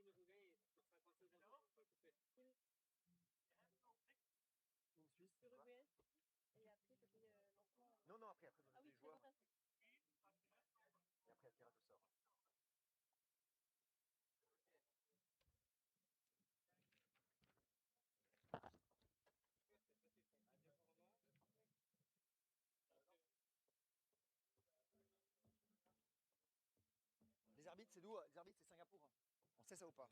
Une Suisse. Et après, non, non, après vous avez les joueurs. Et après, le tirage au sort. Les arbitres, c'est d'où? Les arbitres, c'est Singapour. On sait ça ou pas?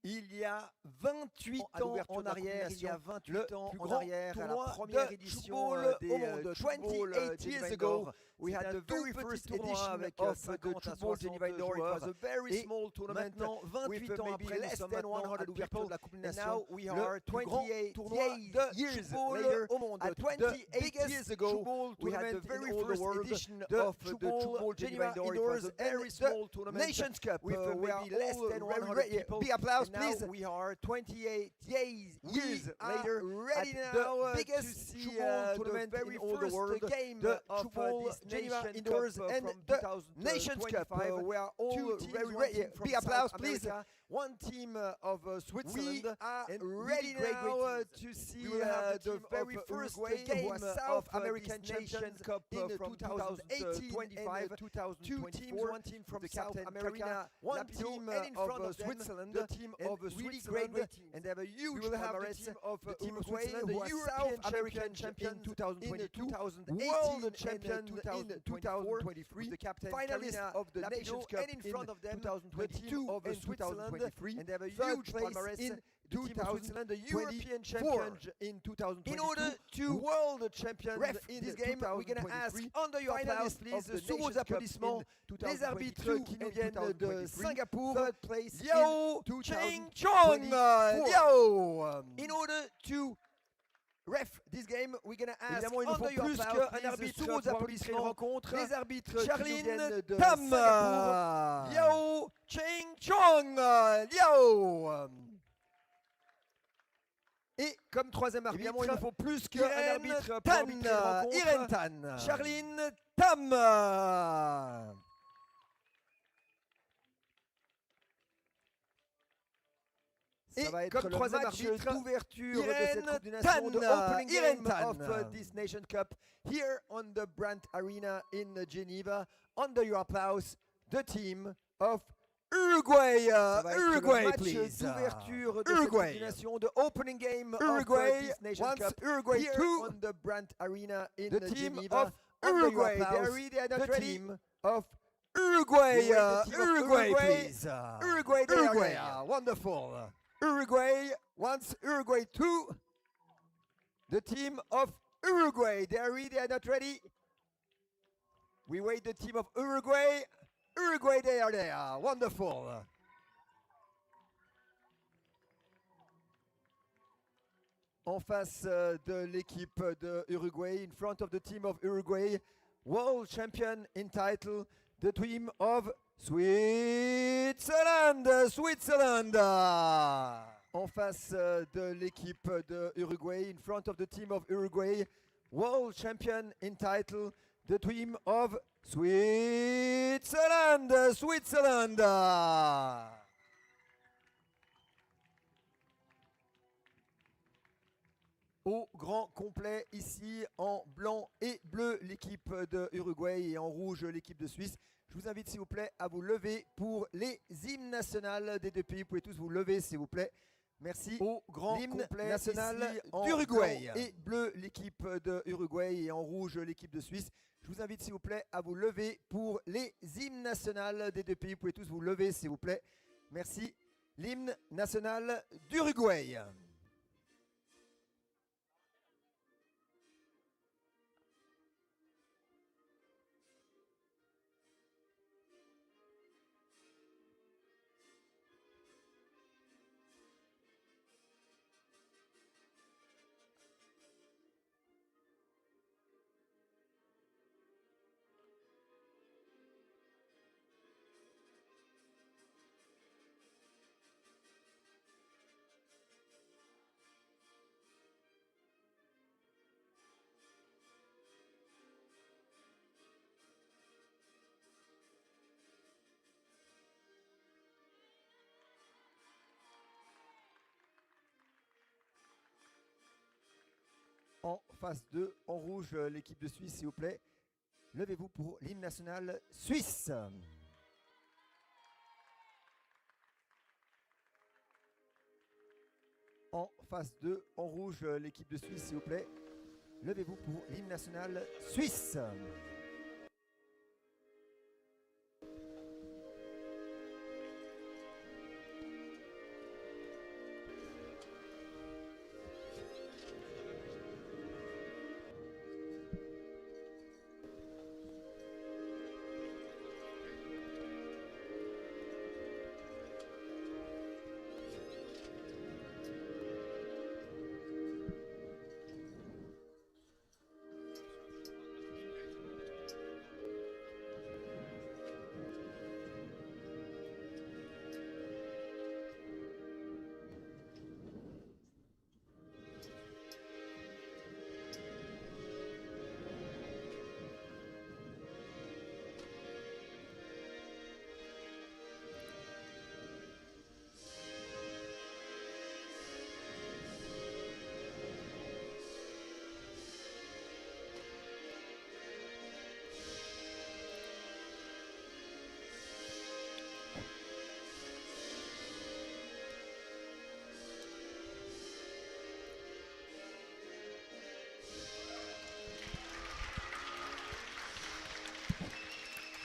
Il y a 28 ans en arrière, il y a 28 ans en arrière, à la première édition des Tchoukball 28 years ago, we had the very first edition of the Tchoukball Geneva Indoor. It was a very small tournament. Maintenant, 28 ans après, less than 100 people, and now we are 28 years later. At 28 years ago, we had the very first edition of the Tchoukball Geneva Indoor. It was a very small tournament. Nations Cup with maybe less than 100 people. Big applause, please. Now we are 28 years later, ready now the biggest Tchoukball tournament in all the world, game of this Geneva Indoors and the Nations Cup. We are all very ready. Big applause, please. One team of Switzerland. We are ready now to see the very first game of American Nations Cup in 2018 and 2024. One team from South America, one team of Switzerland, the team of really great teams, and they have a huge palmarès of the team of Switzerland, the European American champion in 2022, world champion in 2023, the captain finalist of the Nations Cup, and in front of them 2022 of Switzerland, and they have a huge palmarès in 2000, the European champion in 2022. In order to world champion in this game, we're going to ask under your applause, please, sous vos applaudissements, les arbitres qui nous viennent de Singapour, third place Yao Cheng Chong. Yo! In order to ref this game, we're going to ask évidemment, il nous faut plus qu'un arbitre sous vos applaudissements rencontre les arbitres Charline Tam, Yao Cheng Chong. Yo! Et comme troisième arbitre, évidemment, il nous faut plus qu'un arbitre pour arbitrer la rencontre. Irene Tan, Charline Tam. Ça va être comme le troisième arbitre d'ouverture de cette Coupe des Nations, de opening game of this Nation Cup here on the Brandt Arena in Geneva. Under your applause, the team of Uruguay. Uruguay, please. D'ouverture de cette Coupe des Nations, the opening game Uruguay, of this Nation Cup Uruguay here on the Brandt Arena in the Geneva. Uruguay, the team of Uruguay. Uruguay, please. Uruguay, Uruguay. Wonderful. Uruguay, once Uruguay 2, the team of Uruguay, they are ready, they are not ready. We wait the team of Uruguay. Uruguay, they are there, wonderful. En face de l'équipe de Uruguay, in front of the team of Uruguay, world champion in title, the team of Switzerland, Switzerland. En face de l'équipe de Uruguay, in front of the team of Uruguay, world champion in title, the team of Switzerland, Switzerland. Au grand complet, ici en blanc et bleu, l'équipe de Uruguay et en rouge, l'équipe de Suisse. Je vous invite s'il vous plaît à vous lever pour les hymnes nationaux des deux pays. Vous pouvez tous vous lever s'il vous plaît. Merci. Au grand complet national d'Uruguay et bleu l'équipe de Uruguay et en rouge l'équipe de Suisse. Je vous invite s'il vous plaît à vous lever pour les hymnes nationaux des deux pays. Vous pouvez tous vous lever s'il vous plaît. Merci. L'hymne national d'Uruguay. En phase 2, en rouge, l'équipe de Suisse, s'il vous plaît. Levez-vous pour l'hymne national suisse. En phase 2, en rouge, l'équipe de Suisse, s'il vous plaît. Levez-vous pour l'hymne national suisse.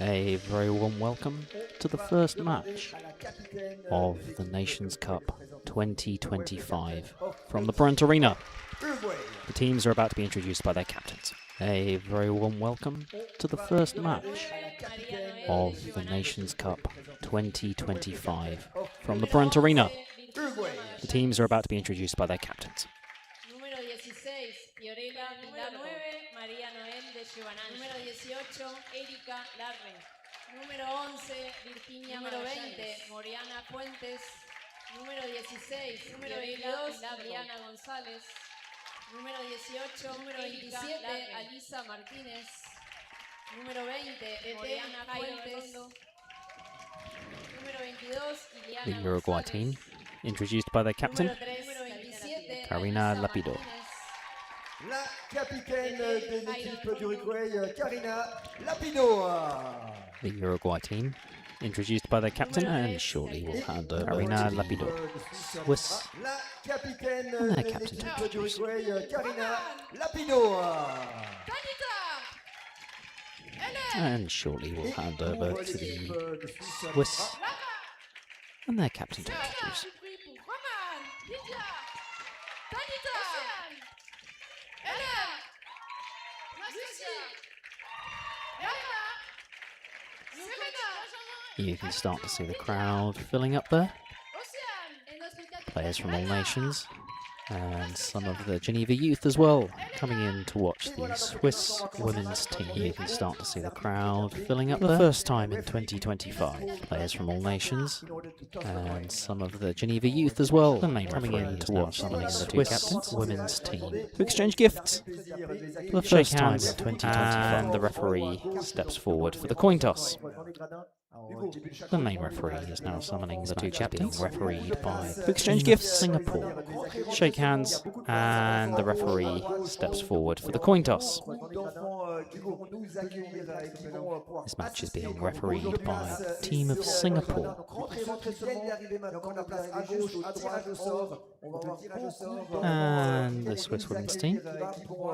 A very warm welcome to the first match of the Nations Cup 2025 from the Brandt Arena. The teams are about to be introduced by their captains. A very warm welcome to the first match of the Nations Cup 2025 from the Brandt Arena. The teams are about to be introduced by their captains. Número 11, Virginia. Número 20, Moriana Fuentes. Número 16, número 22, Adriana González. Número 18, número 27, Alisa Martínez. Número 20, Moriana Fuentes. Número 22, Iliana The Uruguay team, introduced by their captain, número 27, Karina Lapido. La capitaine de l'équipe d'Uruguay, Karina Lapido. The Uruguay team, introduced by their captain, and shortly will hand over Karina Lapido. Swiss, La capitaine and their de captain to l'équipe introduce. d'Uruguay, Karina Lapido. And shortly will hand over to the Swiss, and their captain to introduce. You can start to see the crowd filling up there. Players from all nations, and some of the Geneva youth as well, coming in to watch the Swiss women's team. You can start to see the crowd filling up there. The first time in 2025. Players from all nations, and some of the Geneva youth as well, coming in to watch some of the Swiss women's team. To exchange gifts. For the first time in 2025. And the referee steps forward for the coin toss. The main referee is now summoning the two captains, being refereed by to exchange gifts Singapore. Shake hands, and the referee steps forward for the coin toss. This match is being refereed by the team of Singapore. And the Swiss women's team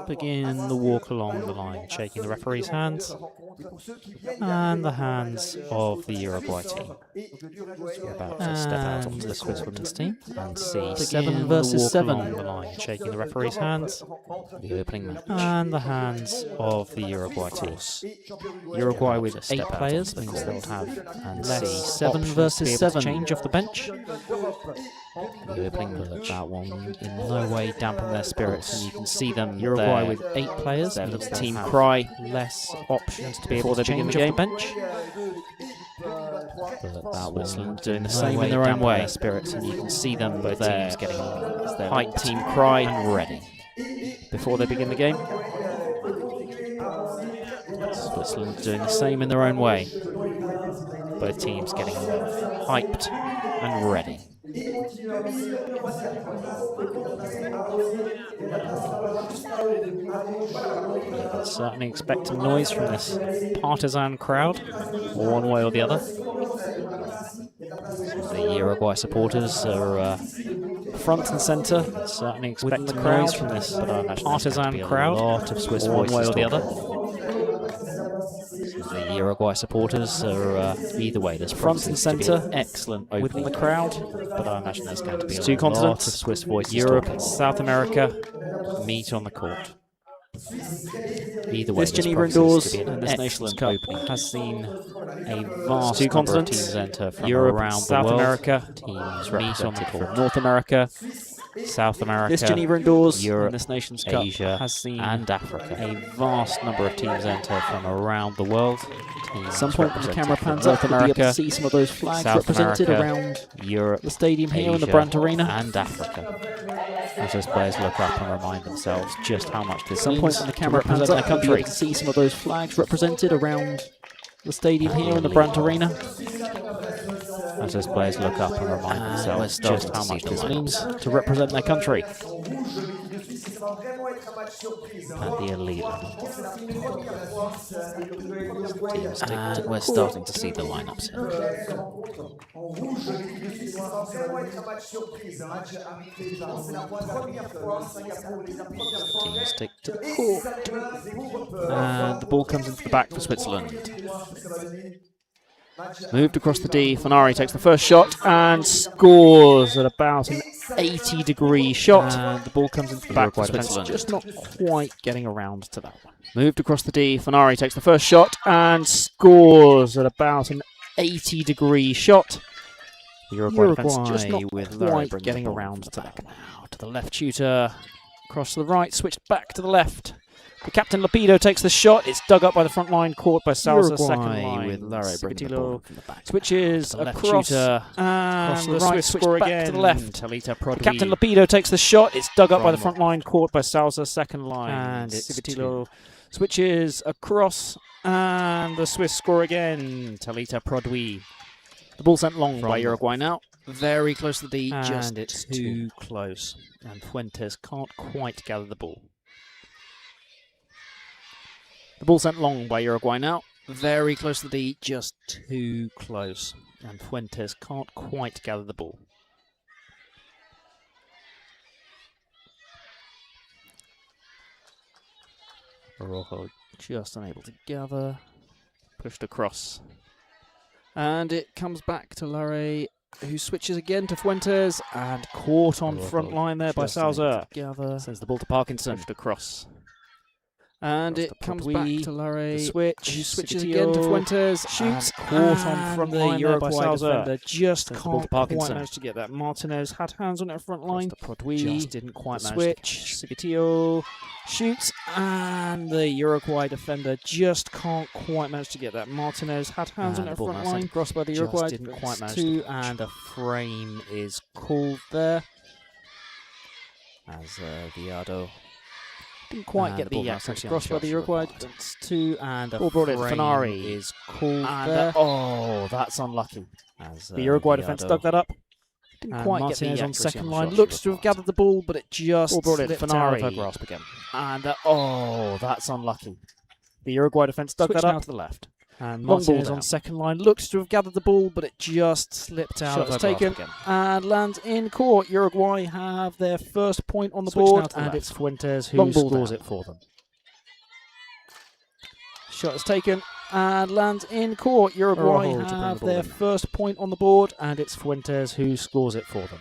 begin the walk along the line, shaking the referee's hands and the hands of the Uruguay team. We're about to step out onto the Swiss women's team and see 7 versus 7 along the line, shaking the referee's hands, the opening match, and the hands of the Uruguay team. Uruguay with 8 players means they'll have and see 7 versus 7 change off the bench. The opening match, that one in no way dampen their spirits, and you can see them. Uruguay with 8 players, and the team cry less options to be able to begin the game bench. But that Switzerland doing the same in their own way. Their spirits, and you can see them. Both teams getting their hype team cry and ready before they begin the game. Switzerland doing the same in their own way. Both teams getting hyped and ready. You can certainly expect some noise from this partisan crowd, one way or the other. The Uruguay supporters are front and centre. Certainly expect some noise from this partisan crowd, a lot of Swiss voices, one way or the other. The Uruguay supporters are either way. There's front and centre, excellent within the crowd, but I imagine there's going to be two continents of Swiss voices. Europe and South America meet on the court. Either way, this Geneva indoors and this Nations Cup has seen a vast number of teams enter from Europe, around South the world. America, teams meet on the court. North America, South America, this Geneva indoors, Europe, and this Nations Cup Asia has seen and Africa. A vast number of teams enter from around the world. Some point when the camera pans up, you'll be able to see some of those flags South represented America, around Europe, the stadium here in the Brandt Arena, and Africa. As those players look up and remind themselves just how much this means. Some point when the camera pans up, you'll be able to see some of those flags represented around the stadium here in the Brandt Arena. As those players look up and remind themselves just how much this means to represent their country. And the elite. And we're starting to see the lineups here. Teams stick to the court. And the ball comes into the back for Switzerland. Moved across the D, Fanari takes the first shot and scores at about an 80-degree shot. And the ball comes into the back for Switzerland. Just not quite getting around to that one. Moved across the D, Fanari takes the first shot and scores at about an 80-degree shot. The Uruguay defense just not quite getting around to that one. Now to the left shooter, across to the right, switched back to the left. The captain Lapido takes the shot. It's dug up by the front line, caught by Salsa, second line. With Larry switches across and the Swiss score again to the left. The captain Lapido takes the shot. It's dug up by the front line, caught by Salsa, second line. And Civitilo switches across and the Swiss score again. Talita Prodwi. The ball sent long by Uruguay now. Very close to the D, just it's too close. And Fuentes can't quite gather the ball. The ball sent long by Uruguay now. Very close to the D, just too close. And Fuentes can't quite gather the ball. Rojo just unable to gather. Pushed across. And it comes back to Larry, who switches again to Fuentes. And caught on front line there by Salza. Sends the ball to Parkinson. Pushed across. And it comes back to Larry, switch, who switches again to Fuentes, shoots, caught on front line there by Salza. Just can't quite manage to get that. Martinez had hands on it front line, just didn't quite manage to switch. Civitio shoots, and the Uruguay defender just can't quite manage to get that. Martinez had hands on it front line, crossed by the Uruguay, didn't quite manage to, and a frame is called there. As Viado didn't quite get the access cross by the Uruguay. That's two, and a ball in. Fanari is called there. Oh, that's unlucky. As the Uruguay defence dug that up. Didn't quite Martinez get the on second line. Looks to have gathered the ball, but it just slipped out of her grasp again. And oh, that's unlucky. The Uruguay defence dug that up. Now to the left. And Martinez on second line looks to have gathered the ball, but it just slipped out of her taken again. And lands in court. Uruguay have their first point on the board, and it's Fuentes who scores it for them. Shot is taken and lands in court. Uruguay have their first point on the board, and it's Fuentes who scores it for them.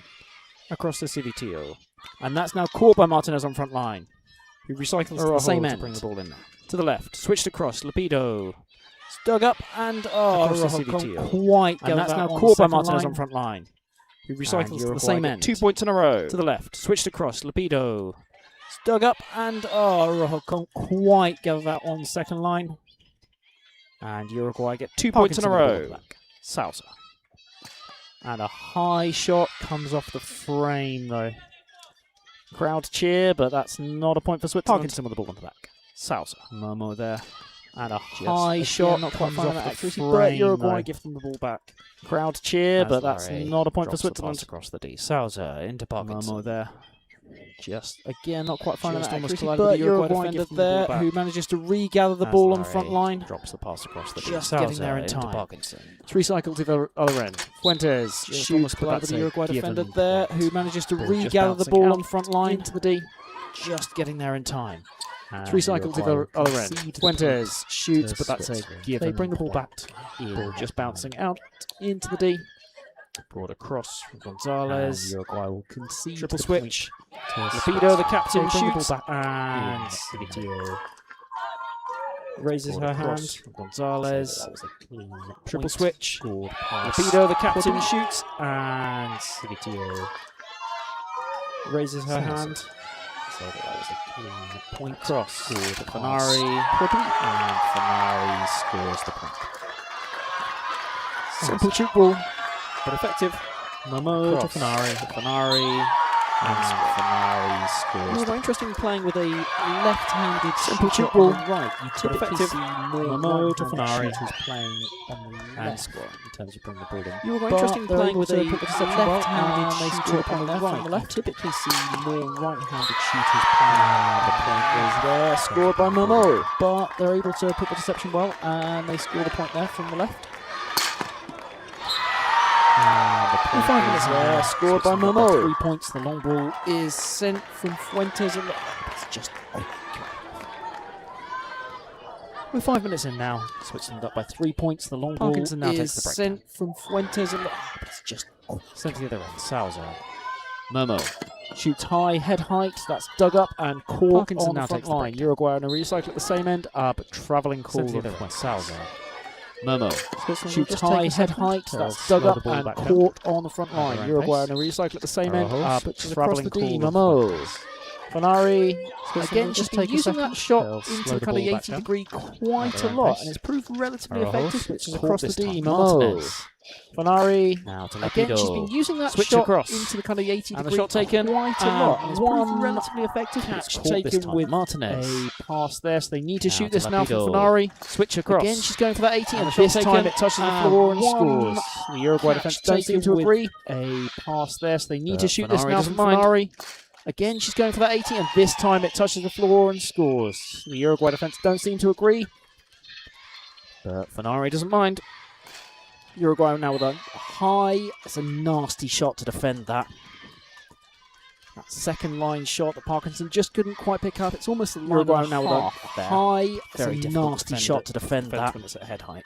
Across the Civitio. And that's now caught by Martinez on front line, who recycles to the same end. Bring the ball in there. To the left, switched across, Lapido. Dug up and quite and that's now caught by Martinez on front line, who recycles to the same end. 2 points in a row. To the left, switched across, Lapido. Dug up and Rojo can't quite gather that on second line. And Uruguay get 2 points in a row. Salsa. And a high shot comes off the frame though. Crowd cheer, but that's not a point for Switzerland. Parkinson with the ball on the back. Salsa. Momo there. And a high shot, not quite finding that accuracy, but frame, Uruguay though. give them the ball back. Crowd cheer, but that's Larry not a point for drops the Switzerland. pass across the D. Sousa into Parkinson. Momo there. Just, again, not quite finding Just that almost accuracy, collided but with the Uruguay Uruguay defender defender there, there, who manages to regather the ball on the front line. Drops the pass across the D. Just Sousa getting there in into time. Parkinson. It's recycled to the other end. Fuentes Just shoots, almost collided with the a Uruguay defender given there, point. who manages to Ball just regather the bouncing ball out on the front line. into the D. Just getting there in time. And It's recycled to the Uruguay other end. concede the Fuentes point shoots, to but that's a Switzerland. given. They bring the ball back in. Ball just bouncing out into the D. Brought across from Gonzalez. And Uruguay will concede Triple the switch. point to Lapido, the captain, They bring the shoots. ball back And Civitio raises her hand. from Gonzalez. That was a clean Triple point. switch. Scored pass. Lapido, the captain, shoots. And Civitio raises her hand. So that was a clean point. Cross. Scored Fanari. And Fanari scores the point. Simple Tchoukball. But effective. Momo to Cross. Fanari. And Fanari scores Well, the interesting playing with a left-handed Simple shooter Tchoukball. on the right. You typically effective. see more Momo to right-handed Fanari. shooters playing on the and left. score in terms of bringing the ball in. You were But interesting they're playing able with to a put the deception well, left-handed and they shooter score on the left. right. On the left, typically see more right-handed shooters playing. The point is there, Scored by Momo, but they're able to put the deception well, and they score the point there from the left. The point 5 minutes is there, scored by Switzerland Momo. got 3 points. The long ball is sent from Fuentes. And it's just. We're 5 minutes in now. Switzerland up by 3 points. The long Parkinson ball now is takes the break sent from Fuentes. And it's just sent to the other end. Sousa. Momo shoots high, head height. That's dug up and caught Parkinson on now the front takes the line. break. Uruguay on a recycle at the same end, but travelling call Sent to the of other end. Fuentes. Sousa. Momo Switzerland shoots just high, take a head second height. to That's slow dug the up ball and back down. caught on the front At their line. own Uruguay pace. on a recycle at the same end, Araujo but switches travelling across the D. call of Momo. Fuentes. Fanari, Switzerland again, will just just take a using second. that shot They'll into slow the the kind of ball back 80 down. degree quite At a their own lot, pace. and it's proved relatively Araujo effective. switches It's across caught this the D. time. Momo. Martinez. Fanari, Now to again, she's been Lapido. using that Switch shot across. into the kind of 80 And the degree shot taken. quite a And lot, and it's proved one relatively effective. catch It's caught this taken time. with Martinez. a pass there, so they need to Now shoot to this now from Lapido. Fanari. Switch across. Again, she's going for that 80, and And the this shot time taken. it touches the And floor and one scores. The Uruguay catch defense don't seem taken to with agree. A pass there, so they need to shoot this Fanari now doesn't from mind. Fanari. Again, she's going for that 80, and this time it touches the floor and scores. The Uruguay defense don't seem to agree, but Fanari doesn't mind. Uruguay now with a high. It's a nasty shot to defend that. That second line shot that Parkinson just couldn't quite pick up. It's almost a Uruguay now with a high. It's Very a difficult nasty to shot to defend that. when it's at head height.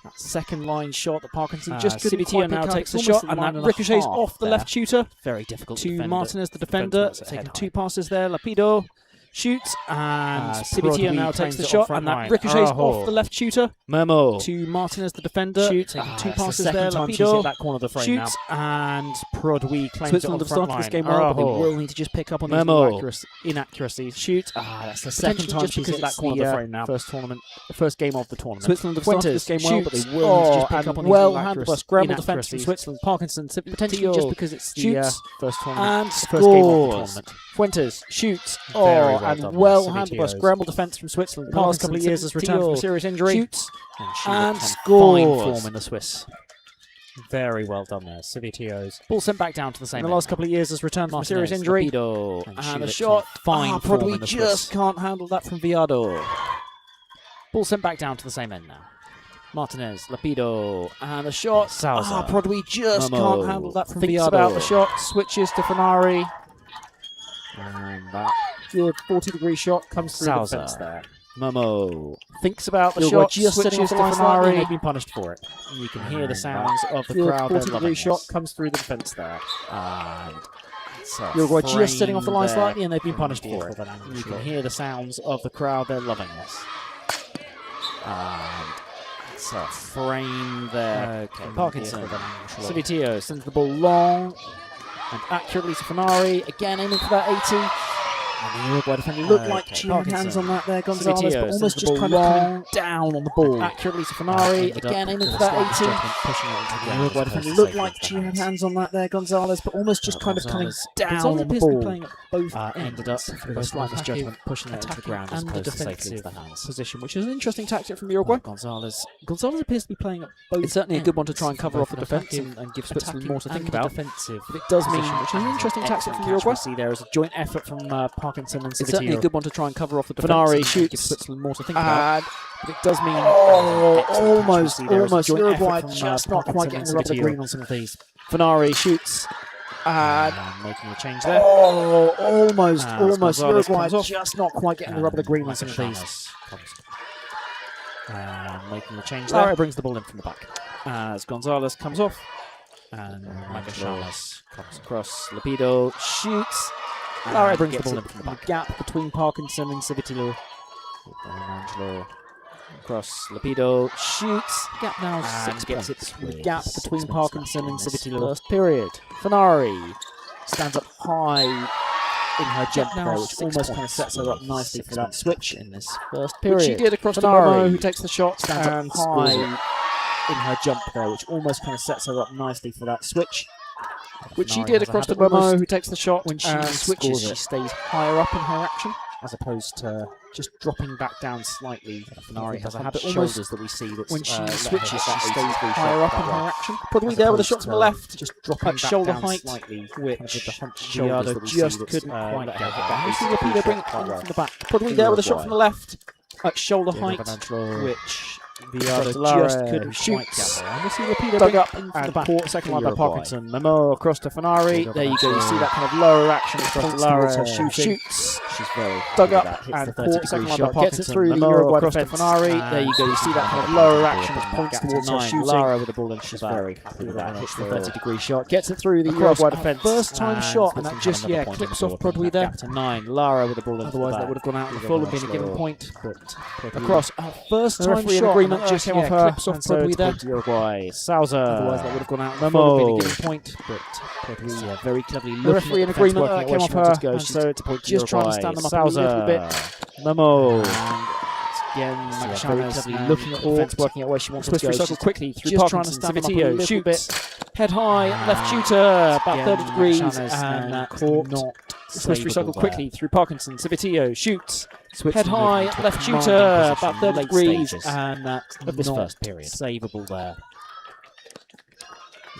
That second line shot that Parkinson just couldn't Civitio quite now pick up. takes the It's almost shot, a and line that and a ricochets half off the there. left shooter. Very difficult To defend Martinez, the defend defender, when it's at head taking height. 2 passes there. Lapido shoots, and Civitio Prodby now takes claims the it on shot, front and that line. ricochets Araujo. off the left shooter Momo. to Martinez, the defender. Shoots. Taking 2 It's the passes second there. time she's hit Lapido that corner of the frame shoots, and Prodby claims it on Switzerland the have front started line. this game well, but they Araujo will need to just pick up on these Momo. little inaccuracies. Shoot. That's the second Potentially time just she's because hit that it's corner of the the frame now. first game of the tournament. Switzerland have started this game well, but they shoots. will need to just pick and up on these well little handled accuracies. scramble defense from inaccuracies. Switzerland. Parkinson Potentially Civitio just because it's the shoots first tournament, and first game of the scores. tournament. Fuentes shoots. Very well and done well there, handled by Civitio's. scramble defense from Switzerland. In the last couple of years has returned from a serious injury. Shoots She and looks on scores. fine form in the Swiss. Very well done there, Civitio's. Ball sent back down to the same. In the last couple of years has returned from a serious injury. Lapido, And and she a looks shot. on fine form Prodby in the just Swiss. can't handle that from Viado. Ball sent back down to the same end now. Martinez, Lapido, and a shot. Sousa. Prodby just Momo can't handle that from thinks Viado. about The shot switches to Fanari. And that good 40-degree shot comes through Sousa. the fence there. Momo thinks about the Uruguay shot, just sitting switches off to the line slightly, and Fanari. they've been punished for it. And you can hear the And sounds of the good crowd. They're 40-degree loving shot this. Comes through the defence there. And Uruguay just sitting frame off the line there slightly, and they've been from punished for Diego it. Van You can Aanschel. hear the sounds of the crowd. They're loving this. And it's a frame there. Okay, Parkinson. Diego Van Aanschel. Civitio sends the ball long and accurately to Fanari. Again aiming for that 80. And the Uruguay defender looked like she had hands on that there, Gonzalez, but almost just kind of coming down on the ball. Accurately to Fenari, again aiming for that 80. The Uruguay defender looked like she had hands on that there, Gonzalez, but almost just kind of coming down on the ball. Playing at both ended up with a slight misjudgment, pushing it into the ground as opposed to safely into the hands. Position, which is an interesting tactic from Uruguay. Gonzalez appears to be playing at both. It's certainly a good one to try and cover off the defence and give Switzerland more to think about. Defensive, but it does mean, which is an interesting tactic from Uruguay. See, there is a joint effort from Parkinson and Civitillo. It's certainly a good one to try and cover off the defence. Fenari shoots, give Switzerland more to think about. But it does mean almost Uruguay just not quite getting the rubber green on some of these. Fenari shoots. Making a change there. Almost Uruguay just not quite getting the rubber green on some of these. Making a change there. Lara brings the ball in from the back. As Gonzalez comes off. And Magallanes comes across. Lapido shoots. Lara brings the ball in from the back. The gap between Parkinson and Civitillo. Angelo across. Lapido shoots. Gap now 6 points. The gap between Parkinson and Civitillo. First period. Fenari stands up high in her jump now, which almost kind of sets her up nicely for that switch in this first period. Which she did across to Momo, who takes the shot, stands up high in her jump there, which almost kind of sets her up nicely for that switch. Which she did across to Momo, who takes the shot. When she switches, she stays higher up in her action, as opposed to just dropping back down slightly. Fenari has a habit shoulders that we see. When she switches, she stays higher up in her action. Probably there with a shot from the left, just dropping back shoulder height slightly, which Giardo just couldn't quite get back. We see Lapido bring it in from the back. Probably there with a shot from the left, at shoulder height, which Giardo just couldn't quite get there. And we see Lapido dug up and caught second line by Parkinson. Momo across to Fenari. There you go. You see that kind of lower action across to Lara. Shoots. She's very dug up and caught second line by Parkinson. Gets it through the Uruguay across to Fenari. There you go. You see that kind of lower action which points towards her shooting. Lara with the ball, and she's very happy with that. Hits the 30-degree shot. Gets it through the Uruguay defence. First time shot, and that just clips off Prodwy there. To 9. Lara with the ball. Otherwise, that would have gone out in the full and been a given point. But across first time shot. Just came off her, clips off Prodwy there. Uruguay. Sousa. Otherwise, that would have gone out in the full and been a given point. But Prodwy very cleverly looking. Referee in agreement that came off her, so it's a point to Uruguay. Just trying to stand them up a little bit. Momo. Again, Magallanes looking at the defence, working out where she wants to go. Recycle quickly through Parkinson. Civitillo shoots. Head high, left shooter, about 30 degrees, and caught. Swiss recycle quickly through Parkinson. Civitillo shoots. Head high, left shooter, about 30 degrees, and that's of this first period. Savable there.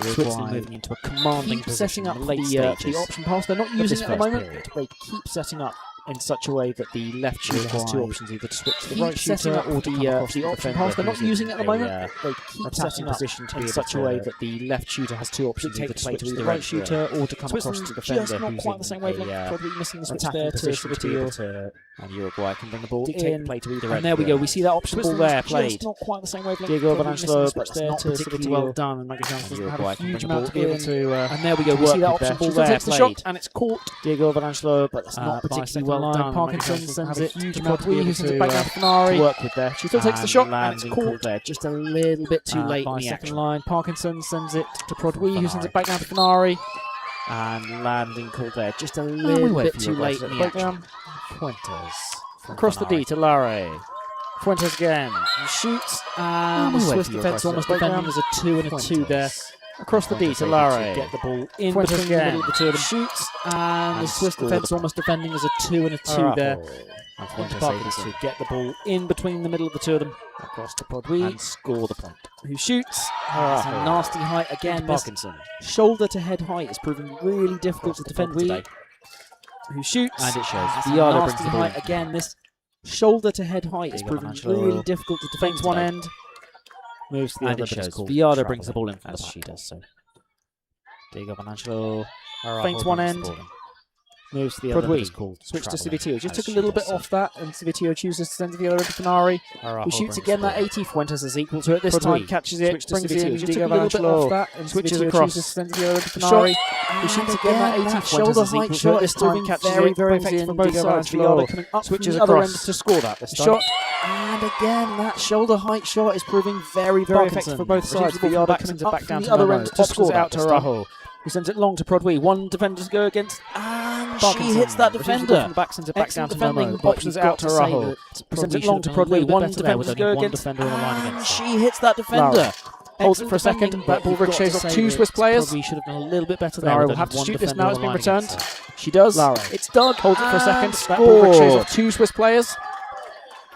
Switzerland moving into a commanding position, setting up the option pass. They're not using it at the moment. They keep setting up in such a way that the left shooter has two options, either to switch to the right shooter or the option pass. They're not using it at the moment. They keep setting up in such a way that the left shooter has two options, either to switch to the right shooter or to come across to the defender. Just not quite the same wavelength, probably missing the switch there to Civitillo. And Uruguay can bring the ball in, play to either end. And there we go, we see that option ball there played. Just not quite the same wavelength. Diego Vanangelo, but there to Civitillo. Well done, and Magallanes doesn't have a huge amount to be able to. And there we go, we see that option ball there played. And it's caught. Diego Vanangelo, but it's not particularly well done. Parkinson sends it to Prodwy, who sends it back down to Fenari. Work with there. She still takes the shot, and it's caught there just a little bit too late in the second line. Parkinson sends it to Prodwy, who sends it back down to Fenari. And landing called there just a little bit too late in the action. Fuentes across the D to Lara. Fuentes again. He shoots, and the Swiss defence almost defending as a 2 and a 2 there. Across the D to Lara. Get the ball in between the middle of the two of them. Shoots, and the Swiss defence almost defending as a 2 and a 2 there. And Fuentes able to get the ball in between the middle of the two of them. Across to Prodwy. And score the point. Who shoots. It's a nasty height again. Parkinson. Shoulder to head height is proving really difficult to defend today. Who shoots. And it shows. Giardo brings the height again. This shoulder to head height is proving really difficult to defend one end. Moves to the other, but it's called. Giardo brings the ball in as she does so. Diego Vanangelo feints one end. Moves to the other, but it's called. Switch to Civitillo. Just took a little bit off that, and Civitillo chooses to send to the other end to Fenari. Who shoots again that 80. Fuentes is equal to it this time. Catches it. Brings it in. Diego Vanangelo switches across. Sends to the other end to Fenari. Who shoots again that 80. Shoulder height shot this time. Catches it. Very effective for both sides. Giardo coming up switches from the other end to score that this time. And again, that shoulder height shot is proving very effective for both sides. Giardo coming back down to the other end to score that to Rajo. Who sends it long to Prodwy. One defender to go against, and She hits that defender. From the back, sends it back down to Momo. Options it out to Raho. Sends it long to Broadway. One defender to go against. And she hits that defender. Holds it for a second. That ball ricochets off 2 Swiss players. Probably should have done a little bit better there. Lara will have to shoot this now. It's been returned. She does. It's dug. Holds it for a second. That ball ricochets off 2 Swiss players.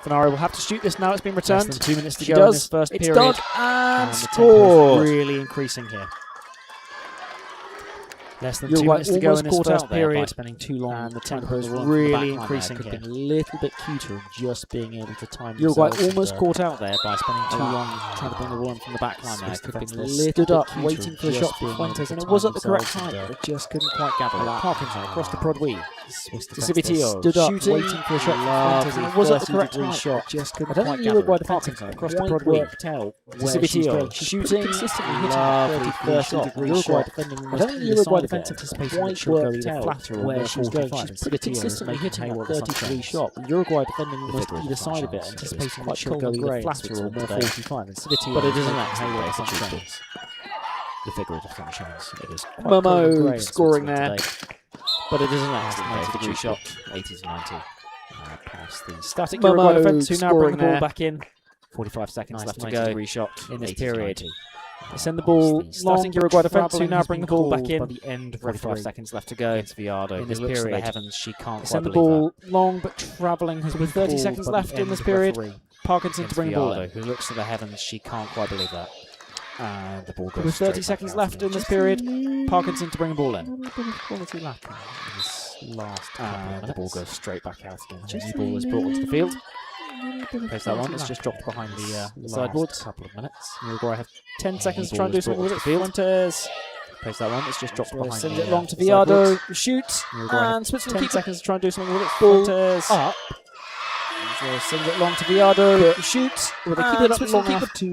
Fenari will have to shoot this now. It's been returned. Less than 2 minutes to go in this first period. It's dug and scored. Really increasing here. Less than 2 Uruguay minutes to go in this first period. by spending too long. And the tempo is really increasing Could here. have been a little bit cuter in just being able to time Uruguay themselves almost and, caught out there by spending too long trying to bring the ball in from the back line there. Swiss Could have been a defence little stood bit up, cuter waiting for the just shot from being able Fuentes, to and it time was at the correct themselves time. and, They just couldn't quite gather that. Parkinson across to Prodwy. Swiss Sibitio stood up, shooting, waiting for a shot from Fuentes, and it was at the correct time. shot. Just couldn't I don't quite think gather Uruguay it. defence Parkinson across to quite Prodwy. worked out where she's Sibitio going. She's shooting, consistently hitting lovely 30-degree Uruguay shot. defending I almost don't think either Uruguay side of defence it, anticipating quite that she'll go worked either out flatter or where more she's going. 45. She's Sibitio consistently is hitting making that hay while the sun 30-degree shines. shot. Uruguay defending almost either side of it, anticipating that she'll go either flatter or more 45. And Sibitio But it isn't making that hay while the sun Sibitio. shines. The figure of the sun shines. It is quite Momo cold and grey in scoring Switzerland there. today. But it isn't Past that the 90-degree shot. 80 to 90. Past the Static Momo Uruguay defence who now bring the scoring ball there. back in. 45 seconds Nice left to 90-degree go shot in this 80 to period. 90. They send the ball The long. static Uruguay defence who travelling now has bring been the ball back called in. by the end of 45 Referee. seconds left to go. It's Viardo In this who looks to the period. heavens. She can't They quite send the believe ball long, but travelling has been 30 called seconds by the left in end this of period. referee. Parkinson to Against bring the ball Viardo, in. who looks to the heavens. She can't quite believe that. And the ball goes With 30 straight seconds back out left again. in this Just period, a little Parkinson to bring the ball in. bit of quality lacking in this last couple of And the ball minutes. goes straight back out again. Just New ball is brought onto the field. Plays that one. It's just dropped behind the Last sideboard. Couple of minutes. Uruguay have 10 Yeah, seconds to the try and ball do is something with brought it. onto the field. Fuentes Plays that one. It's just dropped behind sends the it long to sideboard. Viardo. Shoots. Uruguay have And Switzerland 10 keep seconds to try and do something with it. Ball Fuentes up. Sends it long to Viardo. Shoots. Well, they And keep it up Switzerland long keep enough to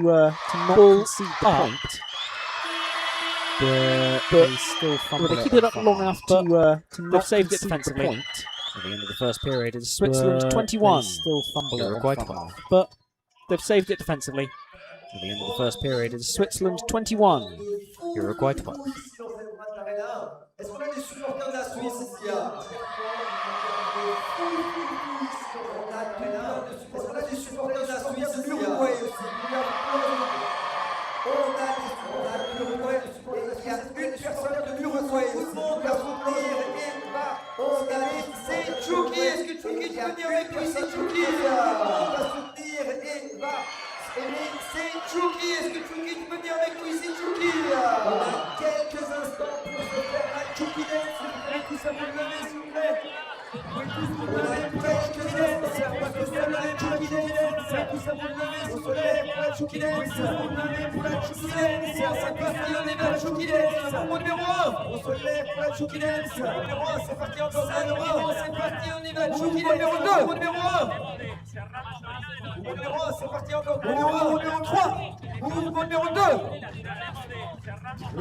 not ball concede the up. point. But But- they still fumble Well, they it keep it up far. long enough to not They've saved it concede the defensively. point at the end of the first period. Is Switzerland 21. They still fumble it Uruguay on 12. far. But they've saved it defensively. At the end of the first period is Switzerland 21. Uruguay 12. Est-ce qu'on a des supporters de la Suisse ici? Est-ce qu'on a des supporters de la Suisse ici? L'Uruguay aussi. On a des supporters de l'Uruguay. Il y a une personne de l'Uruguay aussi. Tout le monde va soutenir et va. On a les... C'est Tchouki. Est-ce que Tchouki peut venir avec lui? C'est Tchouki. Tout le monde va soutenir et va. C'est Tchouki. Est-ce que Tchouki peut venir avec lui? C'est Tchouki. On a quelques instants pour se faire un Tchouki dance. S'il vous plaît, tous à vous lever, s'il vous plaît. On a quelques instants pour se faire un Tchouki dance. Tous à vous lever, s'il vous plaît, pour la Tchouki dance. On se lève pour la Tchouki dance. C'est parti, on est vers la Tchouki dance. Pour numéro 1, on se lève pour la Tchouki dance. Numéro 1, c'est parti encore. Numéro 1, c'est parti, on y va. Tchouki dance. Numéro 2, numéro 1. Numéro 1, c'est parti encore. Numéro 1, numéro 3. Mouvement numéro 2.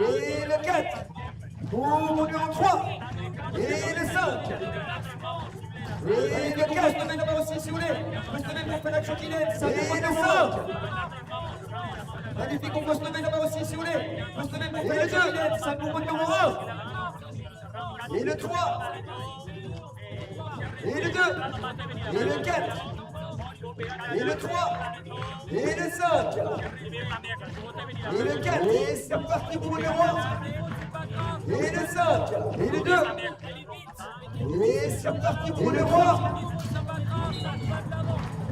Et le 4. Mouvement numéro 3. Et le 5. Et le 4. Levez la main aussi si vous voulez. Vous se levez pour faire la choquinette. Et le 5. Magnifique, on peut se lever la main aussi si vous voulez. Vous se levez pour faire la choquinette. 5 mouvements numéro 1. Et le 3. Et le 2. Et le 4. Et le 3, et le 5, et le 4, et c'est reparti pour le numéro 1, et le 5, et le 2, et c'est reparti pour le 3,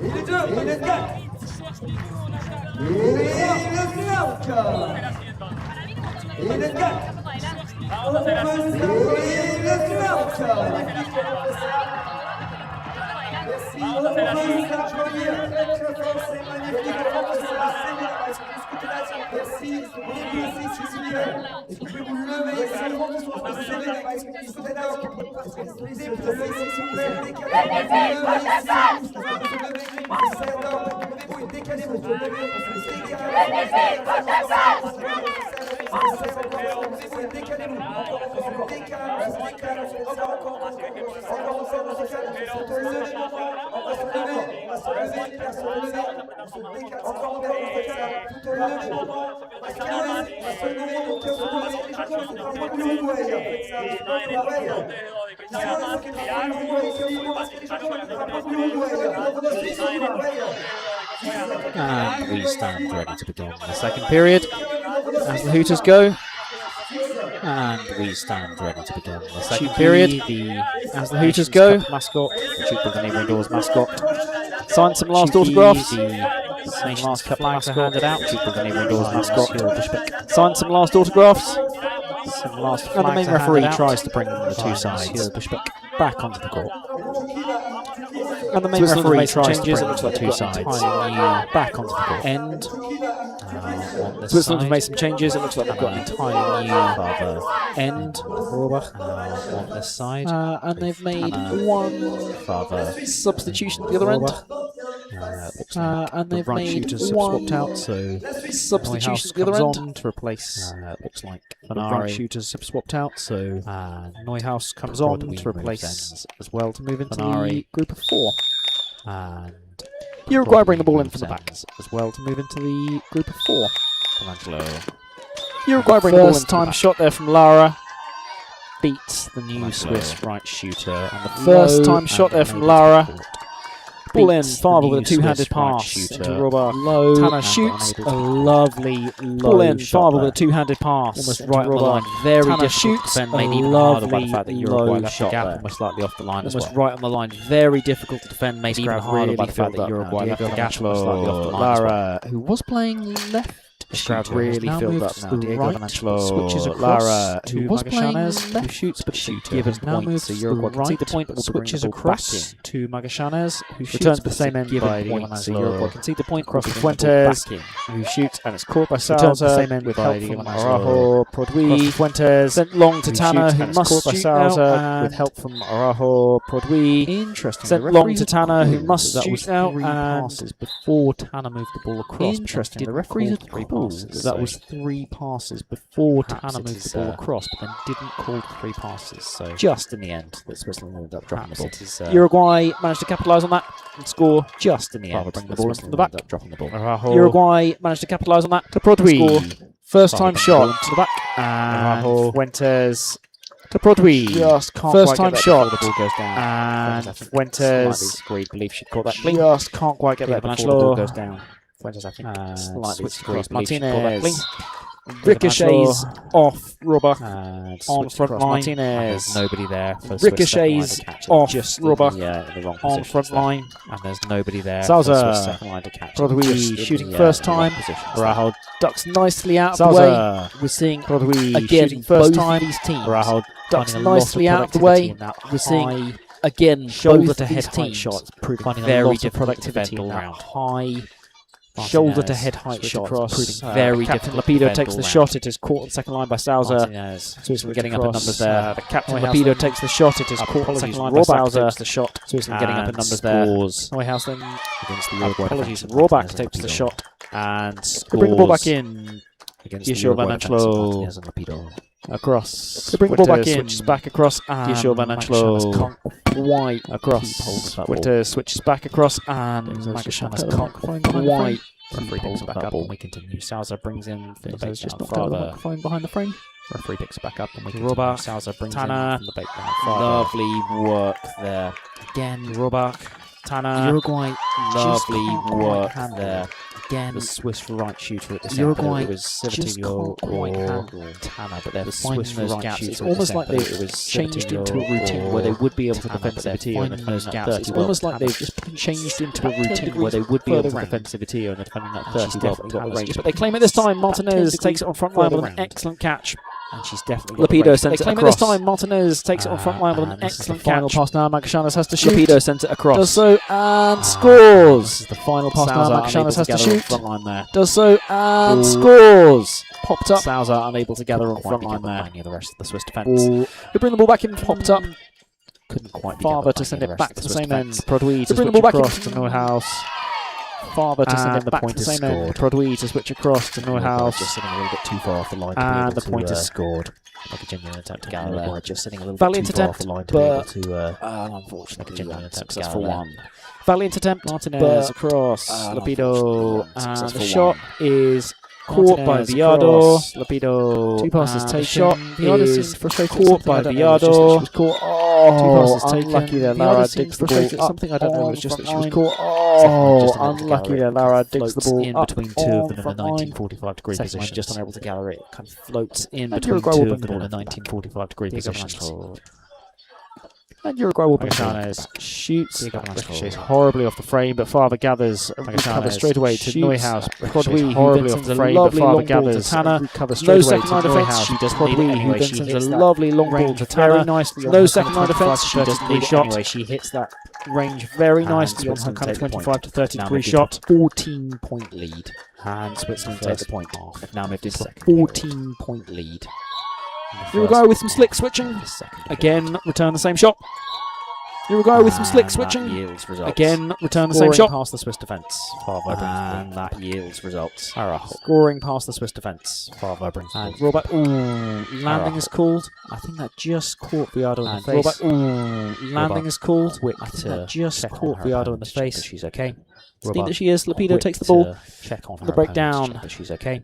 et le 2, et le 4, et le 5, et le 4, et le 5, merci, on peut s'applaudir très fort, c'est magnifique, merci, on est aussi si vous voulez, est-ce que vous pouvez vous lever, c'est bon, vous êtes là, déplacez s'il vous plaît, décalez-vous, levez-vous, décalez-vous, décalez-vous, And we stand ready to begin the second period as the Hooters go. And we stand ready to begin the second period as the Hooters go. Mascot, the Tchoukball, the neighbouring doors mascot. Signed some last autographs. The Nations Cup flags are handed out. Tchoukball, the neighbouring doors mascot. Signed some last autographs. Some last And the main referee tries to bring the two sides back onto the court. And the main referee tries to changes. bring It looks the like two they've got sides entirely back onto the court. end on this Switzerland have side. made some changes. It looks like they've got an entirely Further end on this side. and they've made one Further substitution at the other end. looks like And the they've right made shooters have one swapped out, so substitution Neuhaus at the other comes end. on to replace. Looks like The right Fanari. shooters have swapped out, so Neuhaus comes on Broadway to replace moves as well to move into the Fanari. group of 4. And Uruguay bring the ball in moves from the back ends as well to move into the group of 4. Colangelo. Uruguay bring the ball in First from the time back. Shot there from Lara. Beats the new Colangelo. Swiss Right shooter. And the First time shot there from Lara. Ball in, Beats Farber the with a new two-handed Swiss right pass shooter. into Robert. Low. Tanner and shoots. unable A to- lovely ball in, Farber with a two-handed pass. Almost into right on the Robert. line. Very Tanner difficult shoots. to defend, A made even harder by the lovely fact that Uruguay low left the shot gap there. almost slightly off the line as well. Almost right on the line. Very difficult to defend. Made This even crowd harder really by the fact filled that up now. Uruguay left the Diego gap Vanacelo, slightly off the line as well. Lara, who was playing left. This crowd shooter, has really now filled moved up to now. the Diego right, Vanacelo, switches across Lara, to who was playing Magallanes, left, who shoots but shooter, given has now points, moved so to Uruguay the can see the right, point, but will bring switches the ball across back to Magallanes, who shoots returns but the same end given by Diego points, so Vanacelo. Uruguay can see the point, Across will to bring the ball Fuentes, back in. who shoots and it's caught by Returns Salza the same end with by help Diego from Vanacelo. Araujo, Across to Prodwi, Fuentes, sent long to who Tanner, shoots who and it's must caught by shoot Salza, now, with with help from Araujo, Prodwi. Interesting. Sent the long referees to Tanner, who called must that shoot was now, 3 and passes before Tanner moved the ball across. Interesting. The The referees referees had had called called that that was 3 passes before Perhaps Tanner it moved is, the ball across, but then didn't call the 3 passes. So just in the end that Switzerland ended up dropping the perhaps ball. it is Uruguay managed to capitalise on that and score just in the Father end. bring the that ball in Switzerland from the back. ended up dropping the ball. Araujo. Uruguay managed to capitalise on that to Prodwi. First time Father bring the ball shot into the back. and Araujo. Fuentes to Prodwi. Just can't First quite time get there shot before the ball goes down. and I think Fuentes slightly believe she'd call that clean. just can't quite get there Diego before the ball Vanacelo. goes down. Fuentes, I think, slightly switched disagrees. across, believe she'd call that Martinez clean. ricochets off Robert And on switched front across line. Martinez. And there's nobody there for Swiss Ricochets second line to catch it. off Just Robert in the wrong on positions front there. line. And there's nobody there Salza. for Swiss second line to catch it. Prodwi Just in shooting the, first the wrong time. positions there. Araujo ducks nicely out of the way. We're seeing Prodwi again shooting first both time. these teams. Araujo ducks finding a lot of nicely out of the productivity way. in that We're seeing high again shoulder both to head these height teams shots, proving finding very a lot of difficult to productivity defend in all that round. high Martinez, shoulder to head height switch shots, across, proving very Captain difficult to Lapido defend takes all the round. shot. It is caught on the second line by Salza. Martinez, Switzerland getting up in across, numbers there. the captain Lapido takes the shot. It is caught on the apologies, second line by Rohrbach Salza. takes the shot. Switzerland getting up in and numbers there. scores Neuhaus then against the Uruguay apologies. defensive Rohrbach Martinez takes the and Lapido. shot And to bring the ball back scores in. against the Yeshua Uruguay Van defensive Anschlo. Martinez and Lapido. Across. To bring the ball back in. Switches back across. And Yeshua Van Anschlo can't quite across. across. That Winter switches back across and Magallanes can't can't quite. Referee picks it back up and we continue. Salza brings in from the There's back just down not got the farther. microphone behind the frame. Referee picks it back up and we continue. Rohrbach, Salza brings Tanner. in from the back down farther. Lovely work there. Again, Rohrbach, Tanner. Uruguay Lovely just can't work quite handle there. Again, the Swiss right shooter at the Uruguay centre. It was just Severino can't quite or handle Tanner, but they're the finding Swiss those right gaps. shooter It's at the almost like centre. they It was changed Severino into a routine where they would be able to Tanner, defend but they're Severino and finding defending those that gaps. 30 It's well. almost like Tanner they've just changed into a 10 routine degrees where they would be able to further defend round. Severino and defending that And she's 30 well. definitely got Tanner's range. just- But they claim it this time. Martinez 10 takes it on front line with further an round. excellent catch. And she's definitely got the Lapido range. sends They it claim across. this Time Martinez takes it on front line with an and this is the excellent final catch. pass now. Magallanes has to shoot. Lapido sends it across. Does so and This scores. is the final pass now. Salza unable Magallanes has to gather on shoot. front line there. Does so and Ball scores. Popped up. Salza unable to gather on Couldn't front quite line be there. gathered Near the rest of the Swiss defence. Ball. They bring the ball back in. Popped up. Couldn't quite be Farther gathered to by send near it rest back of to the Swiss same end. defence. Prodwi to To bring bring the the ball ball back back into Neuhaus. Father to send And it the back point to the is same end. scored. Prodwy to switch across to Neuhaus. Just sitting a little bit too far off the line to And be able the to, point is scored. like a genuine attempt to gather there. Just sitting a little Valiant bit too far off attempt, the line to be able but to, unfortunately, like a genuine attempt to successful gather one. Valiant attempt, Martinez across, Lapido, and the shot is caught by Viado. Lapido, 2 passes taken. Shot is caught by Viado. Oh, 2 passes taken. Unlucky there, Lara digs the ball up. Something I don't know. It was just that she was caught. Oh, unlucky there, Lara digs the ball in up between two of them in the 1945-degree position. Just unable to gather it. Kind of floats in And between Uruguay two will of them bring in the the ball in 1945-degree position. And Uruguay will bring Magallanes shoots, ricochets horribly off the frame, but Father gathers, recovers straight away to Neuhaus. Prodwy horribly off the frame, but Father gathers, Tanner recovers straight away to Neuhaus. She doesn't need it anyway. She hits a lovely long ball to Tanner. Very nicely. No second line defence. She doesn't need it anyway. She hits that range very nicely on her kind of 25 to 30 degree shot. 14-point lead. And Switzerland take the point. They've now moved into a 14-point lead. Uruguay with some slick switching. Again, return the same shot. Uruguay with some slick switching. Yields results. Again, return the same shot. Past the Swiss defence. And that yields results. Scoring past the Swiss defence. Farva brings and rollback. Ooh, landing is called. I think that just caught Viado in the face. Rollback. Ooh, landing is called. I think that just caught Viado in the face. She's okay. Seen that she is. Lapido takes the ball. Check on the breakdown. She's okay.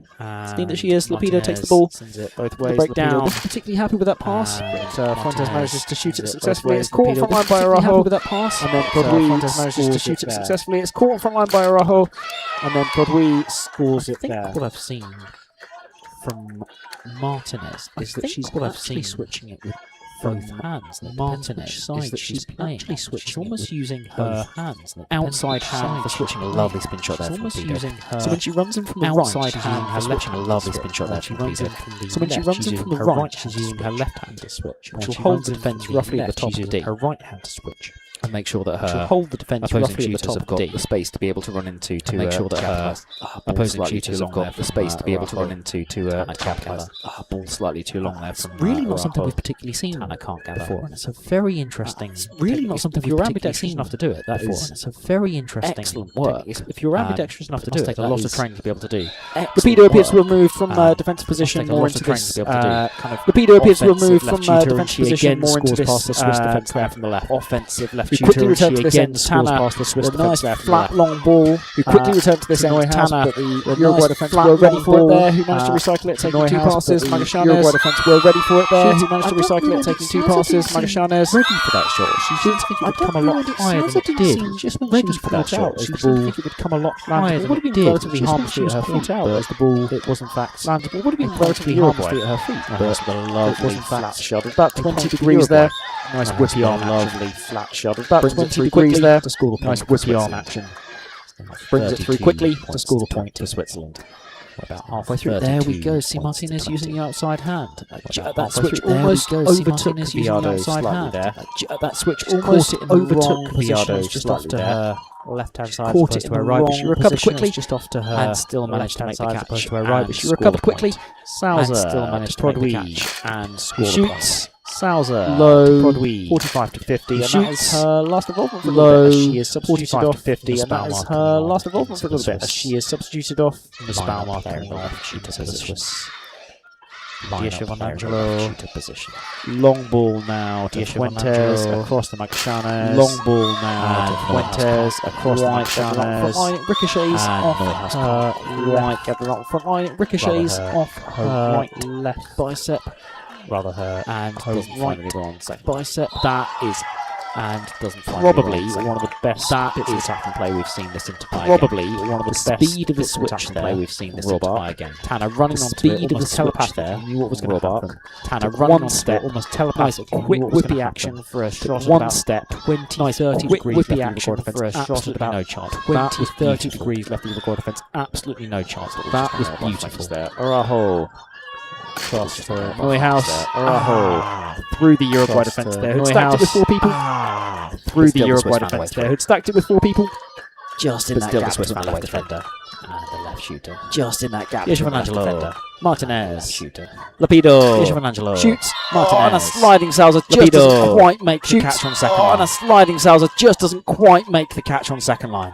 Seen that she is. Lapido takes the ball. Sends it both ways. The breakdown. Not particularly happy with that pass. But Fuentes manages to shoot it successfully. It's caught front line by Araujo. Happy with that pass. And then Prodwy manages to shoot it successfully. It's caught front line by Araujo. And then Prodwy scores it there. I think what I've seen from Martinez is that she's actually switching it with both hands. Martinez is that she's actually switching. She's almost using her hands. Outside hand for switching a lovely spin shot there. She's almost using her. So when she runs in from the outside right, hand she's switching a lovely spin shot there. She runs in from the so when she runs in from the right, she's using her left hand to switch. She'll hold the defence roughly at the top of D. Her right hand to switch. And make sure that her hold the defence opposing shooters have got the space to be able to run into to make sure that her opposing shooters have got the space to be able to run into to gather. Ball slightly too long there from really not something we've particularly seen and I can't gather before. And it's a very interesting. Really not something we've particularly seen enough to do it. That is, it's a very interesting excellent work. If you're ambidextrous enough to do it, take a lot of training to be able to do. Lapido appears to have moved from defensive position more into this kind of. Lapido appears to have moved from defensive position more into this Swiss defence there from the left. Offensive left shooter. Again scores past the Swiss defence there. Flat long ball. Who quickly returned to this end. Tanner, but the Uruguay defence were ready for it there. Who managed to recycle it, taking 2 passes. Magallanes. Uruguay defence were ready for it there. Who managed to recycle it, taking 2 passes. Magallanes. Ready for that shot. She didn't think it would come a lot higher than it did. Just ready for that shot. She didn't think it would come a lot higher than it did. Relatively harmlessly at her feet out as the ball. It was in fact landed. It would have been relatively harmlessly at her feet, but it was in fact shot. About 20 degrees there. Nice whippy arm, lovely flat shot. About 20 degrees there to score the point. Nice whippy arm action. Brings it through quickly to score the point to Switzerland. About halfway through. There we go. See Martinez using the outside hand. That switch almost overtook Viado's outside hand. That switch almost overtook Viado's just off to her left-hand side as opposed to her right, but she recovered quickly just off to her and still managed to make the catch opposed to her right, but she recovered quickly. Sousa still managed to make the catch and shoots. Sousa low, Prodwy, 45 to 50, and that is her last involvement for a little bit. She is substituted off 50, and that is her last involvement for a little bit. As she is substituted off the spell mark carrying off. She does the Swiss. Angelo position. Long ball now to Fuentes across the Magallanes. Long ball now to Fuentes across the Magallanes. Ricochets off her right. Get the front line. Ricochets off her right left bicep. Rather her and right bicep. That is and doesn't probably one of the best bits of attacking play we've seen this entire probably game. One of the best speed of the switch there play we've seen this entire game. Tanner running on speed of the telepathy there, knew what was going to happen. Tanner running on step, almost telepathic, quick whippy action for a shot. One step, 20, 30 degrees whippy action for a shot at about no chance. 20, 30 degrees left of the Uruguay defence, absolutely no chance. That was beautiful there. Araujo. Cross to Neuhaus. Araujo through the Uruguay defence there. Who'd stacked it with 4 people. Through the Uruguay defence there. Who'd stacked it with 4 people. Just in that gap between the left defender and the left shooter. Just in that gap between the left defender. Martinez. Shooter. Lapido. Shoots. Martinez. And a sliding Sousa just doesn't quite make the catch on second line. And a sliding Sousa just doesn't quite make the catch on second line.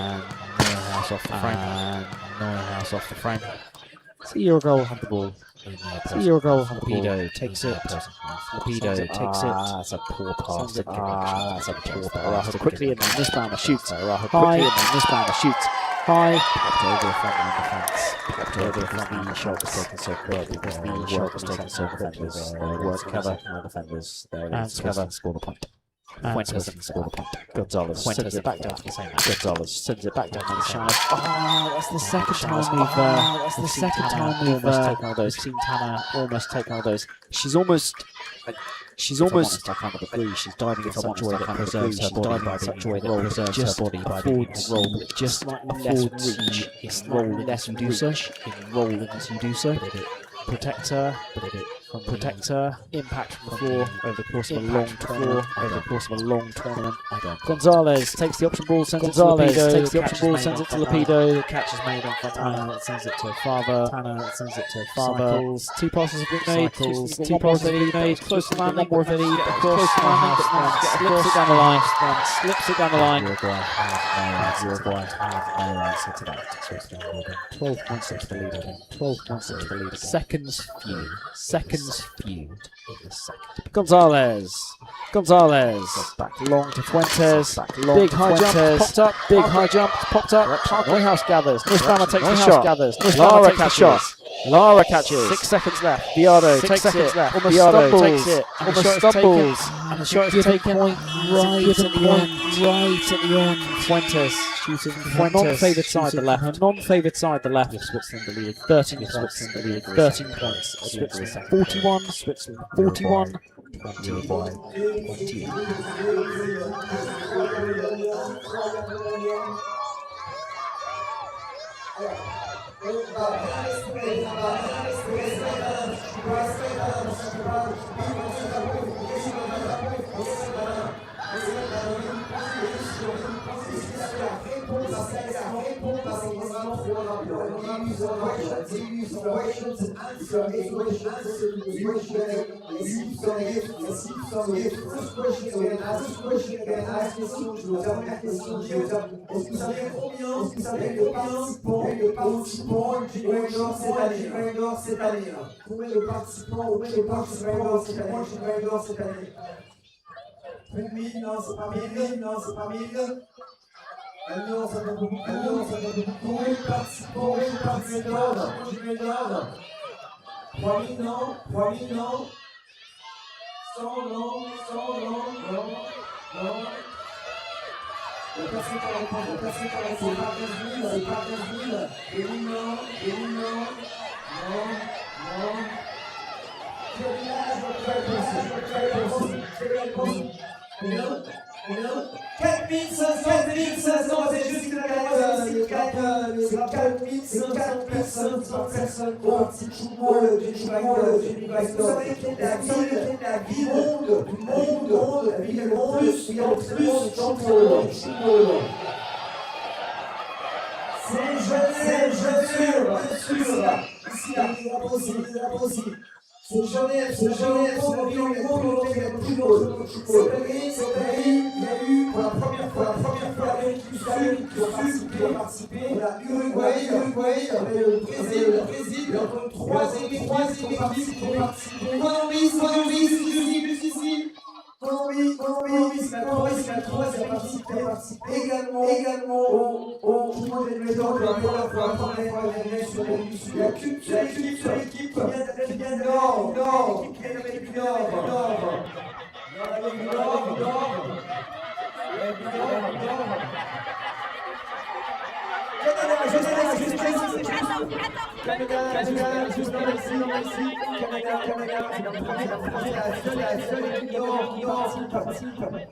And Neuhaus off the frame. And Neuhaus off the frame. So your goal have the ball Zero goal. Lapido takes it. Lapido takes it. That's a poor pass. That's a poor pass. Raja quickly in there. Nisbaumer shoots. Raja High. quickly in there. Nisbaumer shoots. High. Popped over the front line defence. Popped over the front line shot was taken so quick because the shot was taken so quickly. Work cover. Defenders. There it is. Cover. Score the point. Fuentes score the point. Gonzalez sends it back down to the same man. Gonzalez sends it back down to the same man. Oh, that's the second time we've. That's the second time we've almost taken all those. Seen Tanner almost take all those. She's almost. I kind of agree. She's diving in such a way that preserves her body by such a way that preserves her body by being in a roll just slightly less reach. It's roll less you do so. In roll as you do so. Protect her. Protect her. Impact from the floor over the course of a long tournament. Over the course of a long tournament. Gonzalez takes the option ball, sends it to Lapido. Takes the option ball, sends it to Lapido. The catch is made on front. Tanner sends it to Father. Tanner sends it to Father. Two passes have been made. Two passes have been made. Close to landing. More of a lead. Close to landing. Slips it down the line. Slips it down the line. Uruguay have no answer to that. 12 points to the leader. 12 points to the leader. Seconds few. Seconds few in the second. Gonzalez. Back long to Fuentes. Big high jump popped up. Big high jump popped up. Neuhaus gathers. Nisbaumer takes the shot. Lara catches. Lara catches. 6 seconds left. Biardo takes it. Almost stumbles. Almost stumbles. And the shot is taken right at the end. Fuentes shooting her non-favoured side, the left. Her non-favoured side, the left. Switzerland the lead. 13 points. 13 points. Switzerland 41. Switzerland 41. 21. 20. Personnes au petit Tchoukball de Geneva. Vous savez quelle est la ville du monde, la ville le plus de Tchoukball. C'est Genève, bien sûr. Ici, la possible. C'est Genève, c'est l'environnement qui est le plus beau. Cette année, il y a eu pour la première fois l'Amérique du Sud qui a participé. On a Uruguay, le Brésil, et encore une troisième équipe qui a participé. Colombie, c'est la troisième participé. Également au tournoi des médailles pour la première fois sur l'Amérique du Sud. La équipe qui vient de Nord.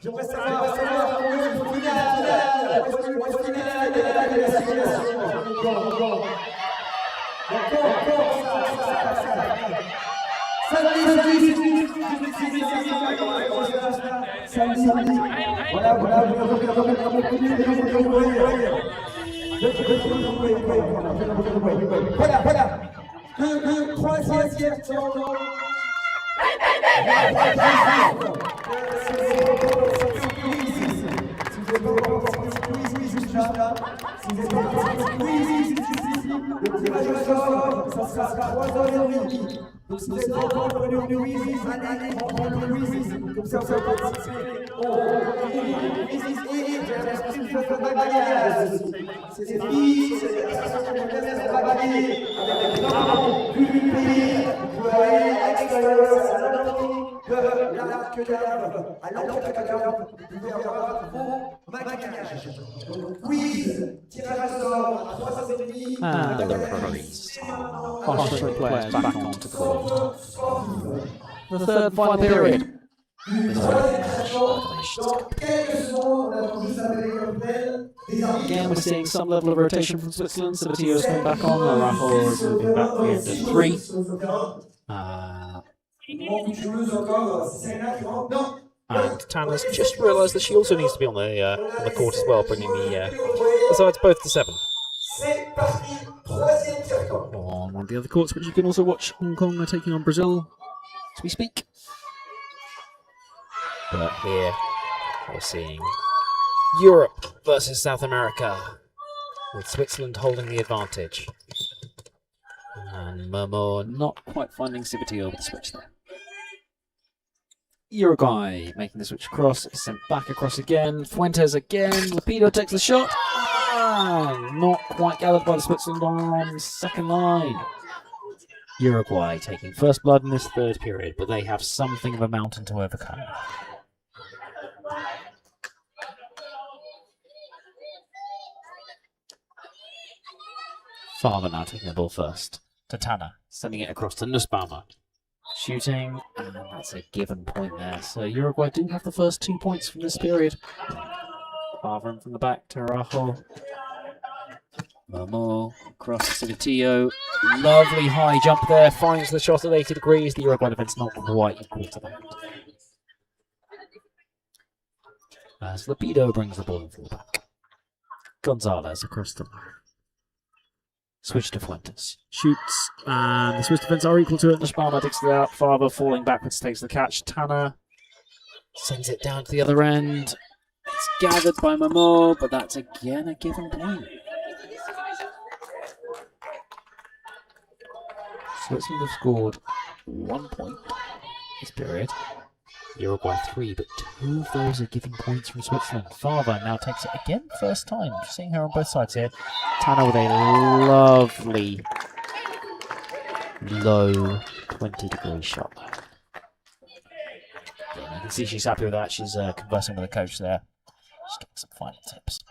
J'aimerais savoir Voilà. Troisième tournoi. n'êtes pas encore parti quiz juste là, si vous êtes pas parti quiz ici, le tirage au sort, ça sera à 3h30. Donc si vous êtes pas encore prenu au quiz, allez prendre le quiz, comme ça vous pouvez participer au quiz et j'ai l'impression qu'il faut pas bagage aussi. C'est des filles, c'est des personnes qui aiment bien se bagager avec des parents du pays, vous pouvez aller à l'extérieur, c'est à l'entrée de la queue d'herbe, à l'entrée de la queue d'herbe, vous pouvez avoir vos bagages. Donc quiz, tirage au sort, à 3h30. And the referees ushering players back onto the court. The third and final period. This is Again, we're seeing some level of rotation from Switzerland. Sabatio's coming back on. Araujo is moving back in to 3. And Tanner's just realised that she also needs to be on the court as well, bringing the sides both to 7. On one of the other courts, which you can also watch, Hong Kong are taking on Brazil as we speak. But here we're seeing Europe versus South America, with Switzerland holding the advantage. And Momo not quite finding Sabatio with the switch there. Uruguay making the switch across, sent back across again. Fuentes again. Lapido takes the shot. Not quite gathered by the Switzerland on the second line. Uruguay taking first blood in this third period, but they have something of a mountain to overcome. Farmer now taking the ball first to Tanner, sending it across to Nussbaumer. Shooting, and that's a given point there. So Uruguay do have the first 2 points from this period. Farmer from the back to Araujo. Momo across to Sabatio. Lovely high jump there, finds the shot at 80 degrees. The Uruguay defense not quite equal to that. As Lapido brings the ball in from the back. Gonzalez across the line. Switch to Fuentes. Shoots, and the Swiss defense are equal to it. Nussbaumer takes it out. Faber falling backwards takes the catch. Tanner sends it down to the other end. It's gathered by Momo, but that's again a given point. Switzerland have scored 1 point this period. Uruguay 3, but 2 of those are giving points from Switzerland. Faber now takes it again, first time. Seeing her on both sides here. Tanner with a lovely low 20-degree shot. Yeah, you can see she's happy with that. She's conversing with the coach there. Just getting some final tips.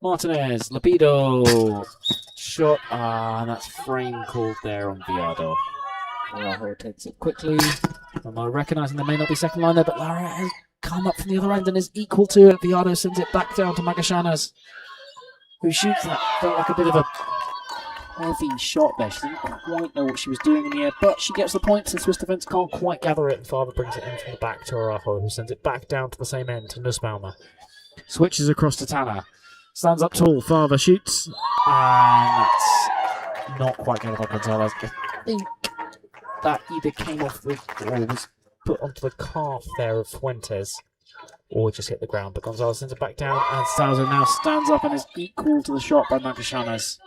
Martinez, Lapido, shot, and that's frame called there on Viado. Araujo takes it quickly. Momo recognising there may not be second line there, but Lara has come up from the other end and is equal to it. Viado sends it back down to Magallanes, who shoots that. Felt like a bit of a heavy shot there. She didn't quite know what she was doing in the air, but she gets the points and Swiss defence can't quite gather it. And Faber brings it in from the back to Araujo, who sends it back down to the same end to Nussbaumer. Switches across to Tanner. Stands up tall. Faber shoots. And that's not quite gathered by Gonzalez. I think that either came off the or was put onto the calf there of Fuentes, or just hit the ground. But Gonzalez sends it back down, and Salzo now stands up and is equal to the shot by Magallanes.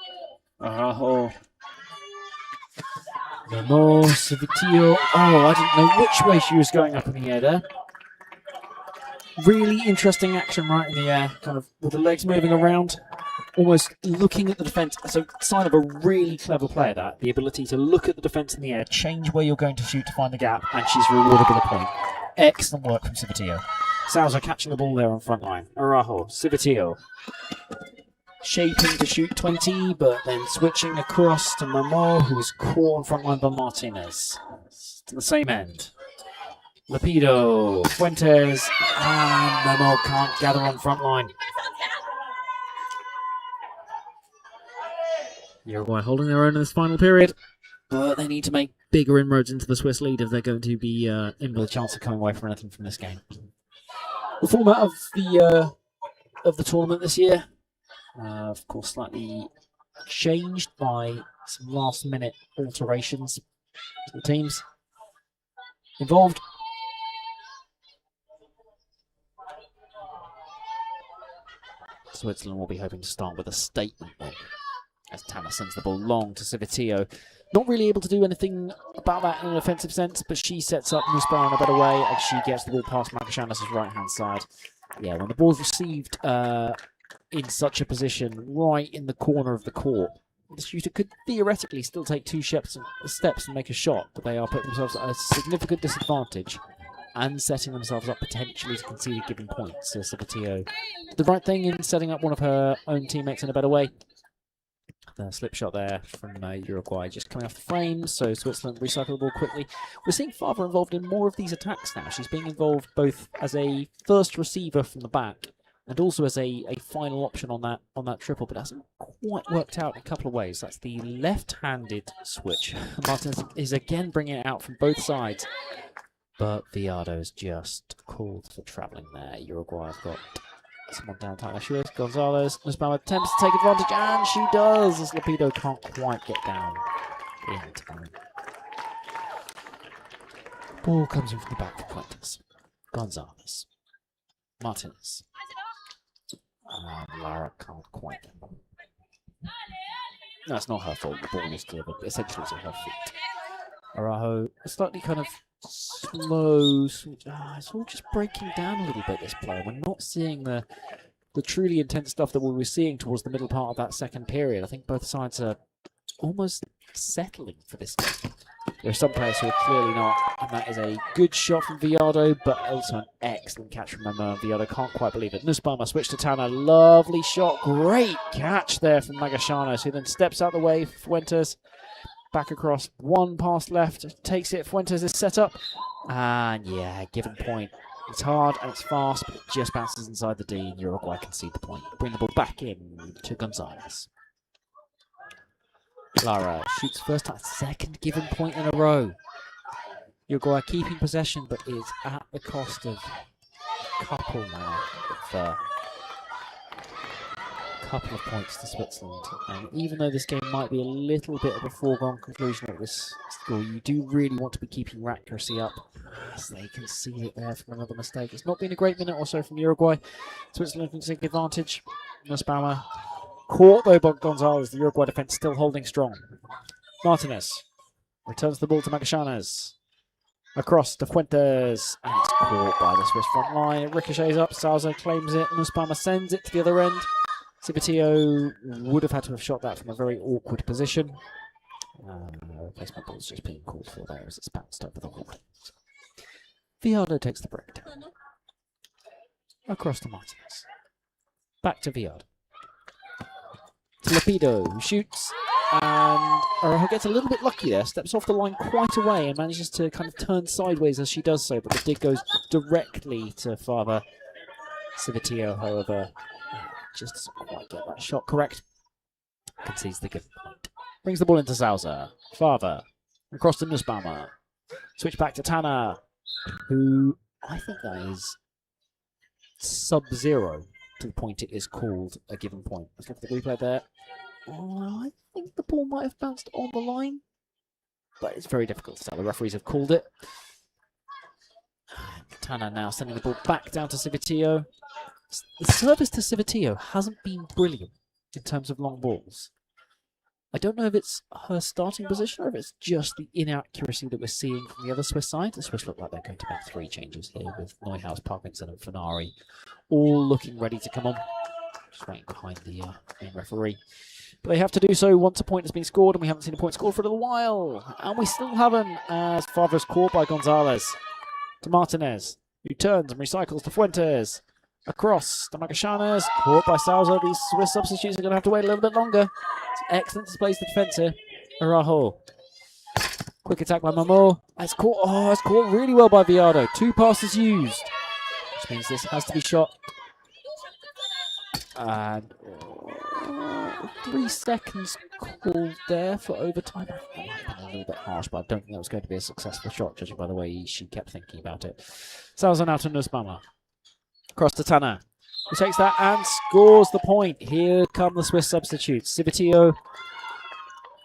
Araujo. Momo, Sabatio. Oh, I didn't know which way she was going up in the air there. Really interesting action right in the air, kind of with the legs moving around, almost looking at the defence. So, sign of a really clever player, that. The ability to look at the defence in the air, change where you're going to shoot to find the gap, and she's rewarded with a point. Excellent work from Sabatio. Salzo catching the ball there on front line. Araujo, Sabatio. Shaping to shoot 20, but then switching across to Momo, who is caught on front line by Martinez. To the same end. Lapido, Fuentes, and Momo can't gather on front line. Uruguay holding their own in this final period, but they need to make bigger inroads into the Swiss lead if they're going to be in with a chance of coming away from anything from this game. The format of the tournament this year, of course, slightly changed by some last-minute alterations to the teams involved. Switzerland will be hoping to start with a statement win. As Tanner sends the ball long to Civitillo. Not really able to do anything about that in an offensive sense, but she sets up Nussbaumer in a better way, and she gets the ball past Magashanis' right-hand side. Yeah, when the ball's received in such a position, right in the corner of the court, the shooter could theoretically still take 2 steps and make a shot, but they are putting themselves at a significant disadvantage and setting themselves up potentially to concede a given point. So Civitillo did the right thing in setting up one of her own teammates in a better way. The slip shot there from Uruguay just coming off the frame, so Switzerland recycle the ball quickly. We're seeing Farber involved in more of these attacks now. She's being involved both as a first receiver from the back and also as a final option on that triple, but it hasn't quite worked out in a couple of ways. That's the left-handed switch. Martinez is again bringing it out from both sides, but Villado's just called for travelling there. Uruguay have got someone downtown. There she is. Gonzalez. Nussbaumer attempts to take advantage, and she does, as Lapido can't quite get down in time. Ball comes in from the back for Fuentes. Gonzalez. Martinez. Lara can't quite get the ball. No, it's not her fault. The ball was delivered essentially to her feet. Araujo, a slightly kind of slow switch. It's all just breaking down a little bit, this play. We're not seeing the truly intense stuff that we were seeing towards the middle part of that second period. I think both sides are almost settling for this game. There are some players who are clearly not, and that is a good shot from Villado, but also an excellent catch from Mamma. Villado can't quite believe it. Nussbaumer switch to Tanner. Lovely shot. Great catch there from Magashanos, who then steps out the way for Fuentes. Back across, 1 pass left, takes it, Fuentes is set up, and yeah, given point. It's hard and it's fast, but it just bounces inside the D, and Uruguay concede the point. Bring the ball back in to Gonzalez. Lara shoots first time, second given point in a row. Uruguay keeping possession, but is at the cost of a couple now of couple of points to Switzerland, and even though this game might be a little bit of a foregone conclusion at this score, you do really want to be keeping your accuracy up, as they can see it there from another mistake. It's not been a great minute or so from Uruguay. Switzerland can take advantage. Nussbaumer caught though by Gonzalez. The Uruguay defense still holding strong. Martinez returns the ball to Magashanes. Across to Fuentes, and it's caught by the Swiss front line. It ricochets up, Salza claims it, Nussbaumer sends it to the other end. Civitillo would have had to have shot that from a very awkward position. Replacement ball's just being called for there as it's bounced over the wall. Villado takes the breakdown. Across to Martinez. Back to Villado. To Lapido, who shoots, and Araujo gets a little bit lucky there, steps off the line quite a way and manages to kind of turn sideways as she does so, but the dig goes directly to Father. Civitillo, however, just doesn't quite get that shot correct. Concedes the given point. Brings the ball into Salza. Father. Across to Nussbaumer. Switch back to Tanner, who I think that is sub-zero to the point it is called a given point. Let's look at the replay there. Oh, I think the ball might have bounced on the line, but it's very difficult to tell. The referees have called it. Tanner now sending the ball back down to Civitillo. The service to Civitillo hasn't been brilliant in terms of long balls. I don't know if it's her starting position or if it's just the inaccuracy that we're seeing from the other Swiss side. The Swiss look like they're going to make 3 changes here with Neuhaus, Parkinson and Fenari all looking ready to come on. Just waiting behind the main referee. But they have to do so once a point has been scored, and we haven't seen a point scored for a little while. And we still haven't, as Favre's caught by Gonzalez. To Martinez, who turns and recycles to Fuentes. Across to Magashanes, caught by Salza. These Swiss substitutes are going to have to wait a little bit longer. It's excellent displays the defence here. Araujo. Quick attack by Mamo. It's caught. Oh, it's caught really well by Villado. 2 passes used, which means this has to be shot. And 3 seconds called there for overtime. I think that might have been a little bit harsh, but I don't think that was going to be a successful shot, judging by the way she kept thinking about it. Salza now to Nussbaumer. Across to Tanner, who takes that and scores the point. Here come the Swiss substitutes. Civitillo,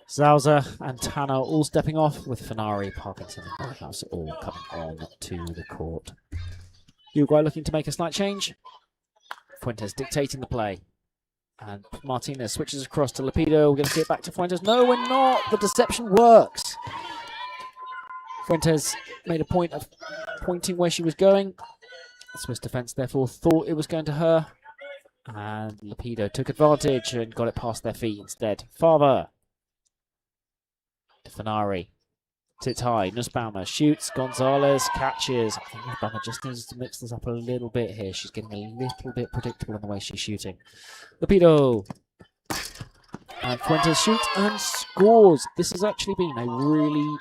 Salza and Tanner all stepping off, with Fenari, Parkinson and Neuhaus all coming on to the court. Uruguay looking to make a slight change. Fuentes dictating the play. And Martinez switches across to Lapido. We're going to see it back to Fuentes. No, we're not. The deception works. Fuentes made a point of pointing where she was going. The Swiss defence therefore thought it was going to her. And Lapido took advantage and got it past their feet instead. Farber. To Fenari. Sits high. Nussbaumer shoots. Gonzalez catches. I think Nussbaumer just needs to mix this up a little bit here. She's getting a little bit predictable in the way she's shooting. Lapido. And Fuentes shoots and scores. This has actually been a really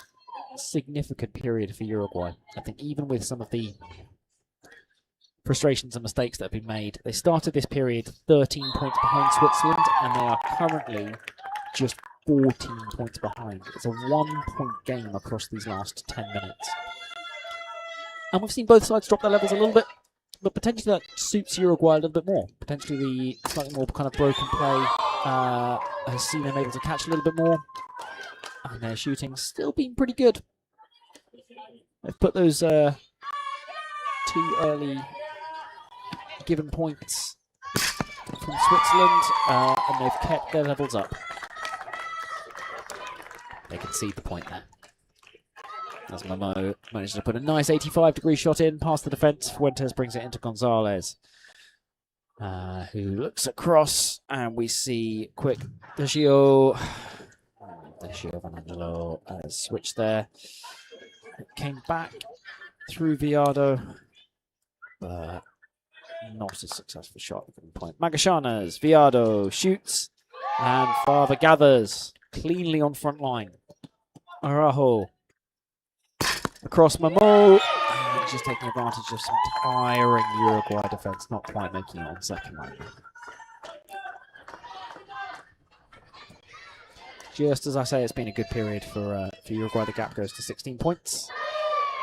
significant period for Uruguay. I think even with some of the frustrations and mistakes that have been made, they started this period 13 points behind Switzerland, and they are currently just 14 points behind. It's a 1-point game across these last 10 minutes. And we've seen both sides drop their levels a little bit, but potentially that suits Uruguay a little bit more. Potentially the slightly more kind of broken play has seen them able to catch a little bit more. And their shooting's still been pretty good. They've put those 2 early given points from Switzerland, and they've kept their levels up. They concede the point there. As Momo manages to put a nice 85-degree shot in past the defence, Fuentes brings it into Gonzalez, who looks across, and we see quick Deschio Van Angelo switch there. It came back through Viado, but not a successful shot at the point. Magallanes, Viado shoots, and Farber gathers cleanly on front line. Araujo across Momo, and just taking advantage of some tiring Uruguay defence, not quite making it on second line. Just as I say, it's been a good period for Uruguay. The gap goes to 16 points.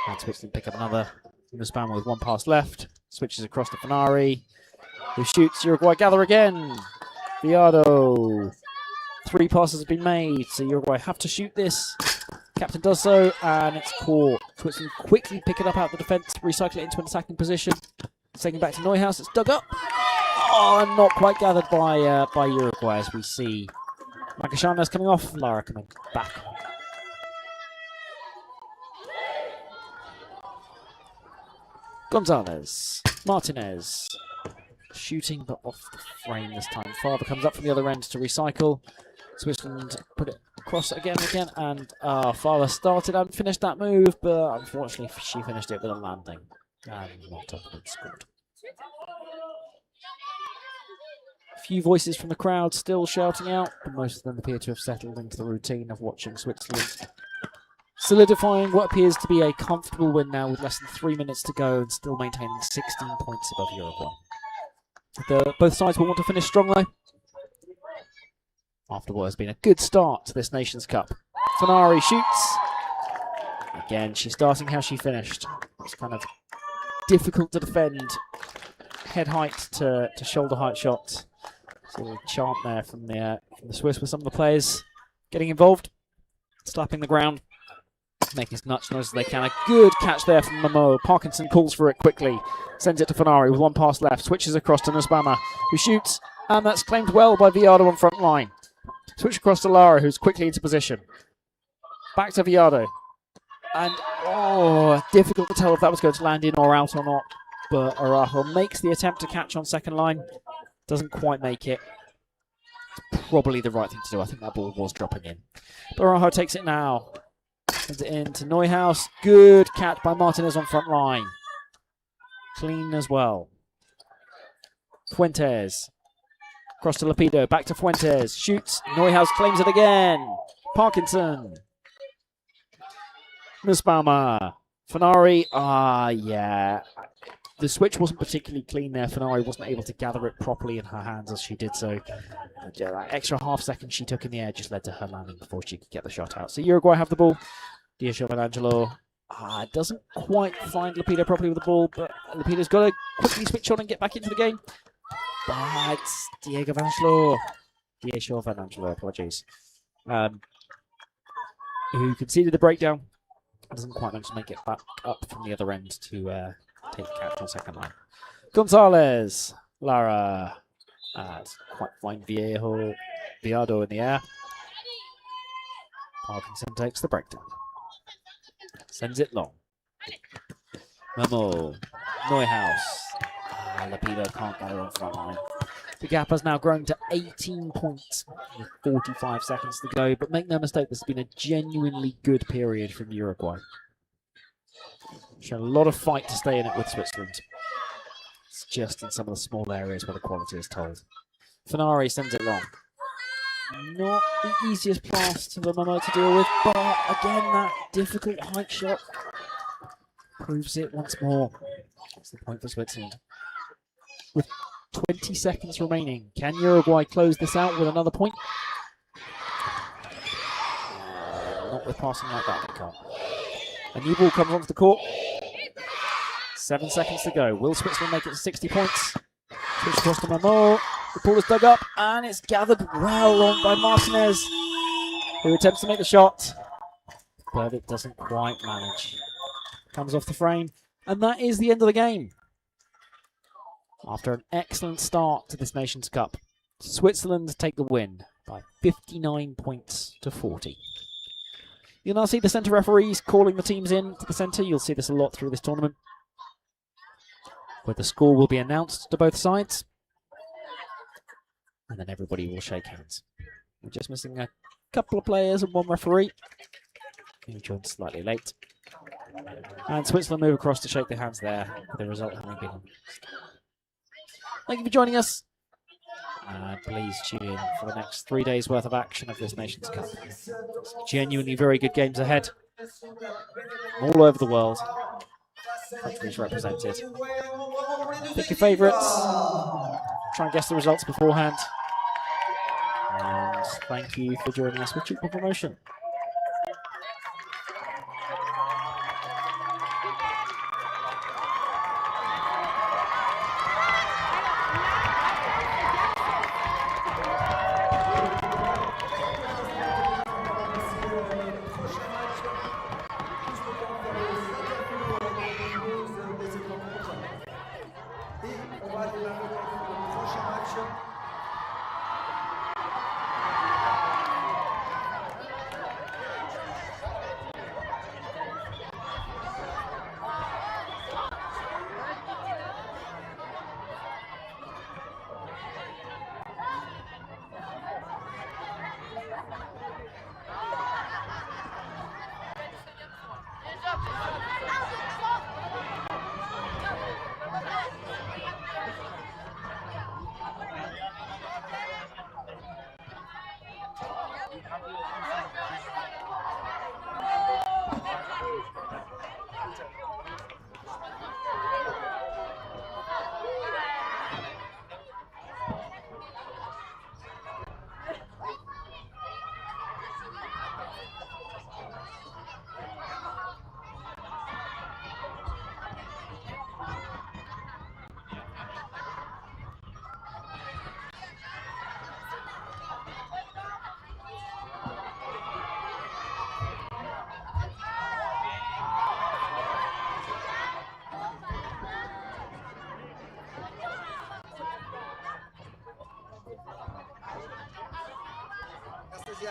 And Switzerland pick up another. Nussbaumer with 1 pass left. Switches across to Fenari, who shoots. Uruguay gather again. Viado. 3 passes have been made, so Uruguay have to shoot this. Captain does so, and it's caught. Switzerland quickly pick it up out the defence, recycle it into an attacking position. Taking back to Neuhaus, it's dug up. Oh, and not quite gathered by Uruguay, as we see Magallanes coming off, Lara coming back. Gonzalez, Martinez, shooting but off the frame this time. Farber comes up from the other end to recycle. Switzerland put it across again and again, and Farber started and finished that move, but unfortunately she finished it with a landing and not a point scored. A few voices from the crowd still shouting out, but most of them appear to have settled into the routine of watching Switzerland solidifying what appears to be a comfortable win now with less than 3 minutes to go and still maintaining 16 points above Uruguay. Both sides will want to finish strong though, after what has been a good start to this Nations Cup. Fenari shoots. Again, she's starting how she finished. It's kind of difficult to defend head height to shoulder height shots. Sort of chant there from the Swiss with some of the players getting involved, slapping the ground, making as much noise as they can. A good catch there from Momo. Parkinson calls for it quickly, sends it to Fenari with 1 pass left, switches across to Nussbaumer, who shoots, and that's claimed well by Viado on front line. Switch across to Lara, who's quickly into position. Back to Viado. And, difficult to tell if that was going to land in or out or not. But Araujo makes the attempt to catch on second line. Doesn't quite make it. It's probably the right thing to do. I think that ball was dropping in. But Araujo takes it now. Sends it in to Neuhaus. Good catch by Martinez on front line. Clean as well. Fuentes. Cross to Lapido. Back to Fuentes. Shoots. Neuhaus claims it again. Parkinson. Nussbaumer. Fenari. Yeah. The switch wasn't particularly clean there. Fenari wasn't able to gather it properly in her hands as she did so. That extra half second she took in the air just led to her landing before she could get the shot out. So Uruguay have the ball. Diego Van Angelo doesn't quite find Lapido properly with the ball, but Lapido's got to quickly switch on and get back into the game. But Diego Van Angelo, apologies, who conceded the breakdown, doesn't quite manage to make it back up from the other end to take the catch on second line. Gonzalez, Lara, Quite fine Viado in the air. Parkinson takes the breakdown. Sends it long. Memo. Neuhaus. Lapido can't get it on front line. The gap has now grown to 18 points with 45 seconds to go. But make no mistake, this has been a genuinely good period from Uruguay. Shown a lot of fight to stay in it with Switzerland. It's just in some of the small areas where the quality is told. Fenari sends it long. Not the easiest pass to the Momo to deal with, but again, that difficult height shot proves it once more. That's the point for Switzerland. With 20 seconds remaining, can Uruguay close this out with another point? Not with passing like that, they can't. A new ball comes onto the court. 7 seconds to go. Will Switzerland make it to 60 points? Switch across to Momo. The ball is dug up, and it's gathered well on by Martinez, who attempts to make the shot, but it doesn't quite manage. Comes off the frame, and that is the end of the game. After an excellent start to this Nations Cup, Switzerland take the win by 59 points to 40. You'll now see the centre referees calling the teams in to the centre. You'll see this a lot through this tournament, where the score will be announced to both sides, and then everybody will shake hands. We're just missing a couple of players and one referee, who joined slightly late. And Switzerland move across to shake their hands there, with the result having been announced. Thank you for joining us, and please tune in for the next 3 days worth of action of this Nations Cup. Genuinely very good games ahead, all over the world. Countries represented. Pick your favourites, try and guess the results beforehand, and thank you for joining us with Tchoukball Promotion.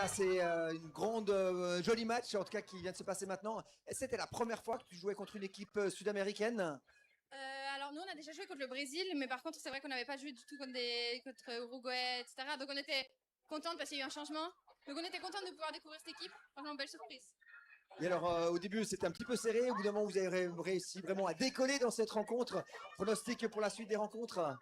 C'est une grande, jolie match, en tout cas, qui vient de se passer maintenant. C'était la première fois que tu jouais contre une équipe sud-américaine? Alors nous, on a déjà joué contre le Brésil, mais par contre, c'est vrai qu'on n'avait pas joué du tout contre Uruguay, etc. Donc on était contente parce qu'il y a eu un changement. Donc on était contente de pouvoir découvrir cette équipe. Franchement, belle surprise. Et alors, au début, c'était un petit peu serré. Au bout d'un moment, vous avez réussi vraiment à décoller dans cette rencontre. Pronostic pour la suite des rencontres?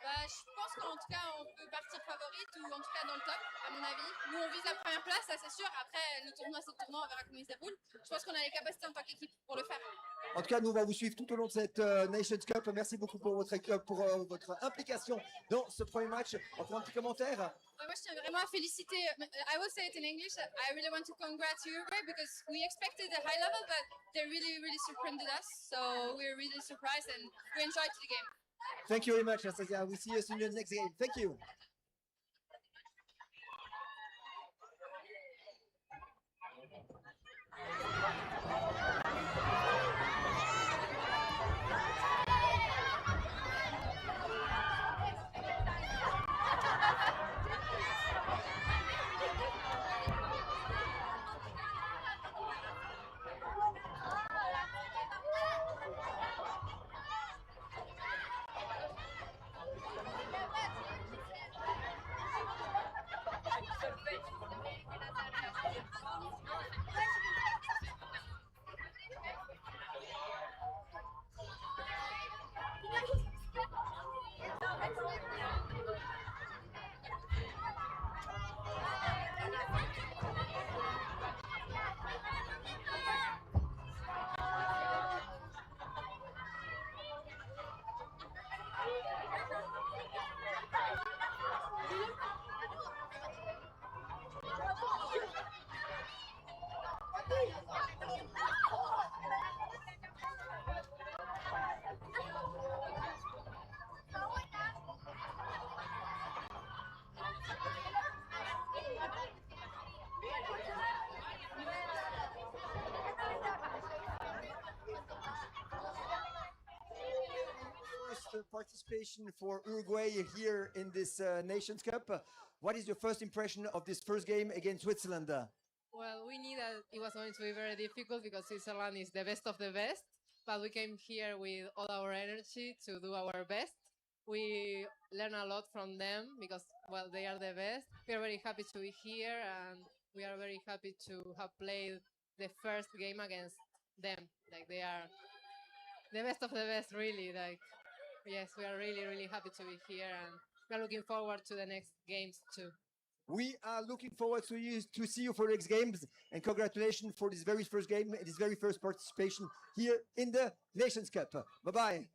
Je pense qu'en tout cas, on peut partir favorite ou en tout cas dans le top, à mon avis. Nous, on vise la première place, ça c'est sûr. Après, le tournoi, c'est le tournoi, on verra comment il se déroule. Je pense qu'on a les capacités en tant qu'équipe pour le faire. En tout cas, nous, on va vous suivre tout au long de cette Nations Cup. Merci beaucoup pour votre implication dans ce premier match. Encore un petit commentaire? Moi, je tiens vraiment à féliciter. I will say it in English. I really want to congratulate Uruguay because we expected a high level, but they really, really surprised us. So we're really surprised and we enjoyed the game. Thank you very much, Anastasia. We'll see you soon in the next game. Thank you. participation for Uruguay here in this Nations Cup. What is your first impression of this first game against Switzerland? Well, we knew that it was going to be very difficult because Switzerland is the best of the best, but we came here with all our energy to do our best. We learn a lot from them because, well, they are the best. We are very happy to be here, and we are very happy to have played the first game against them. Like, they are the best of the best, really. Like, yes, we are really, really happy to be here, and we are looking forward to the next games too. We are looking forward to see you for next games, and congratulations for this very first game, this very first participation here in the Nations Cup. Bye-bye.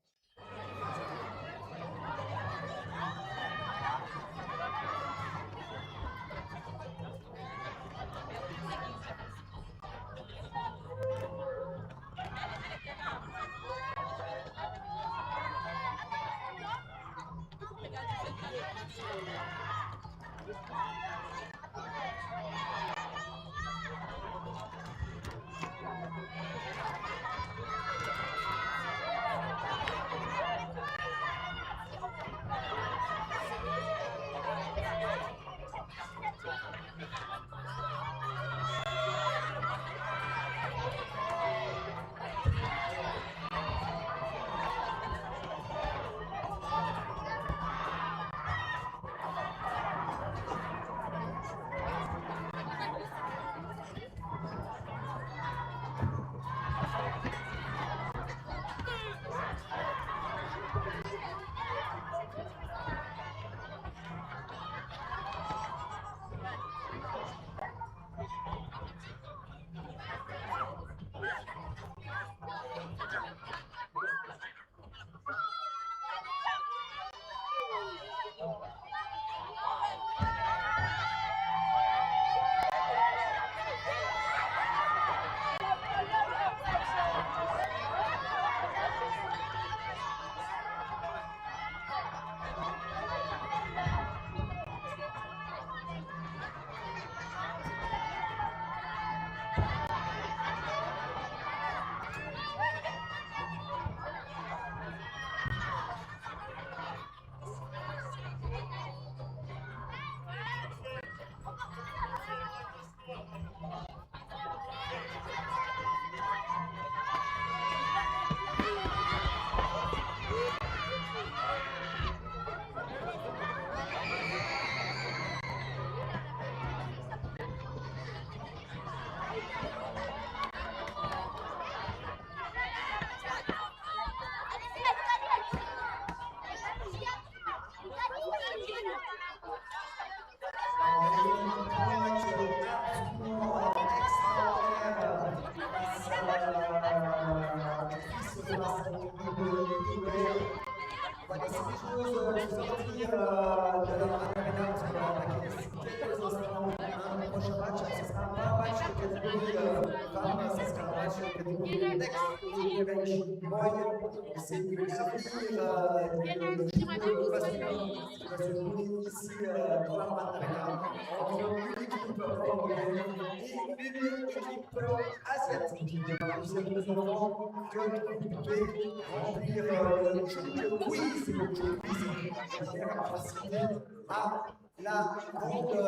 La grande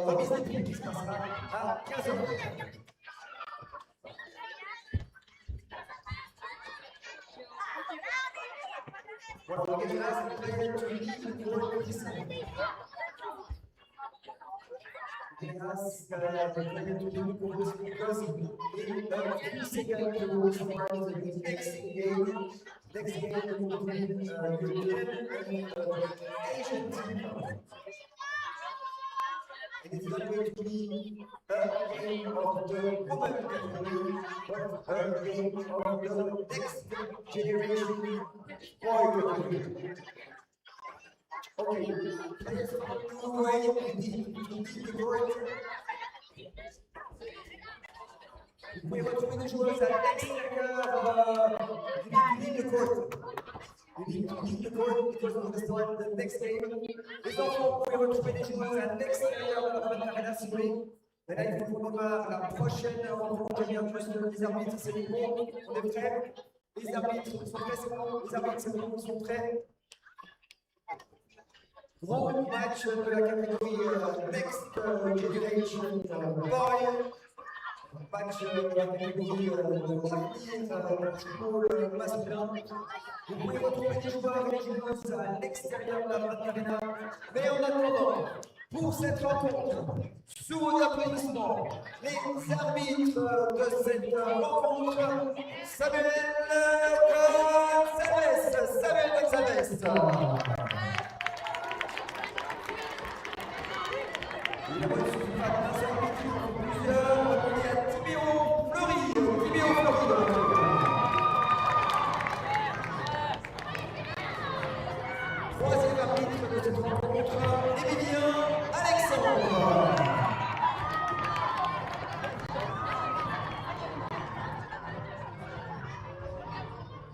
remise des prix qui se passera à 15h. Well, we're going to ask the player to leave the court, please. We ask the player to leave the court because in a few seconds we will start the next game. Next game will be European and Asian team. And it's not going to be a game of the woman category, but a game of the next generation boy category. Okay, players from Uruguay need to leave the court. We want to win the joueurs à l'extérieur. You need to leave the court. You need to leave the court because we're going to start the next game. Les enfants, vous pouvez retrouver les joueurs à l'extérieur de la Arena Simulée. Et là, il faut qu'on démarre la prochaine rencontre. Juste les arbitres, c'est bon, on est prêts. Les arbitres sont prêts, c'est bon. Les arbitres sont prêts. Gros match de la catégorie Next Generation Boy. Match de la catégorie de football masculin. Vous pouvez retrouver des joueurs et des joueuses à l'extérieur de la Brandt Arena. Mais en attendant, pour cette rencontre, sous vos applaudissements, les arbitres de cette rencontre, Samuel Gonzalez. Il a reçu d'un seul arbitre plusieurs, on est à Timéo Fleury. Troisième arbitre de cette rencontre, Emilien Alexandre.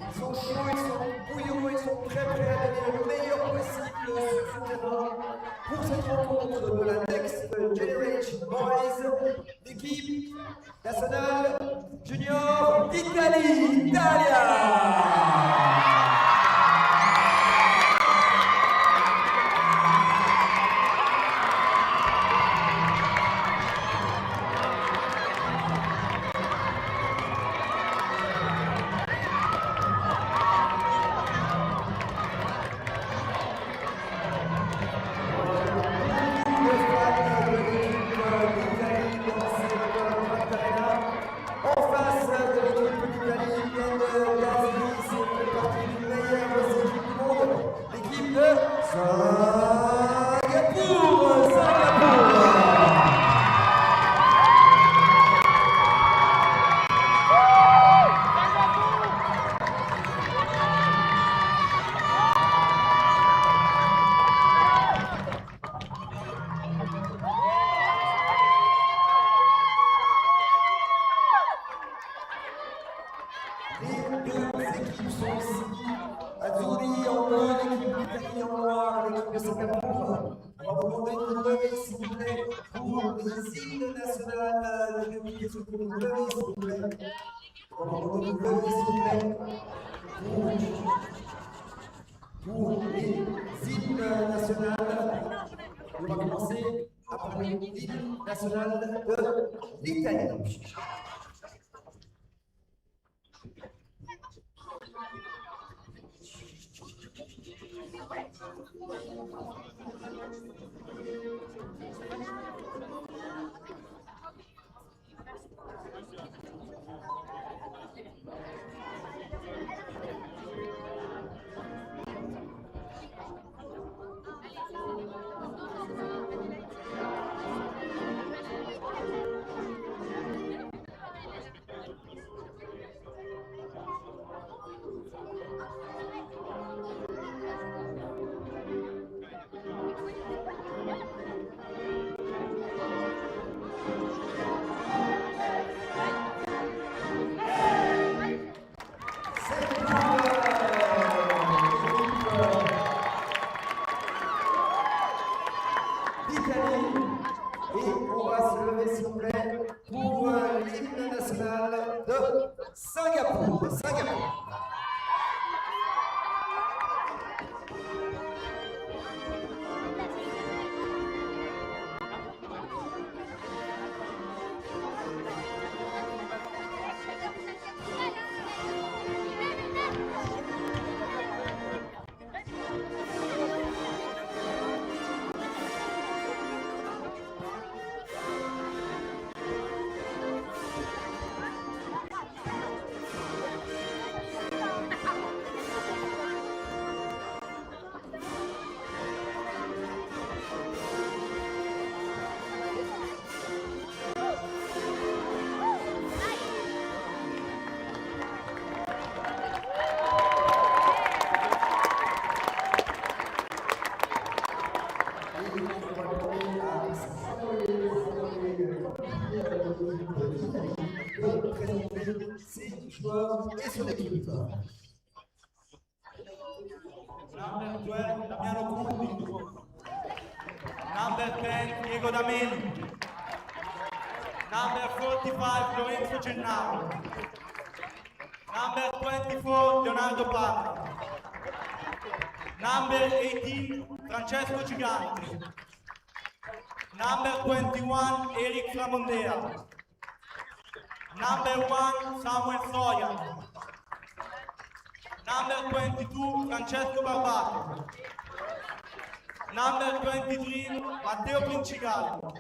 Ils sont chauds, ils sont bouillants, ils sont très prêts à donner le meilleur possible sur ce terrain pour cette rencontre de la Next Generation Boys, l'équipe nationale junior d'Italie, Pour les hymnes nationales, on va commencer à parler de l'hymne national de l'Italie. Ses joueurs et son équipe. Number 12, Damiano Cundi. Number 10, Diego Damin. Number 45, Lorenzo Gennaro. Number 24, Leonardo Parra. Number 18, Francesco Giganti. Number 21, Eric Flamondea. Number 1, Samuel Soya. Number 22, Francesco Barbato. Number 23, Matteo Princigallo.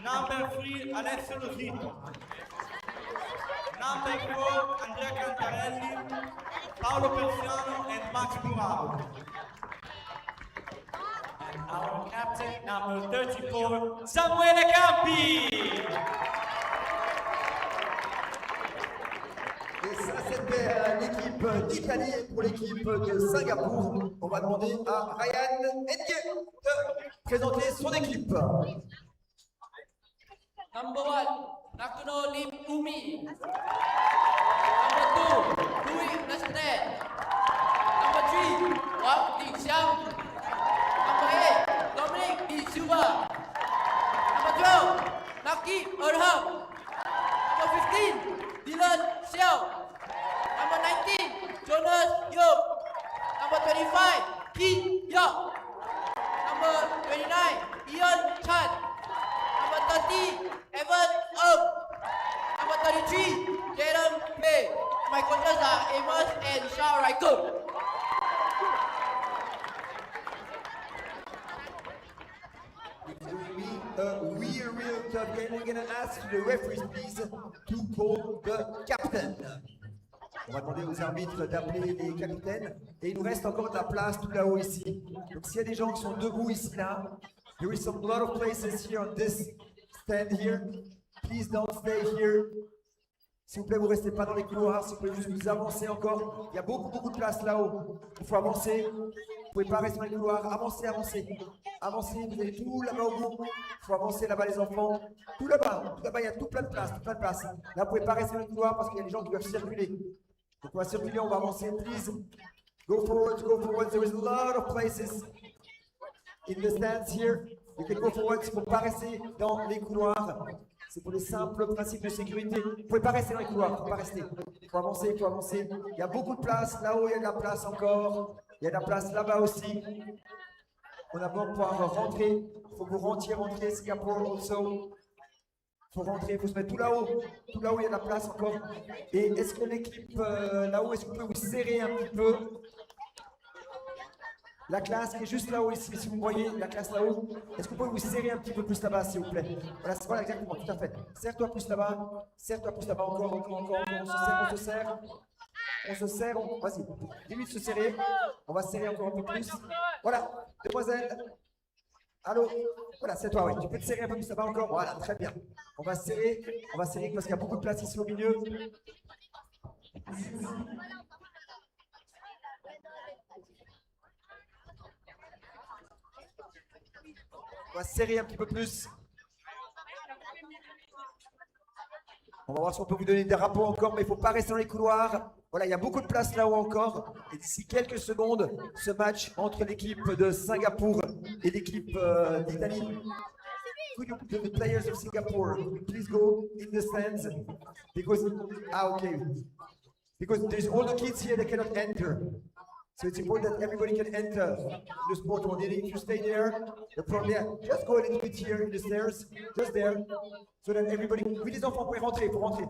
Number 3, Alessio Rosito. Number 4, Andrea Cantarelli, Paolo Persiano and Max Buraro. And our captain, number 34, Samuele Campi. Et ça, c'était l'équipe d'Italie. Pour l'équipe de Singapour, on va demander à Ryan Henke de présenter son équipe. Number 1, Nakuno Lim Umi. Number 2, Louis Nested. Number 3, Wang Dingxiang. Number 8, Dominic Di Silva. Number 12, Naki Erham. Number 15, Dylan Xiao. Number 19, Jonas Yeo. Number 25, Ki Yok. Number 29, Ian Chan. Number 30, Evan Ng. Number 33, Jaden Pei. My coaches are Amos and Shah Riker. It's going to be a real tough game. We're going to ask the referees, please, to call the captain. On va demander aux arbitres d'appeler les capitaines. Et il nous reste encore de la place tout là-haut ici. Donc s'il y a des gens qui sont debout ici là, there is a lot of places here on this stand here. Please don't stay here. S'il vous plaît, vous ne restez pas dans les couloirs. S'il vous plaît, juste vous avancez encore. Il y a beaucoup de place là-haut. Il faut avancer. Vous ne pouvez pas rester dans les couloirs. Avancez, avancez. Avancez, vous avez tout là-bas au bout. Il faut avancer là-bas, les enfants. Tout là-bas, il y a tout plein de place, tout plein de place. Là, vous ne pouvez pas rester dans les couloirs parce qu'il y a des gens qui doivent circuler. Donc, on va circuler, on va avancer. Please, go forward, go forward. There is a lot of places in the stands here. You can go forward. Il ne faut pas rester dans les couloirs. C'est pour les simples principes de sécurité. Vous ne pouvez pas rester dans les couloirs, il ne faut pas rester. Il faut avancer, il faut avancer. Il y a beaucoup de place. Là-haut, il y a de la place encore. Il y a de la place là-bas aussi. On a besoin de pouvoir rentrer. Il faut que vous rentriez, Singapour also. Il faut rentrer, il faut se mettre tout là-haut. Tout là-haut, il y a de la place encore. Et est-ce que l'équipe là-haut, est-ce que vous pouvez vous serrer un petit peu? La classe qui est juste là-haut ici, si vous voyez la classe là-haut, est-ce que vous pouvez vous serrer un petit peu plus là-bas, s'il vous plaît? Voilà, exactement, tout à fait. Serre-toi plus là-bas, encore, on se serre, vas-y, limite se serrer, on va serrer encore un peu plus. Voilà, demoiselle, allô, voilà, c'est toi, oui, tu peux te serrer un peu plus là-bas encore, voilà, très bien. On va serrer parce qu'il y a beaucoup de place ici au milieu. On va serrer un petit peu plus. On va voir si on peut vous donner des drapeaux encore, mais il ne faut pas rester dans les couloirs. Voilà, il y a beaucoup de place là-haut encore. Et d'ici quelques secondes, ce match entre l'équipe de Singapour et l'équipe d'Italie. Could you, the players of Singapore, please go in the stands? Because, okay. Because there's all the kids here that cannot enter. So it's important that everybody can enter the sport one. If you stay there, the problem, yeah, just go a little bit here in the stairs, just there, so that everybody. Oui, les enfants, vous pouvez rentrer, pour rentrer.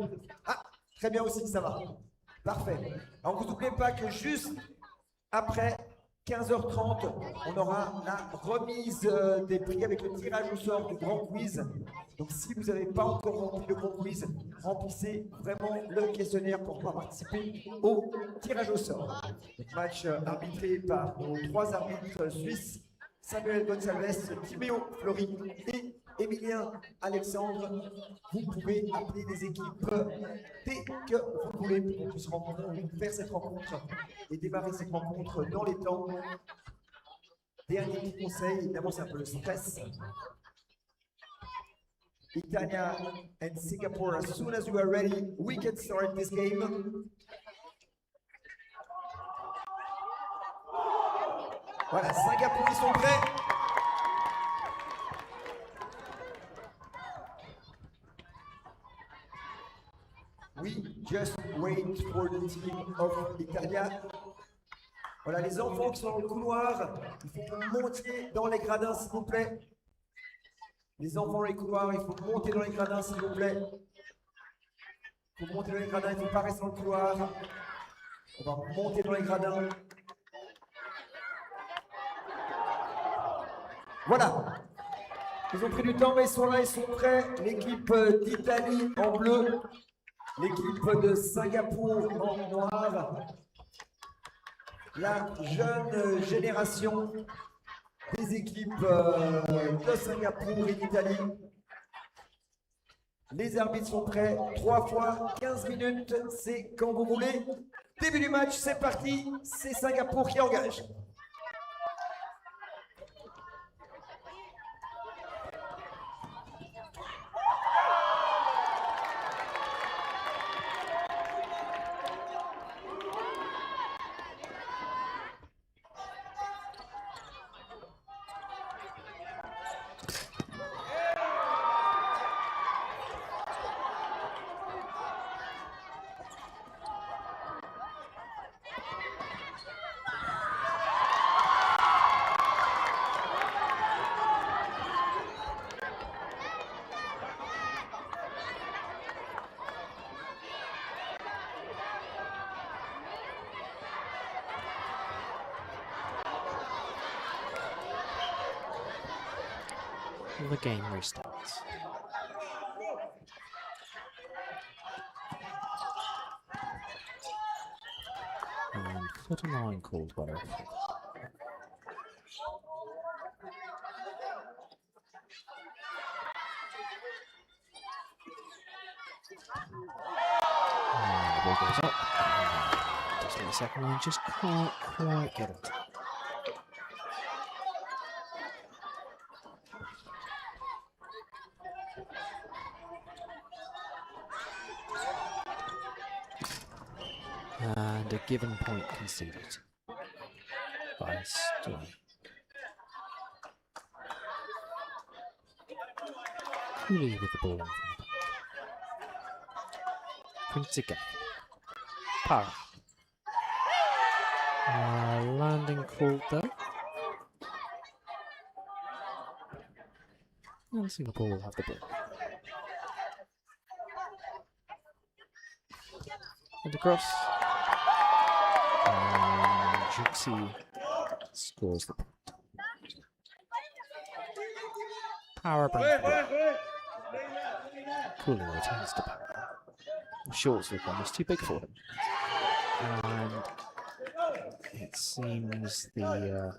Ah, très bien aussi, ça va. Parfait. Alors, vous n'oubliez pas que juste après 15h30, on aura la remise des prix avec le tirage au sort du grand quiz. Donc, si vous n'avez pas encore rempli le grand quiz, remplissez vraiment le questionnaire pour pouvoir participer au tirage au sort. Donc, match arbitré par nos 3 arbitres suisses, Samuel Gonçalves, Timéo Flori et Emilien Alexandre. Vous pouvez appeler les équipes dès que vous voulez pour qu'on puisse faire cette rencontre et démarrer cette rencontre dans les temps. Dernier petit conseil, évidemment c'est un peu le stress. Italia and Singapore, as soon as you are ready, we can start this game. Voilà, Singapour, ils sont prêts. We just wait for the team of Italia. Voilà, les enfants qui sont dans le couloir, il faut que vous montiez dans les gradins, s'il vous plaît. Les enfants dans les couloirs, il faut monter dans les gradins, s'il vous plaît. Il faut monter dans les gradins, il ne faut pas rester dans le couloir. On va monter dans les gradins. Voilà. Ils ont pris du temps, mais ils sont là, ils sont prêts. L'équipe d'Italie en bleu. L'équipe de Singapour en noir. La jeune génération des équipes de Singapour et d'Italie. Les arbitres sont prêts. 3 fois 15 minutes, c'est quand vous voulez. Début du match, c'est parti. C'est Singapour qui engage. The game restarts. And foot and line called by the referee. And the ball goes up. And just the second line just can't quite get it. And a given point conceded by Stone. Cooley with the ball in front. Prints again. Power. Landing called though. And Singapore will have the ball. And across. And Juxi scores the point. Power brings the ball. Cooley returns to Power. The shorts with one was too big for him. And it seems the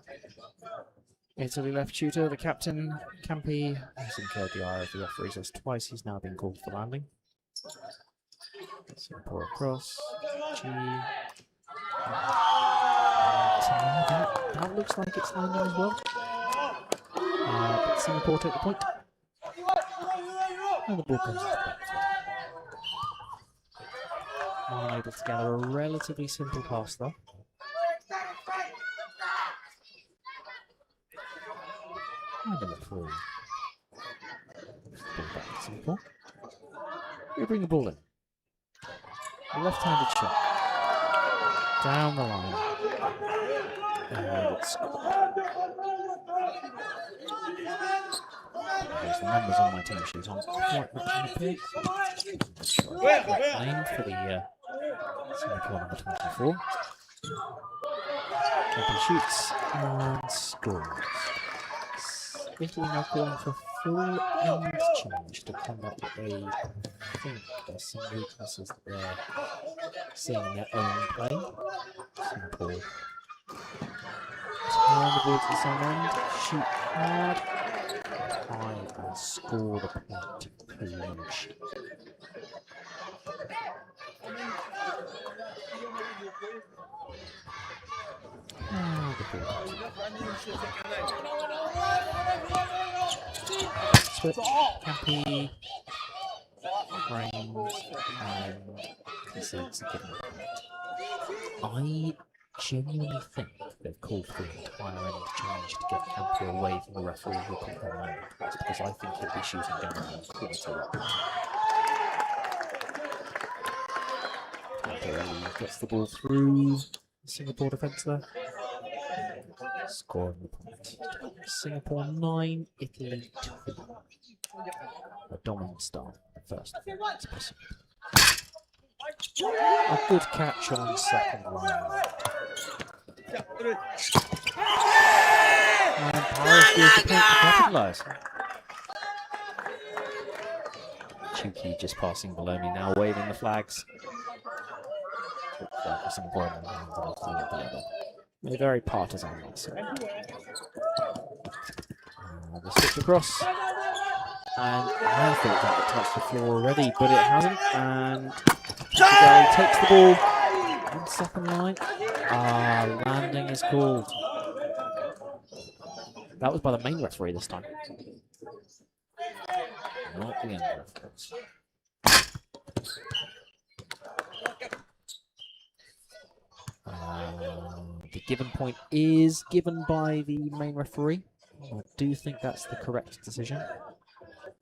Italy left tutor, the captain, Campi, has incurred the ire of the referees as twice he's now been called for landing. Singapore across. G. That looks like it's landing as well. But Singapore take the point. And the ball comes off. Unable to gather a relatively simple pass though. And the referee. Ball back to Singapore. We bring the ball in. A left-handed shot. Down the line. And it's there's the numbers on my team sheet on quite much in the pick. Lane for the Singapore number 24. Campbell shoots and scores. Italy now calling for full end change to combat I think there's some weaknesses that they're seeing in their own play. Singapore turn the ball to the same end, shoot hard, high and score the point per lunch. Switch, Happy, frames, and concedes a given point. I genuinely think they've called for the entire end change to get Happy away from the referee who put their landing pass, because I think he'll be shooting down the corner. Gets the ball through the Singapore defence there. Scoring the point. Singapore 9, Italy 2. A dominant start first. It's possible. A good catch on second line. And Paris gives the point to capitalise. Tchoukball just passing below me now, waving the flags. They're very partisan. So. The switch across. And I thought that would touch the floor already, but it hasn't. And Tchoukball takes the ball on second line. Landing is called. That was by the main referee this time. Not the end reference. The given point is given by the main referee. I do think that's the correct decision.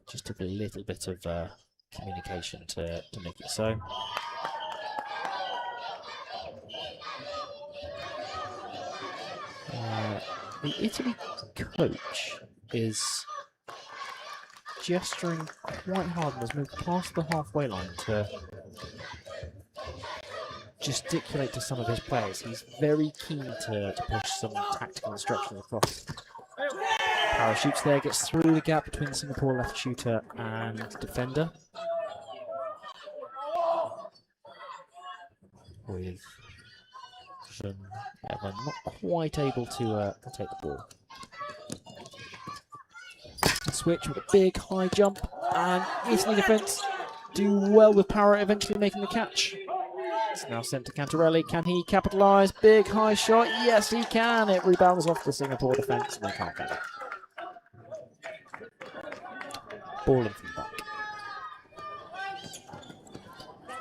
Just took a little bit of communication to make it so. The Italy coach is gesturing quite hard and has moved past the halfway line to gesticulate to some of his players. He's very keen to push some tactical instructions across. Parachutes there, gets through the gap between the Singapore left shooter and defender. With Geneva not quite able to take the ball. Switch with a big high jump, and Italy defence do well with Parrot eventually making the catch. It's now sent to Cantarelli. Can he capitalise? Big high shot. Yes, he can. It rebounds off the Singapore defence and they can't get it. Ball in from the back.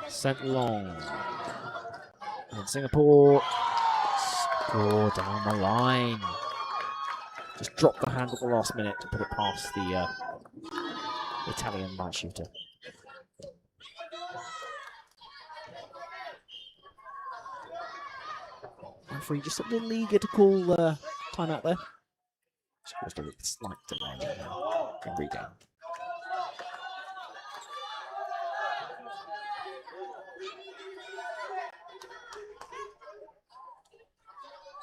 Sent long. And Singapore score down the line. Just dropped the hand at the last minute to put it past the Italian light shooter. Referee just a little eager to call timeout there. Just caused a slight delay in regain.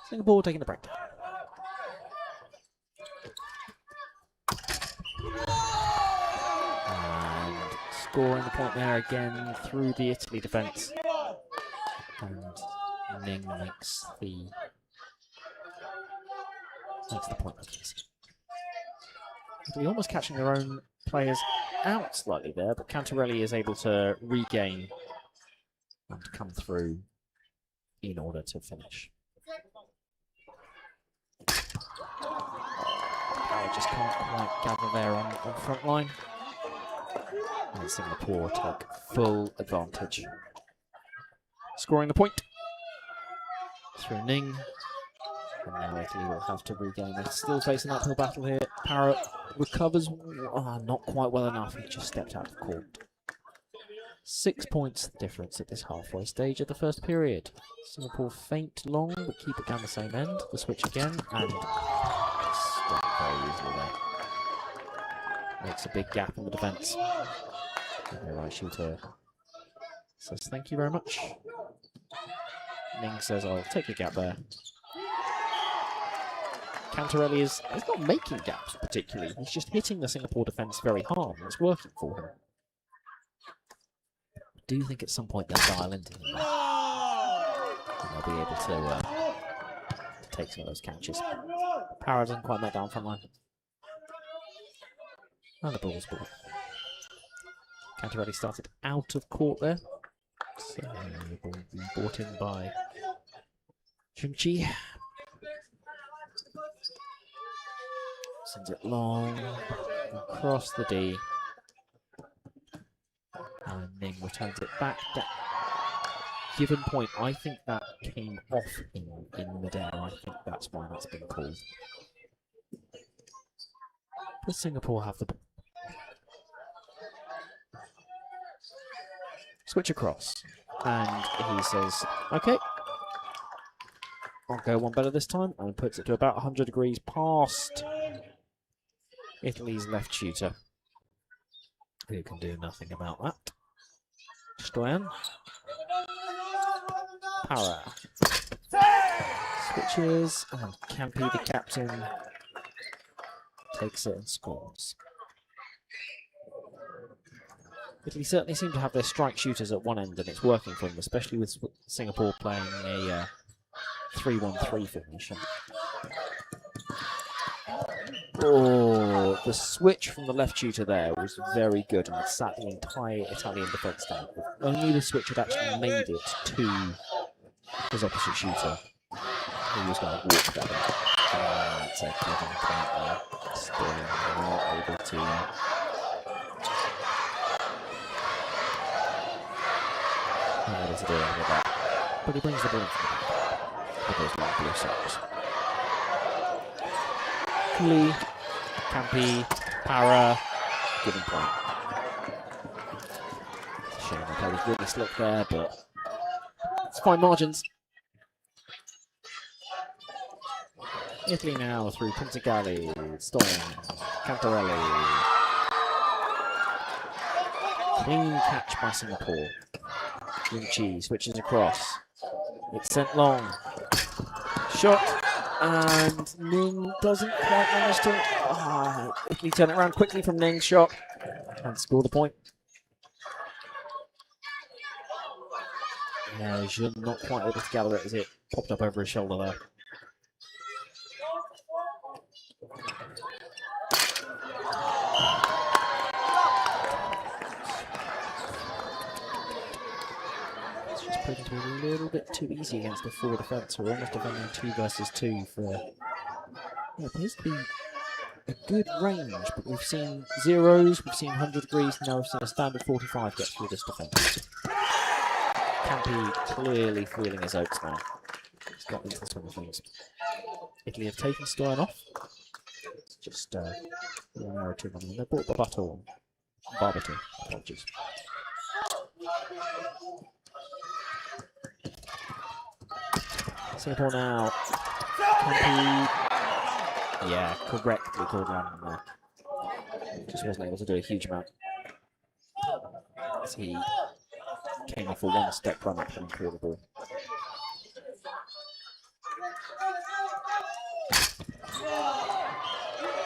Singapore taking the break. And scoring the point there again through the Italy defence. And Ning makes the point look easy. They're almost catching their own players out slightly there, but Cantarelli is able to regain and come through in order to finish. I just can't quite gather there on front line. And Singapore take full advantage. Scoring the point. Through Ning. And now Italy will have to regain. They're still facing an uphill battle here. Parrot recovers. Not quite well enough. He just stepped out of court. 6 points difference at this halfway stage of the first period. Singapore feint long, but keep it down the same end. The switch again, and stop very easily there. Makes a big gap in the defence. The right shooter says thank you very much. Ning says I'll take a gap there. Cantarelli is not making gaps particularly. He's just hitting the Singapore defence very hard, and it's working for him. I do think at some point they'll dial into him. And they'll be able to take some of those catches. Parrot doesn't quite make down front line. And the ball's ball. Cantarelli started out of court there. So the ball will be brought in by Tchoukball. Sends it long across the D. And Ning returns it back. Given point, I think that came off in midair. I think that's why that's been called. But Singapore have the ball. Switch across. And he says, okay, I'll go one better this time, and puts it to about 100 degrees past Italy's left shooter, who can do nothing about that. Stoyan. Para. Switches, and Campi, the captain, takes it and scores. Italy certainly seem to have their strike shooters at one end, and it's working for them, especially with Singapore playing a 3-1-3 formation. Oh, the switch from the left shooter there was very good, and it sat the entire Italian defence down. If only the switch had actually made it to his opposite shooter, he was going to walk that way. That's a given point there. Still not able to. Not able to do anything with that. But he brings the ball in from the back with those long blue socks. Lee, Campi, Para, given point. Shame the play was really slick there, but it's fine margins. Italy now through Pontigali, Storm, Cantarelli. Clean catch by Singapore. Vinci switches across. It's sent long. Shot. And Ning doesn't quite manage to. Italy turn it around quickly from Ning's shot and score the point. Yeah, Jean not quite able to gather it as it popped up over his shoulder there. Proving to be a little bit too easy against the forward defence. We're almost defending 2 versus 2 for what appears to be a good range, but we've seen zeros, we've seen 100 degrees, now we've seen a standard 45 get through this defence. Campi clearly feeling his oats now. He's got into the swing of things. Italy have taken Stoyan off. It's just 1 hour or 2 money. They bought Barbato. Apologies. Singapore now. Campi. Yeah, correctly called run there. Just wasn't able to do a huge amount. As he came off a 1-step run up and cleared the ball.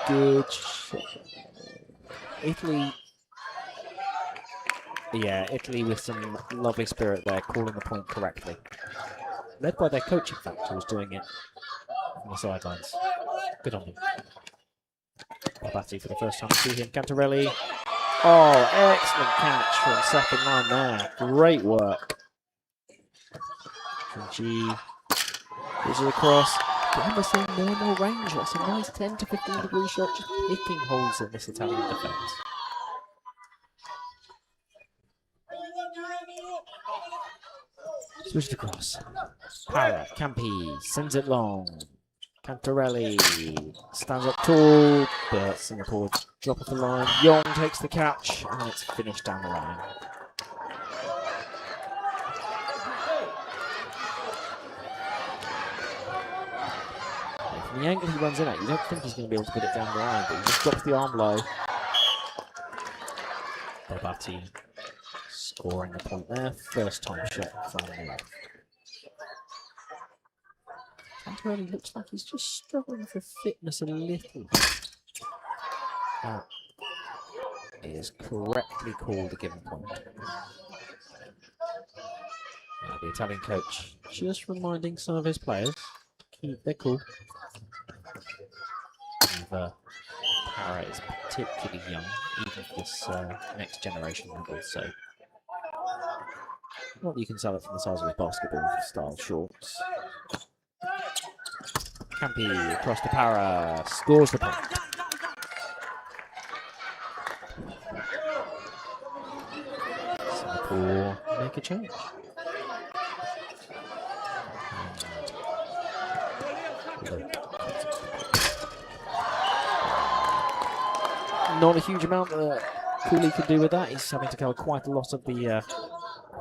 Good shot. Italy. Yeah, Italy with some lovely spirit there, calling the point correctly. Led by their coach, in fact, who was doing it on the sidelines. Good on them. Barbati for the first time to see him. Cantarelli. Oh, excellent catch from second line there. Great work. G pushes across. Again, we're seeing no more range. That's a nice 10 to 15 degree shot, just picking holes in this Italian defence. Switched across. Para, Campi, sends it long. Cantarelli stands up tall, but Singapore drop off the line. Yong takes the catch, and it's finished down the line. From the angle he runs in at, you don't think he's going to be able to put it down the line, but he just drops the arm low. Barbati scoring the point there. First time shot from the left. Cantarelli looks like he's just struggling for fitness a little. That is correctly called a given point. The Italian coach just reminding some of his players to keep their cool. Para is particularly young, even for this next generation level, so not that you can sell it from the size of his basketball style shorts. Campi across to Para, scores the point. Singapore make a change. Not a huge amount that Cooley could do with that. He's having to cover quite a lot of the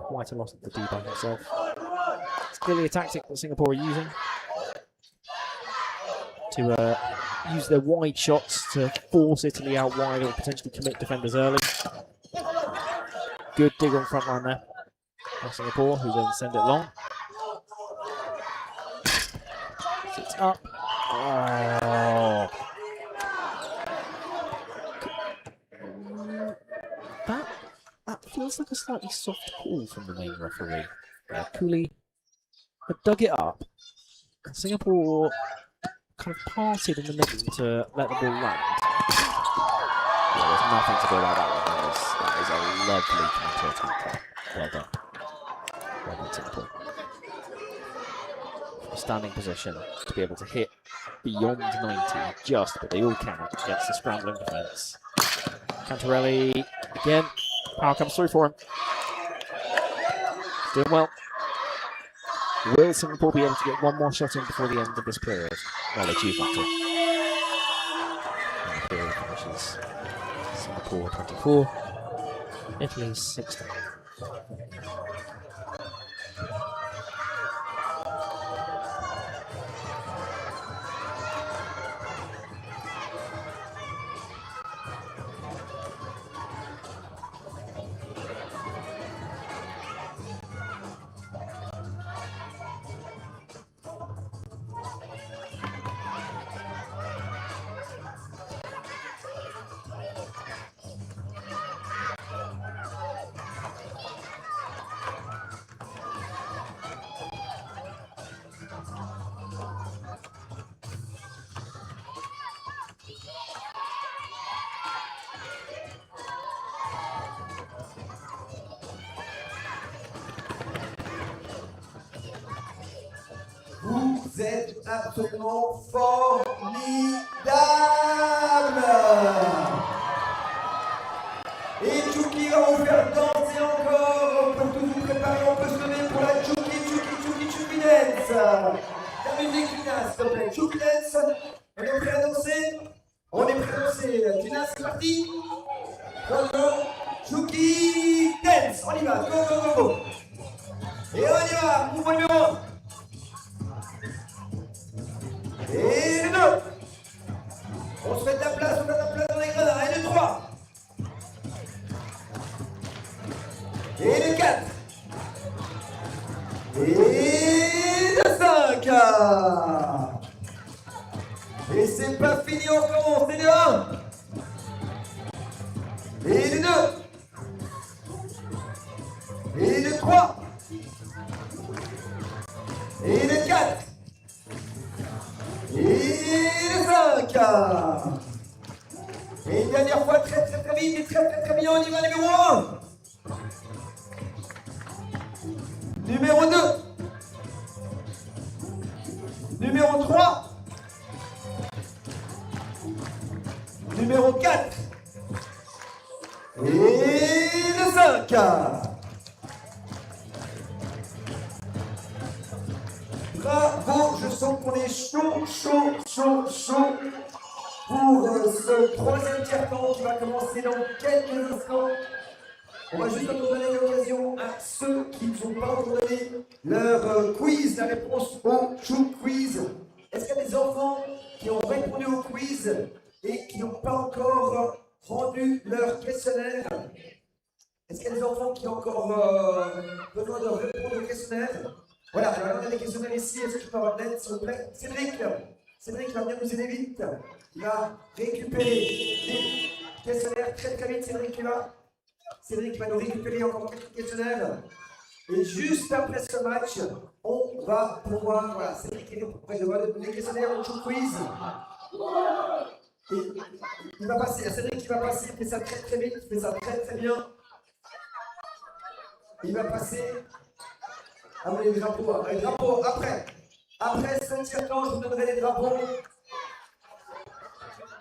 quite a lot of the D by himself. It's clearly a tactic that Singapore are using to use their wide shots to force Italy out wide or potentially commit defenders early. Good dig on front line there by Singapore, who then send it long. Sits up. Oh. That feels like a slightly soft call from the main referee. Cooley had dug it up. And Singapore kind of parted in the middle to let the ball land. Yeah, there's nothing to do about that one. That is a lovely counter-attack. Well done. Well done, Singapore. From a standing position to be able to hit beyond 90, just, but they all can against the scrambling defence. Cantarelli again. Power comes through for him. Doing well. Will Singapore be able to get one more shot in before the end of this period? Well, they choose not to. And the period finishes Singapore 24, Italy 16. Vous êtes absolument formidables. Et Tchouki va vous faire danser encore. Pour tout vous préparer, on peut se lever pour la Tchouki dance. La musique Tina, s'il te plaît. Tchouki dance. On est prêt à danser? On est prêt à danser. Tina, c'est parti. Go, go. Tchouki dance. On y va. Go, go, go, go. Et on y va. Mouvement numéro 1. Et le 2. On se fait de la place, on fait de la place dans les gradins. Et le 3. Et le 4. Et le 5. Et c'est pas fini, on commence. Et le 1. Et le 2. Et le 3. Et le 4. Et le 5. Et une dernière fois, très vite et très bien, on y va, numéro 1. Numéro 2. Numéro 3. Numéro 4. Et le 5. Bravo, je sens qu'on est chaud pour ce troisième tiers-temps qui va commencer dans quelques instants. On va juste encore donner l'occasion à ceux qui ne sont pas encore donné leur quiz, la réponse au Tchouk Quiz. Est-ce qu'il y a des enfants qui ont répondu au quiz et qui n'ont pas encore rendu leur questionnaire? Est-ce qu'il y a des enfants qui ont encore besoin de répondre au questionnaire? Voilà, alors on a des questionnaires ici, est-ce que tu peux avoir de l'aide, s'il vous plaît? Cédric va venir nous aider vite. Il va récupérer les questionnaires très vite, Cédric va nous récupérer encore quelques questionnaires. Et juste après ce match, on va pouvoir, voilà, Cédric va devoir les questionnaires au Tchouk Quiz. Et il va passer, Cédric il va passer, il fait ça très vite, il fait ça très bien. Il va passer. Ah oui, les drapeaux, après ce tiers-temps, je vous donnerai les drapeaux.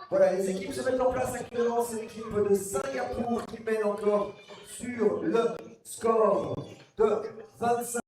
Voilà, les équipes se mettent en place actuellement. C'est l'équipe de Singapour qui mène encore sur le score de 25.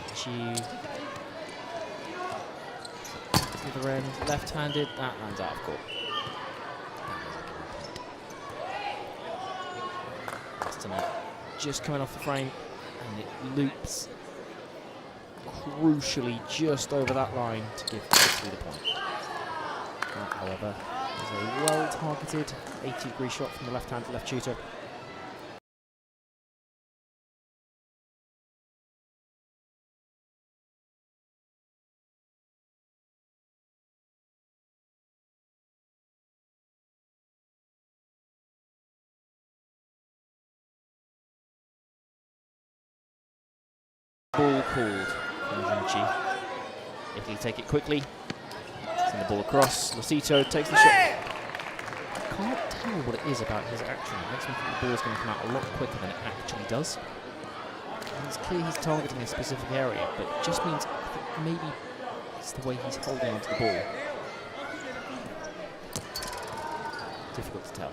Excellent. To the end, left-handed, that lands out of court. Just coming off the frame, and it loops crucially just over that line to give Italy the point. That, however, is a well-targeted 80-degree shot from the left-hand left shooter. Ball called from Junchi. Italy take it quickly. Send the ball across. Losito takes the shot. I can't tell what it is about his action. It makes me think the ball is going to come out a lot quicker than it actually does. And it's clear he's targeting a specific area, but it just means I think maybe it's the way he's holding onto the ball. Difficult to tell.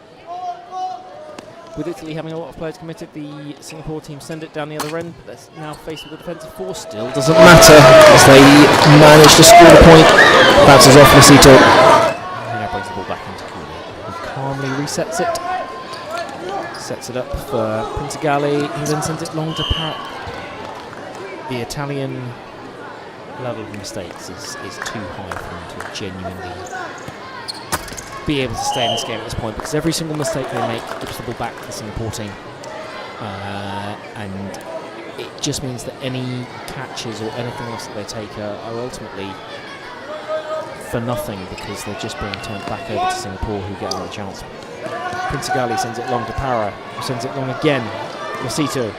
With Italy having a lot of players committed, the Singapore team send it down the other end, but they're now faced with a defensive force. Still doesn't matter as they manage to score the point. Bounces off Losito. And now brings the ball back into Cooley. He calmly resets it. Sets it up for Pintagalli, who then sends it long to Parrott. The Italian level of mistakes is too high for him to genuinely be able to stay in this game at this point, because every single mistake they make gives the ball back to the Singapore team, and it just means that any catches or anything else that they take are ultimately for nothing, because they're just being turned back over to Singapore, who get another chance. Pintagalli sends it long to Parra, who sends it long again. Losito.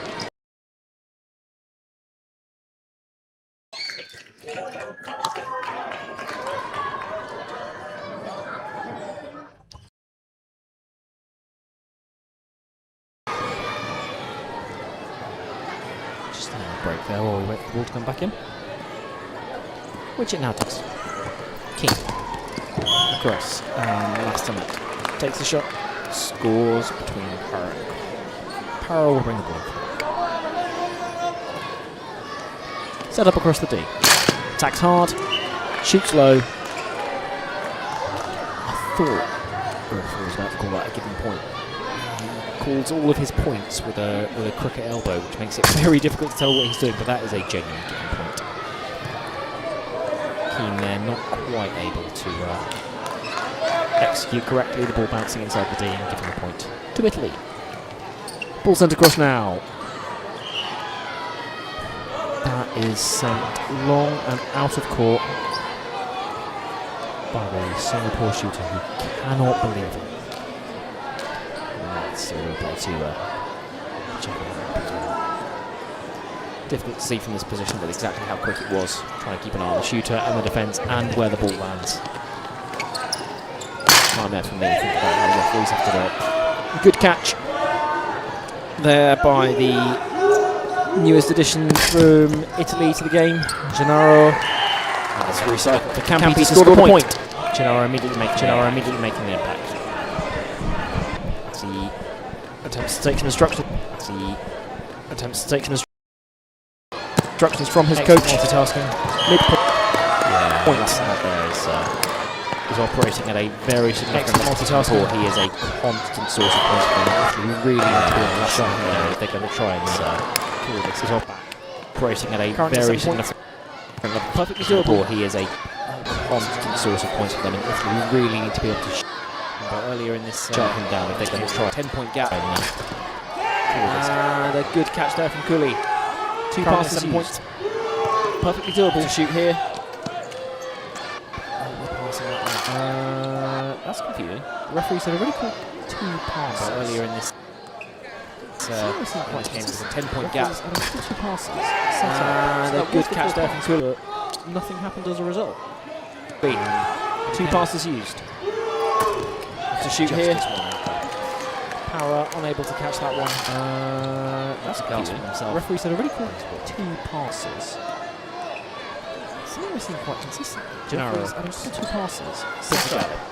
Break there while we wait for the ball to come back in, which it now does. King across, Lastamet takes the shot, scores between Parra. Parra will bring the ball. Set up across the D, attacks hard, shoots low. I thought the referee was about to call that a given point. Calls all of his points with a cricket elbow, which makes it very difficult to tell what he's doing, but that is a genuine given point. Keane there not quite able to execute correctly, the ball bouncing inside the D and giving the point to Italy. Ball sent across now. That is sent long and out of court by the Singapore shooter, who cannot believe it. So we'll play to check it out. Difficult to see from this position, but exactly how quick it was. Trying to keep an eye on the shooter and the defence and where the ball lands. Nightmare for me. Think about how the referees have to do it. Good catch there by the newest addition from Italy to the game, Gennaro. That's recycled for Campi to score the point. Gennaro immediately making the impact. Attempts to take some instructions. Instructions from his coach. Multitasking. Point. Is operating at a very significant multitasking. He is a constant source of points. We really need to be on the shot here if they're going to try and pull this off. Operating at a very significant. Perfectly doable. He is a constant source of points for them in Italy. We really need to be able to. Earlier in this, jump him down if they're going to try a 10-point gap. And a good catch there from Cooley. 2 passes, 7 points. Perfectly doable to shoot here. That's confusing. The referee said already called 2 passes earlier in this. Game with a 10-point gap. 2 passes. And a good catch there from Cooley. Nothing happened as a result. 2 passes used. To shoot here. Power unable to catch that one. That's confusing. Referee said already called 2 passes. something we're seeing quite consistently. Geneva. Jeffries having 2 passes.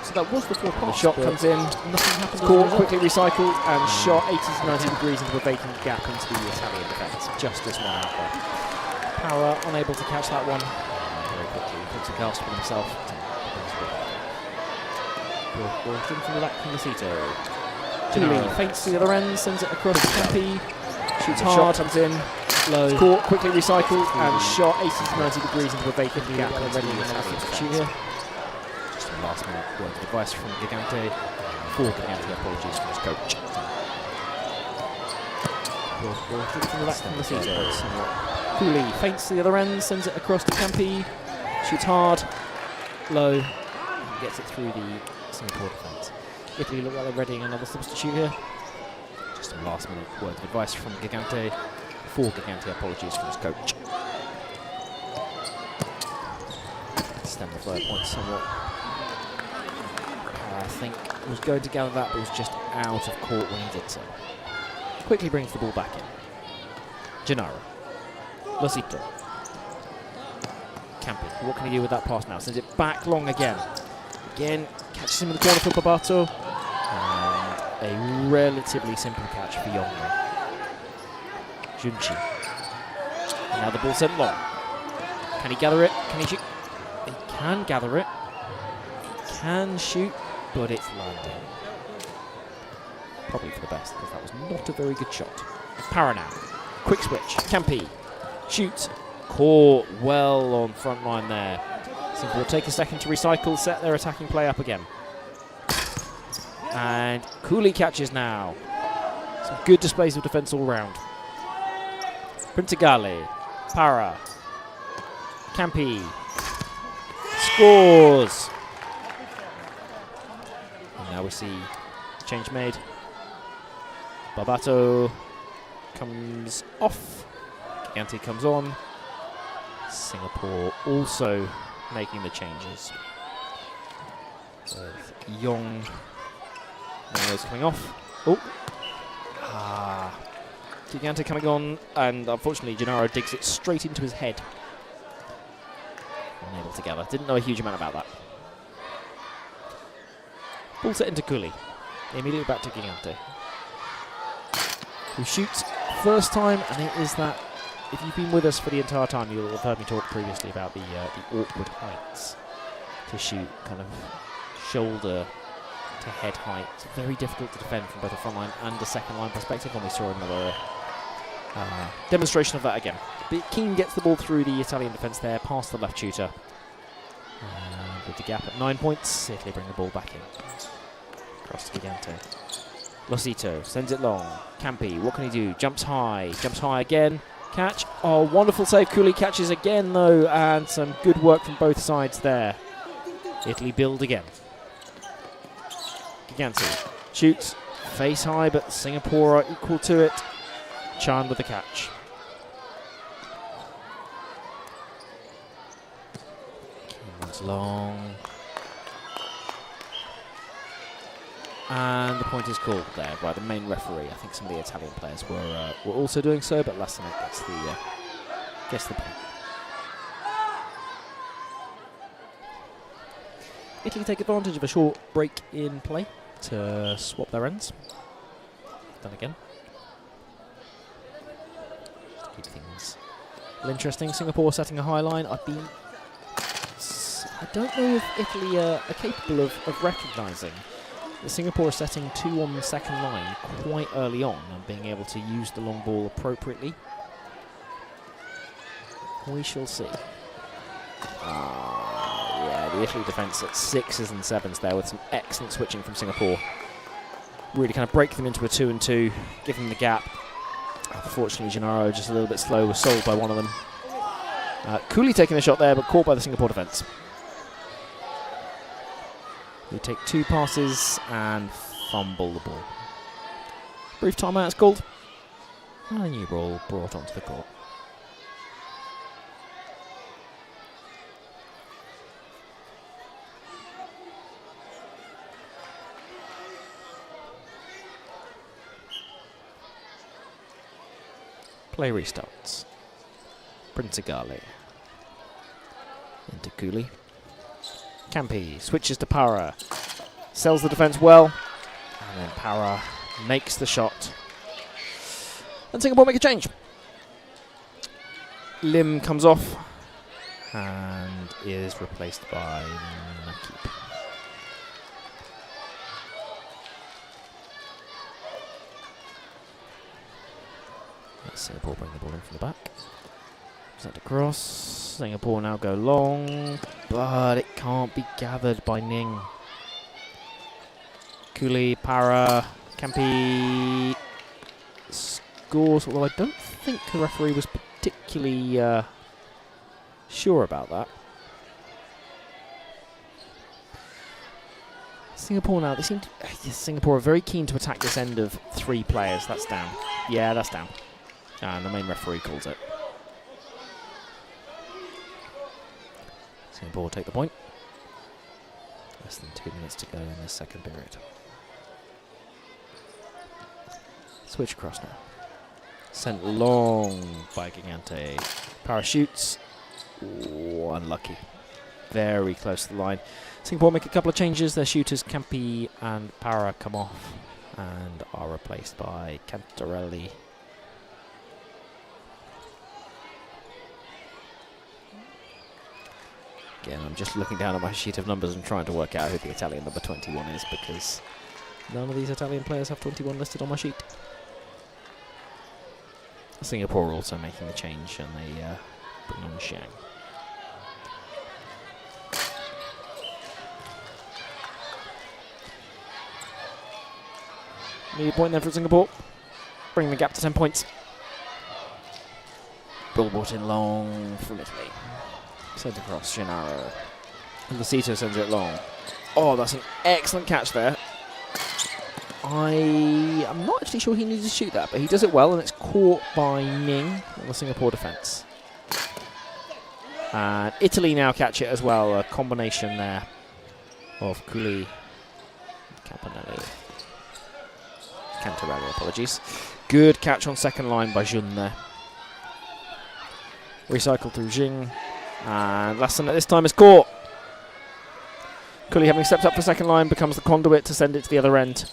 So that was the 4 pass. The shot comes in. Nothing happens. Caught, quickly recycled, and shot 80 to 90 degrees into a vacant gap into the Italian defence. Just this one out there. Power unable to catch that one. Very quickly, puts a cast for himself. Ball in from the back from Losito. Cooley feints to the other end, sends it across to Campy. Shoots hard. Shot comes in. Low. Caught, quickly recycled, and shot 80 to 90 degrees into a vacant gap into Ready the and Italian substitute defence. here. Just a last minute word of advice from Gigante. For Gigante, apologies from his coach. Ball from the back from Losito. Cooley feints to the other end, sends it across to Campy. Shoots hard. Low. Gets it through the Singapore defence. Italy look like they're readying another substitute here. Just a last minute word of advice from Gigante. For Gigante, apologies from his coach. Extend the 3rd point somewhat. I think was going to gather that, but was just out of court when he did so. Quickly brings the ball back in. Gennaro. Losito. Campi. What can he do with that pass now? Sends it back long again. Again, catches him in the corner for Babato. And a relatively simple catch for Yongli. Junchi. And now the ball sent long. Can he gather it? Can he shoot? He can gather it. He can shoot, but it's landing. Probably for the best, because that was not a very good shot. Para now. Quick switch. Campi. Shoots. Caught well on front line there. Singapore take a second to recycle, set their attacking play up again. And Cooley catches now. Some good displays of defence all round. Printigale. Para. Campi. Scores! And now we see change made. Barbato comes off. Gigante comes on. Singapore also making the changes. With Yong Nails coming off. Oh! Gigante coming on, and unfortunately Gennaro digs it straight into his head. Unable to gather. Didn't know a huge amount about that. Ball set into Cooley. Immediately back to Gigante, who shoots first time, and it is that. If you've been with us for the entire time, you'll have heard me talk previously about the awkward heights to shoot, kind of shoulder to head height. It's very difficult to defend from both a front line and a second line perspective, and we saw another demonstration of that again. But Keane gets the ball through the Italian defence there, past the left shooter. With the gap at 9 points, Italy bring the ball back in. Across to Gigante. Losito sends it long. Campi, what can he do? Jumps high again. Catch. Oh, wonderful save. Cooley catches again, though, and some good work from both sides there. Italy build again. Gigante shoots face high, but Singapore are equal to it. Chan with the catch. Runs long. And the point is called there by the main referee. I think some of the Italian players were also doing so, but Lassana gets the point. Italy take advantage of a short break in play to swap their ends. Done again. Just to keep things a little interesting. Singapore setting a high line. I don't know if Italy are capable of recognising that Singapore are setting 2 on the second line quite early on and being able to use the long ball appropriately. We shall see. Yeah, the Italy defence at 6s and 7s there with some excellent switching from Singapore. Really kind of break them into a 2-2, give them the gap. Unfortunately, Gennaro just a little bit slow, was sold by one of them. Cooley taking the shot there, but caught by the Singapore defence. We take 2 passes and fumble the ball. Brief timeout is called. And a new ball brought onto the court. Play restarts. Printigale. Into Cooley. Campi switches to Para. Sells the defence well. And then Para makes the shot. And Singapore make a change. Lim comes off and is replaced by Nakib. Singapore bring the ball in from the back. Sent across. Singapore now go long, but it can't be gathered by Ning. Cooley, Para, Campi scores, although I don't think the referee was particularly sure about that. Singapore now, Singapore are very keen to attack this end of 3 players. That's down. Yeah, that's down. And the main referee calls it. Singapore take the point. Less than 2 minutes to go in the second period. Switch across now. Sent long by Gigante. Parachutes. Ooh, unlucky. Very close to the line. Singapore make a couple of changes. Their shooters, Campi and Para, come off and are replaced by Cantarelli. Again, I'm just looking down at my sheet of numbers and trying to work out who the Italian number 21 is, because none of these Italian players have 21 listed on my sheet. Singapore also making the change, and they bring on Xiang. Need a point there for Singapore. Bring the gap to 10 points. Ball brought in long from Italy. Sent across, Gennaro. And Lucito sends it long. Oh, that's an excellent catch there. I'm not actually sure he needs to shoot that, but he does it well, and it's caught by Ning on the Singapore defence. And Italy now catch it as well, a combination there of Cooley, Cantarelli, apologies. Good catch on second line by Jun there. Recycle through Jing. And Lassen at this time is caught. Cooley, having stepped up for second line, becomes the conduit to send it to the other end.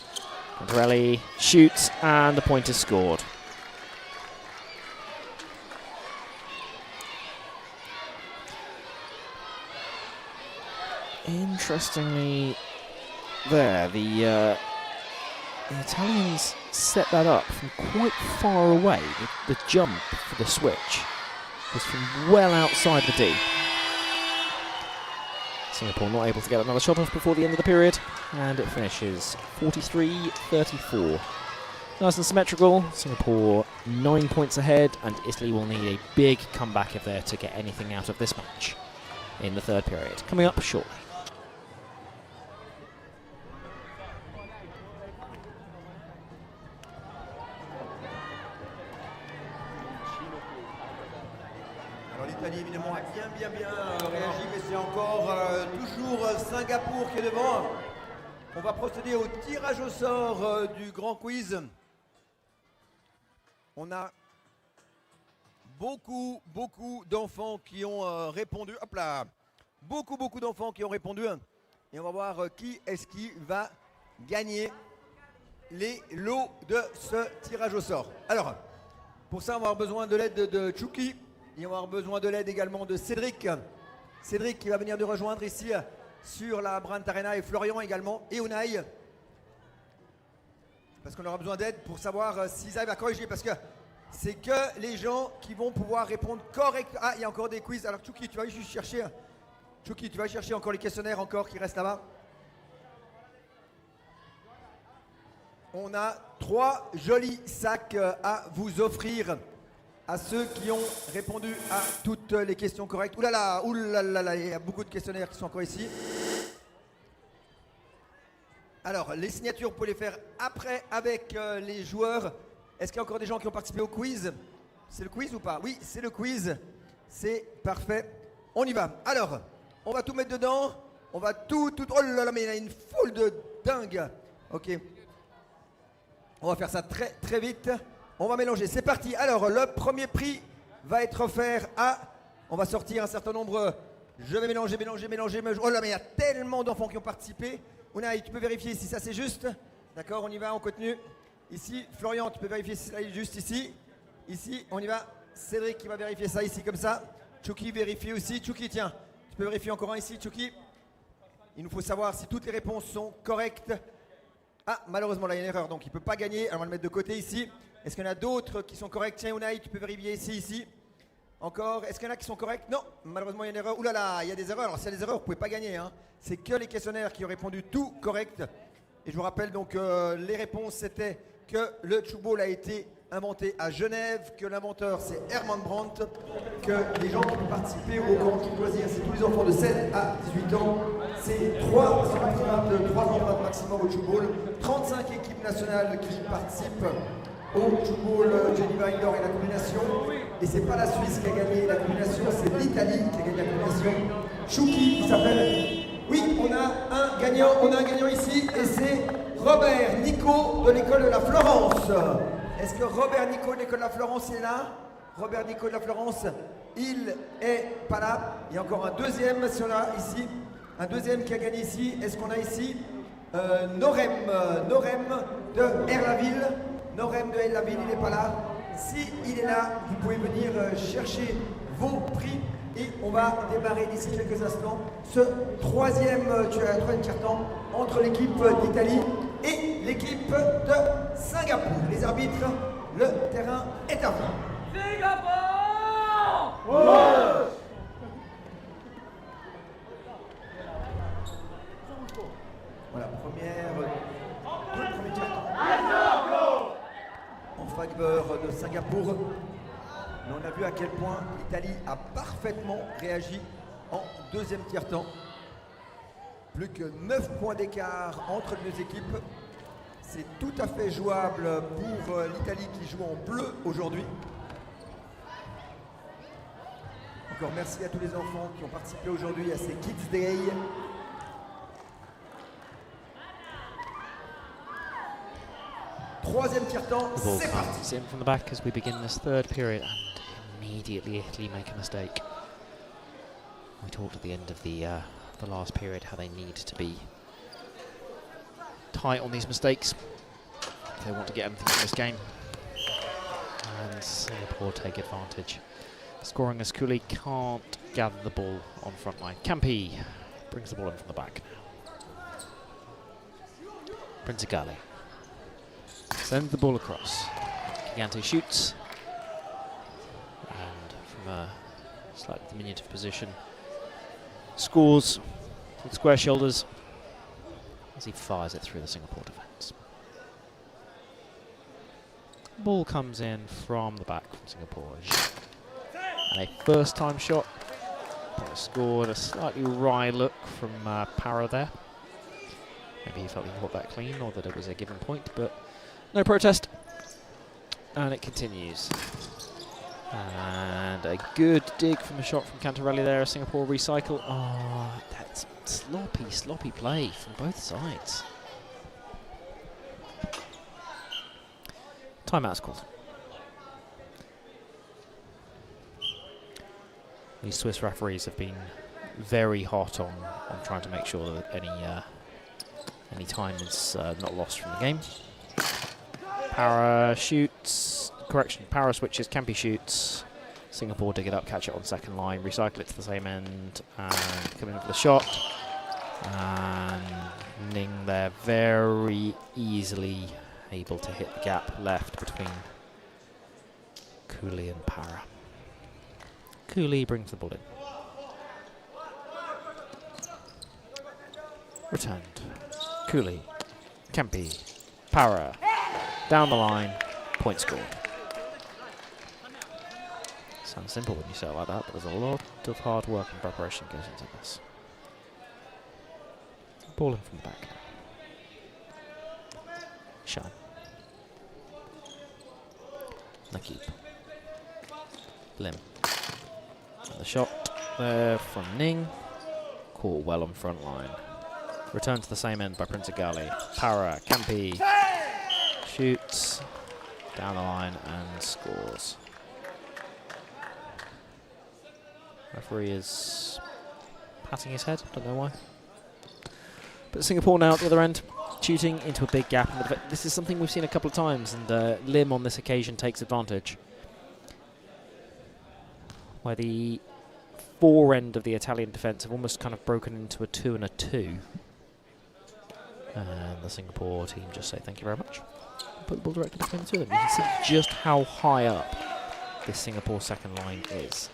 Cantarelli shoots, and the point is scored. Interestingly, there, the Italians set that up from quite far away. The jump for the switch was from well outside the D. Singapore not able to get another shot off before the end of the period, and it finishes 43-34. Nice and symmetrical. Singapore 9 points ahead, and Italy will need a big comeback if they're to get anything out of this match in the third period. Coming up shortly. L'Italie évidemment a bien réagi, mais c'est encore toujours Singapour qui est devant. On va procéder au tirage au sort du grand quiz. On a beaucoup d'enfants qui ont répondu. Hop là, beaucoup d'enfants qui ont répondu. Et on va voir qui est-ce qui va gagner les lots de ce tirage au sort. Alors, pour ça, on va avoir besoin de l'aide de Tchouki. Et on va avoir besoin de l'aide également de Cédric. Cédric qui va venir nous rejoindre ici sur la Brandt Arena, et Florian également, et Unai. Parce qu'on aura besoin d'aide pour savoir s'ils arrivent à corriger. Parce que c'est que les gens qui vont pouvoir répondre correctement. Ah, il y a encore des quiz. Alors Tchouki, tu vas juste chercher. Tchouki, tu vas chercher encore les questionnaires encore qui restent là-bas. On a 3 jolis sacs à vous offrir à ceux qui ont répondu à toutes les questions correctes. Ouh là là, il y a beaucoup de questionnaires qui sont encore ici. Alors, les signatures, vous pouvez les faire après avec les joueurs. Est-ce qu'il y a encore des gens qui ont participé au quiz? C'est le quiz ou pas? Oui, c'est le quiz. C'est parfait. On y va. Alors, on va tout mettre dedans. On va tout... Oh là là, mais il y a une foule de dingue. Ok. On va faire ça très vite. On va mélanger, c'est parti. Alors, le premier prix va être offert à... On va sortir un certain nombre Je vais mélanger. Oh là, mais il y a tellement d'enfants qui ont participé. Unai, tu peux vérifier si ça c'est juste. D'accord, on y va, on continue. Ici, Florian, tu peux vérifier si ça est juste ici. Ici, on y va. Cédric qui va vérifier ça ici comme ça. Tchouki vérifie aussi. Tchouki, tiens, tu peux vérifier encore un ici, Tchouki. Il nous faut savoir si toutes les réponses sont correctes. Ah, malheureusement, là, il y a une erreur, donc il ne peut pas gagner. Alors, on va le mettre de côté ici. Est-ce qu'il y en a d'autres qui sont corrects? Tiens, Unai, tu peux vérifier ici. Encore, est-ce qu'il y en a qui sont corrects? Non, malheureusement il y a une erreur. Ouh là là, il y a des erreurs. Alors s'il y a des erreurs, vous ne pouvez pas gagner. Hein. C'est que les questionnaires qui ont répondu tout correct. Et je vous rappelle donc les réponses c'était que le Tchoukball a été inventé à Genève, que l'inventeur c'est Herman Brandt, que les gens qui vont participer au camp de loisirs, c'est tous les enfants de 7 à 18 ans. C'est 3 empreintes maximum au Tchoukball, 35 équipes nationales qui participent au Tchoukball Geneva Indoor et la combination. Et c'est pas la Suisse qui a gagné la combination, c'est l'Italie qui a gagné la combination. Chouki, il s'appelle. Oui, on a un gagnant ici, et c'est Robert Nico de l'école de la Florence. Est-ce que Robert Nico de l'école de la Florence est là? Robert Nico de la Florence, il est pas là. Il y a encore un deuxième, si on a ici, un deuxième qui a gagné ici. Est-ce qu'on a ici Norem de Erlaville. Norem de Erlaville, il n'est pas là. Si il est là, vous pouvez venir chercher vos prix et on va démarrer d'ici quelques instants ce troisième carton entre l'équipe d'Italie et l'équipe de Singapour. Les arbitres, le terrain est à vous. Singapour! Ouais! Voilà, premier carton. En faveur de Singapour. Mais on a vu à quel point l'Italie a parfaitement réagi en deuxième tiers-temps. Plus que 9 points d'écart entre les deux équipes. C'est tout à fait jouable pour l'Italie qui joue en bleu aujourd'hui. Encore merci à tous les enfants qui ont participé aujourd'hui à ces Kids Day. Troisième tiers-temps, c'est parti. It's in from the back as we begin this third period, and immediately Italy make a mistake. We talked at the end of the last period how they need to be tight on these mistakes if they want to get anything from this game. And Singapore take advantage. Scoring as Cooley can't gather the ball on front line. Campi brings the ball in from the back. Princigali sends the ball across. Gigante shoots. And from a slightly diminutive position, scores with square shoulders as he fires it through the Singapore defence. Ball comes in from the back from Singapore. And a first-time shot. Scored a slightly wry look from Para there. Maybe he felt he caught that clean or that it was a given point, but no protest. And it continues. And a good dig from a shot from Cantarelli there. Singapore recycle. Oh, that's sloppy play from both sides. Timeout's called. These Swiss referees have been very hot on trying to make sure that any time is not lost from the game. Para shoots. Correction. Para switches. Campi shoots. Singapore dig it up, catch it on second line, recycle it to the same end, and come in for the shot. And Ning there very easily able to hit the gap left between Cooley and Para. Cooley brings the ball in. Returned. Cooley. Campi. Para. Down the line. Point scored. Sounds simple when you say it like that, but there's a lot of hard work and preparation goes into this. Ball in from the back. Shine. Nakib. Lim. And the shot there from Ning. Caught well on front line. Returned to the same end by Princigali. Para. Campi. Shoots. Down the line and scores. Referee is patting his head. Don't know why. But Singapore now at the other end, shooting into a big gap. This is something we've seen a couple of times, and Lim on this occasion takes advantage. Where the fore end of the Italian defence have almost kind of broken into a 2 and a 2. And the Singapore team just say thank you very much. Put the ball directly between the two of them. You can see just how high up this Singapore second line is.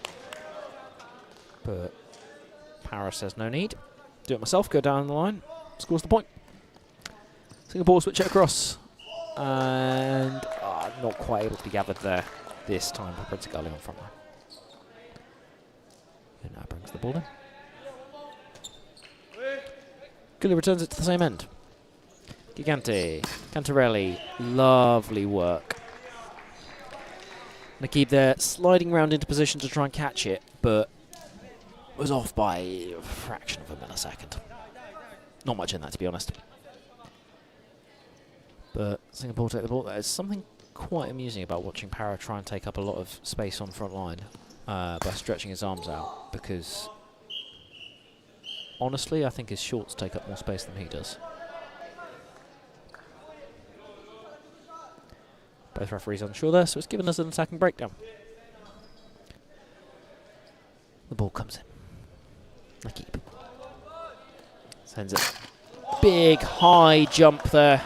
But Paris says no need. Do it myself, go down the line, scores the point. Singapore switch it across. And not quite able to be gathered there this time by Prince Gali on front line. And now brings the ball in. Gulli returns it to the same end. Gigante, Cantarelli, lovely work. Nakib there, sliding round into position to try and catch it, but was off by a fraction of a millisecond. Not much in that, to be honest. But Singapore take the ball. There's something quite amusing about watching Para try and take up a lot of space on front line by stretching his arms out, because honestly, I think his shorts take up more space than he does. Both referees unsure there, so it's given us an attacking breakdown. The ball comes in. Nakib sends it. Big high jump there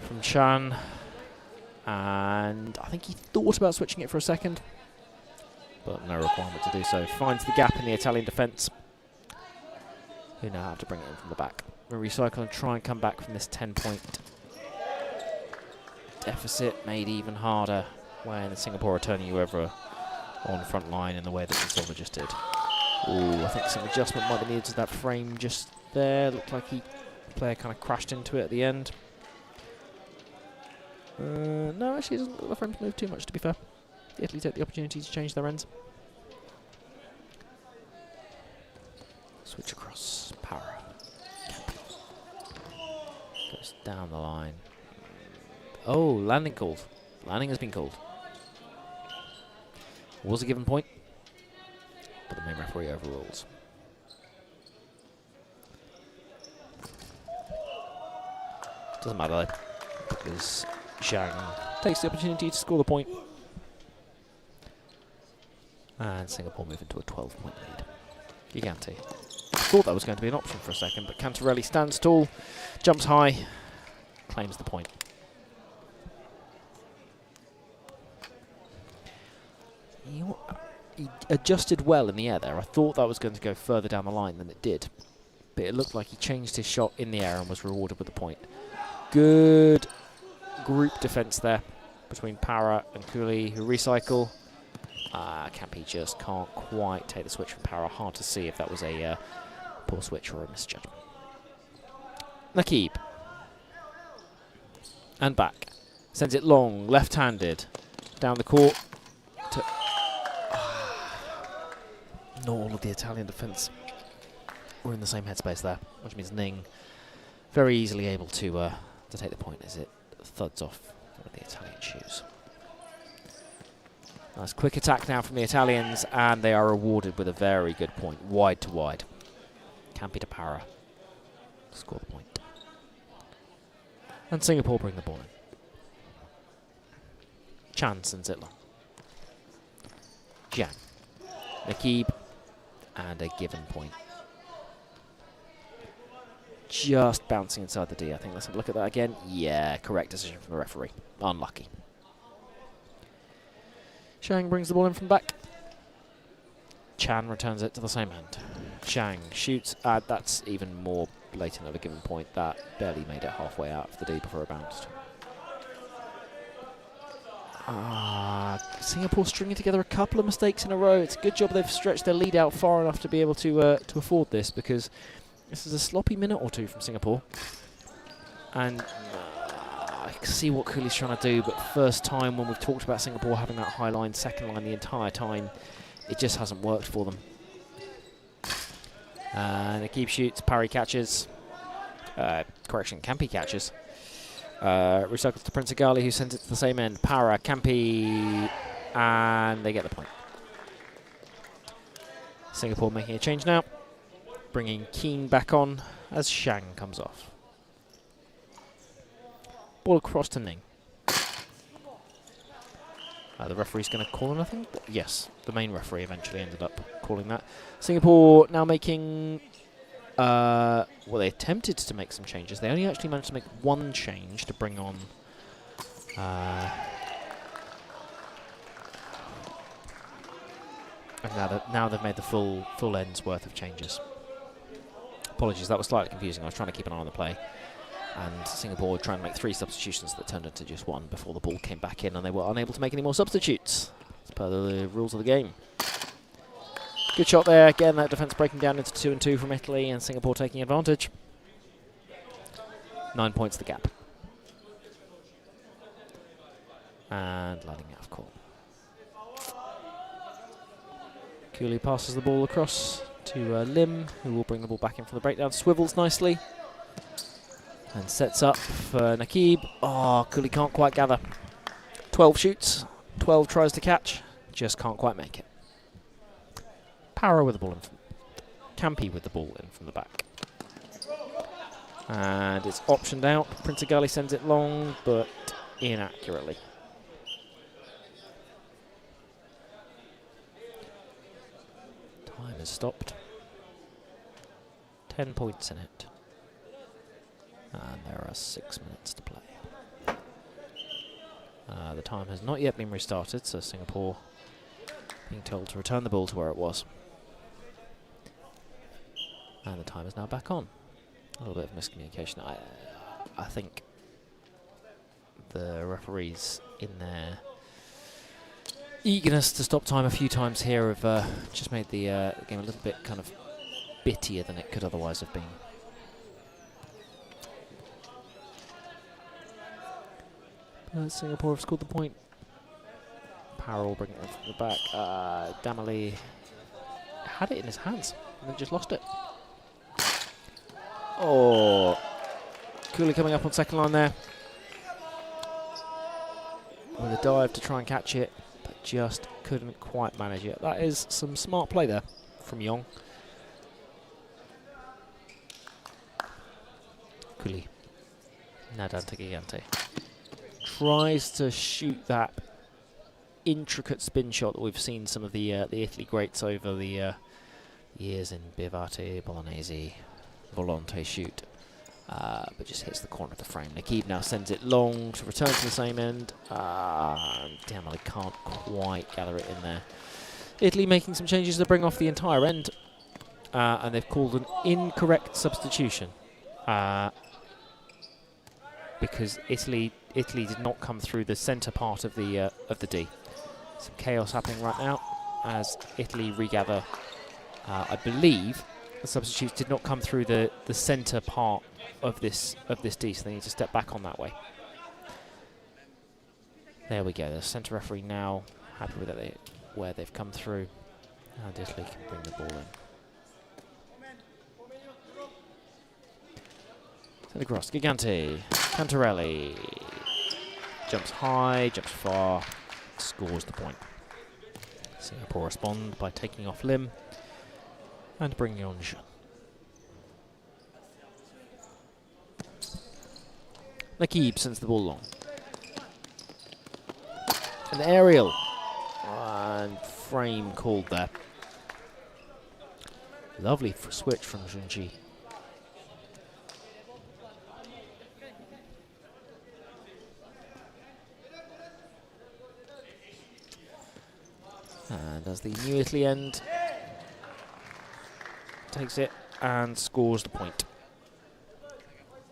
from Chan. And I think he thought about switching it for a second, but no requirement to do so. Finds the gap in the Italian defence, who now have to bring it in from the back. We'll recycle and try and come back from this 10-point deficit, made even harder when Singapore are turning you over on front line in the way that Silva just did. Ooh, I think some adjustment might be needed to that frame just there. Looked like the player kind of crashed into it at the end. No, actually, doesn't let the frames move too much, to be fair. Italy take the opportunity to change their ends. Switch across. Para. Goes down the line. Oh, landing called. Landing has been called. Was a given point, but the main referee overrules. Doesn't matter though, because Zhang takes the opportunity to score the point. And Singapore move into a 12-point lead. Gigante. Thought that was going to be an option for a second, but Cantarelli stands tall, jumps high, claims the point. He adjusted well in the air there. I thought that was going to go further down the line than it did, but it looked like he changed his shot in the air and was rewarded with the point. Good group defence there between Para and Cooley, who recycle. Campi just can't quite take the switch from Para. Hard to see if that was a poor switch or a misjudgment. Nakib. And back. Sends it long, left-handed, down the court. Not all of the Italian defence were in the same headspace there, which means Ning very easily able to take the point as it thuds off one of the Italian shoes. Nice quick attack now from the Italians, and they are rewarded with a very good point, wide to wide. Campi to Para. Score the point. And Singapore bring the ball in. Chan sends it long. Jiang. Nakib. And a given point. Just bouncing inside the D, I think. Let's have a look at that again. Yeah, correct decision from the referee. Unlucky. Zhang brings the ball in from back. Chan returns it to the same end. Zhang shoots. That's even more blatant of a given point. That barely made it halfway out of the D before it bounced. Singapore stringing together a couple of mistakes in a row. It's a good job they've stretched their lead out far enough to be able to afford this, because this is a sloppy minute or two from Singapore. And I can see what Cooley's trying to do, but first time when we've talked about Singapore having that high line, second line the entire time, it just hasn't worked for them. And Nakib shoots, Parry catches. Campi catches. Recycles to Prince Gali, who sends it to the same end. Para, Campi, and they get the point. Singapore making a change now, bringing Keen back on as Shang comes off. Ball across to Ning. The referee's going to call anything? Yes, the main referee eventually ended up calling that. Singapore now making... well, they attempted to make some changes. They only actually managed to make one change to bring on... and now they've made the full end's worth of changes. Apologies, that was slightly confusing. I was trying to keep an eye on the play. And Singapore were trying to make 3 substitutions that turned into just 1 before the ball came back in, and they were unable to make any more substitutes, as per the rules of the game. Good shot there. Again, that defence breaking down into 2 and 2 from Italy, and Singapore taking advantage. 9 points the gap. And lining out of call. Cooley passes the ball across to Lim, who will bring the ball back in from the breakdown. Swivels nicely. And sets up for Nakib. Oh, Cooley can't quite gather. 12 shoots, 12 tries to catch, just can't quite make it. Power with the ball in from Campy with the ball in from the back. And it's optioned out. Prince Gali sends it long, but inaccurately. Time is stopped. 10 points in it. And there are 6 minutes to play. The time has not yet been restarted, so Singapore being told to return the ball to where it was. And the time is now back on. A little bit of miscommunication. I think the referees, in their eagerness to stop time a few times here, have just made the game a little bit kind of bittier than it could otherwise have been. Singapore have scored the point. Powell bringing it from the back. Damali had it in his hands and then just lost it. Oh, Cooley coming up on second line there with a dive to try and catch it, but just couldn't quite manage it. That is some smart play there from Yong. Cooley. Nadante Gigante. Tries to shoot that intricate spin shot that we've seen some of the Italy greats over the years in Bivate, Bolognese, Volante shoot, but just hits the corner of the frame. Nakib now sends it long to return to the same end. Damn, I can't quite gather it in there. Italy making some changes to bring off the entire end, and they've called an incorrect substitution because Italy did not come through the centre part of the D. Some chaos happening right now as Italy regather. I believe the substitutes did not come through the centre part of this D, so they need to step back on that way. There we go. The centre referee now happy with it, where they've come through, and Italy can bring the ball in. Send across. Gigante. Cantarelli. Jumps high, jumps far, scores the point. Singapore respond by taking off Lim and bringing on Zhen. Nakib sends the ball long. An aerial. And frame called there. Lovely switch from Junji. And as the New Italy end takes it and scores the point.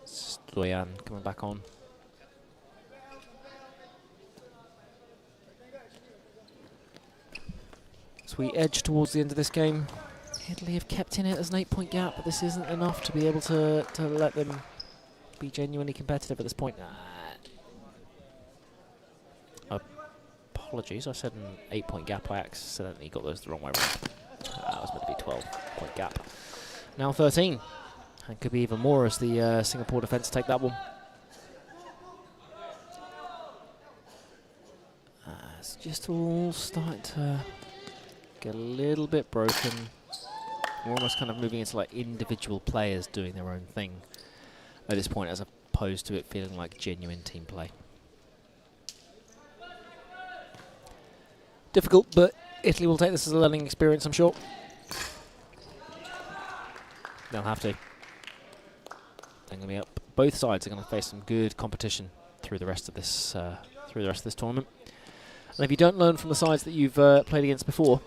Stoyan coming back on. As we edge towards the end of this game, Italy have kept in it as an 8-point gap, but this isn't enough to be able to let them be genuinely competitive at this point. Apologies, I said an 8-point gap. I accidentally got those the wrong way around. That was meant to be 12-point gap. Now 13. And could be even more as the Singapore defence take that one. It's just all starting to get a little bit broken. We're almost kind of moving into like individual players doing their own thing at this point, as opposed to it feeling like genuine team play. Difficult, but Italy will take this as a learning experience, I'm sure. They'll have to. They're going to be up. Both sides are going to face some good competition through the rest of this tournament. And if you don't learn from the sides that you've played against before,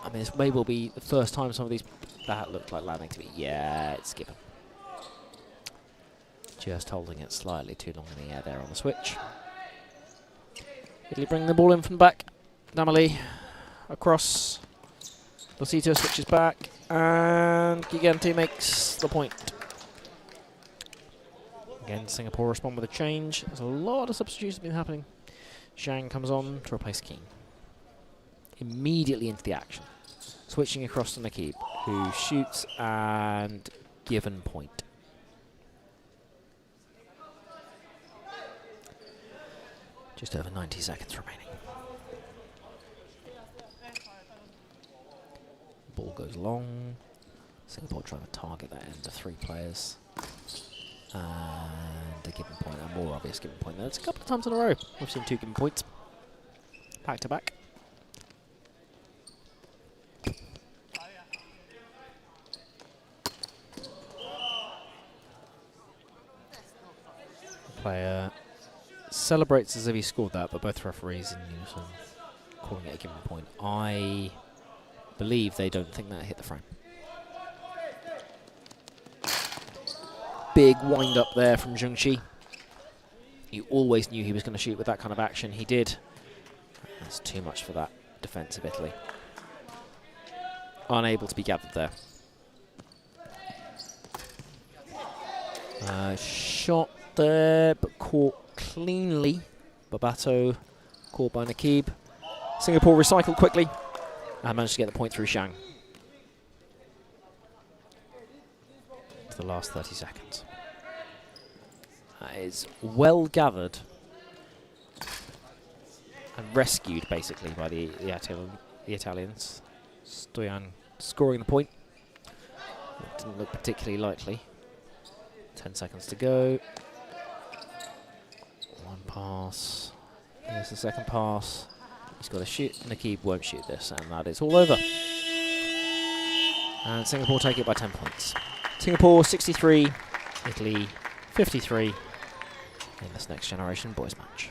I mean, this may well be the first time some of these that looked like landing to me. Yeah, it's given. Just holding it slightly too long in the air there on the switch. Italy bring the ball in from the back. Damali across. Losito switches back, and Gigante makes the point. Again, Singapore respond with a change. There's a lot of substitutions been happening. Zhang comes on to replace Keane. Immediately into the action. Switching across to Nakib, who shoots and given point. Just over 90 seconds remaining. Ball goes long. Singapore trying to target that end of 3 players. And a given point, a more obvious given point. That's a couple of times in a row we've seen 2 given points. Back to back. The player celebrates as if he scored that, but both referees in unison calling it a given point. I believe they don't think that hit the frame. Big wind up there from Zhengqi. You always knew he was going to shoot with that kind of action. He did. That's too much for that defence of Italy. Unable to be gathered there. Shot there, but caught cleanly. Babato caught by Nakib. Singapore recycled quickly and managed to get the point through Zhang. To the last 30 seconds. That is well gathered and rescued, basically, by the Italians. Stoyan scoring the point. It didn't look particularly likely. 10 seconds to go. One pass. Here's the second pass. He's got to shoot. Nakib won't shoot this, and that is all over. And Singapore take it by 10 points. Singapore 63, Italy 53 in this next generation boys match.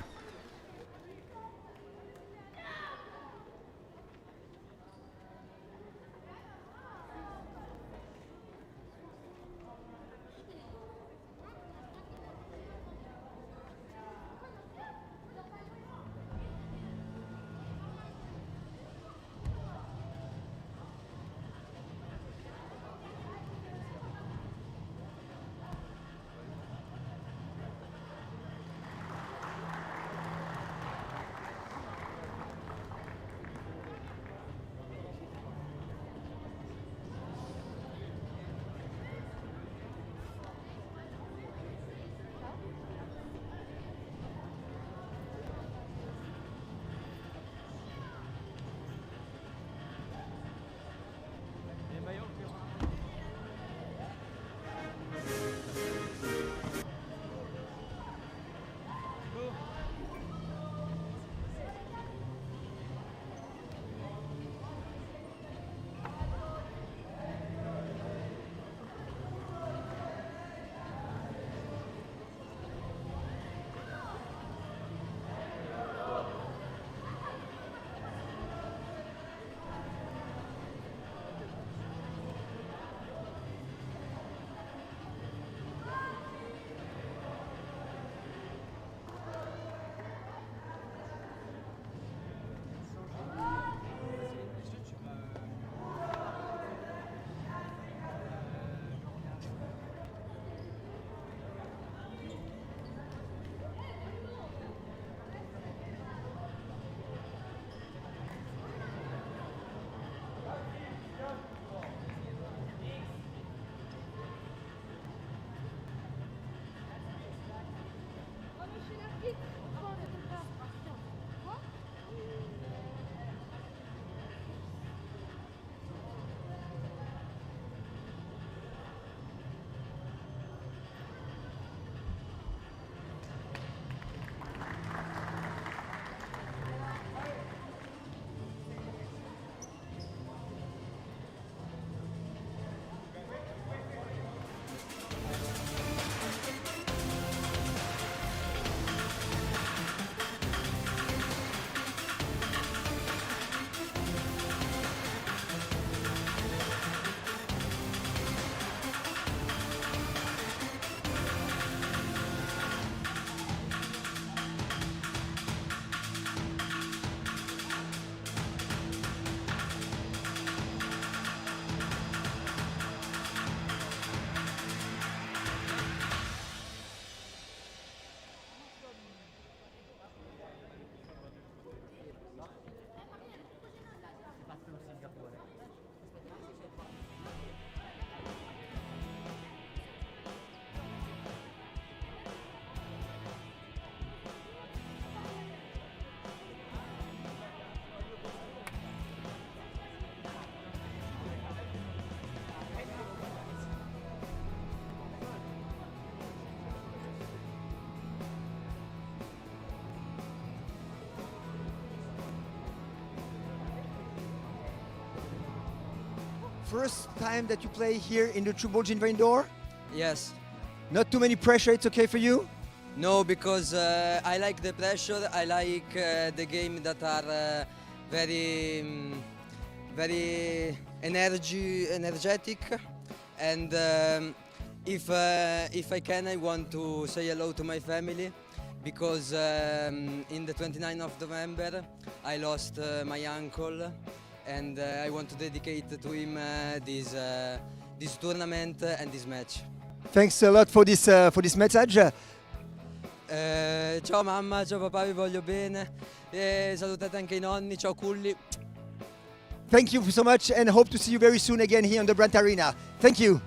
First time that you play here in the Tchoukball Geneva indoor? Yes. Not too many pressure, it's okay for you? No, because I like the pressure. I like the game that are very energetic, and if I can, I want to say hello to my family, because in the 29th of November I lost my uncle, and I want to dedicate to him this tournament and this match. Thanks a lot for this message. Ciao mamma, ciao papà, vi voglio bene. Salutate anche I nonni, ciao culli. Thank you so much and hope to see you very soon again here on the Brandt Arena. Thank you.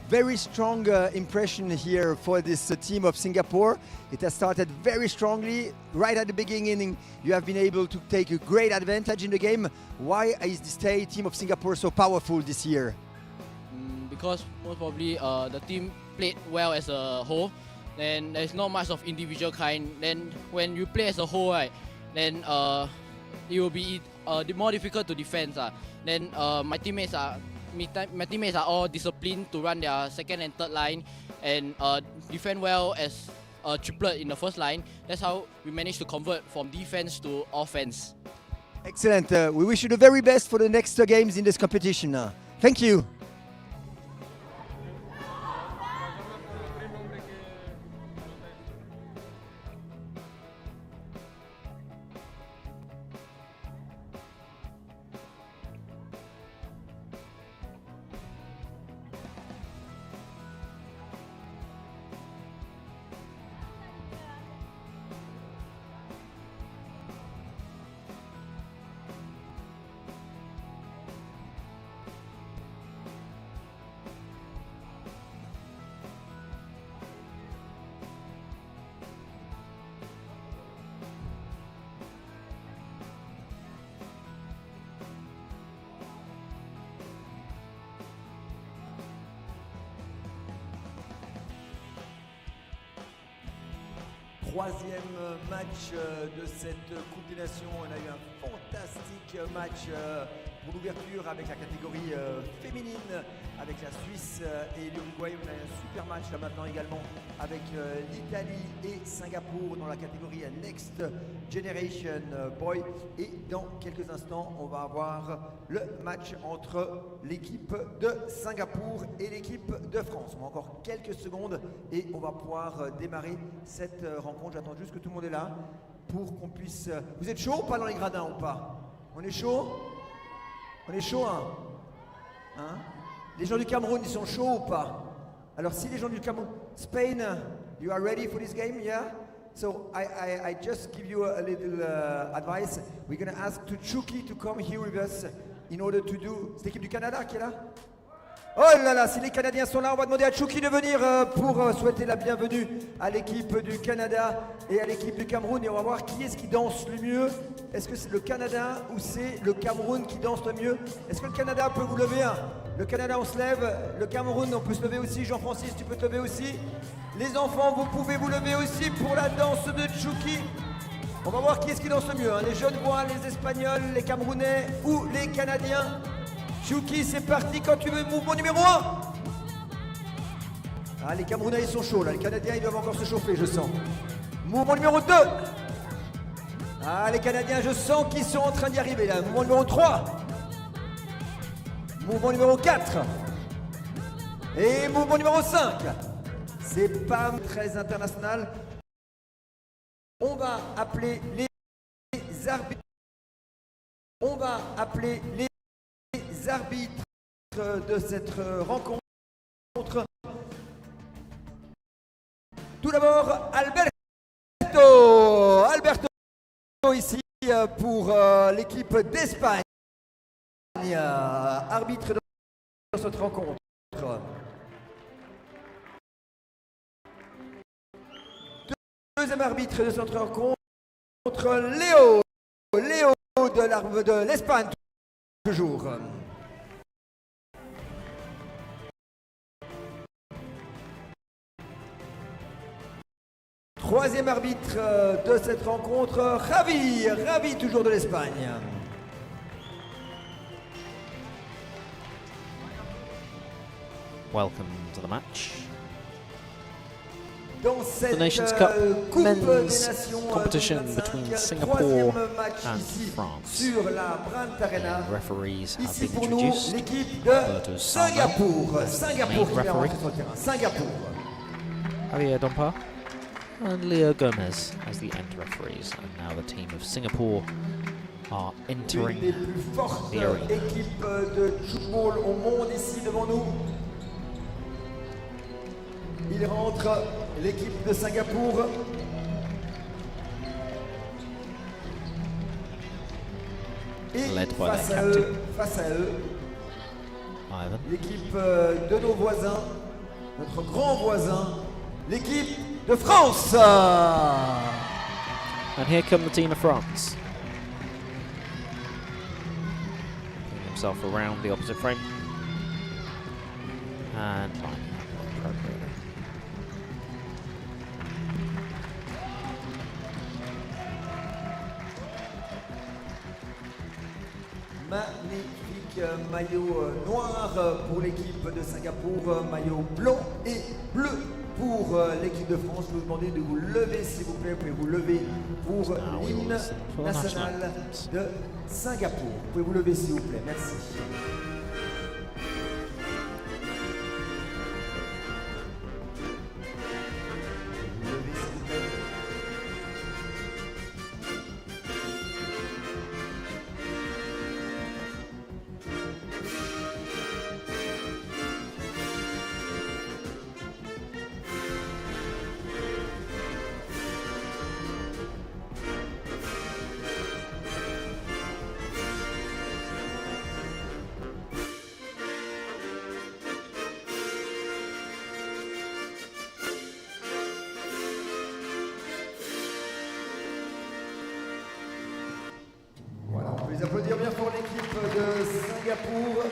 Very strong impression here for this team of Singapore. It has started very strongly. Right at the beginning, you have been able to take a great advantage in the game. Why is this team of Singapore so powerful this year? Because most probably the team played well as a whole. Then there's not much of individual kind. Then when you play as a whole, right, then it will be more difficult to defend. Then my teammates are all disciplined to run their second and third line and defend well as a triplet in the first line. That's how we managed to convert from defense to offense. Excellent. We wish you the very best for the next games in this competition. Thank you. Troisième match de cette Coupe des Nations. On a eu un fantastique match pour l'ouverture avec la catégorie féminine, avec la Suisse et l'Uruguay. On a un super match là maintenant également avec l'Italie et Singapour dans la catégorie Next Generation Boy. Et dans quelques instants, on va avoir le match entre l'équipe de Singapour et l'équipe de France. On a encore quelques secondes et on va pouvoir démarrer cette rencontre. J'attends juste que tout le monde est là pour qu'on puisse... Vous êtes chaud ou pas dans les gradins ou pas? On est chaud? On est chaud, hein? Les gens du Cameroun, ils sont chauds ou pas? Alors si les gens du Cameroun... Spain, you are ready for this game, yeah? So I just give you a little advice. We're going to ask to Tchouki to come here with us in order to do... C'est l'équipe du Canada qui est là? Oh là là, si les Canadiens sont là, on va demander à Tchouki de venir pour souhaiter la bienvenue à l'équipe du Canada et à l'équipe du Cameroun. Et on va voir qui est-ce qui danse le mieux. Est-ce que c'est le Canada ou c'est le Cameroun qui danse le mieux? Est-ce que le Canada peut vous lever? Le Canada, on se lève. Le Cameroun, on peut se lever aussi. Jean-Francis, tu peux te lever aussi. Les enfants, vous pouvez vous lever aussi pour la danse de Tchouki. On va voir qui est-ce qui danse le mieux. Les jeunes voix, les Espagnols, les Camerounais ou les Canadiens. Tchouki, c'est parti quand tu veux, mouvement numéro 1. Ah, les Camerounais, ils sont chauds là, les Canadiens, ils doivent encore se chauffer, je sens. Mouvement numéro 2. Ah, les Canadiens, je sens qu'ils sont en train d'y arriver là. Mouvement numéro 3. Mouvement numéro 4. Et mouvement numéro 5. C'est pas très international. On va appeler les arbitres. On va appeler les arbitres de cette rencontre. Tout d'abord, Alberto ici pour l'équipe d'Espagne, arbitre de cette rencontre. Deuxième arbitre de cette rencontre, Léo de l'Espagne toujours. troisième arbitre de cette rencontre, Javi toujours de l'Espagne. Welcome to the match. Dans cette The Nations Cup Coupe des men's Nations competition 2025, between Singapore troisième match and ici France. sur la Brandt Arena. The referees have Ici been pour nous, introduced. l'équipe de Alberto Salma, Singapour. the Singapour main qui vient referee. rentrer sur le terrain. Singapour. Javier Dompa and Leo Gomez as the end referees. And now the team of Singapore are entering Une des plus fortes the arena. équipes de Tchoukball au monde ici devant nous. Il rentre, l'équipe de Singapour. Et Led by face their à eux, Ivan. l'équipe de nos voisins, notre grand voisin, l'équipe de France. And here come the team of France. Moving himself around the opposite frame. And lining up appropriately. Magnifique maillot noir pour l'équipe de Singapour, maillot blanc et bleu pour l'équipe de France. Je vous demande de vous lever s'il vous plaît, vous pouvez vous lever pour l'hymne national de Singapour. Vous pouvez vous lever s'il vous plaît, merci. Vous levez, s'il vous plaît. Voilà, on peut les applaudir bien pour l'équipe de Singapour.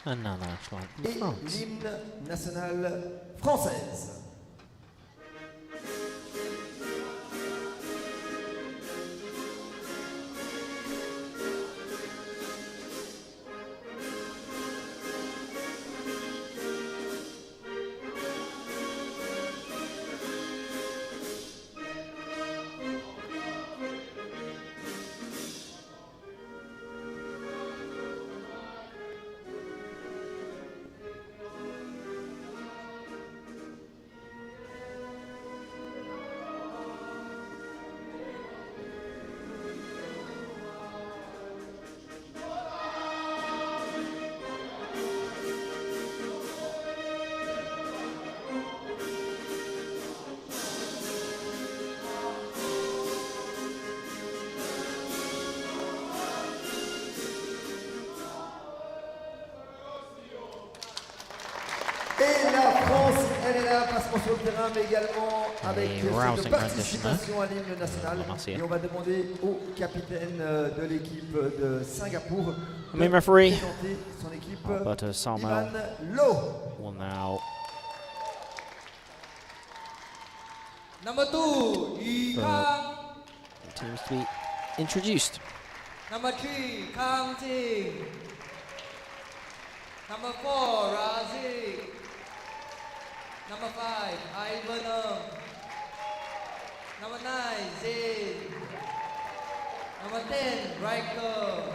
And now the national anthem Et of France. l'hymne national française. Et la France, elle est là, passement sur le terrain, mais également avec rousing cette participation à l'hymne national. Merci. Et on va demander au capitaine de l'équipe de Singapour de Main referee, présenter son équipe. Alberto Salma, Ivan Loh. will now Number 2, Yi Kang. the teams to be introduced. Number 3, Kang Ting. Number 4, Razik. Number 5, Ivan. Number 9, Zain. Number 10, Riker.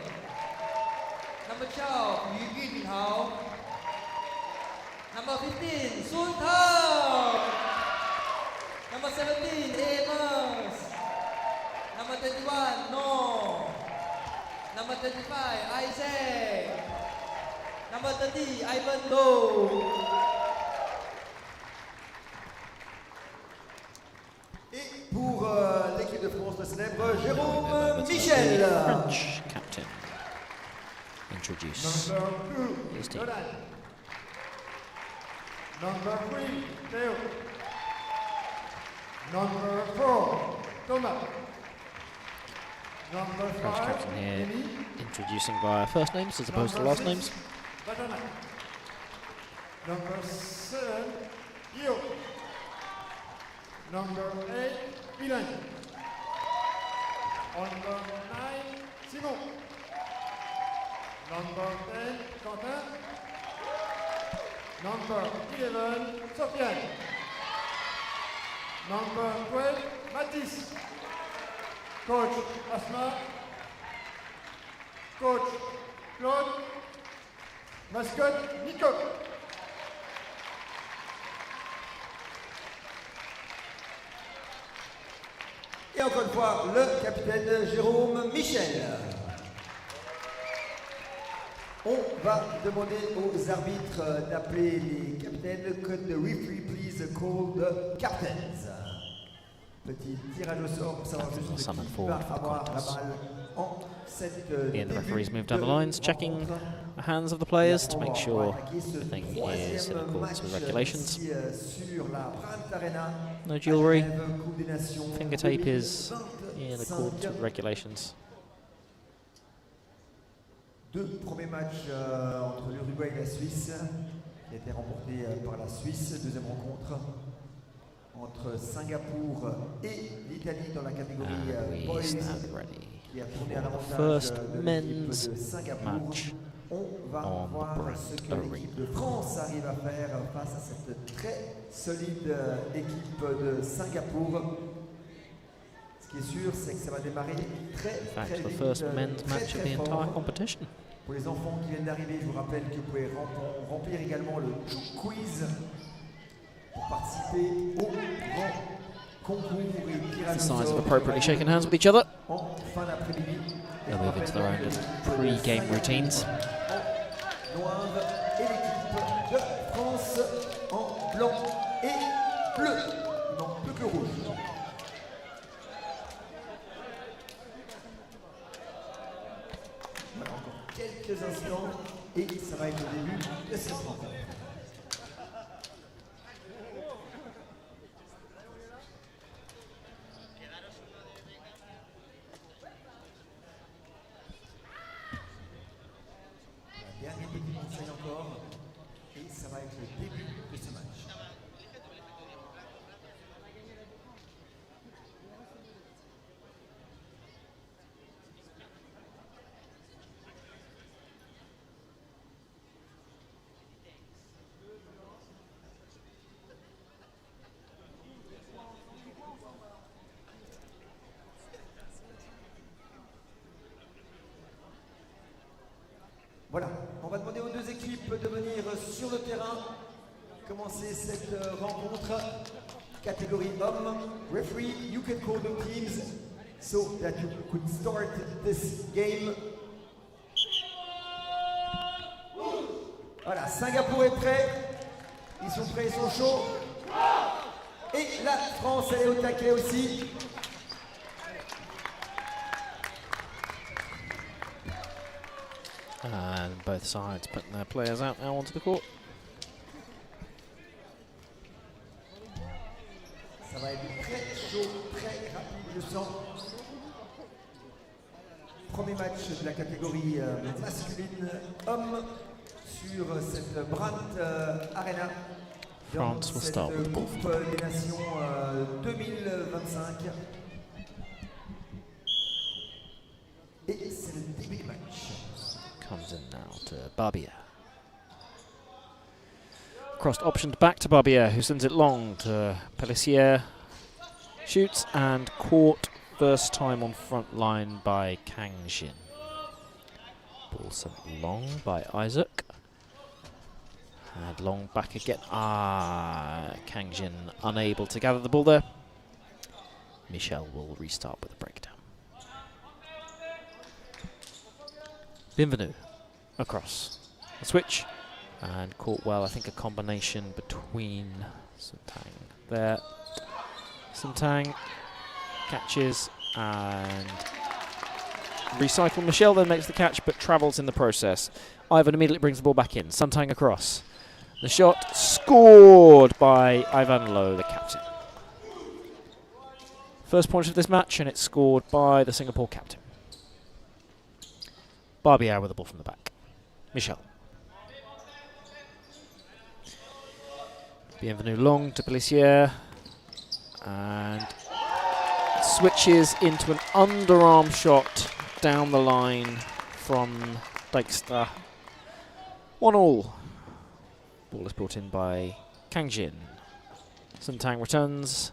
Number 12, Yu Yin Hao. Number 15, Sun Tao. Number 17, Amos. Number 21, No. Number 35, Isaac. Number 30, Ivan Do. Et pour l'équipe de France, le célèbre Jérôme Over to Michel. the French captain. Introduce Number 2, his team. Donald. Number 3, Theo. Number 4, Thomas. Number French 5, captain here, Denis. introducing via first names as opposed to Number last 6, names. Badana. Number 7, Guillaume. Number 8, Milan. Number 9, Simon. Number 10, Quentin. Number 11, Sofiane. Number 12, Mathis. Coach Asma. Coach Claude. Mascotte Nico. Et encore une fois, le capitaine Jérôme Michel. On va demander aux arbitres d'appeler les capitaines. Could the referee please call the captains? Petit tirage au sort pour savoir juste qui va avoir la balle en cette the referees move down the lines, checking the hands of the players to make sure everything is in accordance with regulations. No jewellery. Finger tape is in accordance with regulations. Deux premiers matchs entre l'Uruguay et la Suisse qui a été remporté par la Suisse. Deuxième rencontre entre Singapour et l'Italie dans la catégorie Boys qui a tourné à l'avantage de l'équipe de Singapour. On va voir ce que l'équipe de France arrive à faire face à cette très solide équipe de Singapour. Ce qui est sûr, c'est que ça va démarrer très vite. The first men's match of the entire competition. Pour les enfants qui viennent d'arriver, je vous rappelle que vous pouvez remplir également le Quiz pour participer au grand concours et tirage au The signs sort of appropriately shaking hands with each other. en fin d'après-midi. They'll move into their own pre-game routines. Noir et l'équipe de France en blanc et bleu. Il manque plus que le rouge. Voilà, encore quelques instants et ça va être le début de cette rencontre. Dernier petit conseil encore, et ça va être le début de ce match. Voilà, on va demander aux deux équipes de venir sur le terrain, commencer cette rencontre. Catégorie homme, referee, you can call the teams so that you could start this game. Voilà, Singapour est prêt, ils sont prêts, ils sont chauds. Et la France, elle est au taquet aussi. And both sides putting their players out now onto the court. Ça va être très chaud, très rapide, je sens. Premier match de la catégorie masculine homme sur cette Brandt Arena. France will start with the ball. Coupe des Nations 2025. Et c'est le début du match. Comes in now to Barbier. Crossed optioned back to Barbier, who sends it long to Pellissier. Shoots and caught first time on front line by Kang Jin. Ball sent long by Isaac. And long back again. Kang Jin unable to gather the ball there. Michel will restart with a breakdown. Bienvenue across the switch and caught well. I think a combination between Santang there. Santang catches and recycle. Michel then makes the catch but travels in the process. Ivan immediately brings the ball back in. Santang across. The shot scored by Ivan Lowe, the captain. First point of this match, and it's scored by the Singapore captain. Barbier with the ball from the back. Michel. Bienvenue long to Pellissier. And switches into an underarm shot down the line from Dijkstra. 1-1. Ball is brought in by Kang Jin. Sun Tang returns.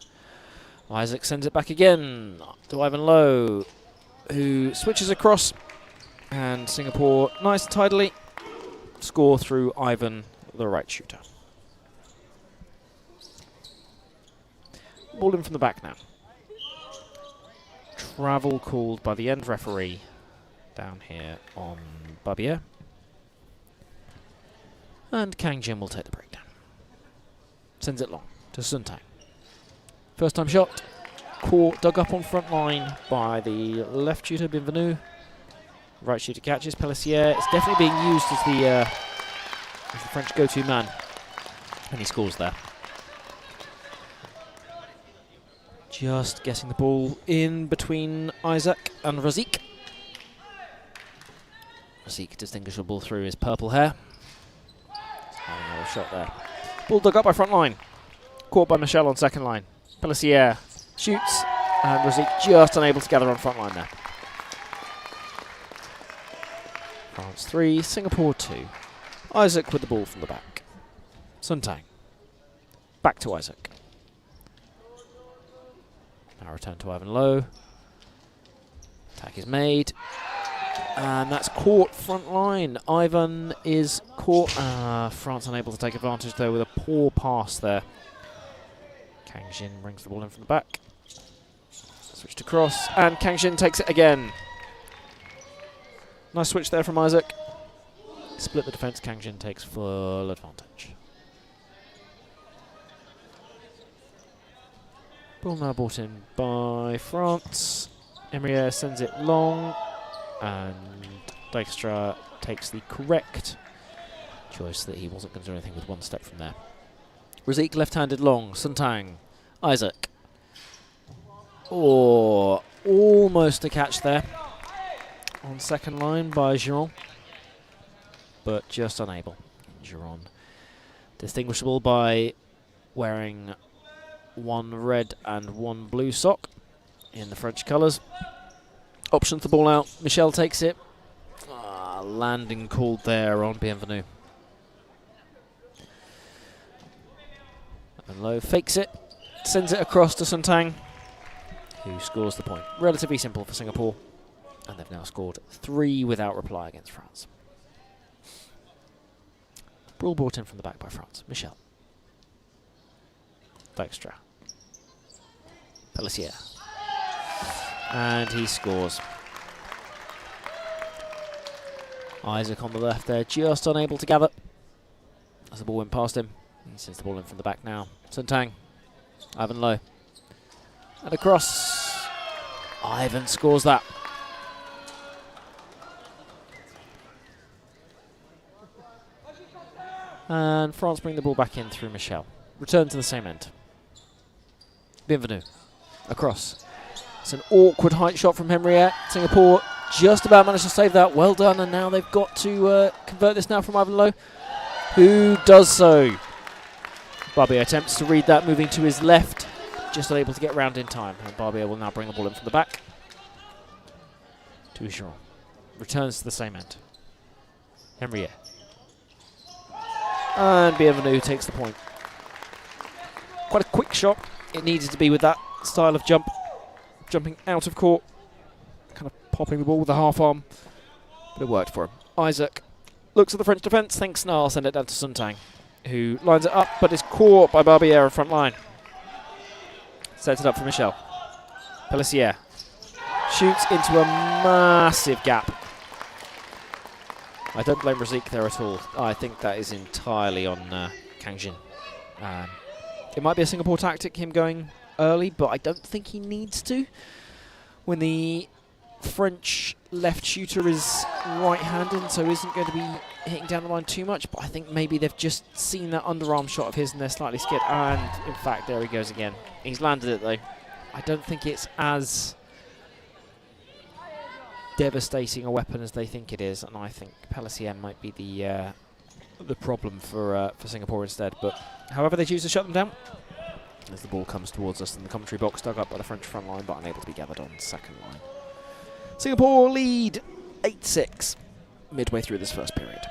Isaac sends it back again to Ivan Low, who switches across. And Singapore, nice and tidily, score through Ivan, the right shooter. Ball in from the back now. Travel called by the end referee down here on Barbier. And Kang Jin will take the breakdown. Sends it long to Sun Tang. First time shot. Caught, dug up on front line by the left shooter, Bienvenue. Right shooter catches Pellissier. It's definitely being used as the French go-to man. And he scores there. Just getting the ball in between Isaac and Razik. Razik distinguishable through his purple hair. Another shot there. Ball dug up by front line. Caught by Michel on second line. Pellissier shoots, and Razik just unable to gather on front line there. France 3, Singapore 2. Isaac with the ball from the back. Sun Tang. Back to Isaac. Now return to Ivan Low. Attack is made. And that's caught front line. Ivan is caught. France unable to take advantage though with a poor pass there. Kang Jin brings the ball in from the back. Switched across, and Kang Jin takes it again. Nice switch there from Isaac. Split the defence, Kang Jin takes full advantage. Ball now brought in by France. Emrier sends it long, and Dijkstra takes the correct choice that he wasn't going to do anything with one step from there. Razik left-handed long, Sun Tang, Isaac. Oh, almost a catch there on second line by Giron, but just unable. Giron, distinguishable by wearing one red and one blue sock in the French colours. Options the ball out. Michel takes it. Landing called there on Bienvenue. And Low fakes it, sends it across to Sun Tang, who scores the point. Relatively simple for Singapore, and they've now scored 3 without reply against France. Ball brought in from the back by France. Michel. Dijkstra. Pellissier. And he scores. Isaac on the left there, just unable to gather as the ball went past him. He sends the ball in from the back now. Sun Tang. Ivan Low. And across. Ivan scores that. And France bring the ball back in through Michel. Return to the same end. Bienvenue. Across. It's an awkward height shot from Henriette. Singapore just about managed to save that. Well done. And now they've got to convert this now from Ivan Low, who does so. Barbier attempts to read that, moving to his left. Just unable to get round in time. And Barbier will now bring the ball in from the back to Giron. Returns to the same end. Henriette. And Bienvenue takes the point. Quite a quick shot. It needed to be with that style of jump. Jumping out of court. Kind of popping the ball with the half arm. But it worked for him. Isaac looks at the French defence. Thinks I'll send it down to Sun Tang, who lines it up but is caught by Barbier in front line. Sets it up for Michel. Pellissier shoots into a massive gap. I don't blame Razik there at all. I think that is entirely on Kang Jin. It might be a Singapore tactic, him going early, but I don't think he needs to. When the French left shooter is right-handed, so isn't going to be hitting down the line too much, but I think maybe they've just seen that underarm shot of his and they're slightly scared. And in fact, there he goes again. He's landed it though. I don't think it's as devastating a weapon as they think it is, and I think Pellissier might be the problem for Singapore instead. But However, they choose to shut them down. As the ball comes towards us in the commentary box, dug up by the French front line, but unable to be gathered on second line. Singapore lead 8-6 midway through this first period.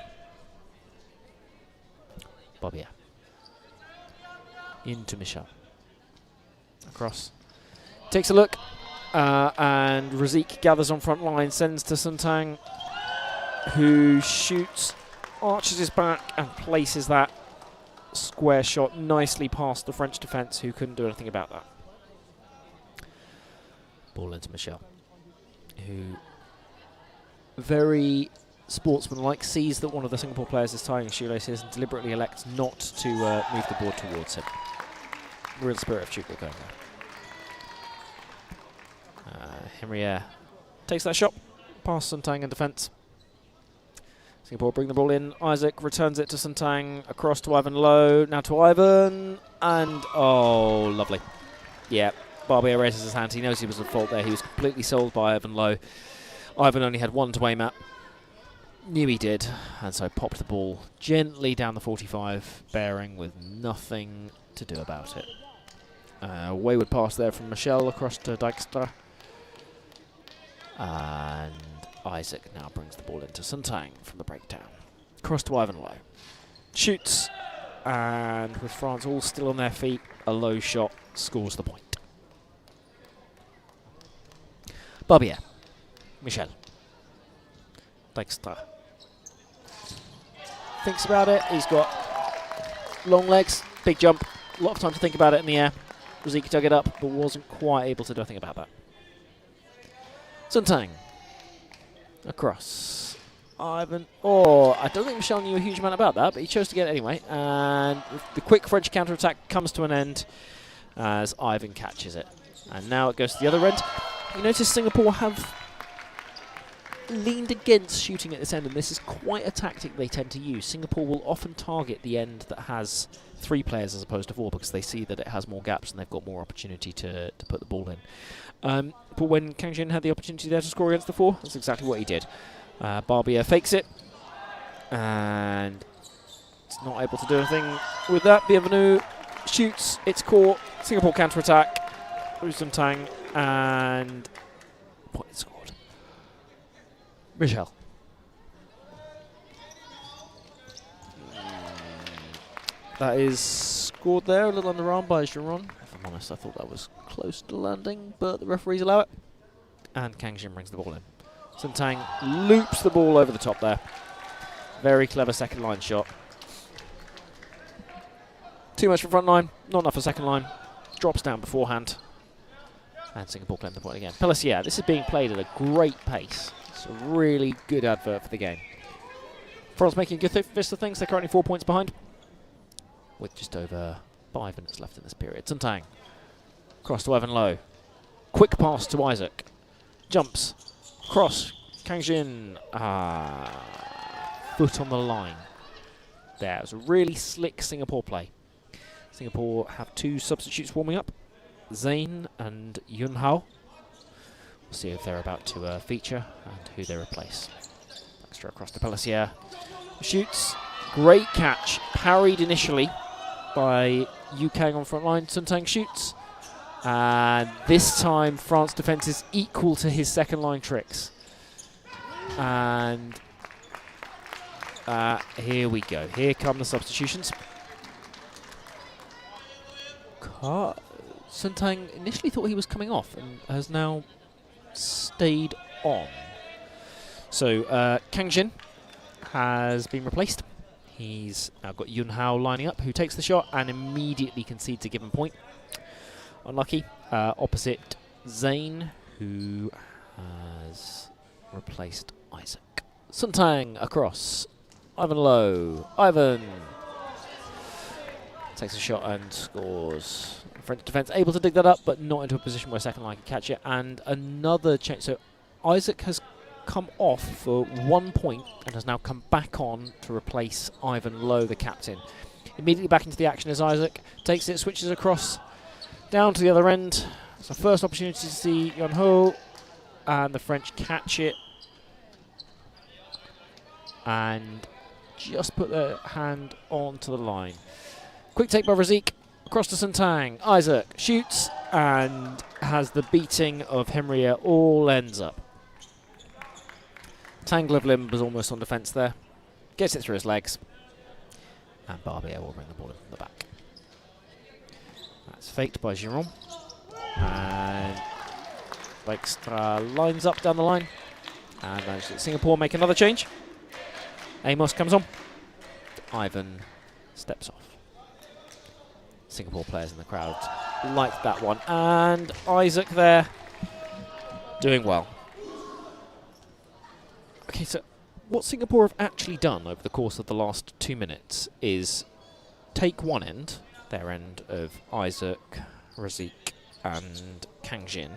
Bobia. Into Michel. Across. Takes a look. And Razik gathers on front line, sends to Suntang, who shoots, arches his back, and places that square shot nicely past the French defence, who couldn't do anything about that. Ball into Michel, who very sportsmanlike sees that one of the Singapore players is tying his shoelaces and deliberately elects not to move the board towards him. Real spirit of Tchoukball going there. Henriere takes that shot past Suntang in defence. Singapore bring the ball in. Isaac returns it to Suntang, across to Ivan Lowe, now to Ivan, and oh, lovely. Yeah, Barbier raises his hand. He knows he was at fault there. He was completely sold by Ivan Lowe. Ivan only had one to aim at. Knew he did, and so popped the ball gently down the 45 bearing with nothing to do about it. Wayward pass there from Michel across to Dijkstra. And Isaac now brings the ball into Suntang from the breakdown. Cross to Ivan Lowe. Shoots, and with France all still on their feet, a low shot scores the point. Barbier. Michel. Dijkstra. Thinks about it. He's got long legs, big jump, a lot of time to think about it in the air. Razik dug it up, but wasn't quite able to do anything about that. Suntang. Across. Ivan. Oh, I don't think Michel knew a huge amount about that, but he chose to get it anyway. And the quick French counter-attack comes to an end as Ivan catches it. And now it goes to the other end. You notice Singapore have leaned against shooting at this end, and this is quite a tactic they tend to use. Singapore will often target the end that has 3 players as opposed to 4 because they see that it has more gaps and they've got more opportunity to put the ball in. But when Kang Jin had the opportunity there to score against the 4, that's exactly what he did. Barbier fakes it, and it's not able to do anything with that. Bienvenu shoots, it's caught. Singapore counter-attack. Suntang, and point scored. Michel. That is scored there, a little underarm by Giron. If I'm honest, I thought that was close to landing, but the referees allow it. And Kang Jin brings the ball in. Suntang loops the ball over the top there. Very clever second line shot. Too much for front line, not enough for second line. Drops down beforehand. And Singapore claim the point again. Pelissier, this is being played at a great pace. It's a really good advert for the game. France making a good fist of things. They're currently 4 points behind, with just over 5 minutes left in this period. Suntang. Cross to Ivan Lowe. Quick pass to Isaac. Jumps. Cross. Kang Jin. Foot on the line. There. It was a really slick Singapore play. Singapore have 2 substitutes warming up. Zayn and Yun Hao. We'll see if they're about to feature and who they replace. Extra across to Pelissier. Shoots. Great catch. Parried initially by Yu Kang on front line. Suntang shoots. And this time France defence is equal to his second line tricks. And here we go. Here come the substitutions. Suntang initially thought he was coming off and has now stayed on. So Kang Jin has been replaced. He's now got Yun Hao lining up, who takes the shot and immediately concedes a given point. Unlucky. Opposite Zayn, who has replaced Isaac. Suntang across. Ivan Lowe. Ivan takes a shot and scores. French defence able to dig that up, but not into a position where second line can catch it. And another change. So Isaac has come off for 1 point and has now come back on to replace Ivan Lowe, the captain. Immediately back into the action as Isaac takes it, switches across down to the other end. So first opportunity to see Yun Ho, and the French catch it and just put their hand onto the line. Quick take by Razik. Across to Santang. Isaac shoots and has the beating of Hemria. All ends up. Tangle of limb was almost on defence there. Gets it through his legs. And Barbier will bring the ball in from the back. That's faked by Giron. And Dijkstra lines up down the line. And manages to Singapore make another change. Amos comes on. Ivan steps off. Singapore players in the crowd liked that one. And Isaac there doing well. Okay, so what Singapore have actually done over the course of the last 2 minutes is take one end, their end of Isaac, Razik and Kang Jin,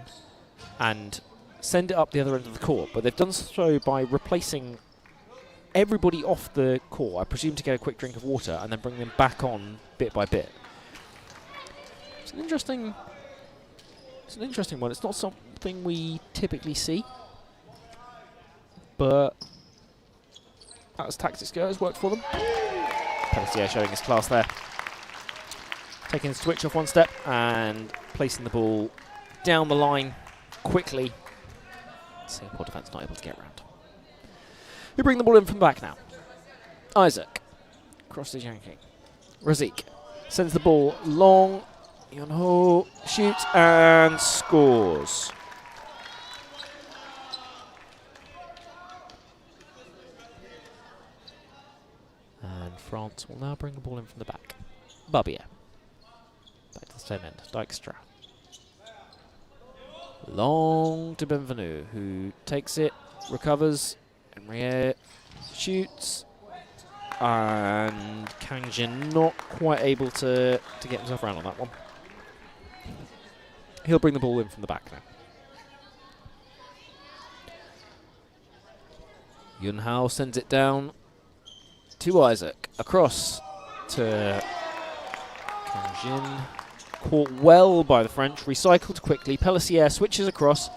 and send it up the other end of the court. But they've done so by replacing everybody off the court, I presume to get a quick drink of water, and then bring them back on bit by bit. It's an interesting one. It's not something we typically see, but as tactics go, it's worked for them. Pelletier showing his class there. Taking the switch off one step and placing the ball down the line quickly. Singapore defence not able to get around. We bring the ball in from the back now. Isaac. Cross to Yankee. Razik sends the ball long. Yonho shoots and scores. And France will now bring the ball in from the back. Barbier. Back to the same end. Dijkstra. Long to Benvenu, who takes it, recovers. Henriette shoots. And Kang Jin not quite able to get himself around on that one. He'll bring the ball in from the back now. Yun Hao sends it down to Isaac. Across to Kang Jin. Caught well by the French. Recycled quickly. Pelletier switches across.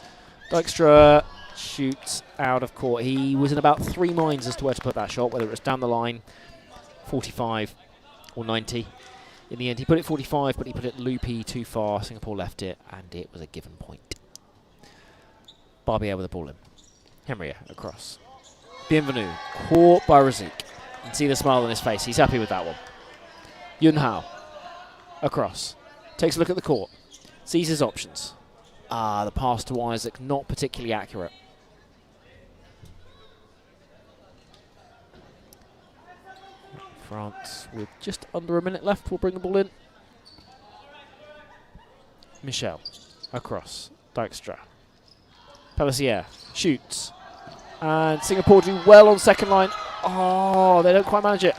Dijkstra shoots out of court. He was in about 3 minds as to where to put that shot, whether it was down the line, 45 or 90. In the end, he put it 45, but he put it loopy too far. Singapore left it, and it was a given point. Barbier with the ball in. Hemria across. Bienvenu caught by Razik. You can see the smile on his face. He's happy with that one. Yun Hao across. Takes a look at the court. Sees his options. The pass to Isaac, not particularly accurate. France, with just under a minute left, will bring the ball in. Michel, across. Dijkstra. Pelletier shoots. And Singapore do well on second line. Oh, they don't quite manage it.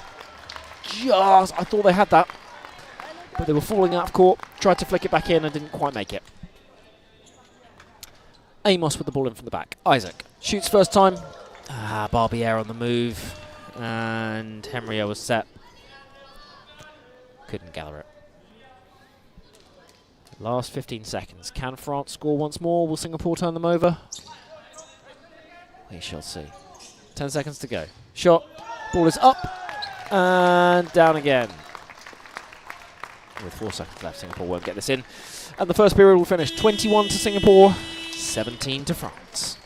Just, I thought they had that. But they were falling out of court. Tried to flick it back in and didn't quite make it. Amos with the ball in from the back. Isaac shoots first time. Barbier on the move. And Hemria was set. Couldn't gather it. Last 15 seconds. Can France score once more? Will Singapore turn them over? We shall see. 10 seconds to go. Shot. Ball is up. And down again. With 4 seconds left, Singapore won't get this in. And the first period will finish 21 to Singapore, 17 to France.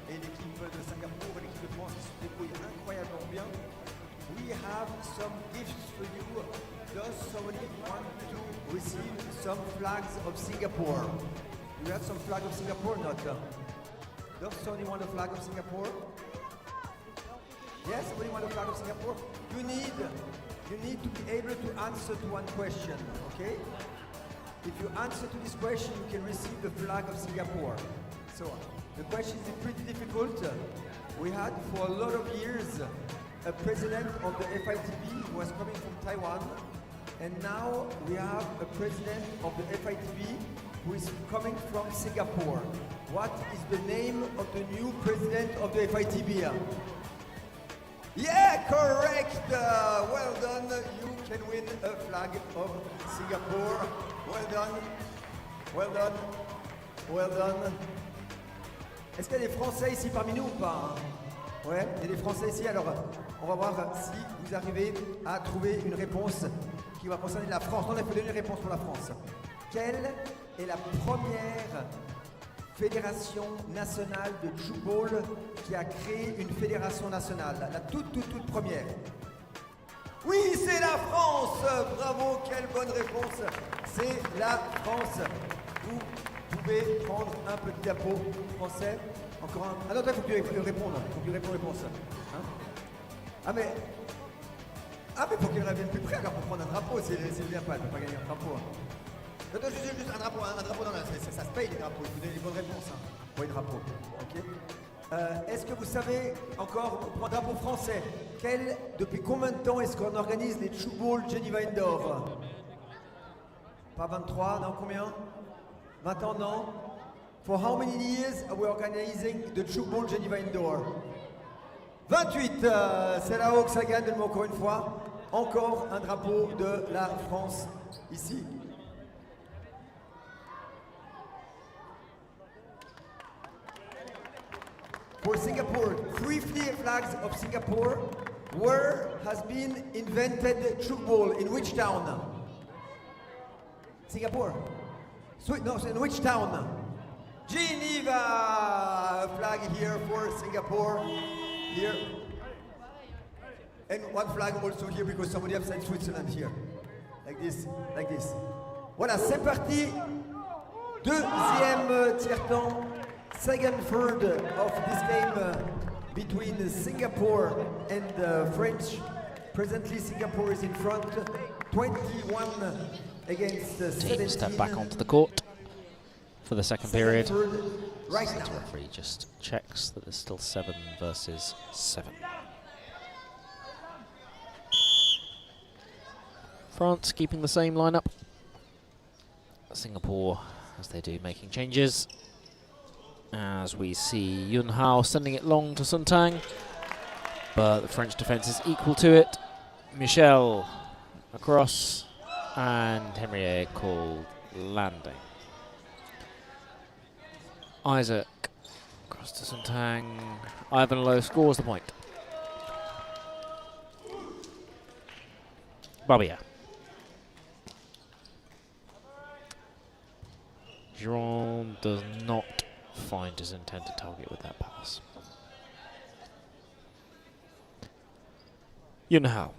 Et l'équipe de Singapour et l'équipe de France qui se débrouillent incroyablement bien. We have some gifts for you. Does somebody want to receive some flags of Singapore? Do you have some flag of Singapore or not? Does somebody want a flag of Singapore? Yes, somebody want a flag of Singapore? You need to be able to answer to one question, okay? If you answer to this question, you can receive the flag of Singapore. So the question is pretty difficult. We had for a lot of years a president of the FITB who was coming from Taiwan, and now we have a president of the FITB who is coming from Singapore. What is the name of the new president of the FITB? Yeah, correct! Well done. You can win a flag of Singapore. Well done. Well done. Well done. Est-ce qu'il y a des Français ici parmi nous ou pas? Ouais, il y a des Français ici. Alors, on va voir si vous arrivez à trouver une réponse qui va concerner la France. On a fait donner une réponse pour la France. Quelle est la première fédération nationale de Tchoukball qui a créé une fédération nationale? La toute première. Oui, c'est la France! Bravo, quelle bonne réponse! C'est la France. Vous pouvez prendre un petit drapeau français. Encore un. Ah non, il faut que tu répondes. Il faut que tu répondes réponse. Hein? Ah mais faut qu'il revienne plus près alors pour prendre un drapeau. C'est bien pas, il ne peut pas gagner un drapeau. Hein. Non, juste un drapeau, non, ça se paye les drapeaux. Il faut donner les bonnes réponses. Hein, pour les drapeaux. Ok. Est-ce que vous savez encore pour un drapeau français depuis combien de temps est-ce qu'on organise les Tchoukball Geneva Indoor? Pas 23, non, combien? 20 ans, non? For how many years are we organizing the Tchoukball Geneva Indoor? 28, c'est là-haut que ça gagne, donne-moi encore une fois. Encore un drapeau de la France ici. For Singapore, 3 flags of Singapore. Where has been invented Tchoukball? In which town? Singapore. No, in which town? Geneva. Flag here for Singapore. Here. And one flag also here because somebody have said Switzerland here. Like this, like this. Voilà, c'est parti. Deuxième tiers-temps. Second third of this game between Singapore and French. Presently, Singapore is in front, 21 against 17. Team step back onto the court for the second period. Right so now. the referee just checks that there's still 7 versus 7. France keeping the same lineup. Singapore, as they do, making changes. As we see Yun Hao sending it long to Sun Tang, but the French defence is equal to it. Michel across, and Henriet called landing. Isaac across to Sun Tang. Ivan Lowe scores the point. Barbier. Giron does not find his intended target with that pass. Yun Hao.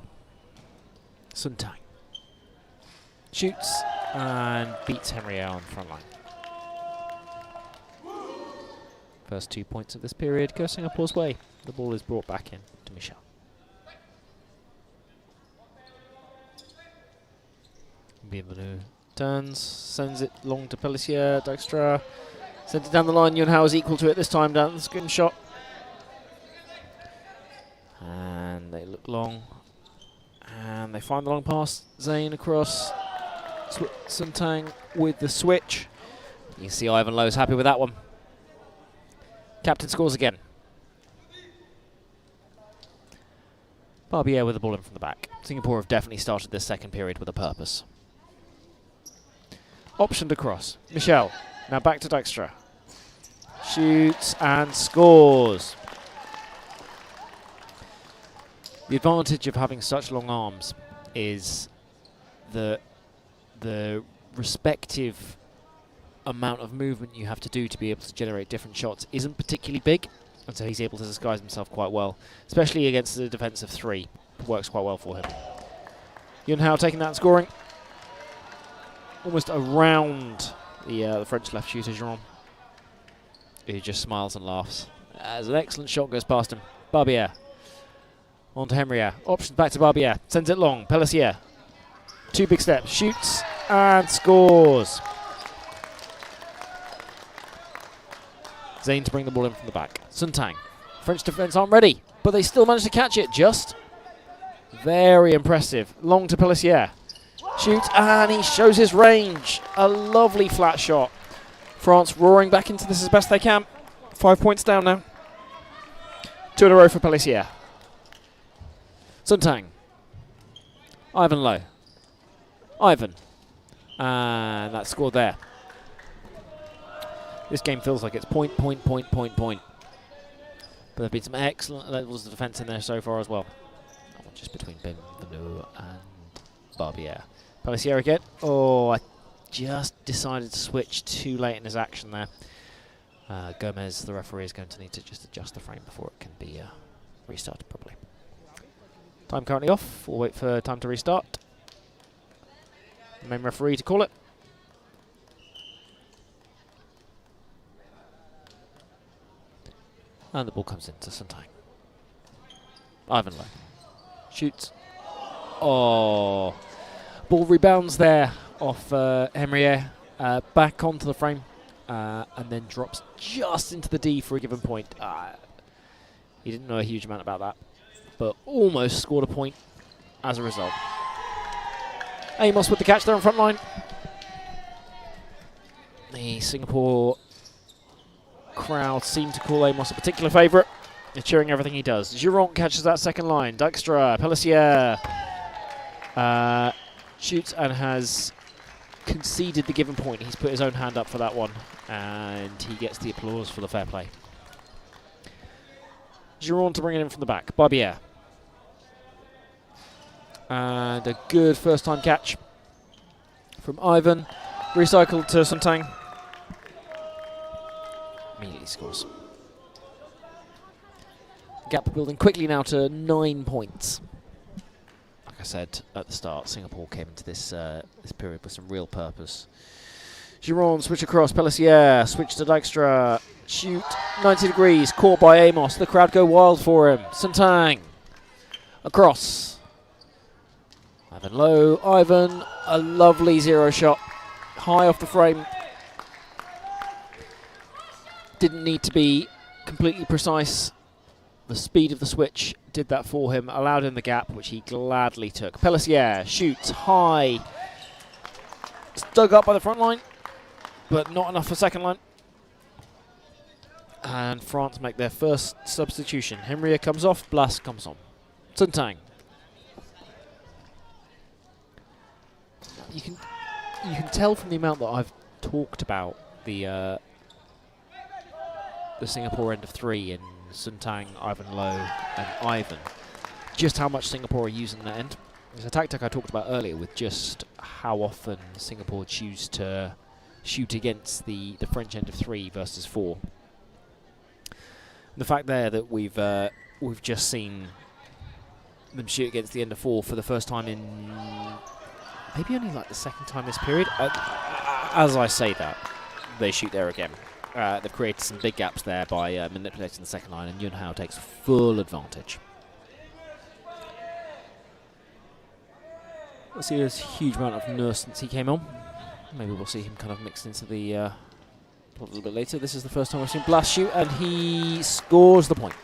Sun Tang. Shoots and beats Henriet on the front line. First 2 points of this period go Singapore's way. The ball is brought back in to Michel. Bienvenu turns, sends it long to Pellissier, Dijkstra. Sent it down the line. Yun Hao is equal to it this time down the screen shot. And they look long. And they find the long pass. Zane across. Sun Tang with the switch. You can see Ivan Lowe's happy with that one. Captain scores again. Barbier with the ball in from the back. Singapore have definitely started this second period with a purpose. Optioned across. Michel. Now back to Dijkstra. Shoots and scores. The advantage of having such long arms is the respective amount of movement you have to do to be able to generate different shots isn't particularly big, and so he's able to disguise himself quite well, especially against the defense of 3. Works quite well for him. Yun Hao taking that and scoring. Almost around the French left shooter, Giron, who just smiles and laughs as an excellent shot goes past him. Barbier on to Henriet. Options back to Barbier. Sends it long. Pellissier. 2 big steps. Shoots and scores. Zane to bring the ball in from the back. Sun Tang. French defence aren't ready. but they still managed to catch it just. Very impressive. Long to Pelissier. Shoots, and he shows his range. A lovely flat shot. France roaring back into this as best they can. 5 points down now. 2 in a row for Pelissier. Suntang. Ivan Lowe. Ivan. And that scored there. This game feels like it's point. But there have been some excellent levels of defence in there so far as well. Just between Bienvenu and Barbier. Pelissier again. Oh, I just decided to switch too late in his action there. Gomez, the referee, is going to need to just adjust the frame before it can be restarted properly. Time currently off. We'll wait for time to restart. The main referee to call it. And the ball comes into Suntang. Ivan Lowe. Shoots. Oh. Ball rebounds there off Henriet. Back onto the frame. And then drops just into the D for a given point. He didn't know a huge amount about that. But almost scored a point as a result. Amos with the catch there on front line. The Singapore crowd seem to call Amos a particular favourite. They're cheering everything he does. Giron catches that second line. Dijkstra, Pelissier shoots and has conceded the given point. He's put his own hand up for that one, and he gets the applause for the fair play. Giron to bring it in from the back. Barbier. And a good first-time catch from Ivan. Recycled to Suntang. Immediately scores. Gap building quickly now to 9 points. Like I said at the start, Singapore came into this this period with some real purpose. Giron switch across. Pelissier switch to Dijkstra. Shoot 90 degrees. Caught by Amos. The crowd go wild for him. Suntang across. Ivan Lowe. Ivan, a lovely zero shot. High off the frame. Didn't need to be completely precise. The speed of the switch did that for him, allowed him the gap, which he gladly took. Pelissier shoots high. It's dug up by the front line, but not enough for second line. And France make their first substitution. Henriet comes off, Blas comes on. Suntang. You can tell from the amount that I've talked about the Singapore end of three in Suntang, Ivan Lowe and Ivan, just how much Singapore are using that end. There's a tactic I talked about earlier with just how often Singapore choose to shoot against the French end of 3 versus 4. The fact there that we've just seen them shoot against the end of 4 for the first time in maybe only like the second time this period. As I say that, they shoot there again. They've created some big gaps there by manipulating the second line, and Yun Hao takes full advantage. We'll see there's a huge amount of nerves since he came on. Maybe we'll see him kind of mixed into the a little bit later. This is the first time we've seen Blas shoot, and he scores the point.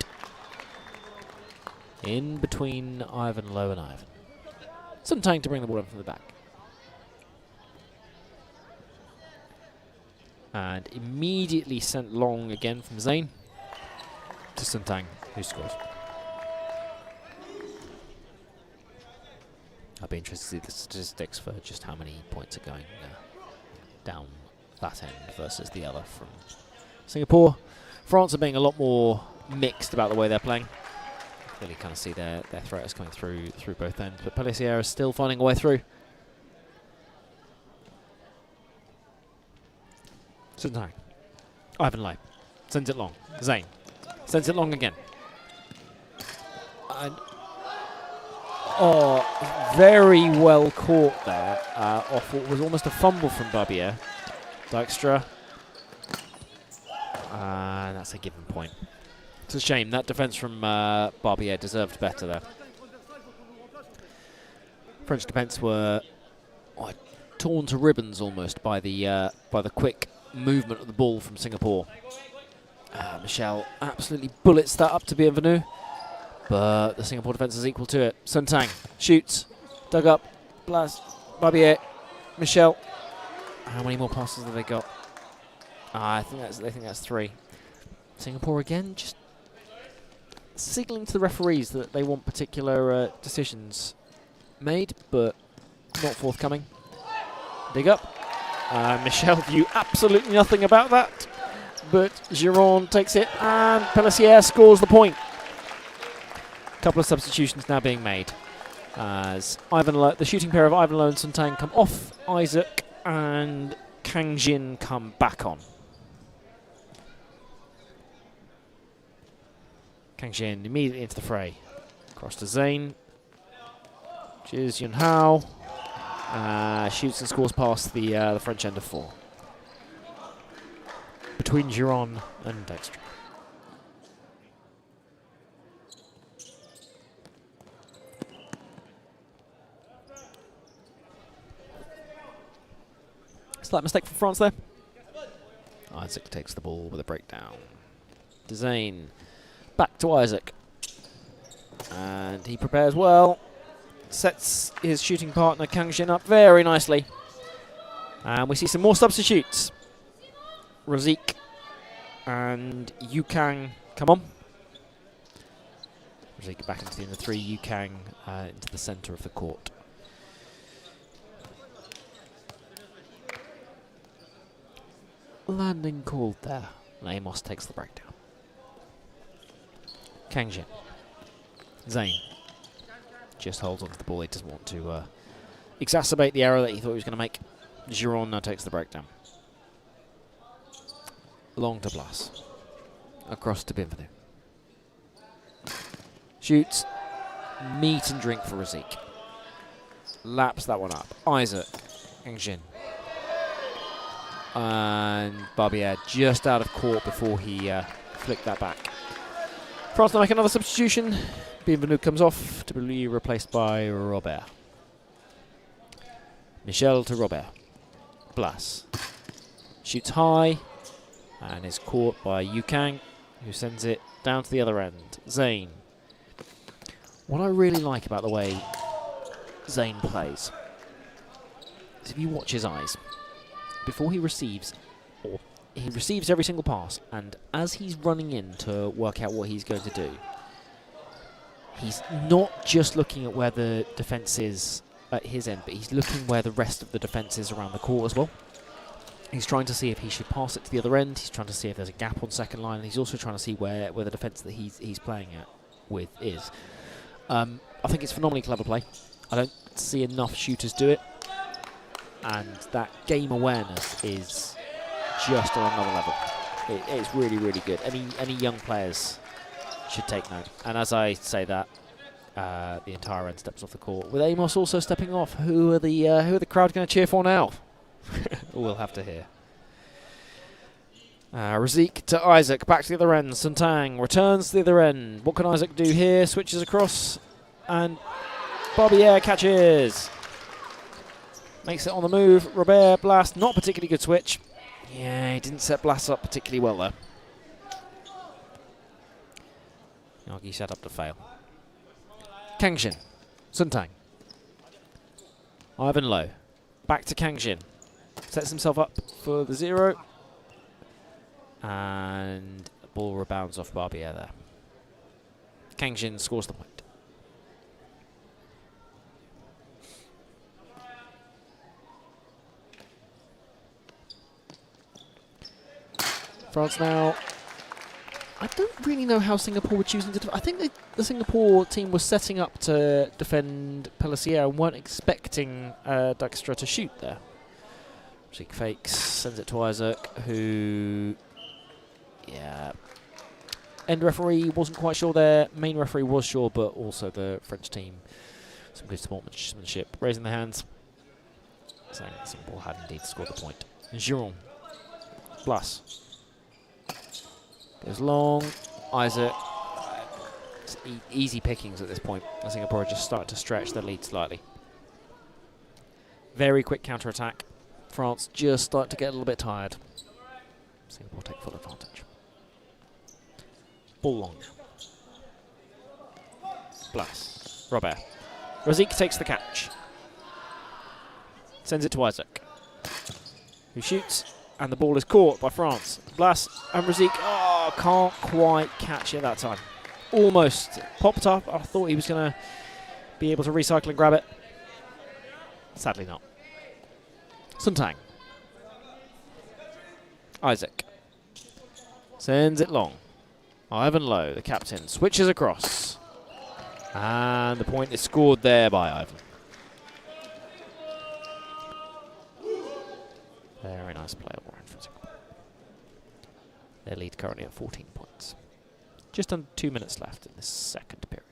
In between Ivan Lowe and Ivan. Suntang to bring the ball in from the back. And immediately sent long again from Zayn to Suntang, who scores. I'd be interested to see the statistics for just how many points are going down that end versus the other from Singapore. France are being a lot more mixed about the way they're playing. Really kind of see their threats coming through both ends, but Pelissier is still finding a way through. Suntang. Ivan Lowe sends it long. Zayn sends it long again. And very well caught there off what was almost a fumble from Barbier. Dijkstra. And that's a given point. It's a shame. That defence from Barbier deserved better there. French defence were torn to ribbons almost by the quick movement of the ball from Singapore. Michel absolutely bullets that up to Bienvenu. But the Singapore defence is equal to it. Sun Tang shoots, dug up, blast, Barbier, Michel. How many more passes have they got? I think that's 3. Singapore again, just signalling to the referees that they want particular decisions made, but not forthcoming. Dig up. Michel knew absolutely nothing about that, but Giron takes it, and Pelletier scores the point. A couple of substitutions now being made as the shooting pair of Ivan Lowe and Sun Tang come off. Isaac and Kang Jin come back on. Kang Jin immediately into the fray. Across to Zane. Jiz Yun Hao. Shoots and scores past the French end of 4. Between Giron and Dexter. Slight mistake from France there. Isaac takes the ball with a breakdown. Zane. Back to Isaac. And he prepares well. Sets his shooting partner Kang Jin up very nicely. And we see some more substitutes. Razik and Yu Kang come on. Razik back into the end of 3. Yu Kang into the centre of the court. Landing called there. And Amos takes the breakdown. Kang Jin. Zane. Just holds onto the ball. He doesn't want to exacerbate the error that he thought he was going to make. Giron now takes the breakdown. Long to Blas. Across to Bienvenu. Shoots. Meat and drink for Razik. Laps that one up. Isaac. Kang Jin. And Barbier just out of court before he flicked that back. France now make another substitution. Bienvenu comes off to be replaced by Robert. Michel to Robert. Blas. Shoots high and is caught by Yu Kang, who sends it down to the other end. Zane. What I really like about the way Zane plays is if you watch his eyes, before he receives, or he receives every single pass, and as he's running in to work out what he's going to do, he's not just looking at where the defence is at his end, but he's looking where the rest of the defence is around the court as well. He's trying to see if he should pass it to the other end. He's trying to see if there's a gap on second line. And he's also trying to see where the defence that he's playing at with is. I think it's phenomenally clever play. I don't see enough shooters do it. And that game awareness is just on another level. It's really, really good. Any young players should take note. And as I say that, the entire end steps off the court. With Amos also stepping off, who are the crowd going to cheer for now? We'll have to hear. Razik to Isaac, back to the other end. Sun Tang returns to the other end. What can Isaac do here? Switches across, and Barbier catches. Makes it on the move. Robert, Blast, not particularly good switch. Yeah, he didn't set Blast up particularly well there. Yagi set up to fail. Kang Jin. Sun Tang. Ivan Lowe. Back to Kang Jin. Sets himself up for the 0. And the ball rebounds off Barbier there. Kang Jin scores the point. France now. I don't really know how Singapore were choosing to I think the Singapore team was setting up to defend Pelletier and weren't expecting Dijkstra to shoot there. Razik fakes, sends it to Isaac, who... Yeah. End referee wasn't quite sure there. Main referee was sure, but also the French team. Some good sportsmanship. Raising their hands. Saying that Singapore had indeed scored the point. Giron. Plus. Goes long. Isaac. It's easy pickings at this point. Singapore just started to stretch their lead slightly. Very quick counter-attack. France just start to get a little bit tired. Singapore take full advantage. Ball long. Blas. Robert. Razik takes the catch. Sends it to Isaac, who shoots, and the ball is caught by France. Blas and Razik, can't quite catch it that time. Almost popped up. I thought he was going to be able to recycle and grab it. Sadly not. Suntang. Isaac. Sends it long. Ivan Lowe, the captain, switches across. And the point is scored there by Ivan. Very nice play all round for Tchoukball. Their lead currently at 14 points. Just under 2 minutes left in this second period.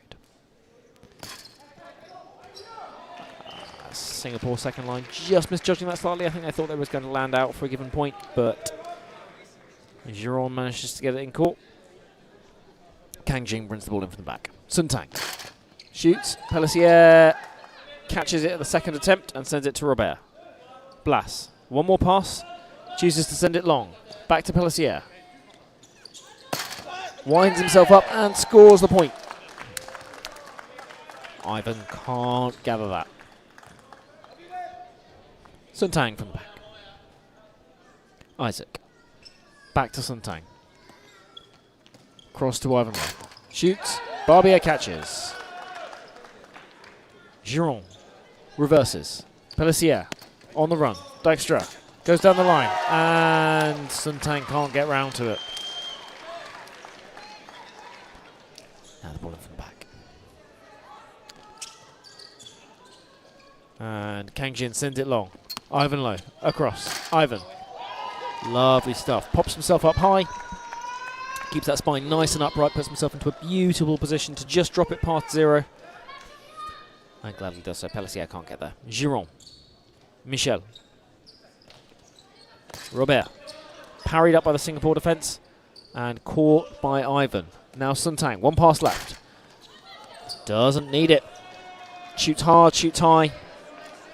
Singapore second line just misjudging that slightly. I think they thought they was going to land out for a given point, but Giron manages to get it in court. Kang Jing brings the ball in from the back. Suntang shoots. Pelissier catches it at the second attempt and sends it to Robert. Blas. One more pass. Chooses to send it long. Back to Pelissier. Winds himself up and scores the point. Ivan can't gather that. Suntang from the back. Isaac. Back to Suntang. Cross to Ivan. Shoots. Barbier catches. Giron reverses. Pelissier on the run. Dijkstra goes down the line. And Suntang can't get round to it. Now the ball in from the back. And Kang Jin sends it long. Ivan Lowe across. Ivan. Lovely stuff. Pops himself up high. Keeps that spine nice and upright. Puts himself into a beautiful position to just drop it past zero. And gladly does so. Pelissier can't get there. Giron. Michel. Robert. Parried up by the Singapore defence. And caught by Ivan. Now Suntang. One pass left. Doesn't need it. Shoots hard, shoots high.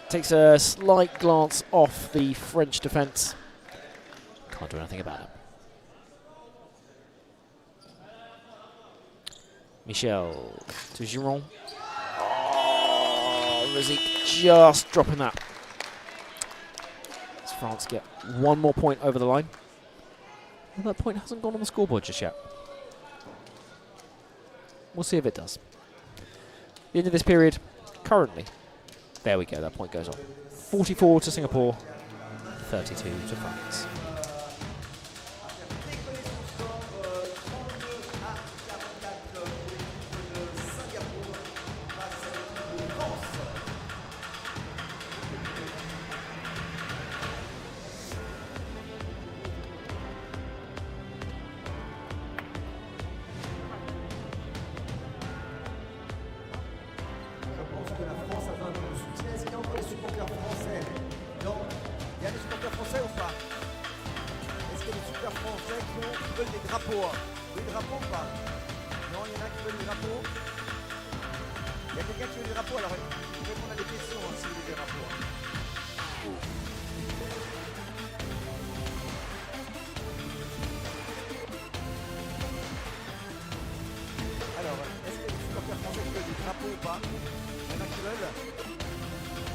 Takes a slight glance off the French defence. Can't do anything about it. Michel to Giron. Oh, Razik just dropping that. As France get one more point over the line. Well, that point hasn't gone on the scoreboard just yet. We'll see if it does. The end of this period, currently. There we go, that point goes on. 44 to Singapore, 32 to France.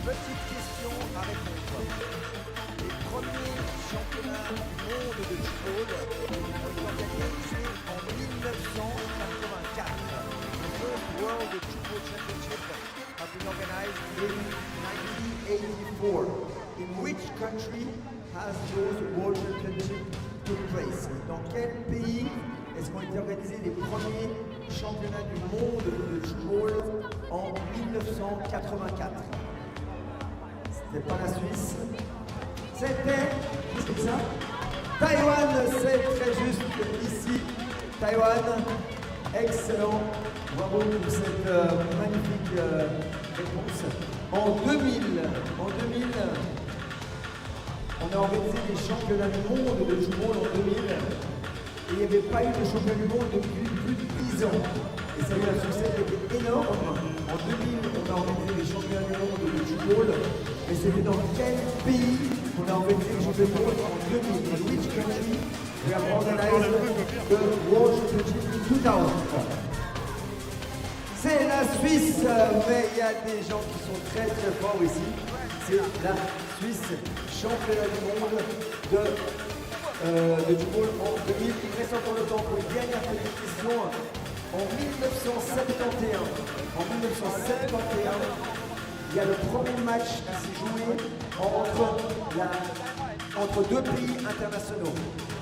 Petite question à répondre. Les premiers championnats du monde de Tchoukball ont été organisés en 1984. The first World Tchoukball Championship has been organized in 1984. In which country has those World Championships took place? Dans quel pays est-ce qu'ont été organisés les premiers championnats du monde de Tchoukball en 1984? C'est pas la Suisse. C'était, qu'est-ce que c'est ça? Taïwan, c'est très juste ici. Taïwan, excellent. Bravo pour cette magnifique réponse. En 2000, on a organisé des championnats du monde de Tchoukball en 2000. Et il n'y avait pas eu de championnat du monde depuis plus de 10 ans. Et ça a eu un succès qui était énorme. En 2000, on a organisé les championnats du monde de Tchoukball. Et c'était dans quel pays on a organisé les championnats du monde en 2000? In which country we have organized the World Championship in 2000? C'est la Suisse, mais il y a des gens qui sont très très forts ici. C'est la Suisse, championnat du monde de Tchoukball en 2000. Il reste encore le temps pour une dernière petite question. En 1971, il y a le premier match qui s'est joué entre deux pays internationaux.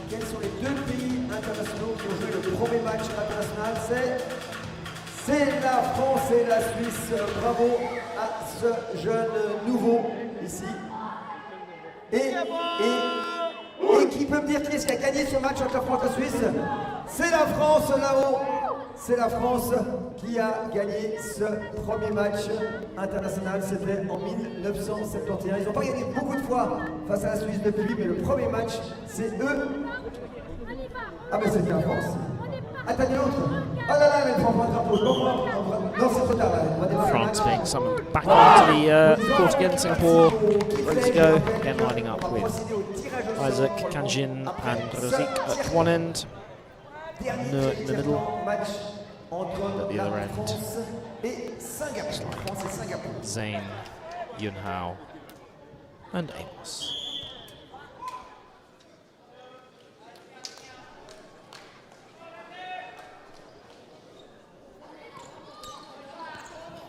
Quels sont les deux pays internationaux qui ont joué le premier match international? C'est la France et la Suisse. Bravo à ce jeune nouveau ici. Et qui peut me dire qui est-ce qui a gagné ce match entre la France et la Suisse? C'est la France là-haut. C'est la France qui a gagné ce premier match international. C'était en 1971. Ils n'ont pas gagné beaucoup de fois face à la Suisse depuis, mais le premier match, c'est eux. Ah ben c'était la France. Attendez l'autre. Oh là là, mais prends-moi un drapeau. Non, c'est trop tard. France being summoned back onto the court again. Singapore ready to go. Again lining up with Isaac, Kanjin and Rozik at one end. No in the middle. At the other end, Zane, Yunhao and Amos.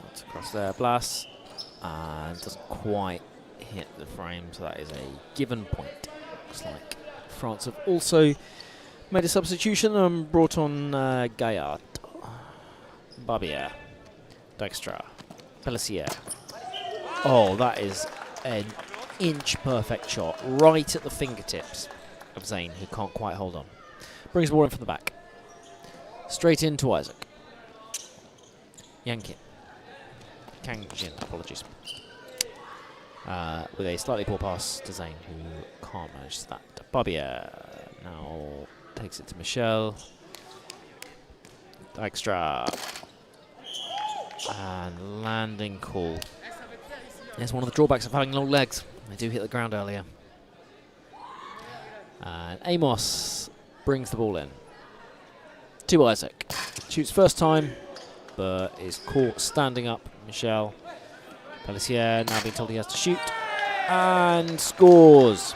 That's across there, Blas, and doesn't quite hit the frame, so that is a given point. Looks like France have also made a substitution and brought on Gaillard, Barbier, Dijkstra, Pelissier. Oh, that is an inch perfect shot right at the fingertips of Zane, who can't quite hold on. Brings the ball in from the back. Straight into Isaac. Yankin. Kangjin, apologies. With a slightly poor pass to Zane, who can't manage that. Barbier now takes it to Michel. Dijkstra. And landing call. It's one of the drawbacks of having long legs. They do hit the ground earlier. And Amos brings the ball in to Isaac. Shoots first time, but is caught standing up. Michel. Pelissier now being told he has to shoot. And scores.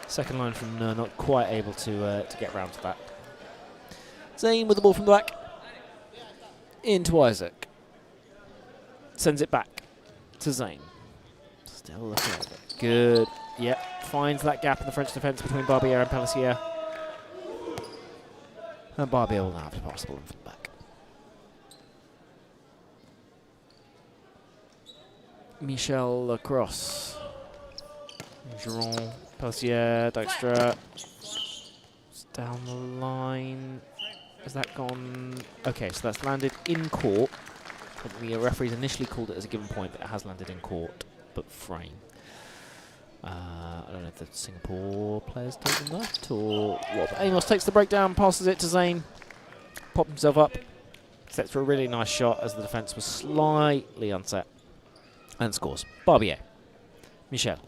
Second line from not quite able to get round to that. Zane with the ball from the back. Into Isaac. Sends it back to Zane. Still looking at it. Good. Yep. Finds that gap in the French defence between Barbier and Pelissier. And Barbier will now have to pass the ball from the back. Michel across. Giron, Pelissier, Dijkstra. Down the line. Has that gone? Okay, so that's landed in court. The referees initially called it as a given point, but it has landed in court, but frame. I don't know if the Singapore players taken that or what. But Amos takes the breakdown, passes it to Zane, popped himself up, sets for a really nice shot as the defence was slightly unset, and scores. Barbier. Michel.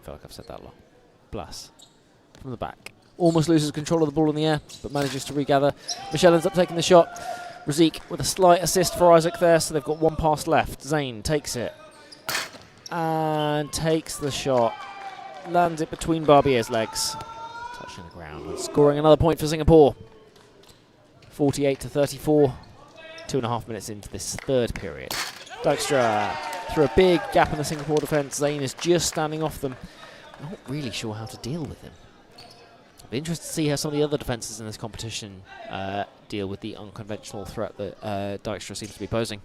I feel like I've said that a lot. Blas. From the back. Almost loses control of the ball in the air, but manages to regather. Michel ends up taking the shot. Rozik with a slight assist for Isaac there, so they've got one pass left. Zane takes it. And takes the shot. Lands it between Barbier's legs. Touching the ground and scoring another point for Singapore. 48-34. 2.5 minutes into this third period. Dijkstra through a big gap in the Singapore defence. Zane is just standing off them. Not really sure how to deal with him. I'll be interested to see how some of the other defences in this competition deal with the unconventional threat that Dijkstra seems to be posing.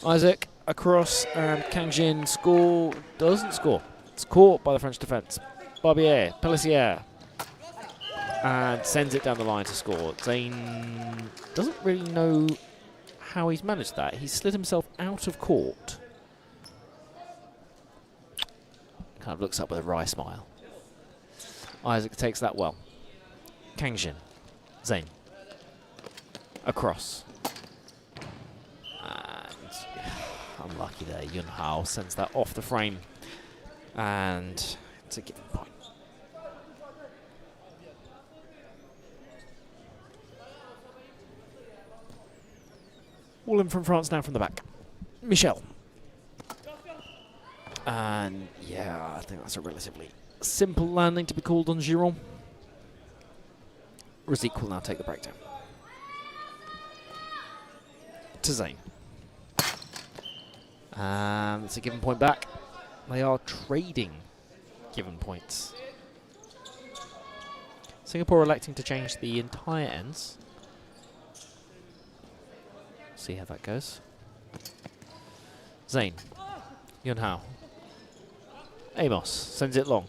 Isaac across, and Kangjin doesn't score. It's caught by the French defence. Barbier, Pelissier, and sends it down the line to score. Zane doesn't really know how he's managed that. He's slid himself out of court. Kind of looks up with a wry smile. Isaac takes that well. Kangjin. Zane. Across. And unlucky there. Yunhao sends that off the frame. And it's a given point. All in from France now from the back. Michel. And yeah, I think that's a relatively simple landing to be called on Giron. Razik will now take the breakdown. To Zane. And it's a given point back. They are trading given points. Singapore electing to change the entire ends. See how that goes. Zane. Yun Hao. Amos sends it long.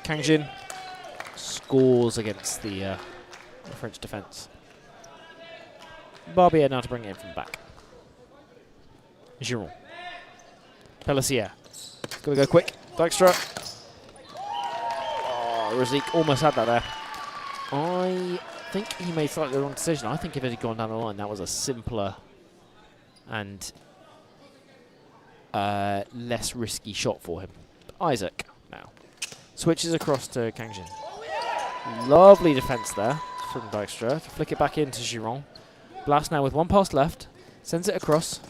Kang Jin scores against the French defence. Barbier now to bring it in from the back. Giron. Pelissier. Gotta go quick. Dykstra. Oh, Razik almost had that there. I think he made slightly the wrong decision. I think if it had gone down the line, that was a simpler and less risky shot for him. Isaac now switches across to Kang Jin. Lovely defence there from Dykstra to flick it back into Giron. Blast now with one pass left, sends it across,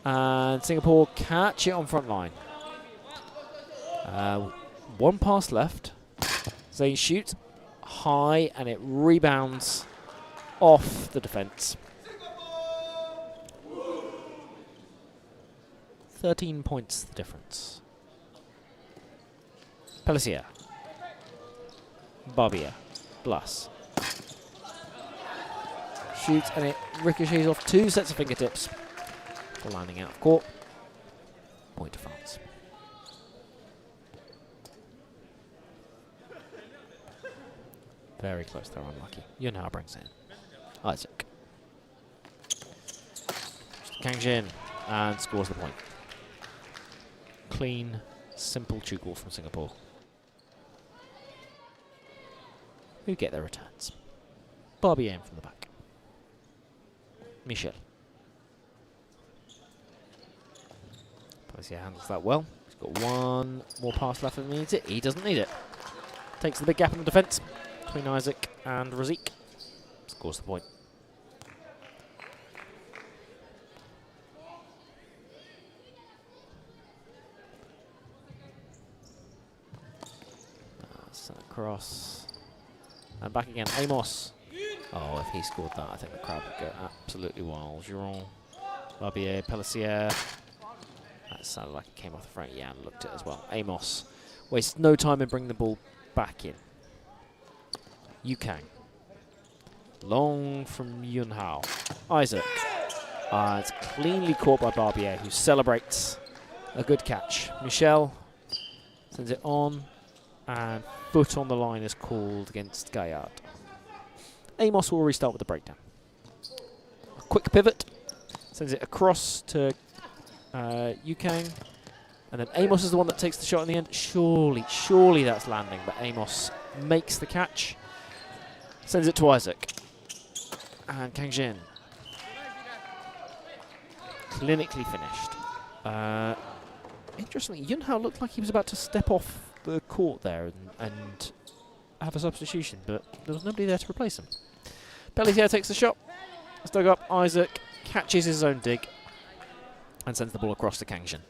and Singapore catch it on front line. One pass left. Zane shoots high, and it rebounds off the defence. 13 points the difference. Pelissier. Barbier. Blas. Shoots, and it ricochets off two sets of fingertips. Landing out of court. Point to France. Very close there, unlucky. Yun Hao brings it in. Isaac. Kang Jin, and scores the point. Clean, simple Tchoukball from Singapore, who get their returns. Barbier in from the back. Michel. Pelissier handles that well. He's got one more pass left if he needs it. He doesn't need it. Takes the big gap in the defence between Isaac and Razik. Scores the point. Sent across. And back again. Amos. Oh, if he scored that, I think the crowd would go absolutely wild. Giron. Barbier. Pelissier. That sounded like it came off the front. Yeah, and looked it as well. Amos wastes no time in bringing the ball back in. Yukang. Long from Yun Hao. Isaac. It's cleanly caught by Barbier, who celebrates a good catch. Michel sends it on, and foot on the line is called against Gaillard. Amos will restart with the breakdown. A quick pivot. Sends it across to Yukang. And then Amos is the one that takes the shot in the end. Surely that's landing, but Amos makes the catch. Sends it to Isaac. And Kang Jin. Clinically finished. Interestingly, Yun Hao looked like he was about to step off the court there and have a substitution, but there was nobody there to replace him. Pelissier takes the shot. It's dug up. Isaac catches his own dig and sends the ball across to Kang Jin,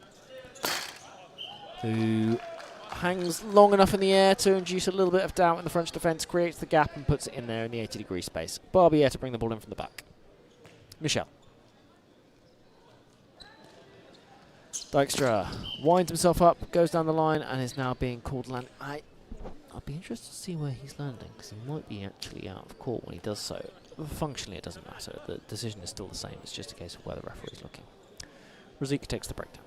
who hangs long enough in the air to induce a little bit of doubt in the French defence, creates the gap and puts it in there in the 80-degree space. Barbier to bring the ball in from the back. Michel. Dykstra winds himself up, goes down the line, and is now being called land. I'd be interested to see where he's landing, because he might be actually out of court when he does so. Functionally, it doesn't matter. The decision is still the same. It's just a case of where the referee is looking. Razik takes the breakdown.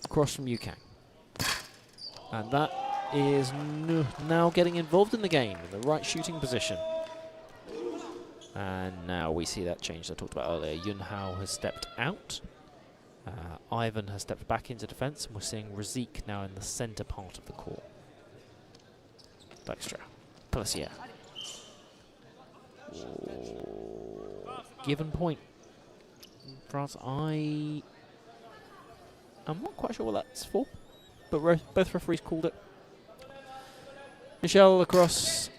Cross from Yukang. And that is now getting involved in the game in the right shooting position. And now we see that change I talked about earlier. Yun Hao has stepped out. Ivan has stepped back into defence, and we're seeing Razik now in the centre part of the court. Dykstra. Pelissier. Given point. France, I'm not quite sure what that's for, but both referees called it. Michel across,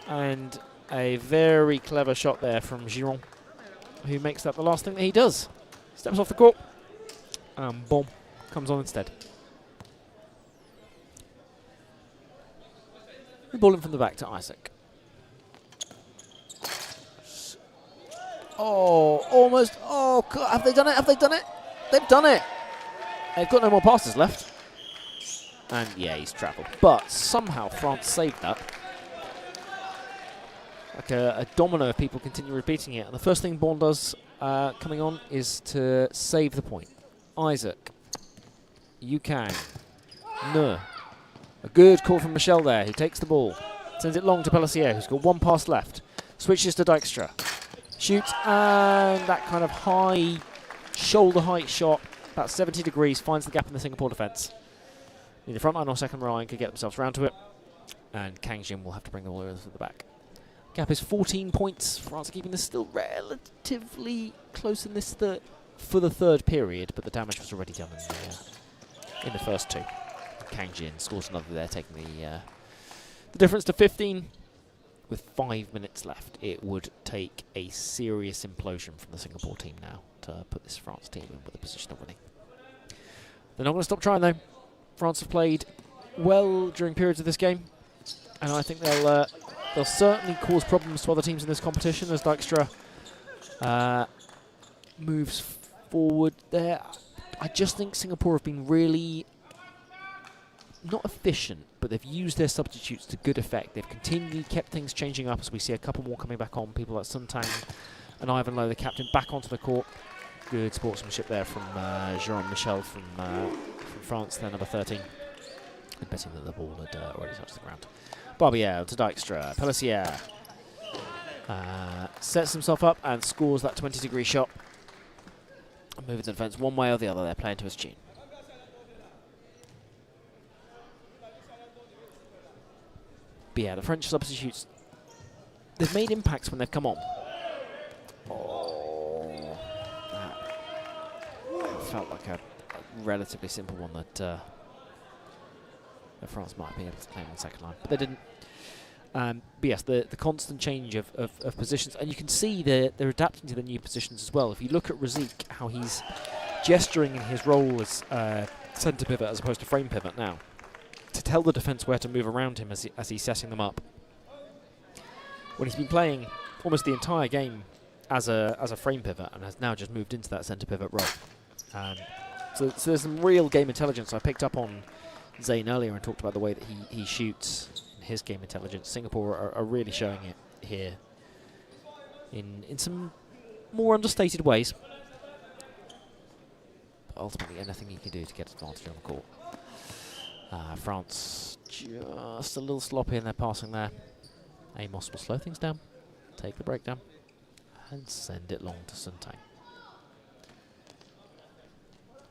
and A very clever shot there from Giron, who makes that the last thing that he does. Steps off the court, and boom, comes on instead. We ball in from the back to Isaac. Oh, almost. Oh, God, have they done it? Have they done it? They've done it. They've got no more passes left. And yeah, he's travelled. But somehow France saved that. Like a domino if people continue repeating it. And the first thing Bourne does coming on is to save the point. Isaac. Yukang. No. A good call from Michel there. He takes the ball. Sends it long to Pelletier, who's got one pass left. Switches to Dijkstra. Shoots, and that kind of high shoulder height shot, about 70 degrees, finds the gap in the Singapore defence. Either front line or second line could get themselves round to it. And Kang Jin will have to bring the ball over to the back. Gap is 14 points. France are keeping this still relatively close in this for the third period, but the damage was already done in the first two. Kang Jin scores another there, taking the difference to 15. With 5 minutes left, it would take a serious implosion from the Singapore team now to put this France team in with a position of winning. They're not going to stop trying though. France have played well during periods of this game, and I think they'll certainly cause problems to other teams in this competition as Dijkstra moves forward there. I just think Singapore have been really not efficient, but they've used their substitutes to good effect. They've continually kept things changing up as we see a couple more coming back on. People like Sun Tang and Ivan Lowe, the captain, back onto the court. Good sportsmanship there from Jérôme Michel from France, there, number 13. I'm betting that the ball had already touched the ground. Barbier to Dijkstra. Pelletier sets himself up and scores that 20-degree shot. Moving to defence one way or the other. They're playing to his tune. But yeah, the French substitutes, they've made impacts when they've come on. Oh, that felt like a relatively simple one that France might be able to claim on the second line, but they didn't. But yes, the constant change of positions, and you can see they're adapting to the new positions as well. If you look at Razik, how he's gesturing in his role as centre pivot as opposed to frame pivot now, to tell the defence where to move around him as he's setting them up. When he's been playing almost the entire game as a frame pivot and has now just moved into that centre pivot role. So there's some real game intelligence. I picked up on Zayn earlier and talked about the way that he shoots in his game intelligence. Singapore are really showing it here in some more understated ways. But ultimately, anything you can do to get advantage on the court. France just a little sloppy in their passing there. Amos will slow things down, take the breakdown, and send it long to Sun Tang.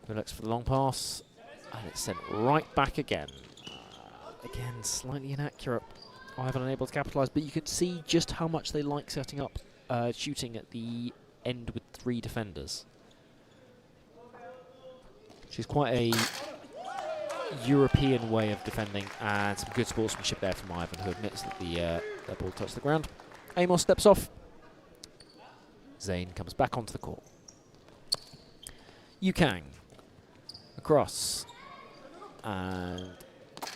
Who looks for the long pass, and it's sent right back again. Again, slightly inaccurate. Ivan unable to capitalise, but you can see just how much they like setting up shooting at the end with 3 defenders. She's quite a European way of defending, and some good sportsmanship there from Ivan, who admits that the ball touched the ground. Amos steps off. Zayn comes back onto the court. Yukang across and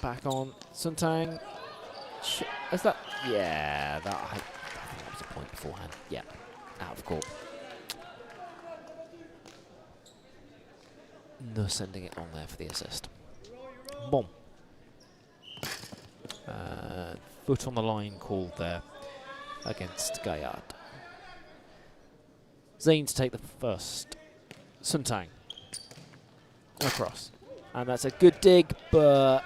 back on. Sun Tang. Is that? Yeah, I think that was a point beforehand. Yeah, out of court. No sending it on there for the assist. Boom. Foot on the line called there against Gaillard. Zayn to take the first. Sun Tang across. And that's a good dig, but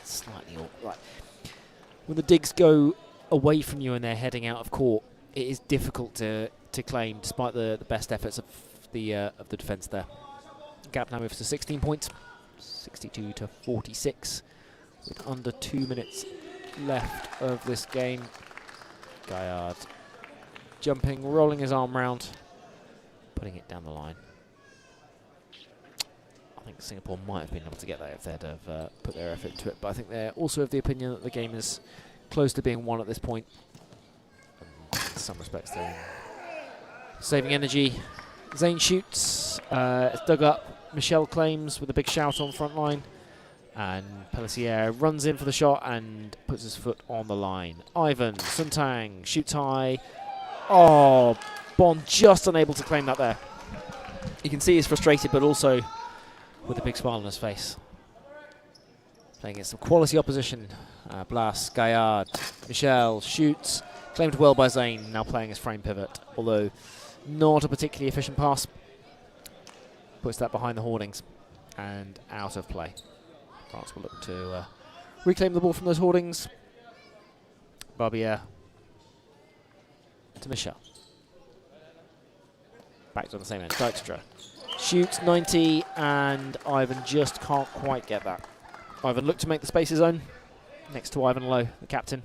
slightly right. When the digs go away from you and they're heading out of court, it is difficult to claim, despite the best efforts of the defence there. Gap now moves to 16 points, 62 to 46, with under 2 minutes left of this game. Gaillard jumping, rolling his arm round, putting it down the line. I think Singapore might have been able to get that if they'd have put their effort into it, but I think they're also of the opinion that the game is close to being won at this point. some respects there. Saving energy. Zane shoots. It's dug up. Michelle claims with a big shout on front line. And Pelletier runs in for the shot and puts his foot on the line. Ivan Suntang shoots high. Oh, Bond just unable to claim that there. You can see he's frustrated, but also with a big smile on his face. Playing against some quality opposition. Blas, Gaillard, Michel shoots. Claimed well by Zane, now playing his frame pivot. Although not a particularly efficient pass. Puts that behind the hoardings and out of play. France will look to reclaim the ball from those hoardings. Barbier to Michel. Back to the same end. Dykstra shoots 90, and Ivan just can't quite get that. Ivan looked to make the space his own, next to Ivan Lowe, the captain.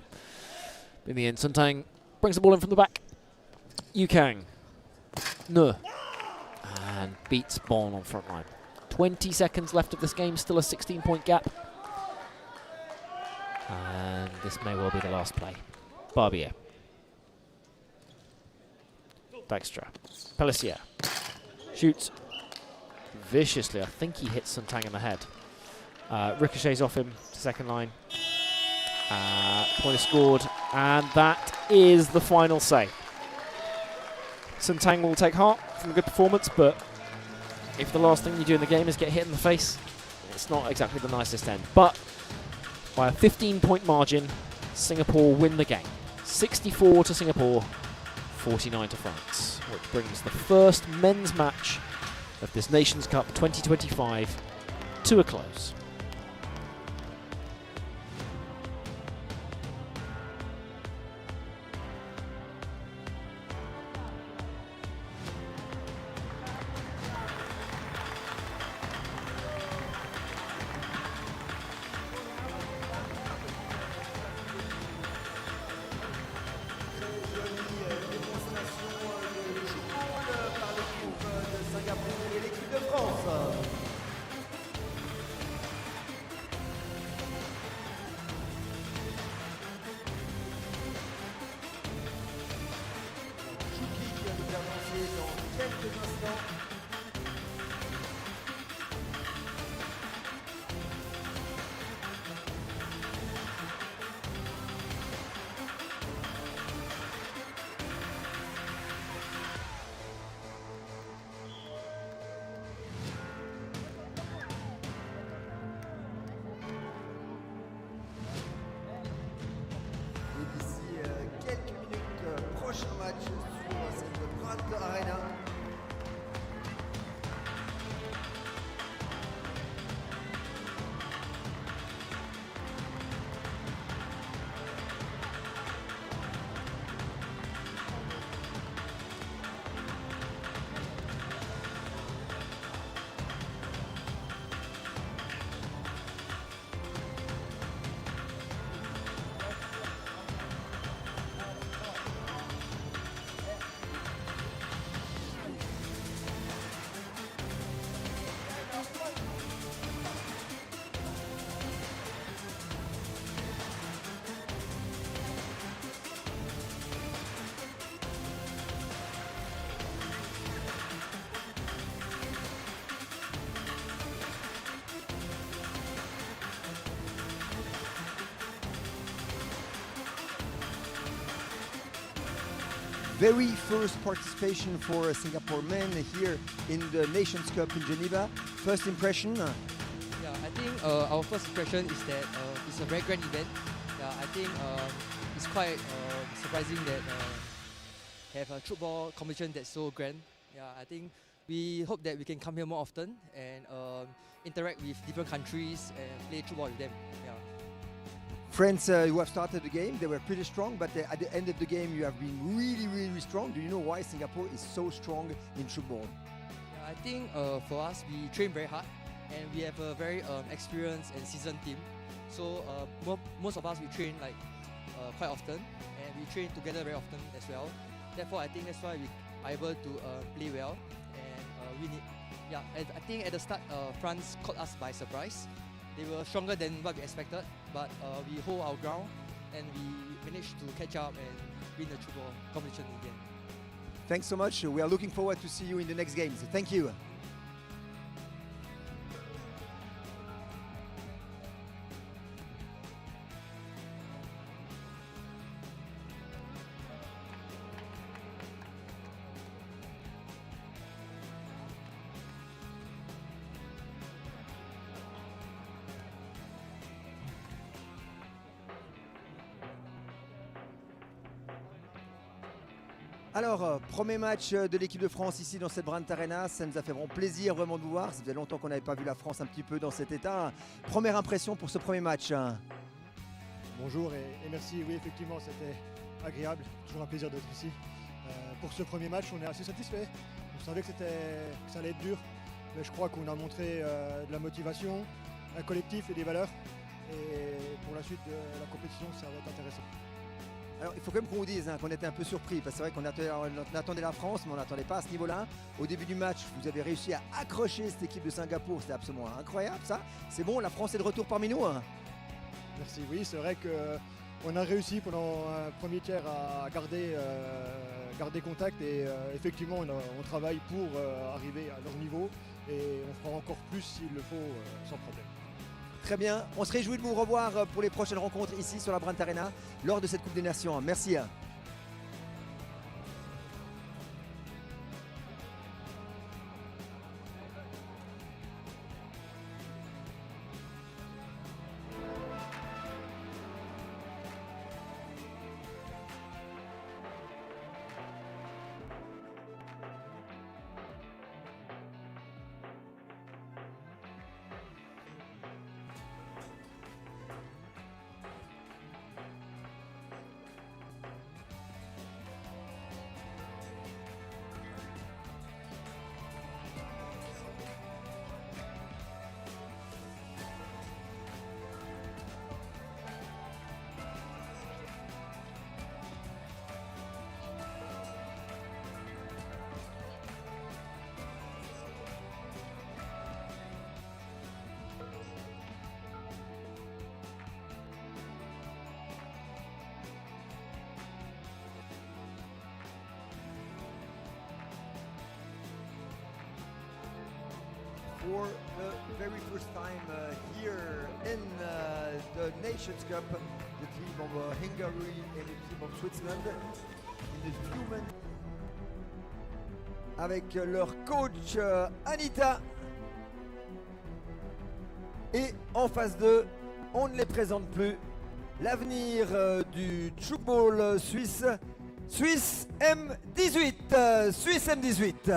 In the end, Suntang brings the ball in from the back. Yukang. No. And beats Bon on front line. 20 seconds left of this game, still a 16-point gap. And this may well be the last play. Barbier. Dykstra. Pelletier. Shoots viciously. I think he hits Suntang in the head. Ricochets off him to second line. Point is scored. And that is the final say. Suntang will take heart from a good performance, but if the last thing you do in the game is get hit in the face, it's not exactly the nicest end. But by a 15-point margin, Singapore win the game. 64 to Singapore, 49 to France, which brings the first men's match of this Nations Cup 2025 to a close. Very first participation for Singapore men here in the Nations Cup in Geneva. First impression? Yeah, I think our first impression is that it's a very grand event. Yeah, I think it's quite surprising that have a Tchoukball competition that's so grand. Yeah, I think we hope that we can come here more often and interact with different countries and play Tchoukball with them. Yeah. France, who have started the game, they were pretty strong, but at the end of the game you have been really, really strong. Do you know why Singapore is so strong in Tchoukball? Yeah, I think for us, we train very hard and we have a very experienced and seasoned team. So most of us, we train like quite often and we train together very often as well. Therefore, I think that's why we are able to play well and win it. Yeah, I think at the start, France caught us by surprise. They were stronger than what we expected, but we hold our ground and we managed to catch up and win the Tchoukball competition again. Thanks so much. We are looking forward to see you in the next games. Thank you. Alors, premier match de l'équipe de France ici dans cette Brandt Arena. Ça nous a fait vraiment plaisir vraiment de vous voir. Ça faisait longtemps qu'on n'avait pas vu la France un petit peu dans cet état. Première impression pour ce premier match. Bonjour et merci. Oui, effectivement, c'était agréable. Toujours un plaisir d'être ici. Pour ce premier match, on est assez satisfait. On savait que ça allait être dur. Mais je crois qu'on a montré de la motivation, un collectif et des valeurs. Et pour la suite de la compétition, ça va être intéressant. Alors il faut quand même qu'on vous dise qu'on était un peu surpris parce que c'est vrai qu'on attendait la France mais on n'attendait pas à ce niveau-là. Au début du match, vous avez réussi à accrocher cette équipe de Singapour, c'était absolument incroyable ça. C'est bon, la France est de retour parmi nous. Merci, oui, c'est vrai qu'on a réussi pendant un premier tiers à garder contact et effectivement on travaille pour arriver à leur niveau et on fera encore plus s'il le faut sans problème. Très bien, on se réjouit de vous revoir pour les prochaines rencontres ici sur la Brandt Arena lors de cette Coupe des Nations. Merci. For the very first time here in the Nations Cup, the team of Hungary and the team of Switzerland in the human avec leur coach Anita. Et en face d'eux, on ne les présente plus. L'avenir du Tchoukball suisse, Suisse M18, Suisse M18.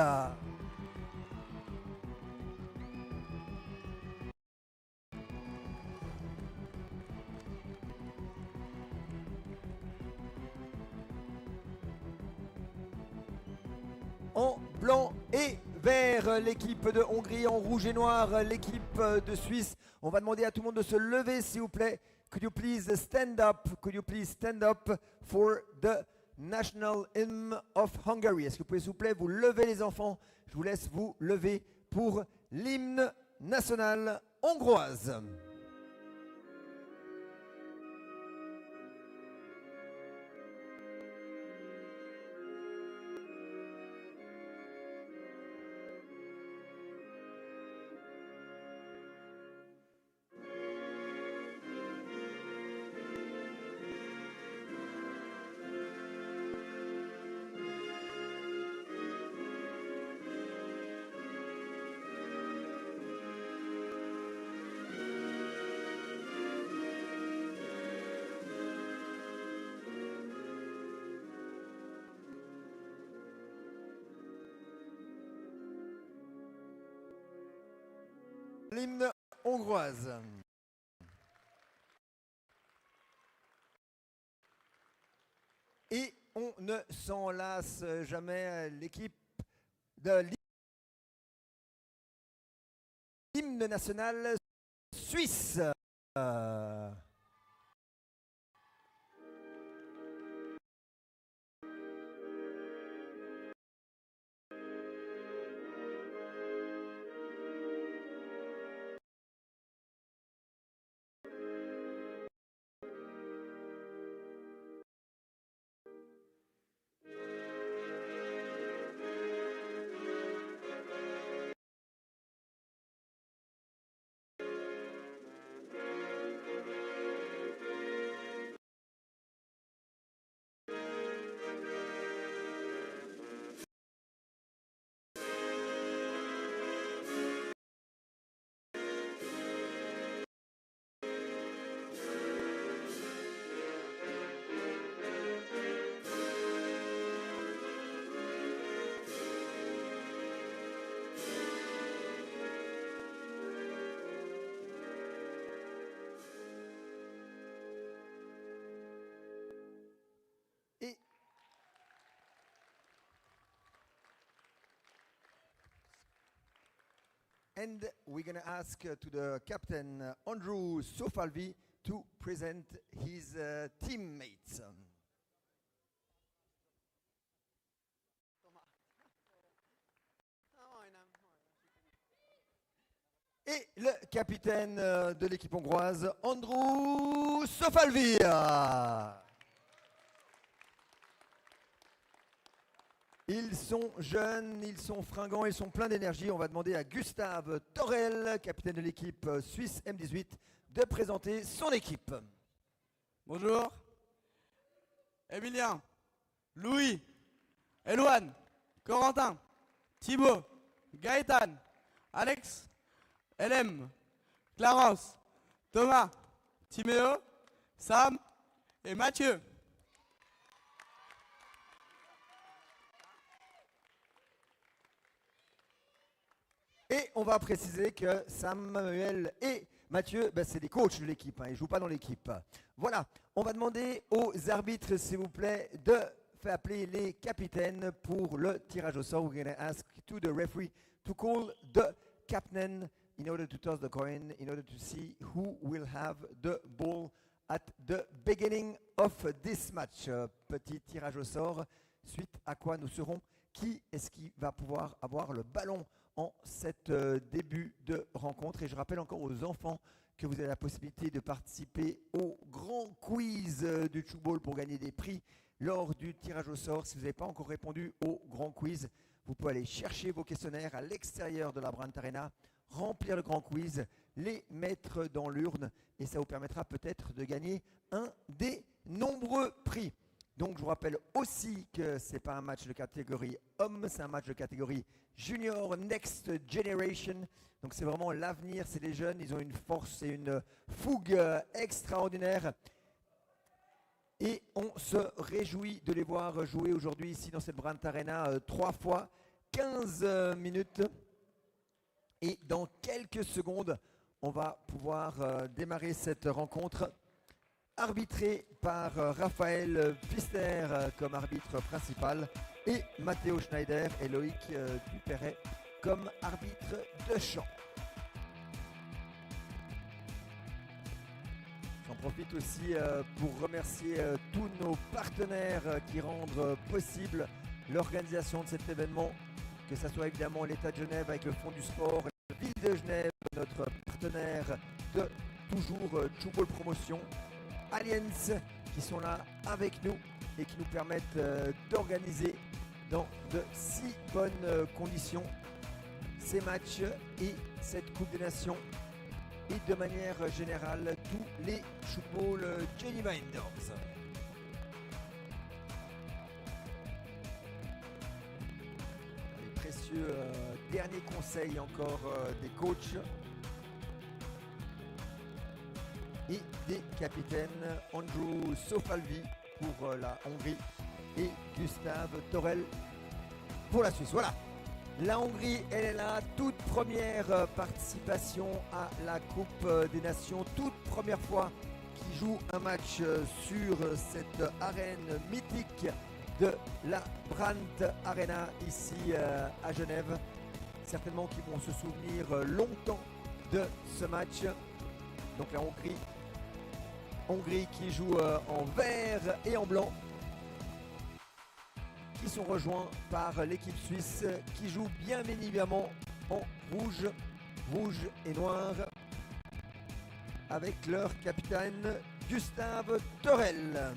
En blanc et vert, l'équipe de Hongrie, en rouge et noir, l'équipe de Suisse. On va demander à tout le monde de se lever, s'il vous plaît. Could you please stand up? Could you please stand up for the national hymn of Hungary? Est-ce que vous pouvez, s'il vous plaît, vous lever les enfants? Je vous laisse vous lever pour l'hymne national hongroise. L'hymne hongroise. Et on ne s'en lasse jamais, l'équipe de l'hymne national suisse. And we're going to ask to the captain, Andrew Sofalvi, to present his teammates. Et le capitaine de l'équipe hongroise, Andrew Sofalvi. Ils sont jeunes, ils sont fringants, ils sont pleins d'énergie. On va demander à Gustave Torel, capitaine de l'équipe suisse M18, de présenter son équipe. Bonjour. Emilien, Louis, Elouane, Corentin, Thibaut, Gaëtan, Alex, LM, Clarence, Thomas, Timéo, Sam et Mathieu. Et on va préciser que Samuel et Mathieu, c'est des coachs de l'équipe, ils ne jouent pas dans l'équipe. Voilà, on va demander aux arbitres, s'il vous plaît, de faire appeler les capitaines pour le tirage au sort. We're going to ask to the referee to call the captain in order to toss the coin, in order to see who will have the ball at the beginning of this match. Petit tirage au sort, suite à quoi nous serons. Qui est-ce qui va pouvoir avoir le ballon en cet début de rencontre? Et je rappelle encore aux enfants que vous avez la possibilité de participer au grand quiz du Tchoukball pour gagner des prix lors du tirage au sort. Si vous n'avez pas encore répondu au grand quiz, vous pouvez aller chercher vos questionnaires à l'extérieur de la Brandt Arena, remplir le grand quiz, les mettre dans l'urne et ça vous permettra peut-être de gagner un des nombreux prix. Donc je vous rappelle aussi que ce n'est pas un match de catégorie homme, c'est un match de catégorie junior next generation. Donc c'est vraiment l'avenir, c'est les jeunes, ils ont une force et une fougue extraordinaire. Et on se réjouit de les voir jouer aujourd'hui ici dans cette Brandt Arena 3 fois 15 minutes. Et dans quelques secondes, on va pouvoir démarrer cette rencontre arbitré par Raphaël Pfister comme arbitre principal et Matteo Schneider et Loïc Dupéret comme arbitre de champ. J'en profite aussi pour remercier tous nos partenaires qui rendent possible l'organisation de cet événement, que ce soit évidemment l'État de Genève avec le Fonds du Sport, la Ville de Genève, notre partenaire de toujours Tchoukball Promotion, Allianz qui sont là avec nous et qui nous permettent d'organiser dans de si bonnes conditions ces matchs et cette Coupe des Nations et de manière générale tous les Tchoukball Geneva Indoors. Les précieux derniers conseils encore des coachs et des capitaines Andrew Sofalvi pour la Hongrie et Gustave Torel pour la Suisse. Voilà, la Hongrie, elle est là, toute première participation à la Coupe des Nations, toute première fois qu'ils jouent un match sur cette arène mythique de la Brandt Arena ici à Genève. Certainement qu'ils vont se souvenir longtemps de ce match. Donc la Hongrie qui joue en vert et en blanc, qui sont rejoints par l'équipe suisse qui joue bien évidemment en rouge et noir avec leur capitaine Gustave Torel.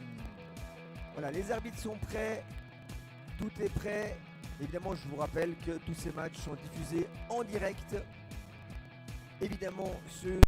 Voilà, les arbitres sont prêts, tout est prêt. Évidemment, je vous rappelle que tous ces matchs sont diffusés en direct. Évidemment, ceux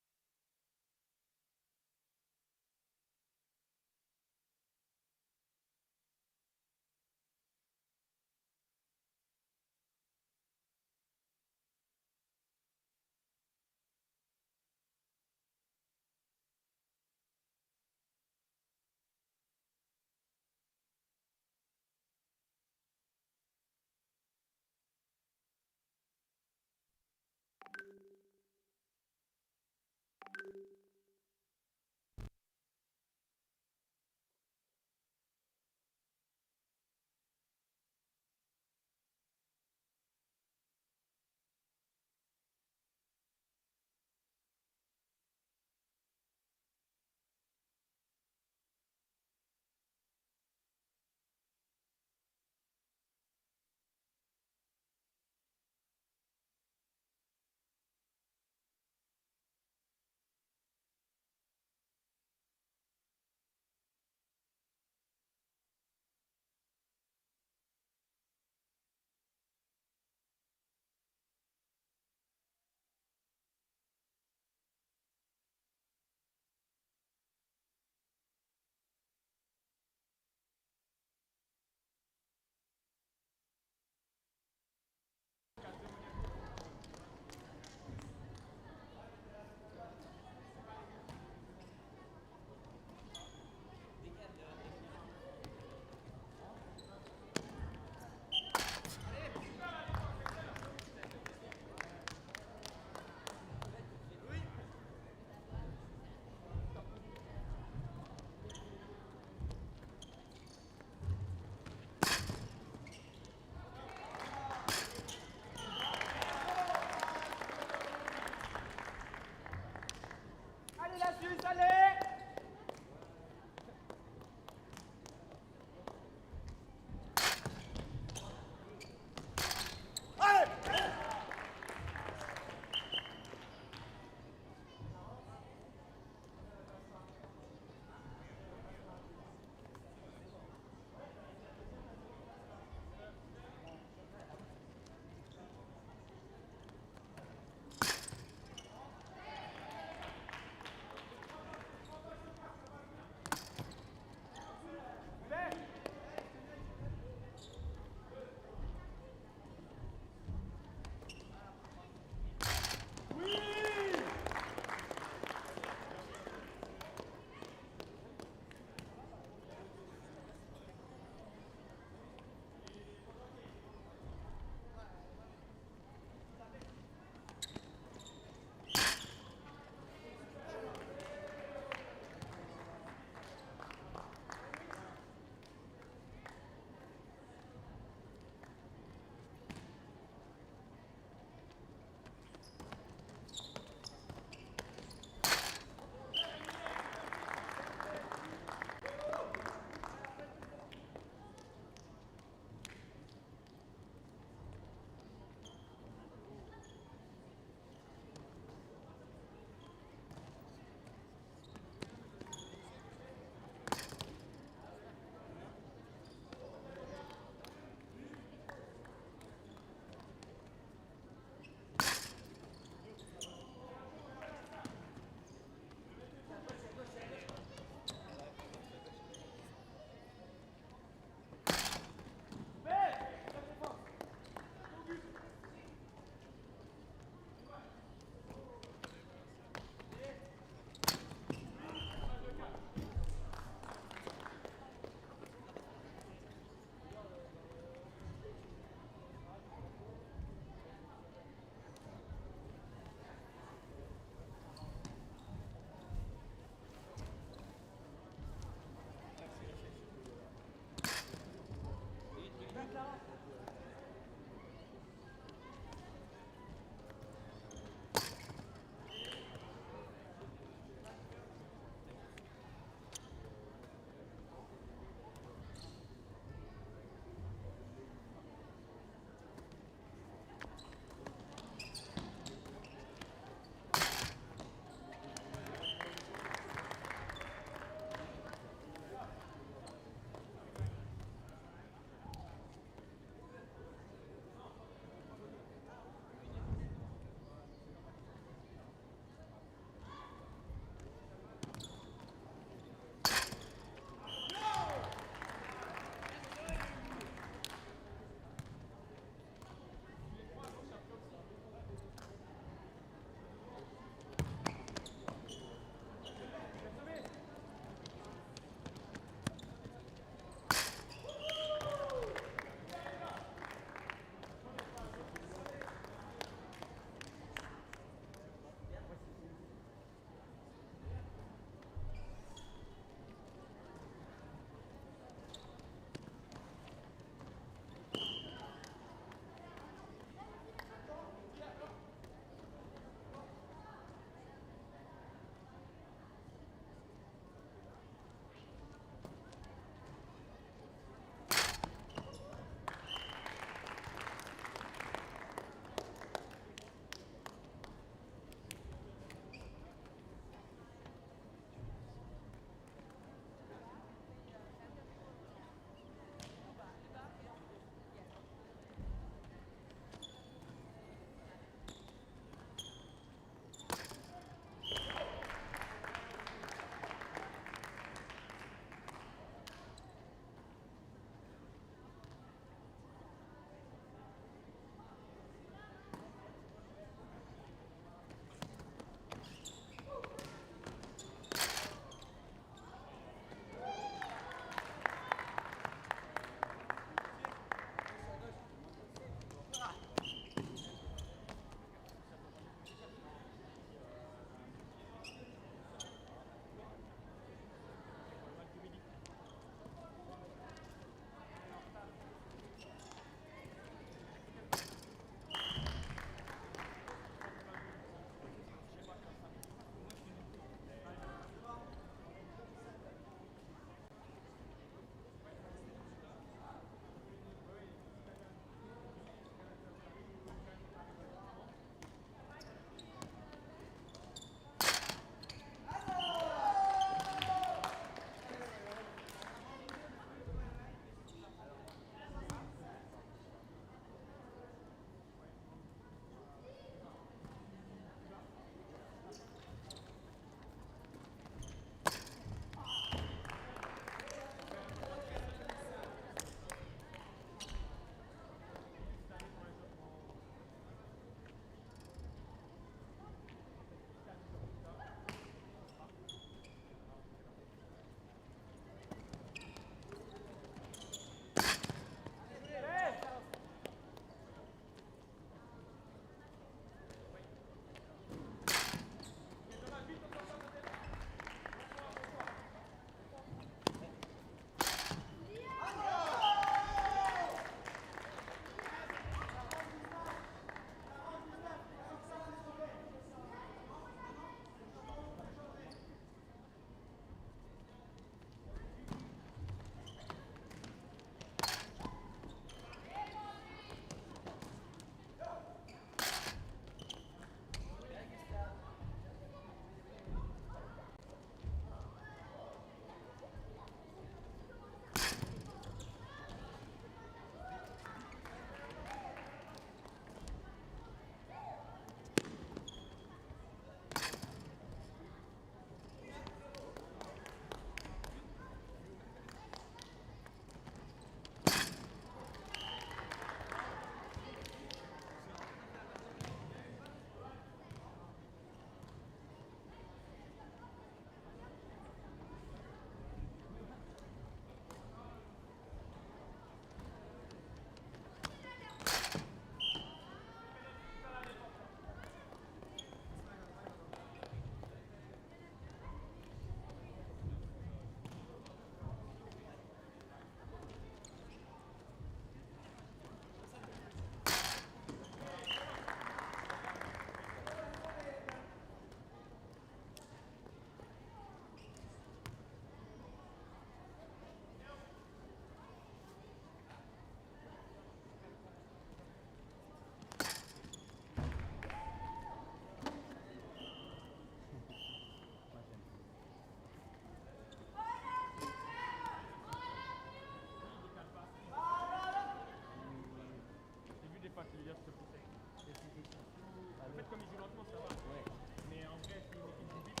comme ils jouent lentement, ça va. Ouais. Mais en vrai, c'est une équipe qui vite.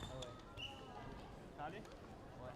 Ah ouais. Ça allait? Ouais.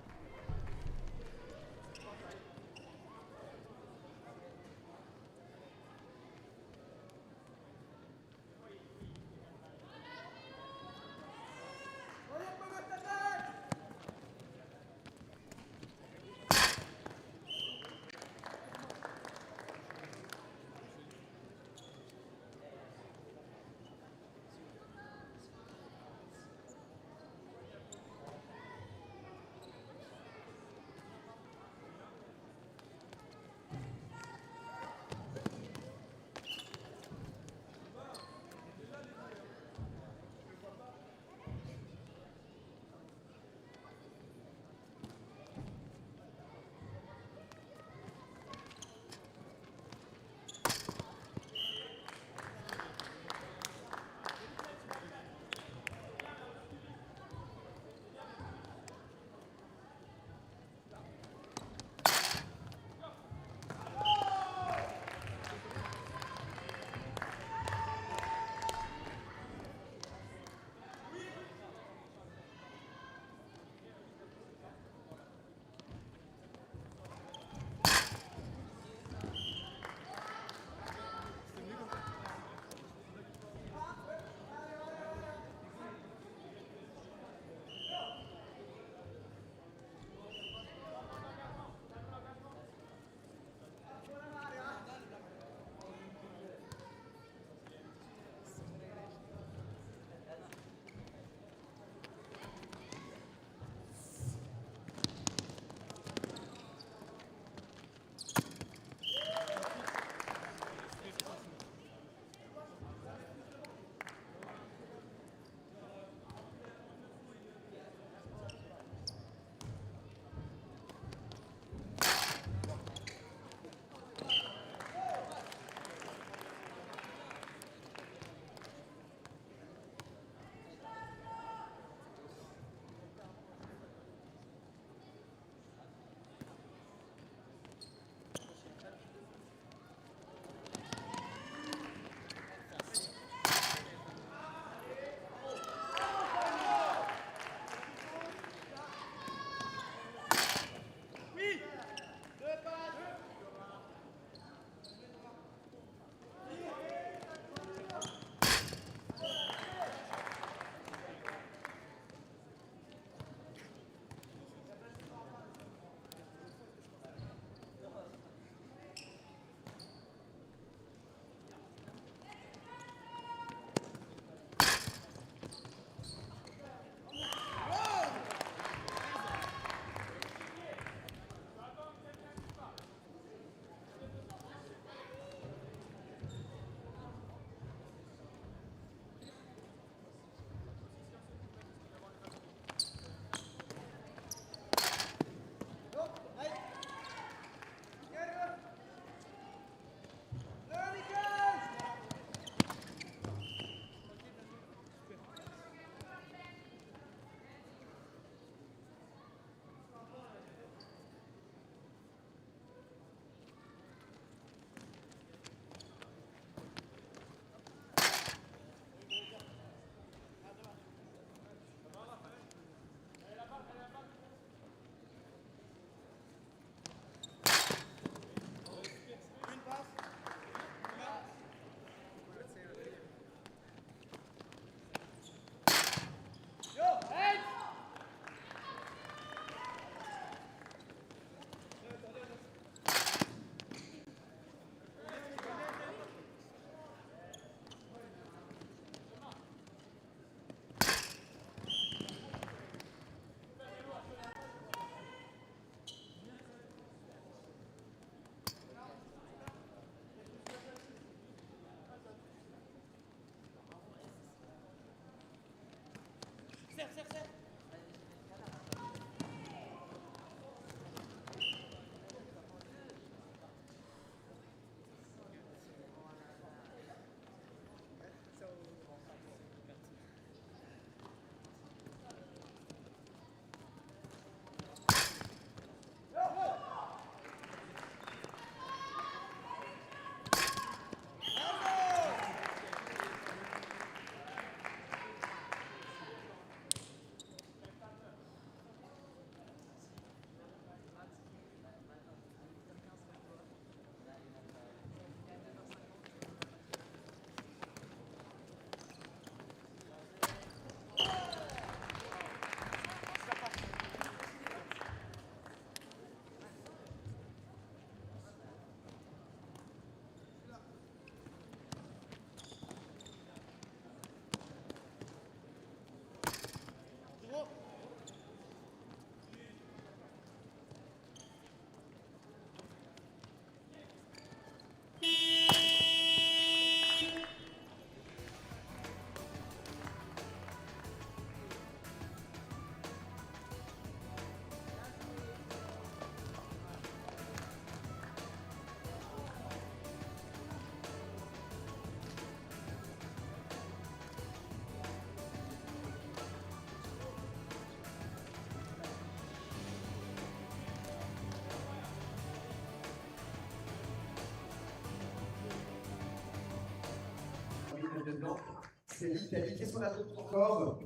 c'est l'Italie. Qu'est-ce qu'on a d'autre encore?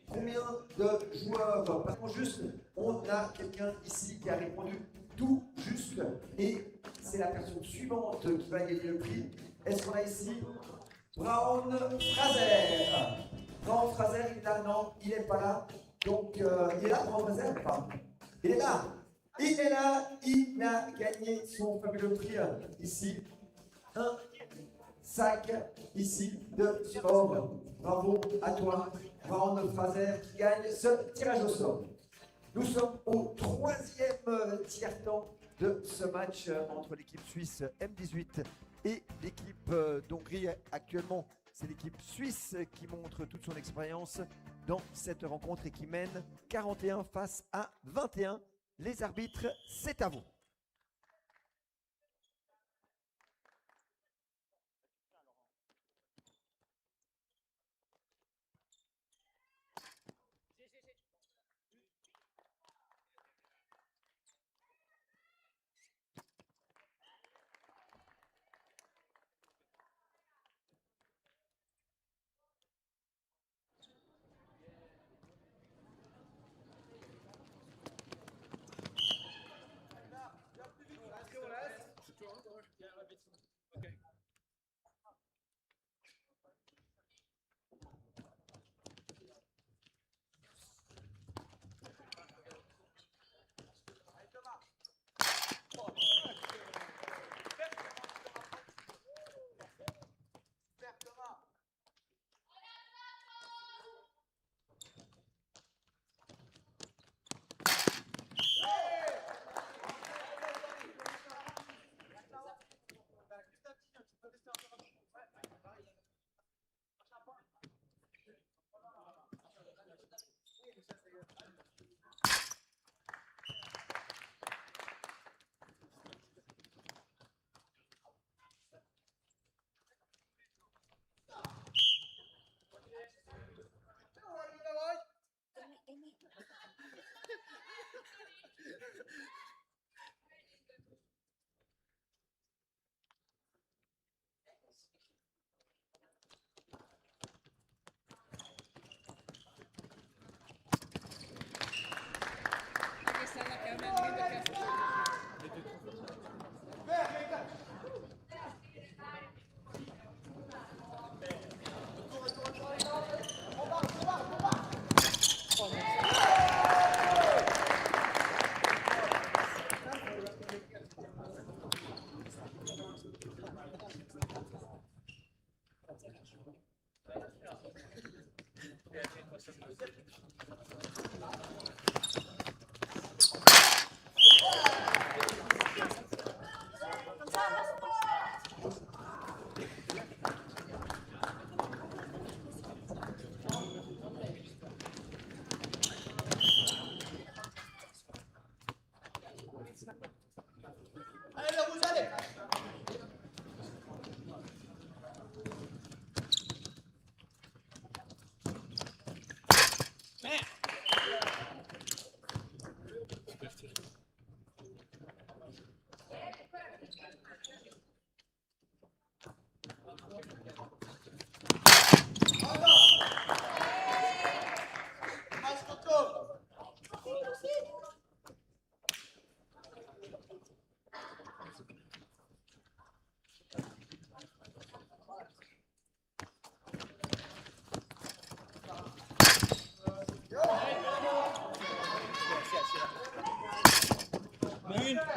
Combien de joueurs? Partons juste, on a quelqu'un ici qui a répondu tout juste et c'est la personne suivante qui va gagner le prix. Est-ce qu'on a ici Brandt Fraser? Brandt Fraser, il est là? Non, il n'est pas là. Donc, il est là, Brandt Fraser ou pas? Il est là. Il est là, il a gagné son fabuleux prix ici. Un sac ici de sport. Bravo à toi, Brandt Fraser, qui gagne ce tirage au sort. Nous sommes au 3e tiers-temps de ce match entre l'équipe suisse M18 et l'équipe d'Hongrie. Actuellement, c'est l'équipe suisse qui montre toute son expérience dans cette rencontre et qui mène 41 face à 21. Les arbitres, c'est à vous.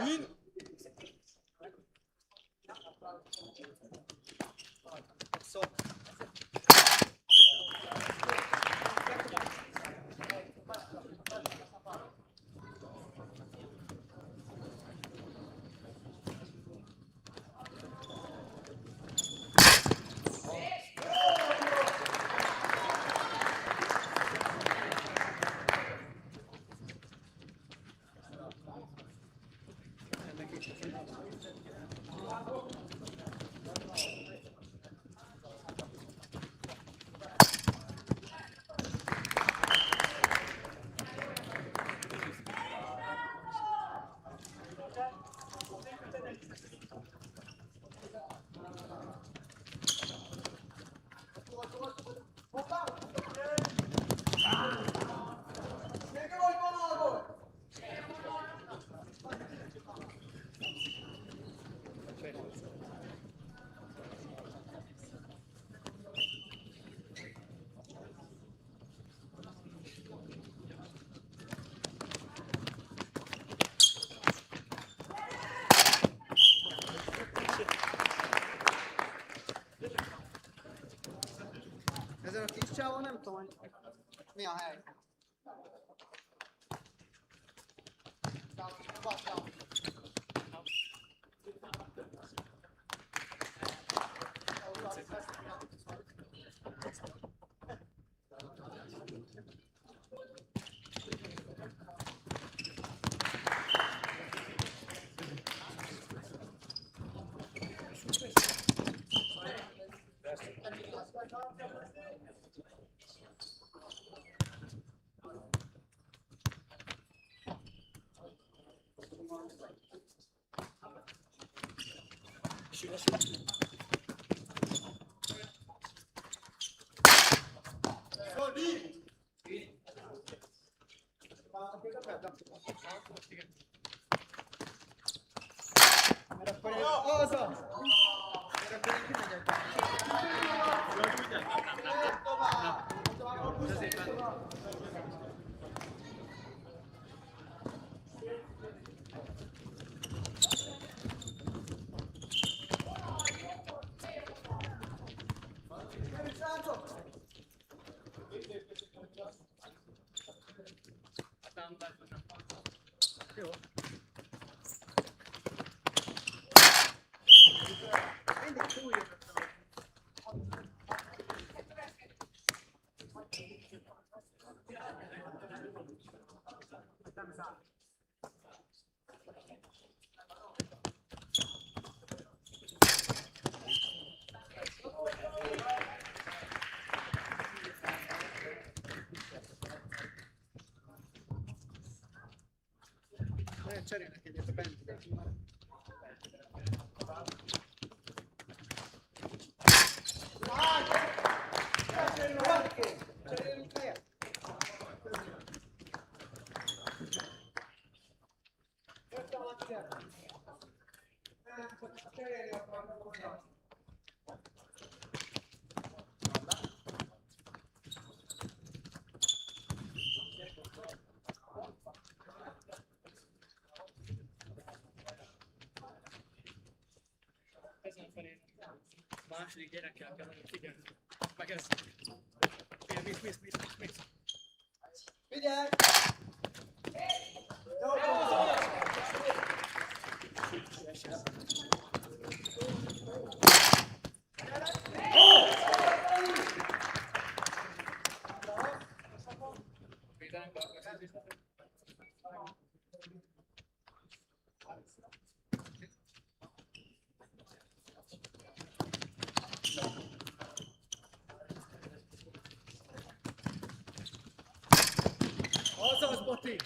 Une. Második gyerekkel kell nagyon figyelni. Meg ez. Mész. Figyelj! Azaz, Boti!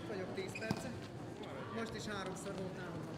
Vagyok 10 perce. Most is 3-szor volt nálunk.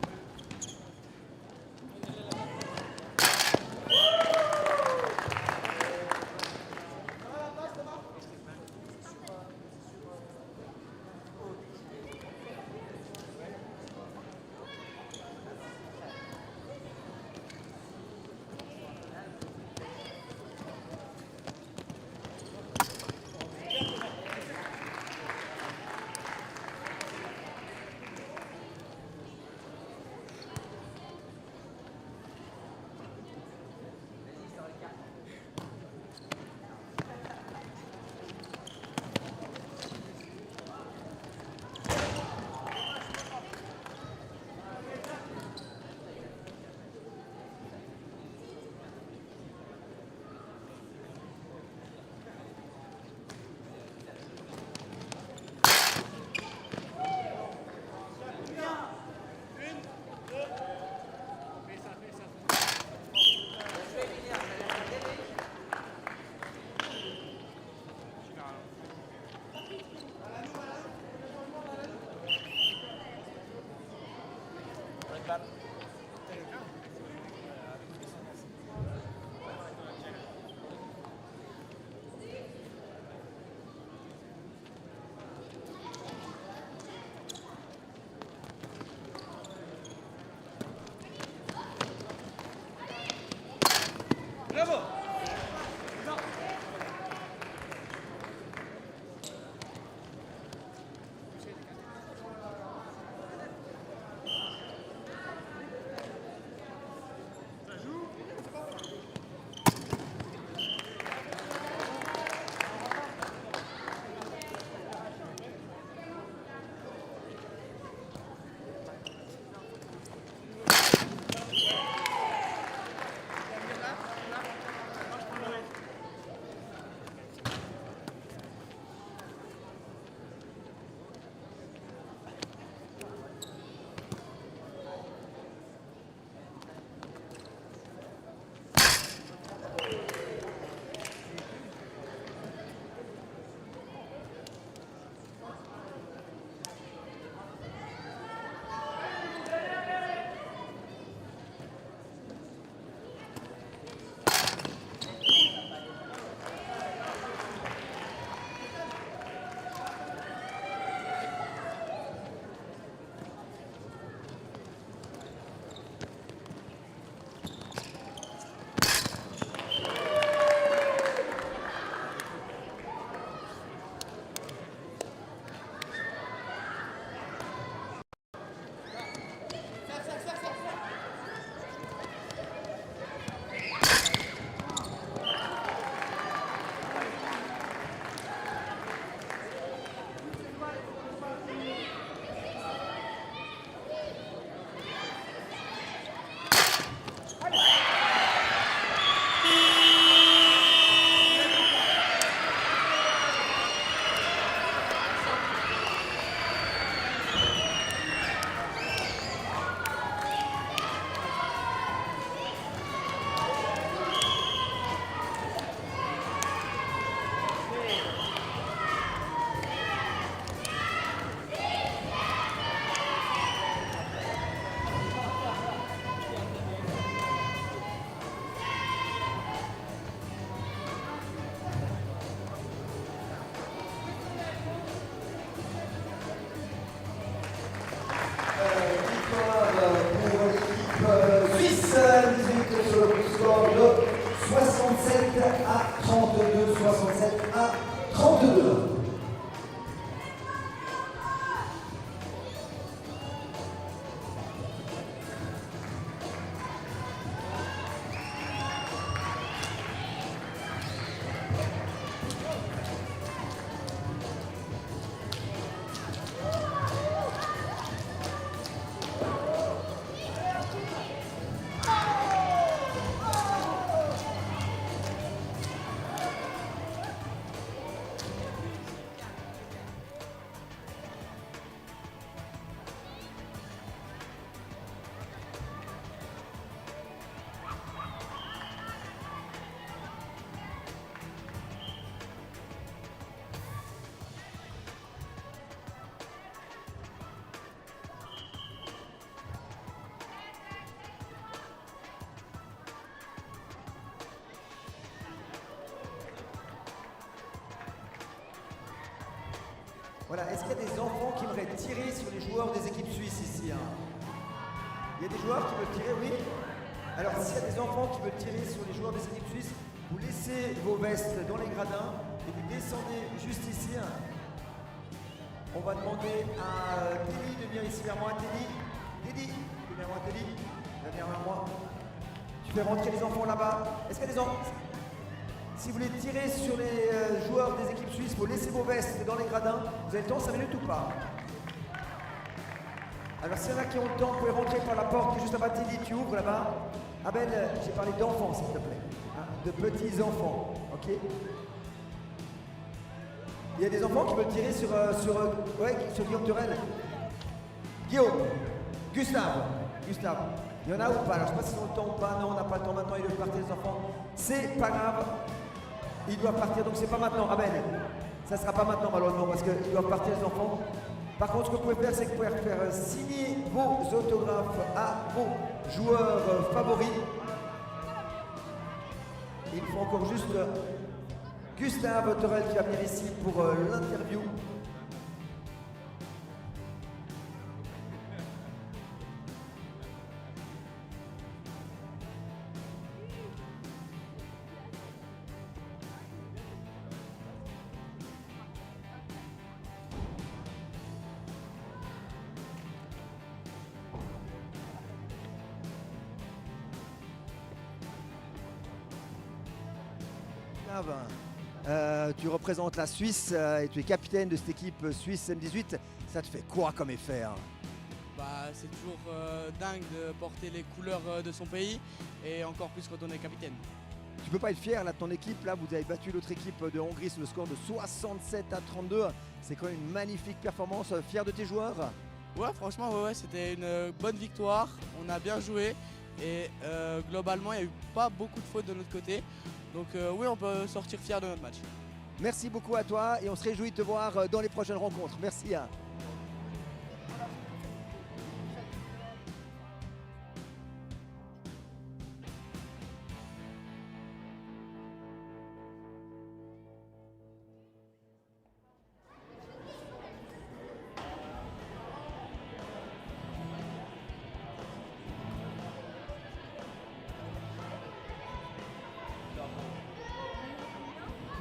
Voilà, est-ce qu'il y a des enfants qui aimeraient tirer sur les joueurs des équipes suisses ici hein? Il y a des joueurs qui veulent tirer, oui? Alors s'il y a des enfants qui veulent tirer sur les joueurs des équipes suisses, vous laissez vos vestes dans les gradins et vous descendez juste ici. Hein. On va demander à Teddy de venir ici vers moi. Teddy, viens vers moi Teddy. Viens vers moi. Tu fais rentrer les enfants là-bas. Est-ce qu'il y a des enfants? Si vous voulez tirer sur les joueurs des équipes suisses, vous laissez vos vestes dans les gradins. Vous avez le temps, 5 minutes ou pas? Alors s'il y en a qui ont le temps, vous pouvez rentrer par la porte qui est juste là-bas. Teddy, tu ouvres là-bas. Abel, j'ai parlé d'enfants s'il te plaît. Hein, de petits enfants, ok? Il y a des enfants qui veulent tirer sur Guillaume Turel. Guillaume, Gustave. Il y en a ou pas? Alors je ne sais pas s'ils ont le temps ou pas. Non, on n'a pas le temps maintenant, ils doivent partir les enfants. C'est pas grave. Ils doivent partir, donc c'est pas maintenant. Abel, ça ne sera pas maintenant malheureusement parce qu'ils doivent partir les enfants. Par contre, ce que vous pouvez faire, c'est que vous pouvez faire signer vos autographes à vos joueurs favoris. Il faut encore juste Gustave Torel qui va venir ici pour l'interview. Tu représentes la Suisse et tu es capitaine de cette équipe suisse M18. Ça te fait quoi comme effet hein? C'est toujours dingue de porter les couleurs de son pays et encore plus quand on est capitaine. Tu peux pas être fier là de ton équipe, là vous avez battu l'autre équipe de Hongrie sur le score de 67-32. C'est quand même une magnifique performance, fier de tes joueurs? Ouais franchement c'était une bonne victoire, on a bien joué et globalement il n'y a eu pas beaucoup de fautes de notre côté. Donc oui on peut sortir fier de notre match. Merci beaucoup à toi et on se réjouit de te voir dans les prochaines rencontres. Merci.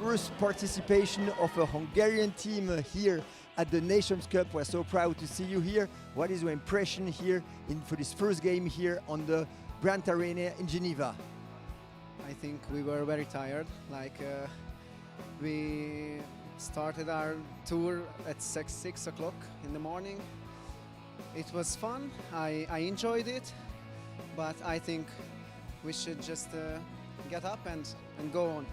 First participation of a Hungarian team here at the Nations Cup. We're so proud to see you here. What is your impression here for this first game here on the Brandt Arena in Geneva? I think we were very tired. We started our tour at 6 o'clock in the morning. It was fun. I enjoyed it, but I think we should just get up and go on.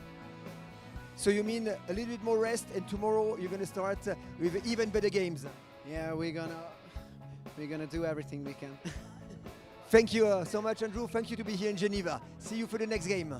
So you mean a little bit more rest, and tomorrow you're going to start with even better games? Yeah, we're gonna do everything we can. Thank you so much, Andrew. Thank you to be here in Geneva. See you for the next game.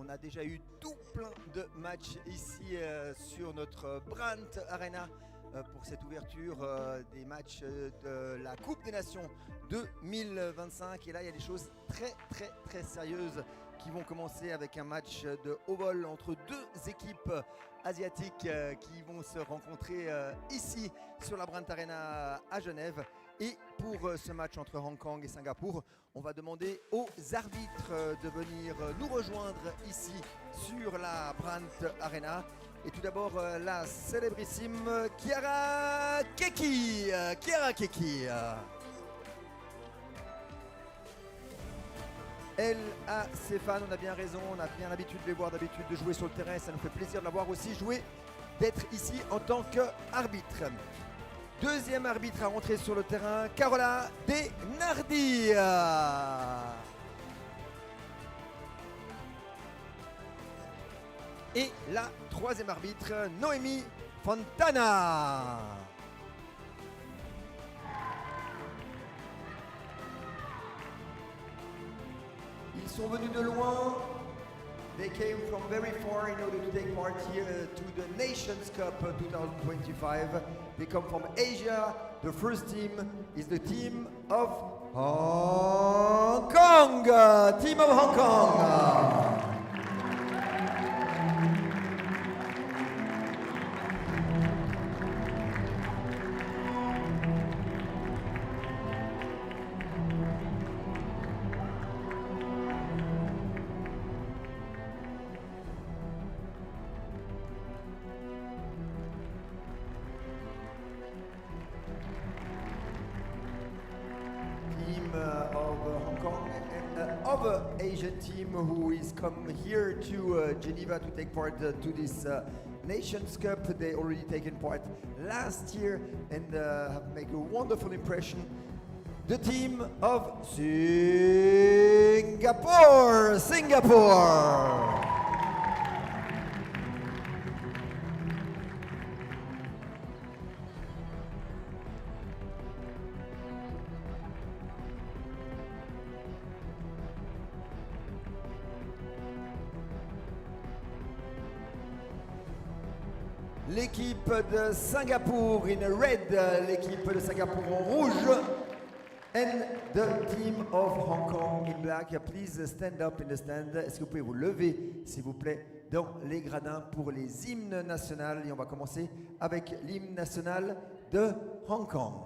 a déjà eu tout plein de matchs ici sur notre Brandt Arena pour cette ouverture des matchs de la Coupe des Nations 2025. Et là, il y a des choses très sérieuses qui vont commencer avec un match de haut vol entre deux équipes asiatiques qui vont se rencontrer ici sur la Brandt Arena à Genève. Et pour ce match entre Hong Kong et Singapour, on va demander aux arbitres de venir nous rejoindre ici sur la Brandt Arena. Et tout d'abord, la célébrissime Chiara Keki. Chiara Keki. Elle a ses fans, on a bien raison, on a bien l'habitude de les voir d'habitude de jouer sur le terrain. Ça nous fait plaisir de la voir aussi jouer, d'être ici en tant qu'arbitre. Deuxième arbitre à rentrer sur le terrain, Carola De Nardi. Et la troisième arbitre, Noémie Fontana. Ils sont venus de loin. They came from very far in order to take part here to the Nations Cup 2025. They come from Asia. The first team is the team of Hong Kong. Team of Hong Kong. Other Asian team who is come here to Geneva to take part to this Nations Cup. They already taken part last year and have made a wonderful impression. The team of Singapore. Singapore. L'équipe de Singapour in red, l'équipe de Singapour en rouge, and the team of Hong Kong in black. Please stand up in the stand. Est-ce que vous pouvez vous lever, s'il vous plaît, dans les gradins pour les hymnes nationaux? Et on va commencer avec l'hymne national de Hong Kong.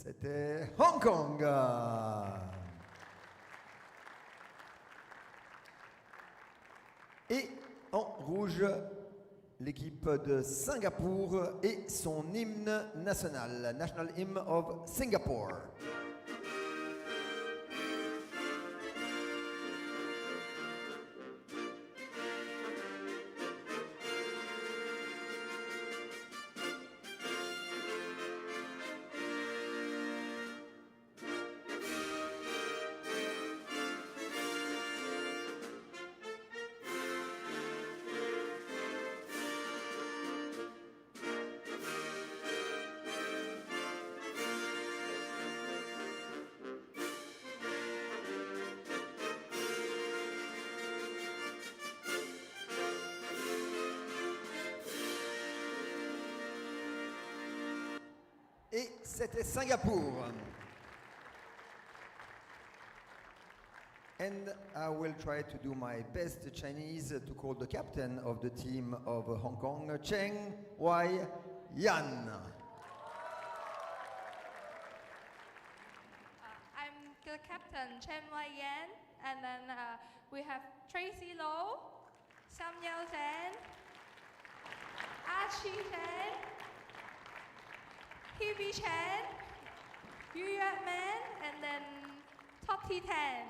C'était Hong Kong. Et en rouge, l'équipe de Singapour et son hymne national, National Hymn of Singapore. Et c'était Singapour. And I will try to do my best Chinese to call the captain of the team of Hong Kong, Cheng Wai Yan. I'm the captain Chen Wei Yan, and then we have Tracy Low, Samuel Zhang, Archie Chen, Hebe Chen, Yu Yue Man, and then Topty Tan.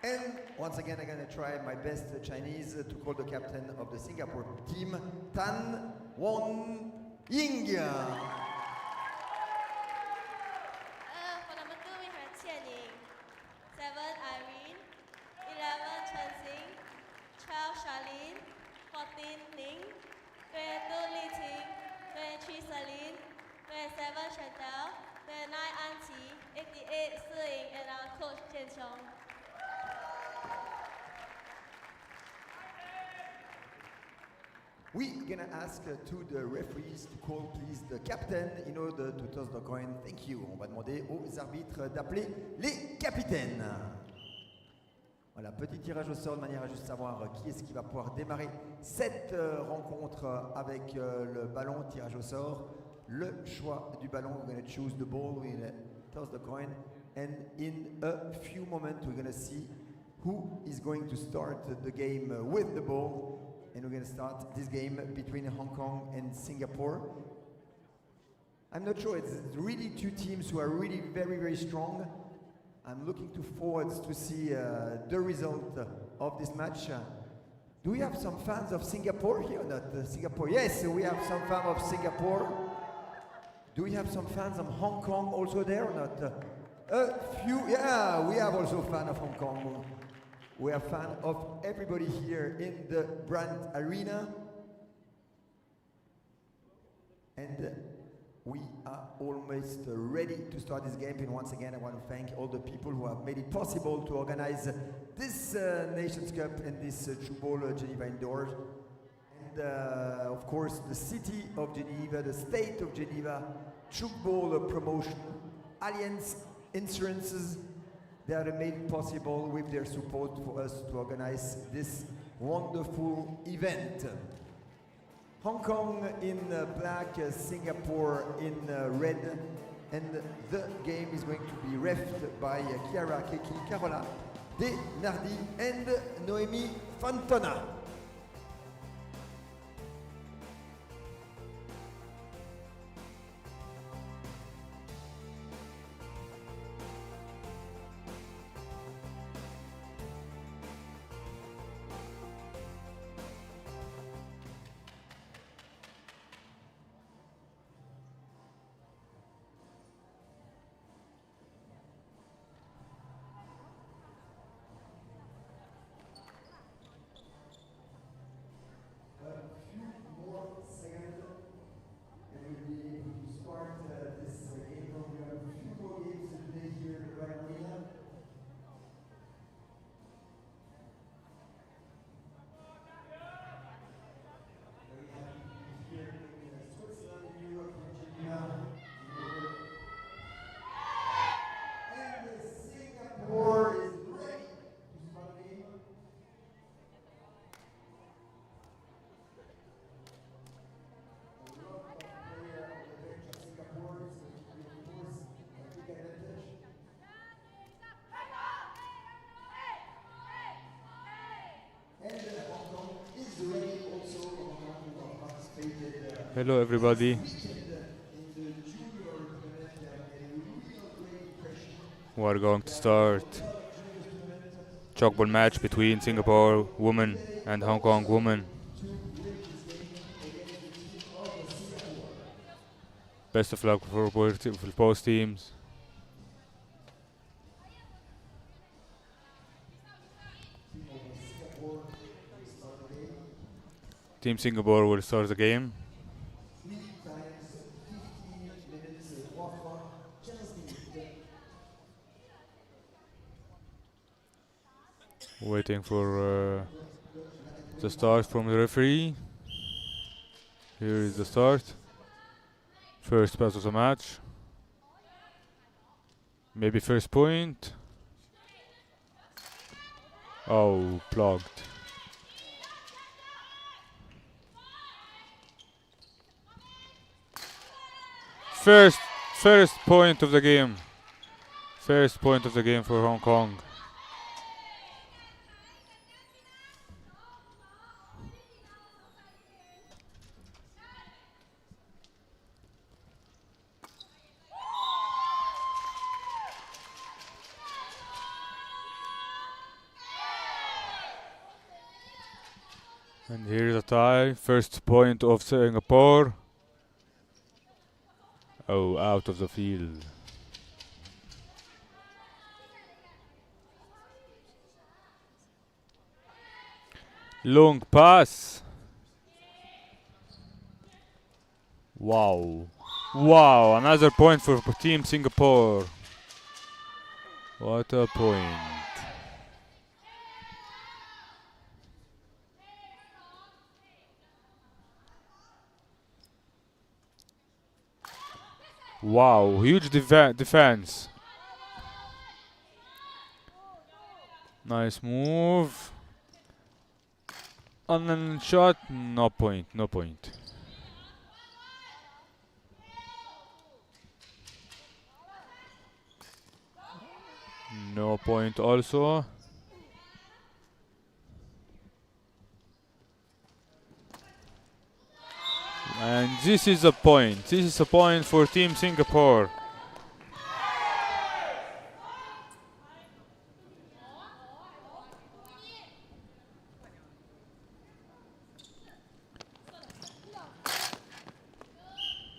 And once again, I'm going to try my best Chinese to call the captain of the Singapore team, Tan Won Ying. For number 2, we have Qian Ying. 7, Irene. 11, Chen Xing. 12, Charlene. 14, Ning. 22, Li Qing. 23, Celine. 27, Chantal. 29, An Qi. 88, Si Ying. And our coach, Jian Xiong. We're gonna ask to the referees to call please the captain in order to toss the coin. Thank you. On va demander aux arbitres d'appeler les capitaines. Voilà, petit tirage au sort de manière à juste savoir qui est-ce qui va pouvoir démarrer cette rencontre avec le ballon, tirage au sort. Le choix du ballon, we're gonna choose the ball, we're gonna toss the coin, and in a few moments we're gonna see who is going to start the game with the ball. And we're going to start this game between Hong Kong and Singapore. I'm not sure, it's really two teams who are really very, very strong. I'm looking forward to see the result of this match. Do we have some fans of Singapore here or not? Singapore, yes, we have some fans of Singapore. Do we have some fans of Hong Kong also there or not? A few, yeah, we have also fans of Hong Kong. We are fans of everybody here in the Brandt Arena. And we are almost ready to start this game. And once again, I want to thank all the people who have made it possible to organize this Nations Cup and this Tchoukball Geneva indoors. And of course, the city of Geneva, the state of Geneva, Tchoukball promotion, Allianz Insurances, they have made it possible with their support for us to organize this wonderful event. Hong Kong in black, Singapore in red, and the game is going to be refed by Chiara Keki, Carola De Nardi and Noémie Fantona. Hello everybody. We are going to start Tchoukball match between Singapore women and Hong Kong women. Best of luck for both teams. Team Singapore will start the game. Waiting for the start from the referee. Here is the start. First pass of the match. Maybe first point. Oh, blocked. First point of the game. First point of the game for Hong Kong. And here's a tie. First point of Singapore. Oh, out of the field. Long pass. Wow. Wow, another point for Team Singapore. What a point. Wow, huge defense. Nice move. And then shot. No point, no point. No point also. And this is a point. This is a point for Team Singapore.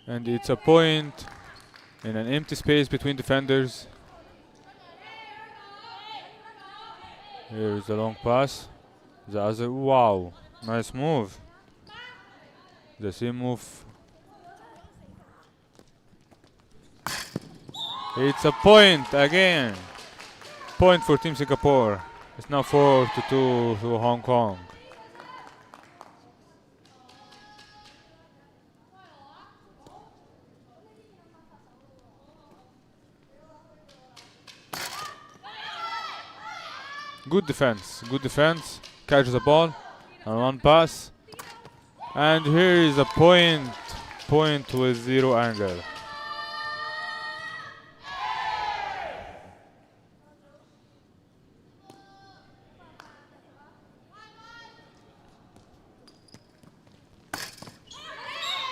And it's a point in an empty space between defenders. Here is the long pass. The other, wow, nice move. The same move. It's a point again. Point for Team Singapore. It's now 4-2 to Hong Kong. Good defense, catches the ball, and one pass. And here is a point with zero angle.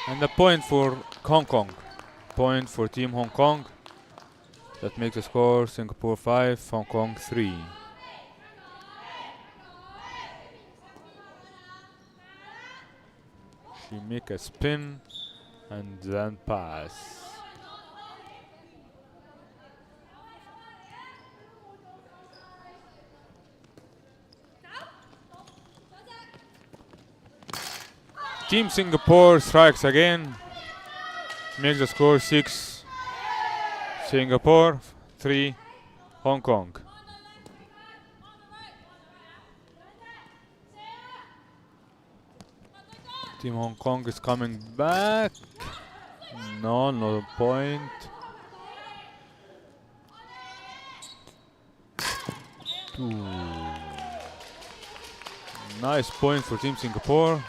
And a point for Hong Kong. Point for Team Hong Kong. That makes the score Singapore 5, Hong Kong 3. She make a spin and then pass. Team Singapore strikes again. Makes the score 6 Singapore, 3 Hong Kong. Team Hong Kong is coming back. No point. Ooh. Nice point for Team Singapore.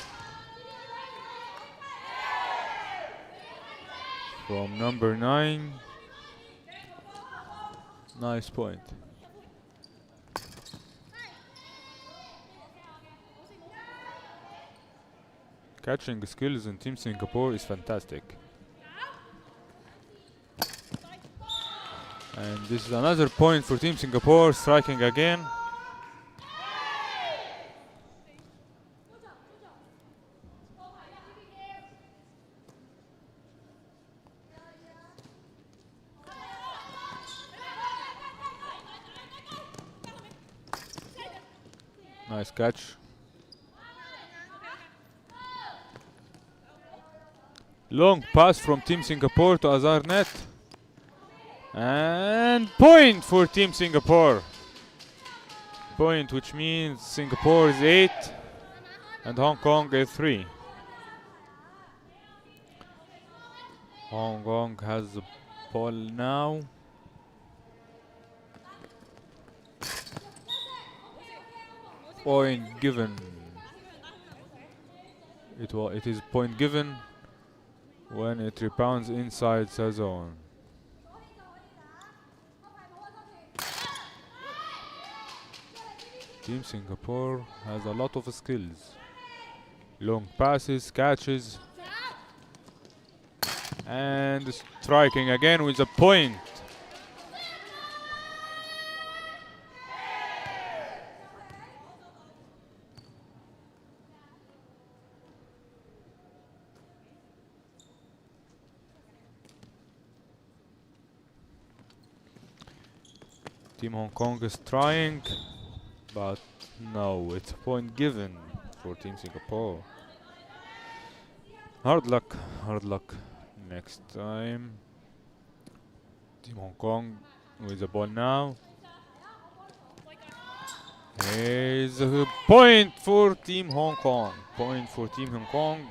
From number 9. Nice point. Catching skills in Team Singapore is fantastic. And this is another point for Team Singapore, striking again. Nice catch. Long pass from Team Singapore to Azhar net. And point for Team Singapore. Point, which means Singapore is 8 and Hong Kong is 3. Hong Kong has the ball now. Point given. It is point given. when it rebounds inside the zone. Team Singapore has a lot of skills. Long passes, catches, and striking again with a point. Team Hong Kong is trying, but no, it's a point given for Team Singapore. Hard luck, hard luck. Next time. Team Hong Kong with the ball now. Here's a point for Team Hong Kong. Point for Team Hong Kong.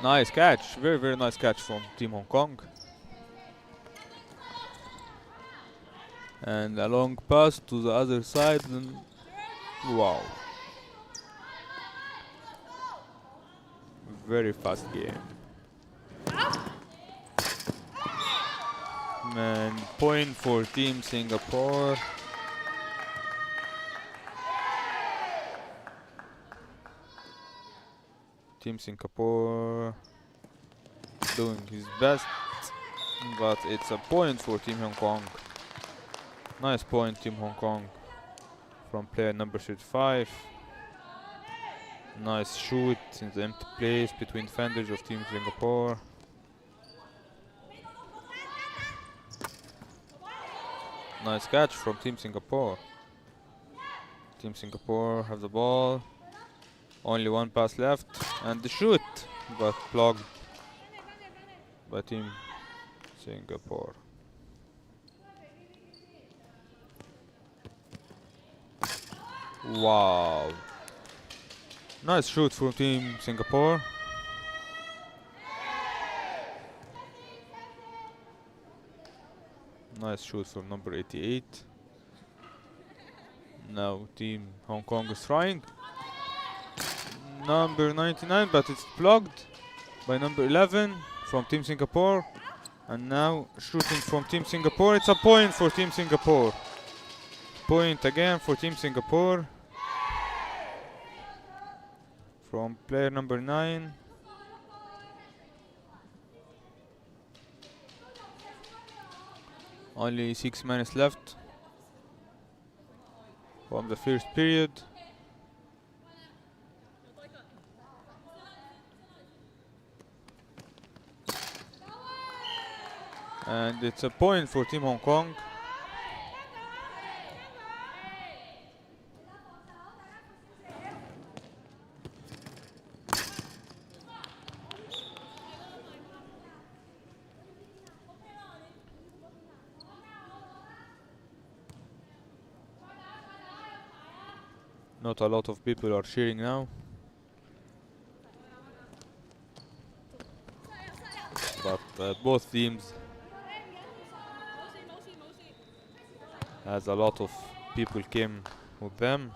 Nice catch, very, very nice catch from Team Hong Kong. And a long pass to the other side, and wow. Very fast game. And point for Team Singapore. Team Singapore doing his best, but it's a point for Team Hong Kong. Nice point, Team Hong Kong, from player number 35. Nice shoot in the empty place between defenders of Team Singapore. Nice catch from Team Singapore. Team Singapore have the ball. Only one pass left, and the shoot, but blocked by Team Singapore. Wow. Nice shoot from Team Singapore. Nice shoot from number 88. Now Team Hong Kong is trying. Number 99, but it's blocked by number 11 from Team Singapore. And now shooting from Team Singapore. It's a point for Team Singapore. Point again for Team Singapore. From player number 9. Only 6 minutes left from the first period. And it's a point for Team Hong Kong. Not a lot of people are cheering now, but both teams has a lot of people came with them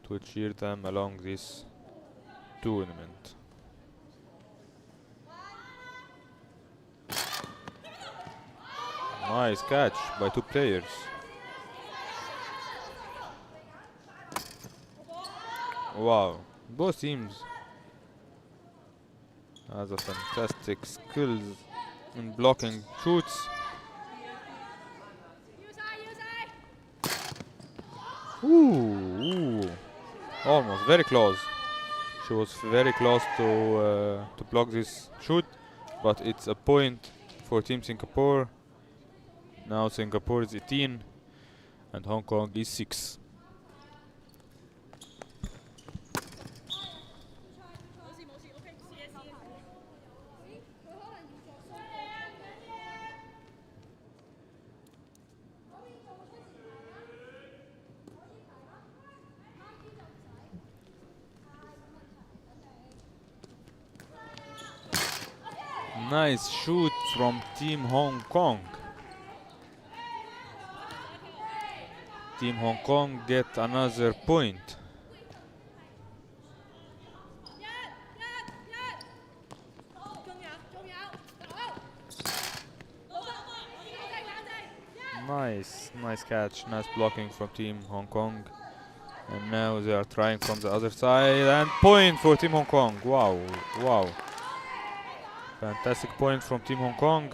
to cheer them along this tournament. Nice catch by two players. Wow, both teams has a fantastic skills in blocking shoots. Ooh, almost very close. She was very close to block this shoot, but it's a point for Team Singapore. Now Singapore is 18 and Hong Kong is 6. Nice shoot from Team Hong Kong. Team Hong Kong get another point. Nice catch, nice blocking from Team Hong Kong. And now they are trying from the other side, and point for Team Hong Kong. Wow. Fantastic point from Team Hong Kong.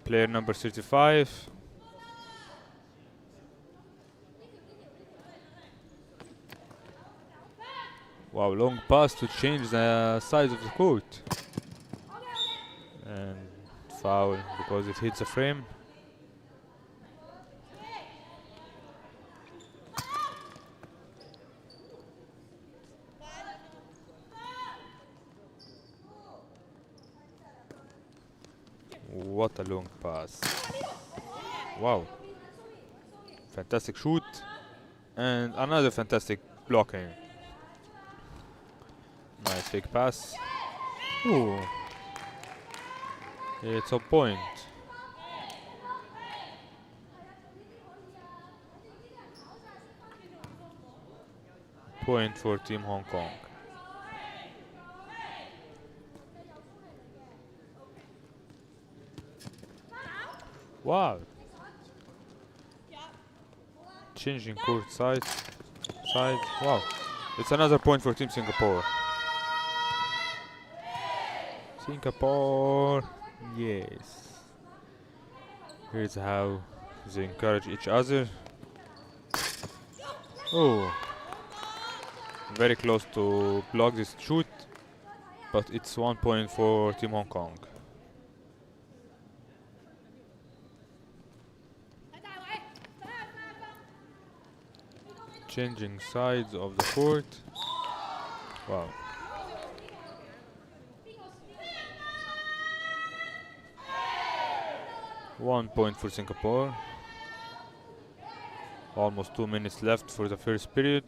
Player number 35. Wow, long pass to change the size of the court. And foul because it hits the frame. What a long pass. Wow. Fantastic shoot. And another fantastic blocking. Nice fake pass. Ooh. It's a point. Point for Team Hong Kong. Wow. Changing court side. Wow. It's another point for Team Singapore. Singapore. Yes. Here's how they encourage each other. Oh. Very close to block this shoot. But it's 1 point for Team Hong Kong. Changing sides of the court. Wow. One point for Singapore. Almost 2 minutes left for the first period.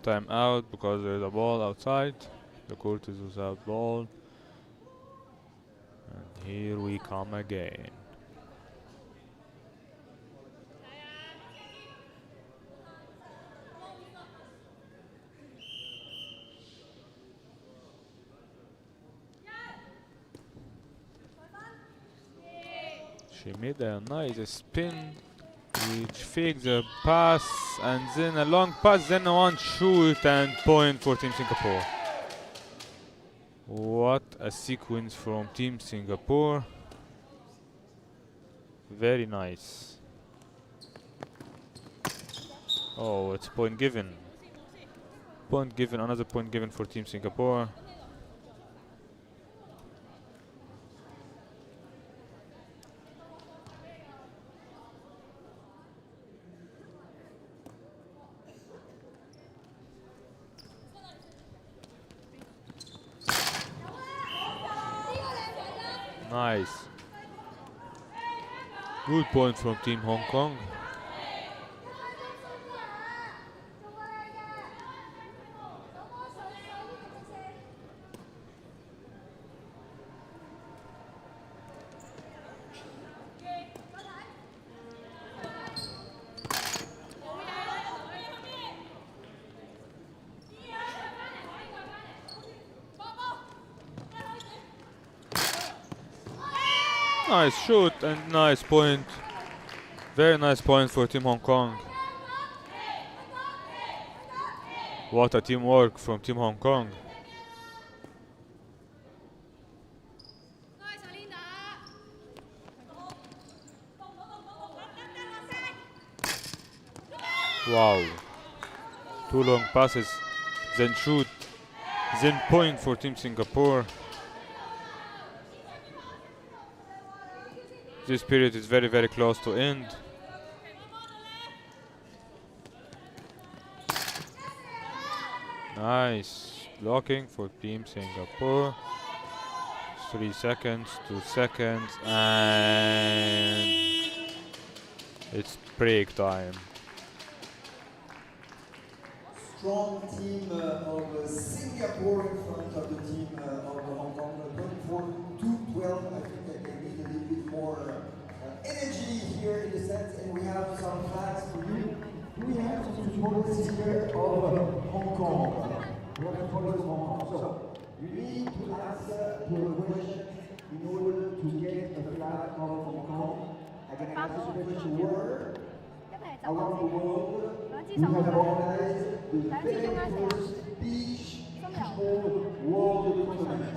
Time out because there's a ball outside. The court is without ball. And here we come again. She made a nice spin, which faked the pass, and then a long pass, then one shoot, and point for Team Singapore. What a sequence from Team Singapore. Very nice. Oh, it's point given. Point given, another point given for Team Singapore. Nice. Good point from Team Hong Kong. Nice shoot and nice point. Very nice point for Team Hong Kong. What a teamwork from Team Hong Kong. Wow. 2 long passes, then shoot, then point for Team Singapore. This period is very, very close to end. Nice blocking for Team Singapore. 3 seconds, 2 seconds, and it's break time. Strong team of Singapore in front of the team of Hong Kong, 24-12. I think that they need a little bit more energy here in the set, and we have some flags for you. We have some supporters here of Hong Kong. We have supporters of Hong Kong. So you need to answer to a question in order to get a flag of Hong Kong. I can ask you a question word. Around the world, we have organized the very first beach football world tournament.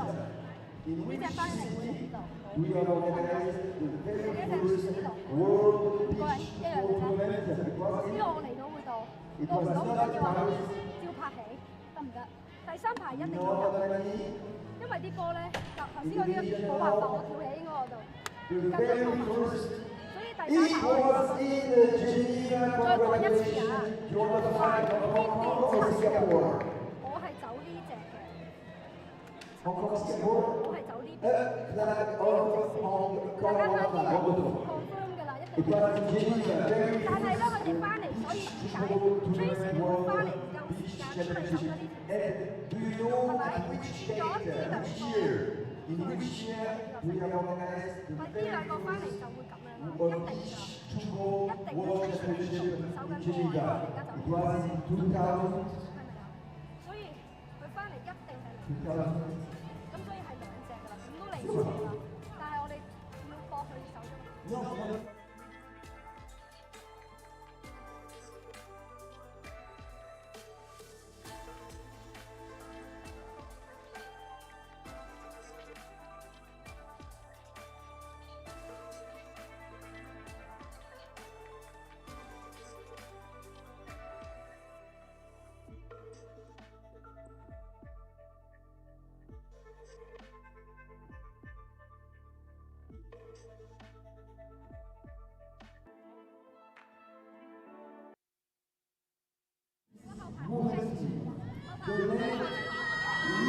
In which city we have organized the very first world beach football tournament? It was in It was not in Paris. The very first It was in Geneva. Congratulations. You want the flag of Hong Kong or Singapore? Hong Kong, Singapore? Flag of Hong Kong. It was in Geneva. Very beach championship. And do you know at which date, which year? In which year we have organized the very first Tchoukball World Championship in Geneva? It was in 2000. 2000.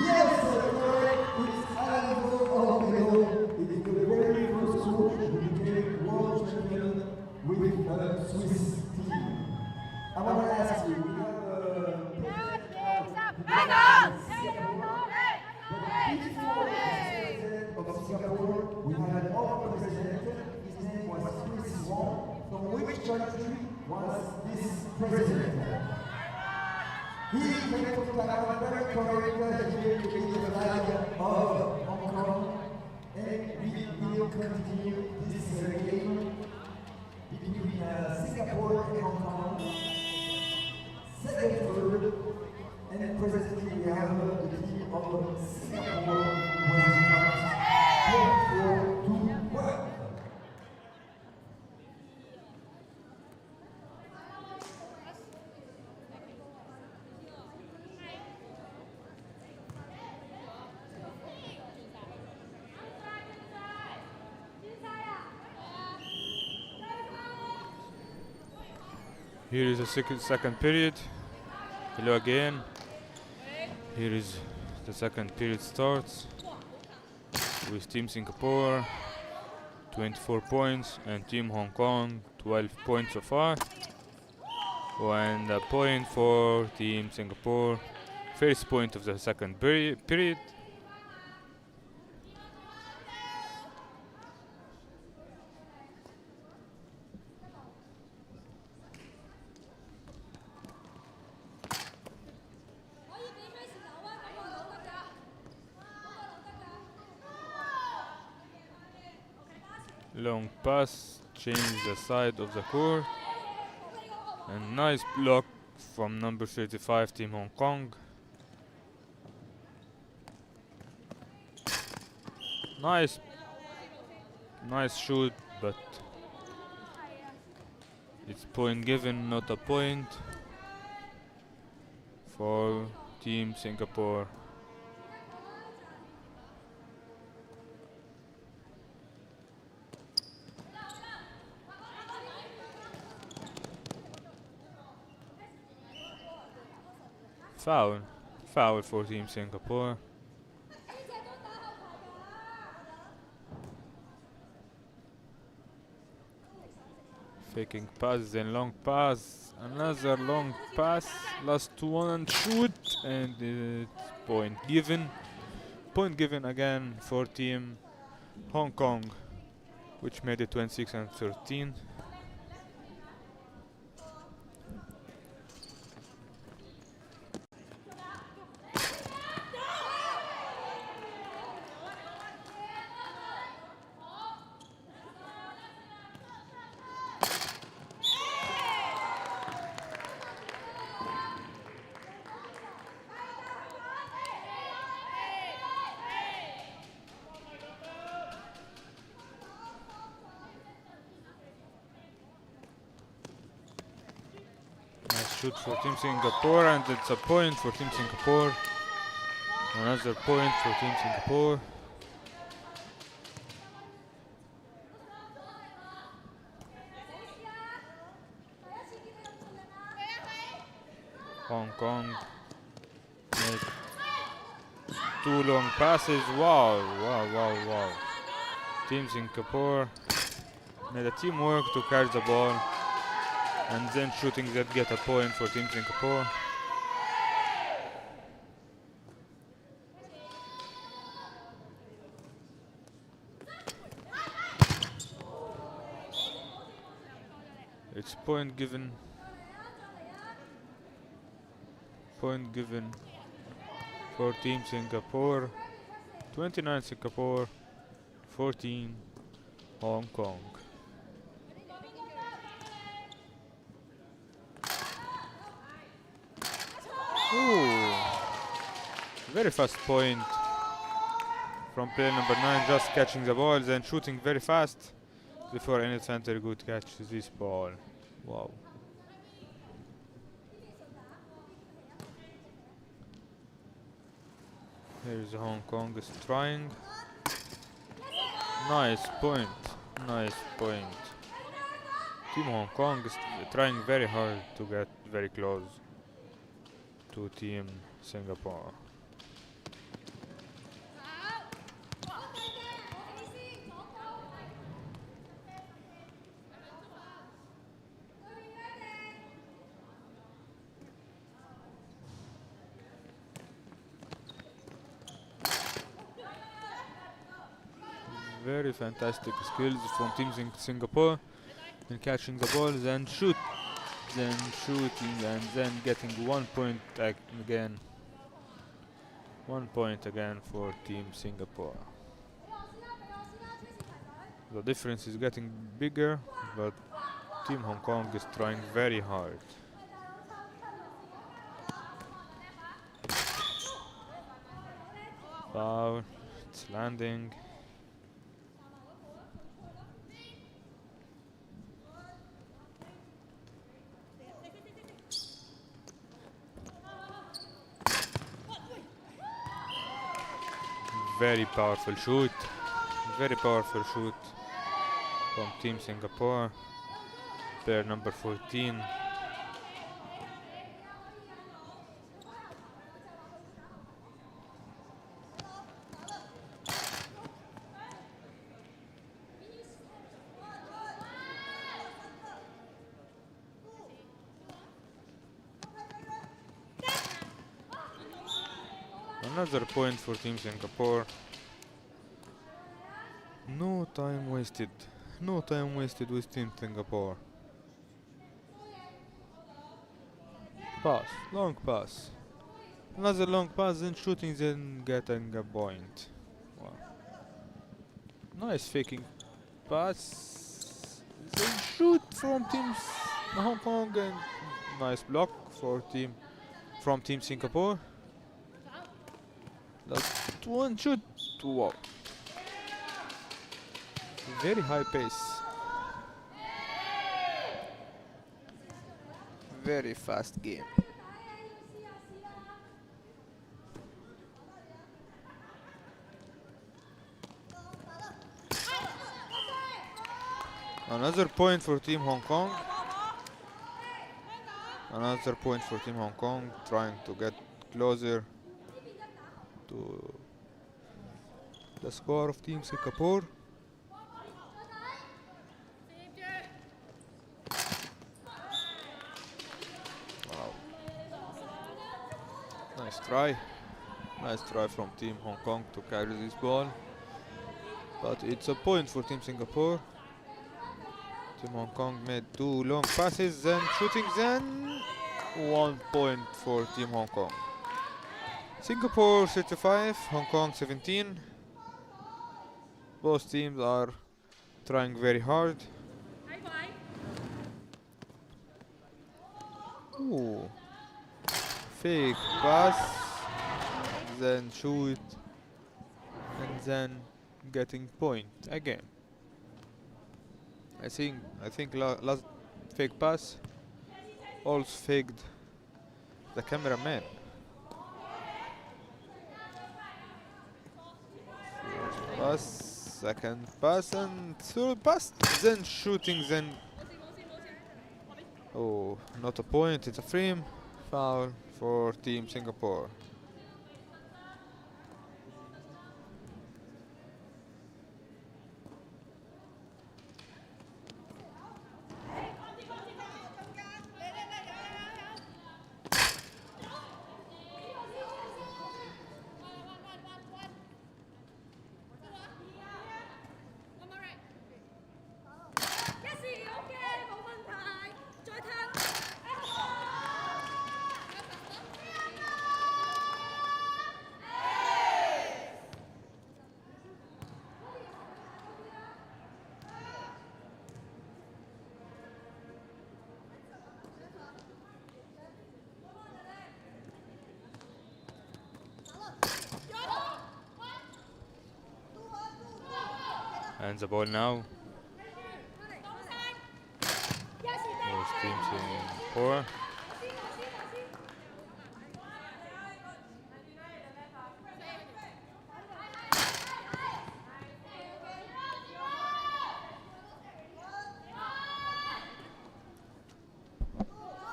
Yes, correct. It's Alonso. It is the very first world champion with a Swiss team. I want to ask you, we of Singapore, we had our president. His name was Chris Wong. From which country was this president? He came from Taiwan, very correct, here to be the flag of Hong Kong. And we will continue this game between Singapore and Hong Kong. Second, third, and presently we have the team of Singapore who has in front 4-1. Here is the second period. Hello again. Here is the second period starts with Team Singapore 24 points and Team Hong Kong 12 points so far. And a point for Team Singapore. First point of the second period. Long pass, change the side of the court, and nice block from number 35 Team Hong Kong. Nice shoot, but it's point given, not a point for Team Singapore. Foul for Team Singapore. Faking pass, then long pass, another long pass, last one, shoot, and it's point given. Point given again for Team Hong Kong, which made it 26 and 13. Nice shoot for Team Singapore, and it's a point for Team Singapore. Another point for Team Singapore. Hong Kong made 2 long passes. Wow, wow, wow, wow. Team Singapore made a teamwork to catch the ball, and then shooting that get a point for Team Singapore. It's point given. Point given for Team Singapore. 29 Singapore, 14 Hong Kong. Ooh, very fast point from player number 9, just catching the ball, then shooting very fast before any center could catch this ball. Wow. Here's Hong Kong is trying. Nice point. Nice point. Team Hong Kong is trying very hard to get very close to Team Singapore. Very fantastic skills from Team Singapore in catching the ball, then shoot, then shooting, and then getting 1 point again. 1 point again for Team Singapore. The difference is getting bigger, but Team Hong Kong is trying very hard. Foul, it's landing. Very powerful shoot. Very powerful shoot from Team Singapore. Player number 14. Another point for Team Singapore. No time wasted. No time wasted with Team Singapore. Pass. Long pass. Another long pass, then shooting, then getting a point. Wow. Nice faking pass. Then shoot from Team Hong Kong, and nice block for from Team Singapore. Last one shoot. Wow. Very high pace. Very fast game. Another point for Team Hong Kong. Another point for Team Hong Kong, trying to get closer to the score of Team Singapore. Wow. Nice try. Nice try from Team Hong Kong to carry this ball. But it's a point for Team Singapore. Team Hong Kong made 2 long passes, then shooting, then 1 point for Team Hong Kong. Singapore 35, Hong Kong 17. Both teams are trying very hard. Ooh. Fake pass, then shoot, and then getting point again. I think last fake pass also faked the cameraman. First pass, second pass, and third pass, then shooting, then oh, not a point, it's a frame. Foul for Team Singapore. And the ball now. Here's Team Singapore.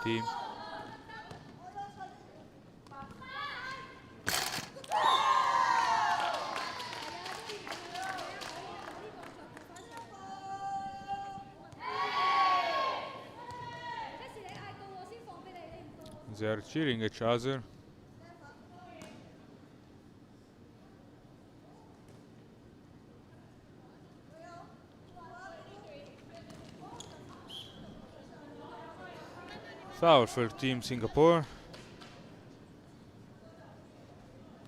Team. They are cheering each other. Foul for Team Singapore.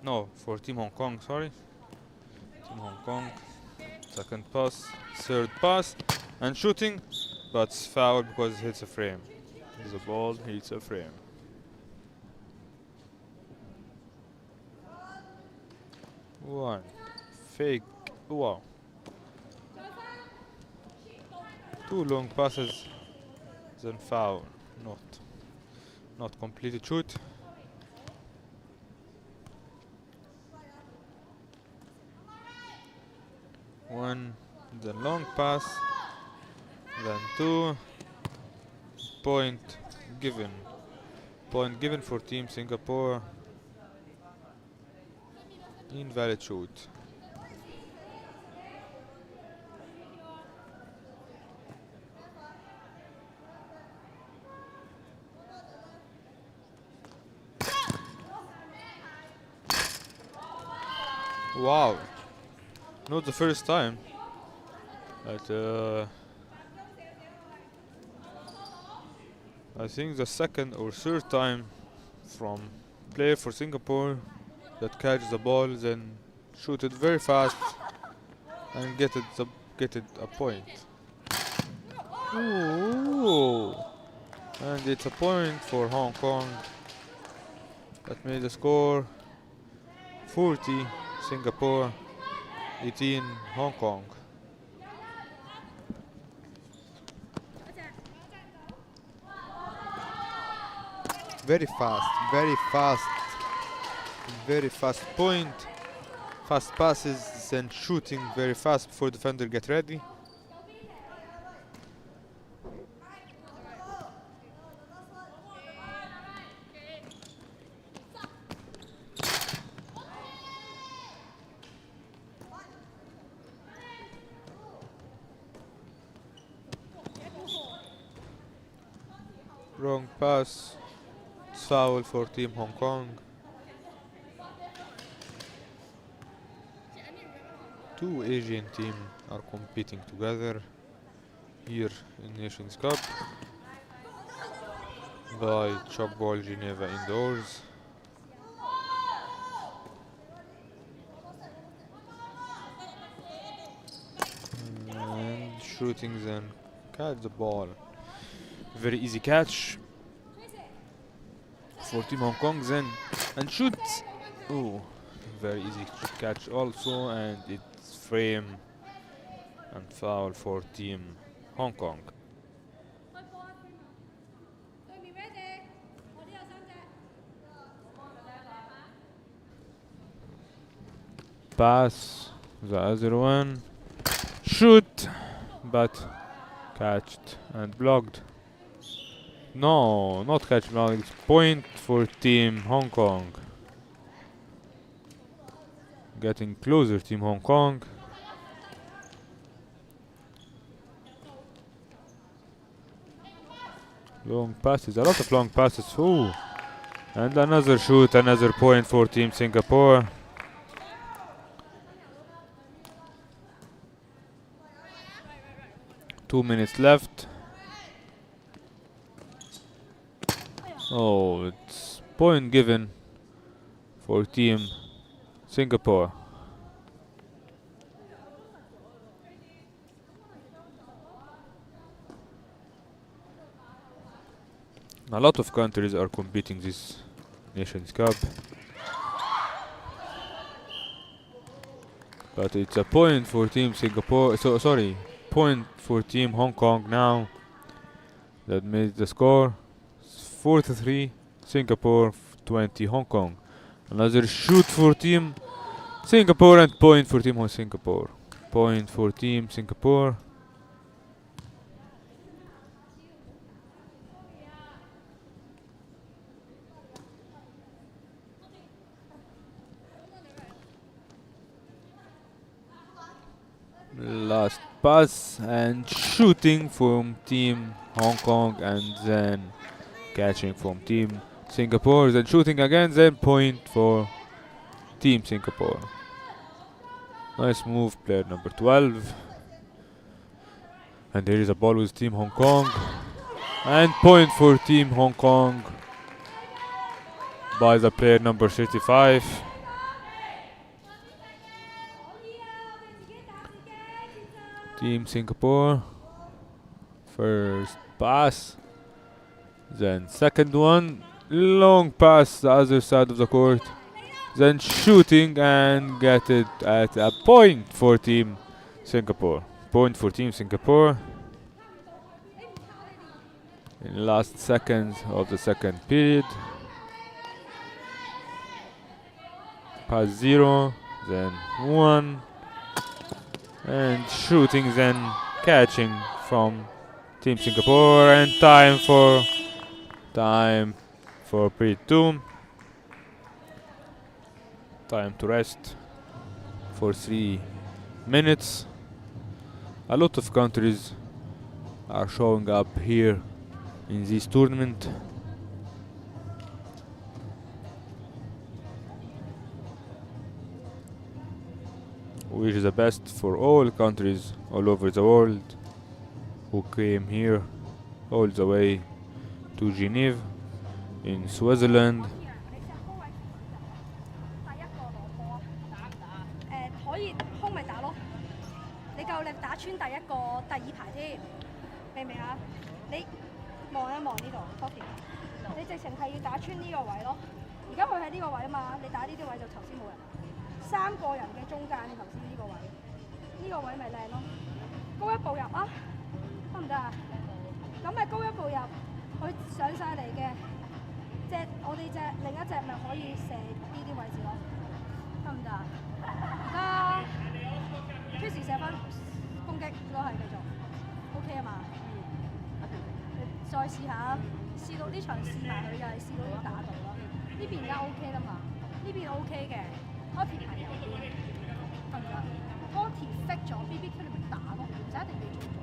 No, for Team Hong Kong, sorry. Team Hong Kong. Second pass, third pass, and shooting, but it's foul because it hits a frame. The ball hits a frame. One fake, wow. 2 long passes, then foul. Not completed shoot. One, then long pass, then 2. Point given. Point given for Team Singapore. Invalid shoot. Wow. Not the first time. But I think the second or third time from player for Singapore that catches the ball, then shoot it very fast and get it a point. Ooh. And it's a point for Hong Kong. That made the score 40 Singapore, 18 Hong Kong. Very fast, very fast, very fast point. Fast passes and shooting very fast before defender get ready. Wrong pass. It's foul for Team Hong Kong. Two Asian teams are competing together here in Nations Cup by Tchoukball Geneva indoors. And shooting, then catch the ball. Very easy catch for Team Hong Kong then, and shoot. Oh, very easy catch also, and it's frame and foul for Team Hong Kong. Pass the other one, shoot, but catched and blocked. No, not catch, blocked. Point for Team Hong Kong. Getting closer, Team Hong Kong. Long passes, a lot of long passes. Ooh. And another shoot, another point for Team Singapore. Two minutes left. Oh, it's point given for Team Singapore. A lot of countries are competing this Nations Cup, but it's a point for Team Singapore. So sorry, point for Team Hong Kong now. That made the score 43 Singapore, 20 Hong Kong. Another shoot for Team Singapore and point for Team Singapore. Point for Team Singapore. Last pass and shooting from Team Hong Kong, and then catching from Team Singapore, then shooting again, then point for Team Singapore. Nice move, player number 12. And there is a ball with Team Hong Kong, and point for Team Hong Kong by the player number 35. Team Singapore, first pass, then second one, long pass the other side of the court, then shooting and get it at a point for Team Singapore. Point for Team Singapore in the last seconds of the second period. Pass 0, then 1. And shooting, then catching from Team Singapore, and time for period 2. Time to rest for 3 minutes. A lot of countries are showing up here in this tournament. Wish the best for all countries all over the world who came here all the way to Geneva in Switzerland. 可以空咪打咯，你夠力打穿第一個、第二排添，明唔明啊？你望一望呢度 ，Toby， 你直情係要打穿呢個位咯。而家佢喺呢個位啊嘛，你打呢啲位就頭先冇人。3個人嘅中間，頭先呢個位，呢個位咪靚咯。高一步入啊，得唔得啊？咁咪高一步入，佢上晒嚟嘅，我哋另一隻咪可以射呢啲位置咯，得唔得啊？得，Tracy 射翻攻擊都係繼續 ，OK 啊嘛。你再試下，試到呢場試埋佢就係試到都打到咯。呢邊而家 OK 啦嘛，呢邊 OK 嘅。Potty 係右邊，得唔得 ？Potty fix 咗 BB Q 你咪打咯，唔使一定要做咗。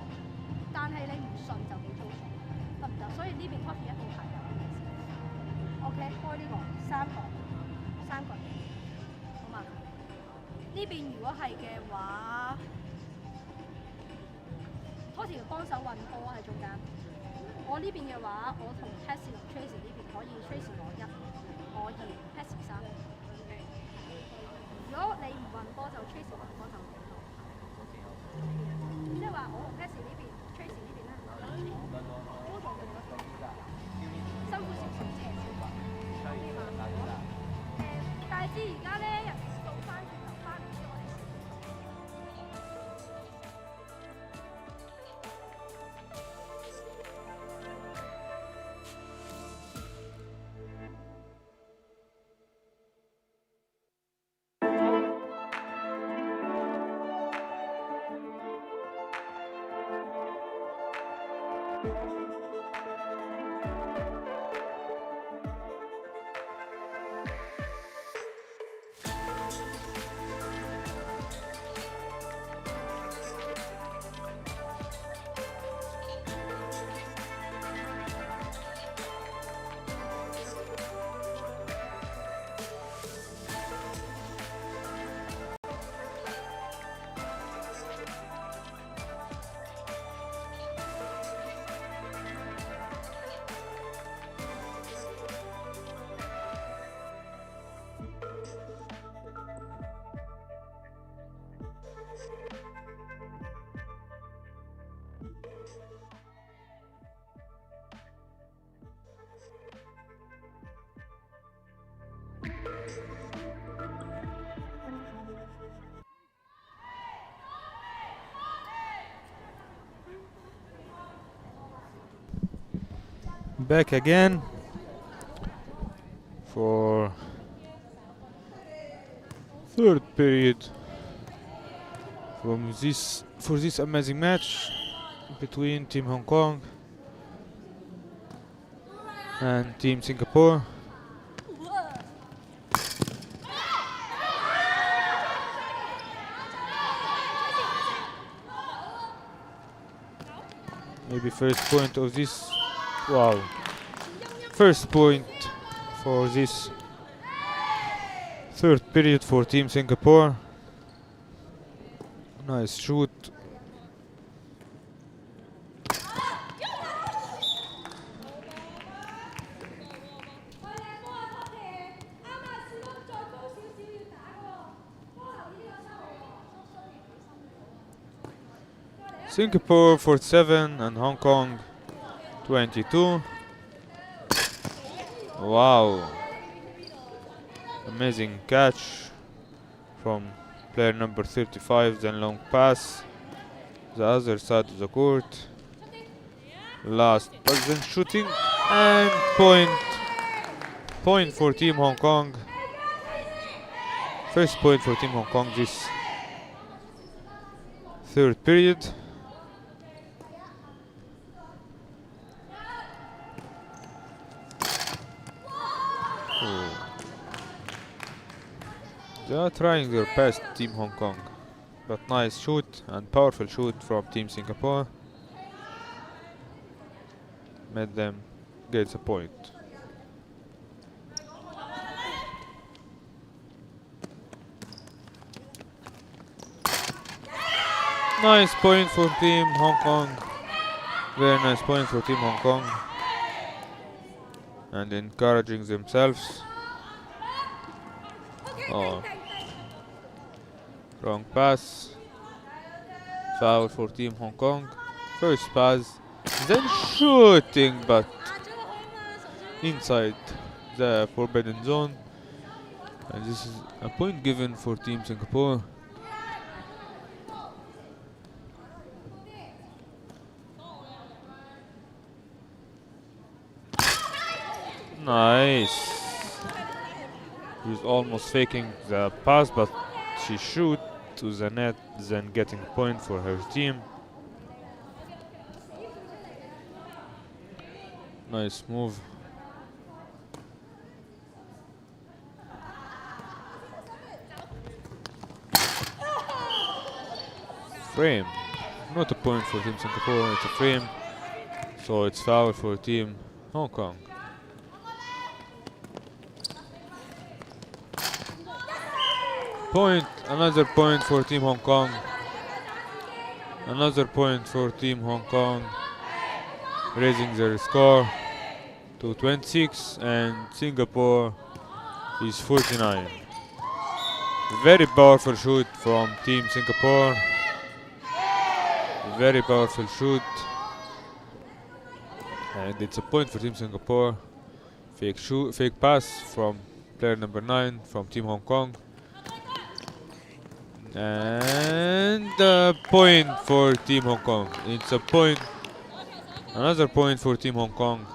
但係你唔順就冇做咗，得唔得？所以呢呢邊 Totti 一定係嘅。OK， 開呢個3個好嘛？呢邊如果係嘅話 ，Totti 幫手運波喺中間。我呢邊嘅話，我同 Patsy 同 Tracy 呢邊可以 Tracy 攞1，我2 ，Patsy 3。如果你唔運波就 Tracy 運波就幾多？即係話我同 Patsy 呢邊 ，Tracy 呢邊咧，都仲用得到。辛苦少少啫，少啲嘛。但係知而家咧，人哋倒翻轉頭翻唔到我哋。Back again for third period for this amazing match between Team Hong Kong and Team Singapore. Maybe first point of this. Wow. First point for this third period for Team Singapore. Nice shoot. Singapore 47 and Hong Kong 22. Wow. Amazing catch from player number 35, then long pass. The other side of the court. Last pass, then shooting and point. Point for Team Hong Kong. First point for Team Hong Kong this third period. They are trying their best, Team Hong Kong, but nice shoot and powerful shoot from Team Singapore made them get the point. Nice point for Team Hong Kong. Very nice point for Team Hong Kong. And encouraging themselves. Oh. Wrong pass. Foul for Team Hong Kong. First pass. Then shooting, but inside the forbidden zone. And this is a point given for Team Singapore. Nice. She's almost faking the pass, but she shoot to the net, then getting a point for her team. Nice move. Frame. Not a point for Team Singapore, it's a frame. So it's foul for Team Hong Kong. Point, another point for Team Hong Kong. Another point for Team Hong Kong, raising their score to 26, and Singapore is 49. Very powerful shoot from Team Singapore. Very powerful shoot. And it's a point for Team Singapore. Fake pass from player number 9 from Team Hong Kong. And a point for Team Hong Kong. It's a point. Another point for Team Hong Kong.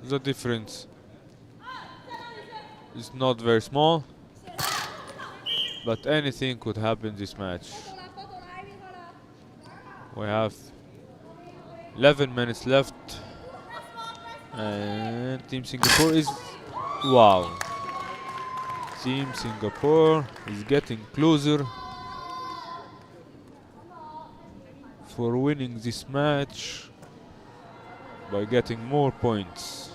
The difference is not very small, but anything could happen this match. We have 11 minutes left, and Team Singapore is, wow, Team Singapore is getting closer for winning this match by getting more points.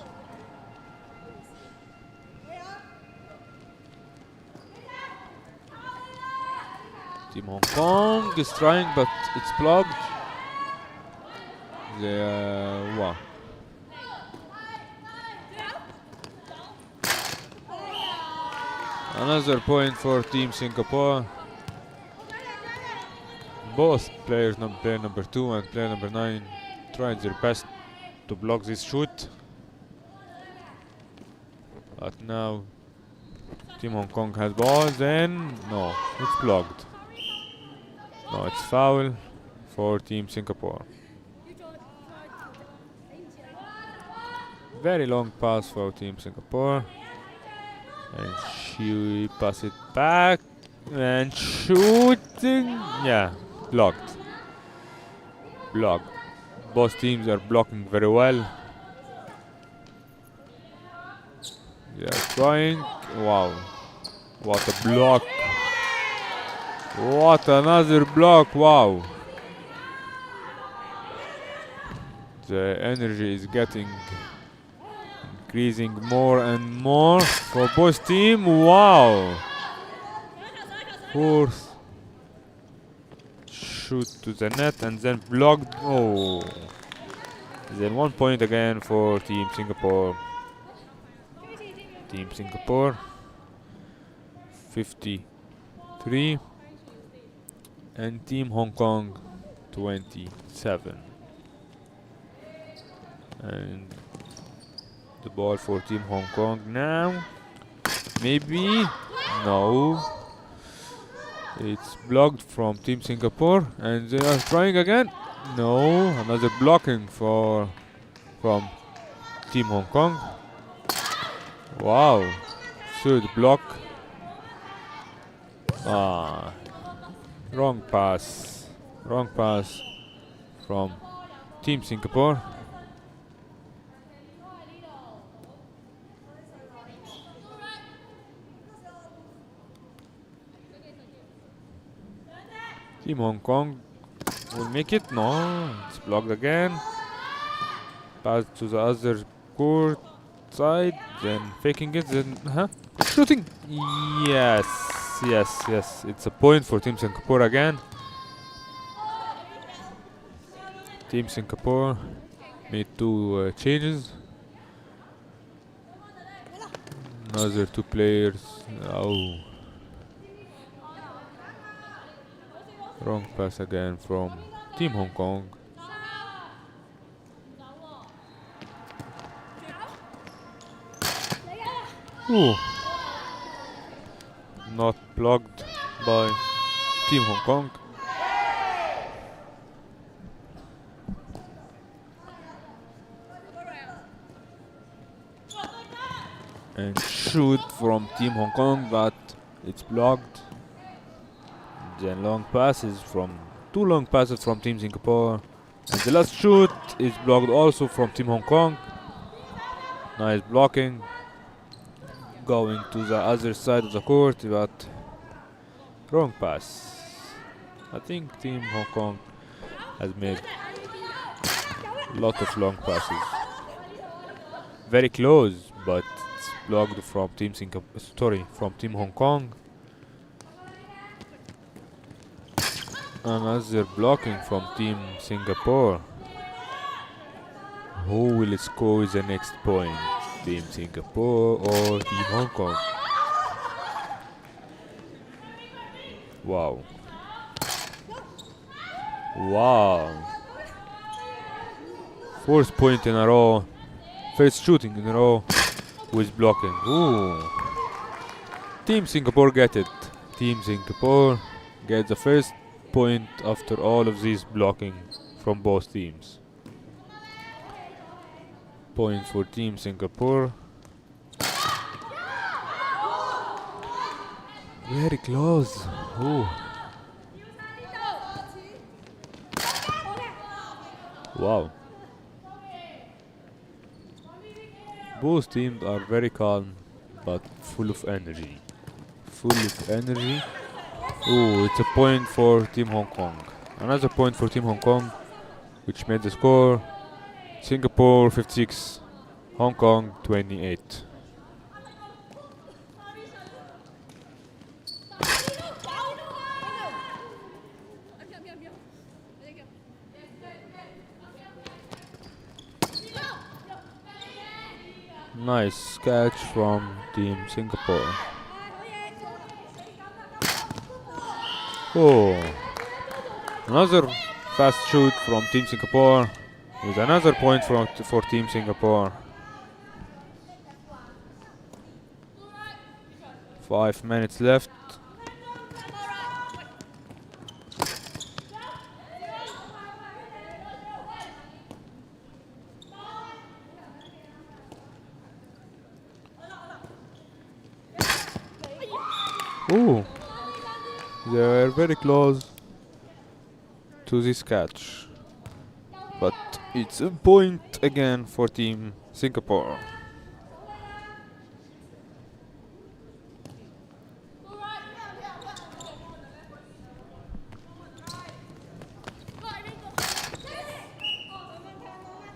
Team Hong Kong is trying, but it's blocked. Wow. Another point for Team Singapore. Both players, player number 2 and player number 9, tried their best to block this shoot. But now Team Hong Kong has ball, then no, it's blocked. No, it's foul for Team Singapore. Very long pass for Team Singapore. And she pass it back and shooting. Yeah, blocked. Blocked. Both teams are blocking very well. They are trying. Wow. What a block. What another block, wow. The energy is getting increasing more and more for both teams. Wow. Fourth shoot to the net and then blocked. Oh. Then 1 point again for Team Singapore. Team Singapore 53 and Team Hong Kong 27. And the ball for Team Hong Kong now. Maybe. No. It's blocked from Team Singapore and they are trying again. No. Another blocking from Team Hong Kong. Wow. Third block. Wrong pass. Wrong pass from Team Singapore. Team Hong Kong will make it. No, it's blocked again. Pass to the other court side, then faking it, then shooting. Yes, yes, yes. It's a point for Team Singapore again. Team Singapore made 2 changes. Another 2 players. Oh. Wrong pass again from Team Hong Kong. Ooh. Not blocked by Team Hong Kong. And shoot from Team Hong Kong, but it's blocked. Then long passes from 2 long passes from Team Singapore. And the last shoot is blocked also from Team Hong Kong. Nice blocking. Going to the other side of the court, but wrong pass. I think Team Hong Kong has made a lot of long passes. Very close, but it's blocked from from Team Hong Kong. Another blocking from Team Singapore. Who will score the next point? Team Singapore or Team Hong Kong? Wow. Wow. Fourth point in a row. First shooting in a row with blocking. Ooh. Team Singapore get it. Team Singapore get the first point after all of these blocking from both teams. Point for Team Singapore. Very close. Ooh. Wow. Both teams are very calm but full of energy. Full of energy. Oh, it's a point for Team Hong Kong. Another point for Team Hong Kong, which made the score Singapore 56, Hong Kong 28. Nice catch from Team Singapore. Oh, another fast shoot from Team Singapore with another point for Team Singapore. 5 minutes left. Oh, they are very close to this catch, but it's a point again for Team Singapore.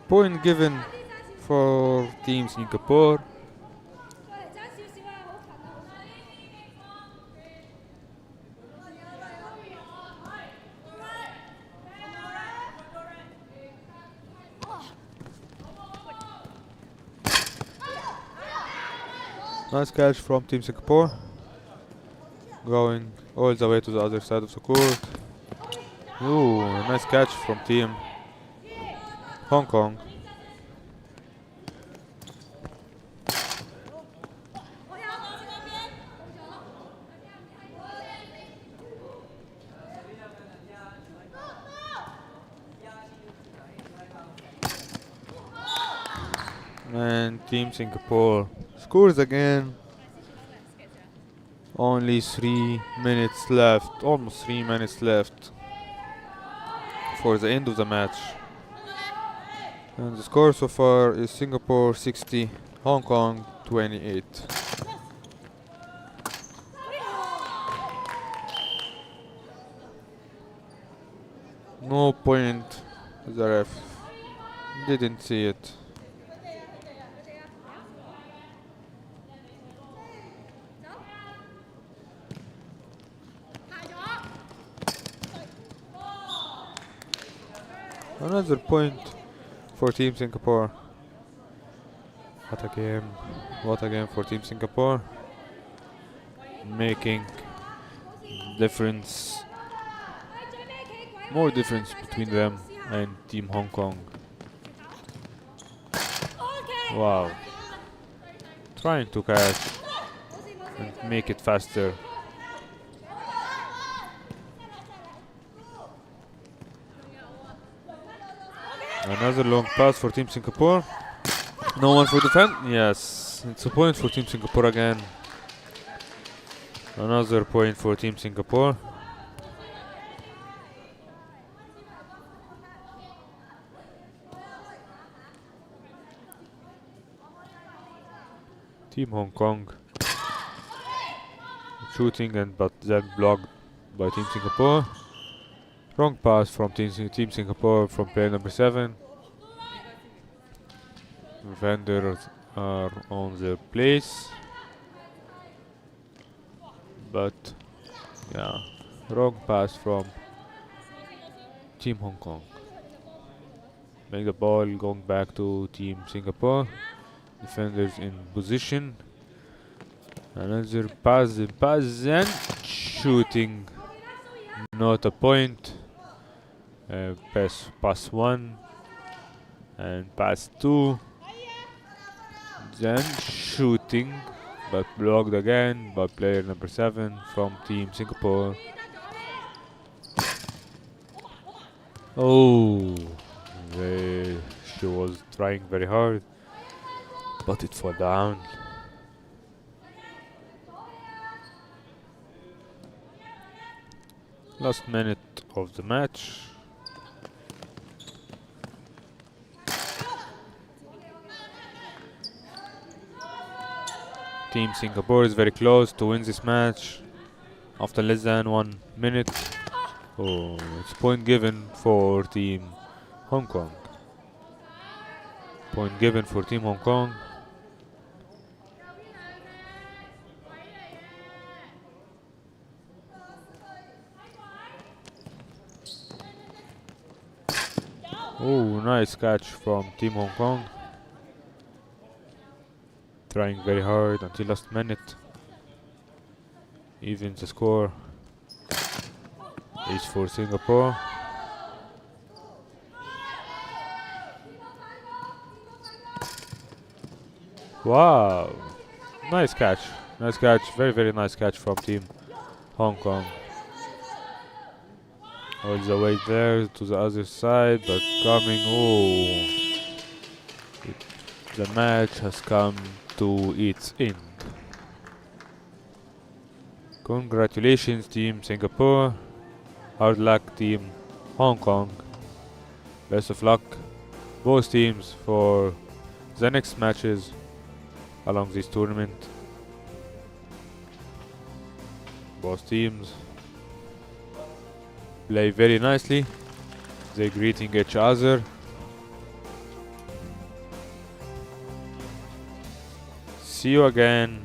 Point given for Team Singapore. Nice catch from Team Singapore. Going all the way to the other side of the court. Ooh, a nice catch from Team Hong Kong. And Team Singapore scores again. Only 3 minutes left, almost 3 minutes left for the end of the match. And the score so far is Singapore 60, Hong Kong 28. No point, the ref didn't see it. Another point for Team Singapore. What a game for Team Singapore. Making difference, more difference between them and Team Hong Kong. Wow. Trying to catch and make it faster. Another long pass for Team Singapore. No one for defense. Yes, it's a point for Team Singapore again. Another point for Team Singapore. Team Hong Kong shooting but then blocked by Team Singapore. Wrong pass from Team Singapore from player number 7. Defenders are on their place, but yeah, wrong pass from Team Hong Kong. Make the ball going back to Team Singapore. Defenders in position. Another pass and shooting. Not a point. Pass 1 and pass 2. Then shooting, but blocked again by player number 7 from Team Singapore. Oh, she was trying very hard, but it fell down. Last minute of the match. Team Singapore is very close to win this match after less than 1 minute. Oh, it's point given for Team Hong Kong. Point given for Team Hong Kong. Oh, nice catch from Team Hong Kong. Trying very hard until last minute. Even the score is for Singapore. Wow, nice catch, very very nice catch from Team Hong Kong. All the way there to the other side, but coming, the match has come to its end. Congratulations Team Singapore, hard luck Team Hong Kong, best of luck both teams for the next matches along this tournament. Both teams play very nicely, they're greeting each other. See you again.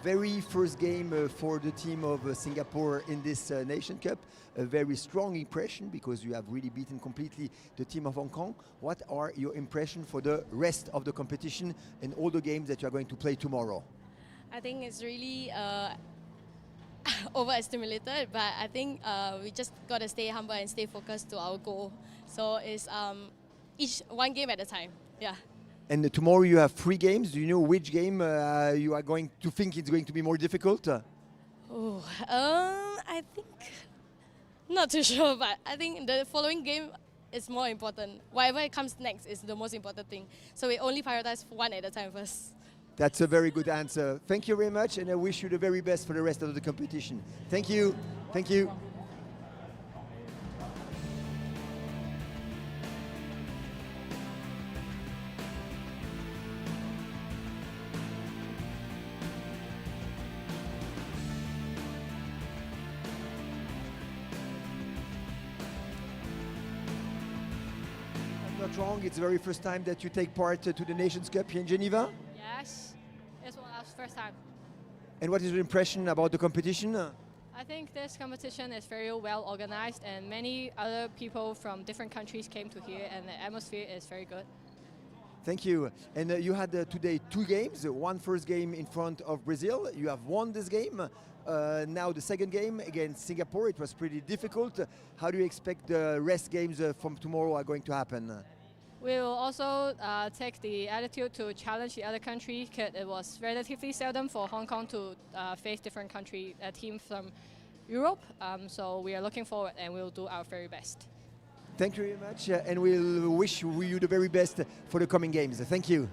very first game for the team of Singapore in this Nation Cup. A very strong impression because you have really beaten completely the team of Hong Kong. What are your impressions for the rest of the competition and all the games that you are going to play tomorrow? I think it's really overstimulated, but I think we just got to stay humble and stay focused to our goal. So it's each one game at a time. Yeah. And tomorrow you have 3 games. Do you know which game you are going to think it's going to be more difficult? I think not too sure, but I think the following game is more important. Whatever comes next is the most important thing. So we only prioritize one at a time first. That's a very good answer. Thank you very much, and I wish you the very best for the rest of the competition. Thank you. Thank you. Not wrong, it's the very first time that you take part to the Nations Cup here in Geneva. Yes, it's our first time. And what is your impression about the competition? I think this competition is very well organized and many other people from different countries came to here and the atmosphere is very good. Thank you. And you had today 2 games, one first game in front of Brazil. You have won this game. Now the second game against Singapore, it was pretty difficult. How do you expect the rest games from tomorrow are going to happen? We will also take the attitude to challenge the other country because it was relatively seldom for Hong Kong to face different country, a team from Europe. So we are looking forward and we'll do our very best. Thank you very much, and we'll wish you the very best for the coming games. Thank you.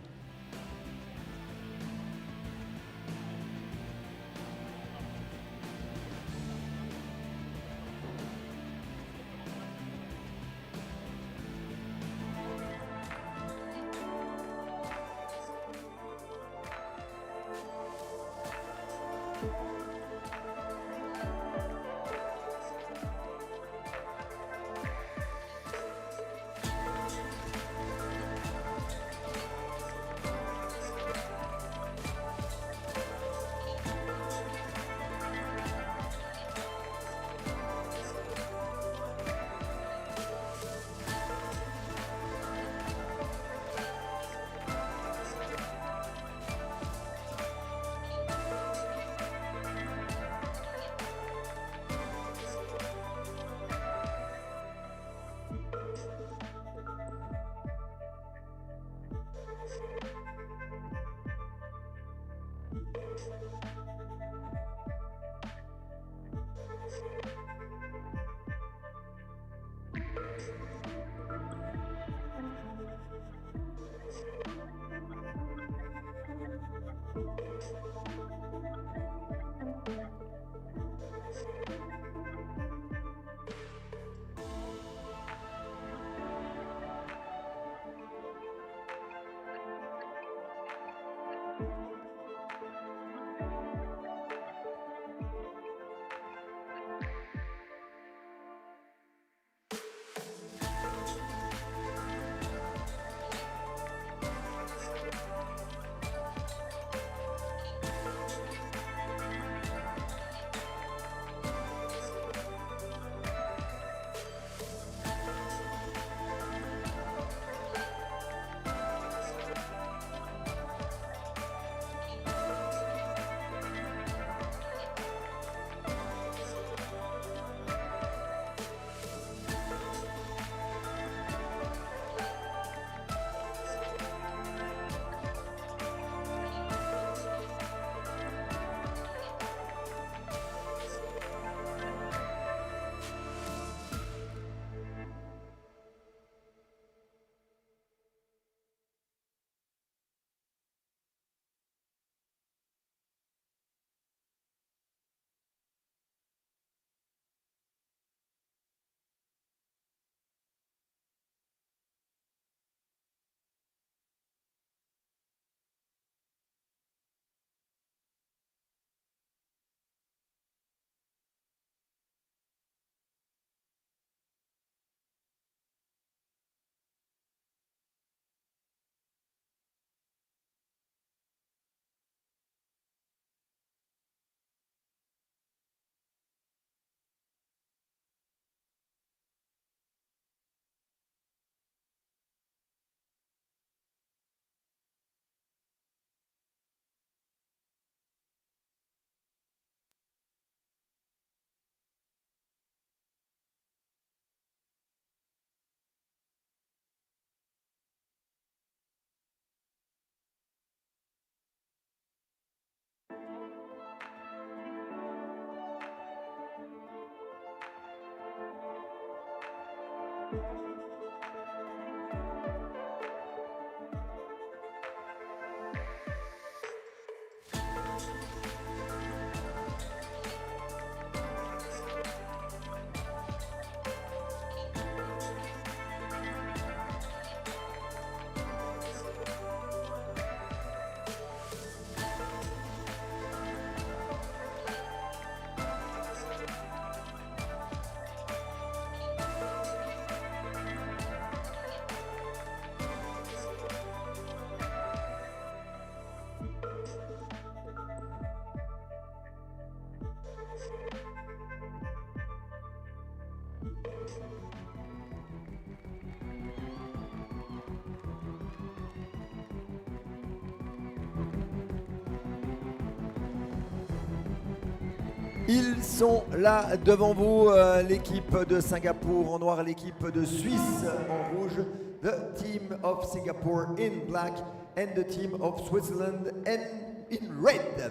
Ils sont là devant vous, l'équipe de Singapour en noir, l'équipe de Suisse en rouge, the team of Singapore in black and the team of Switzerland in red.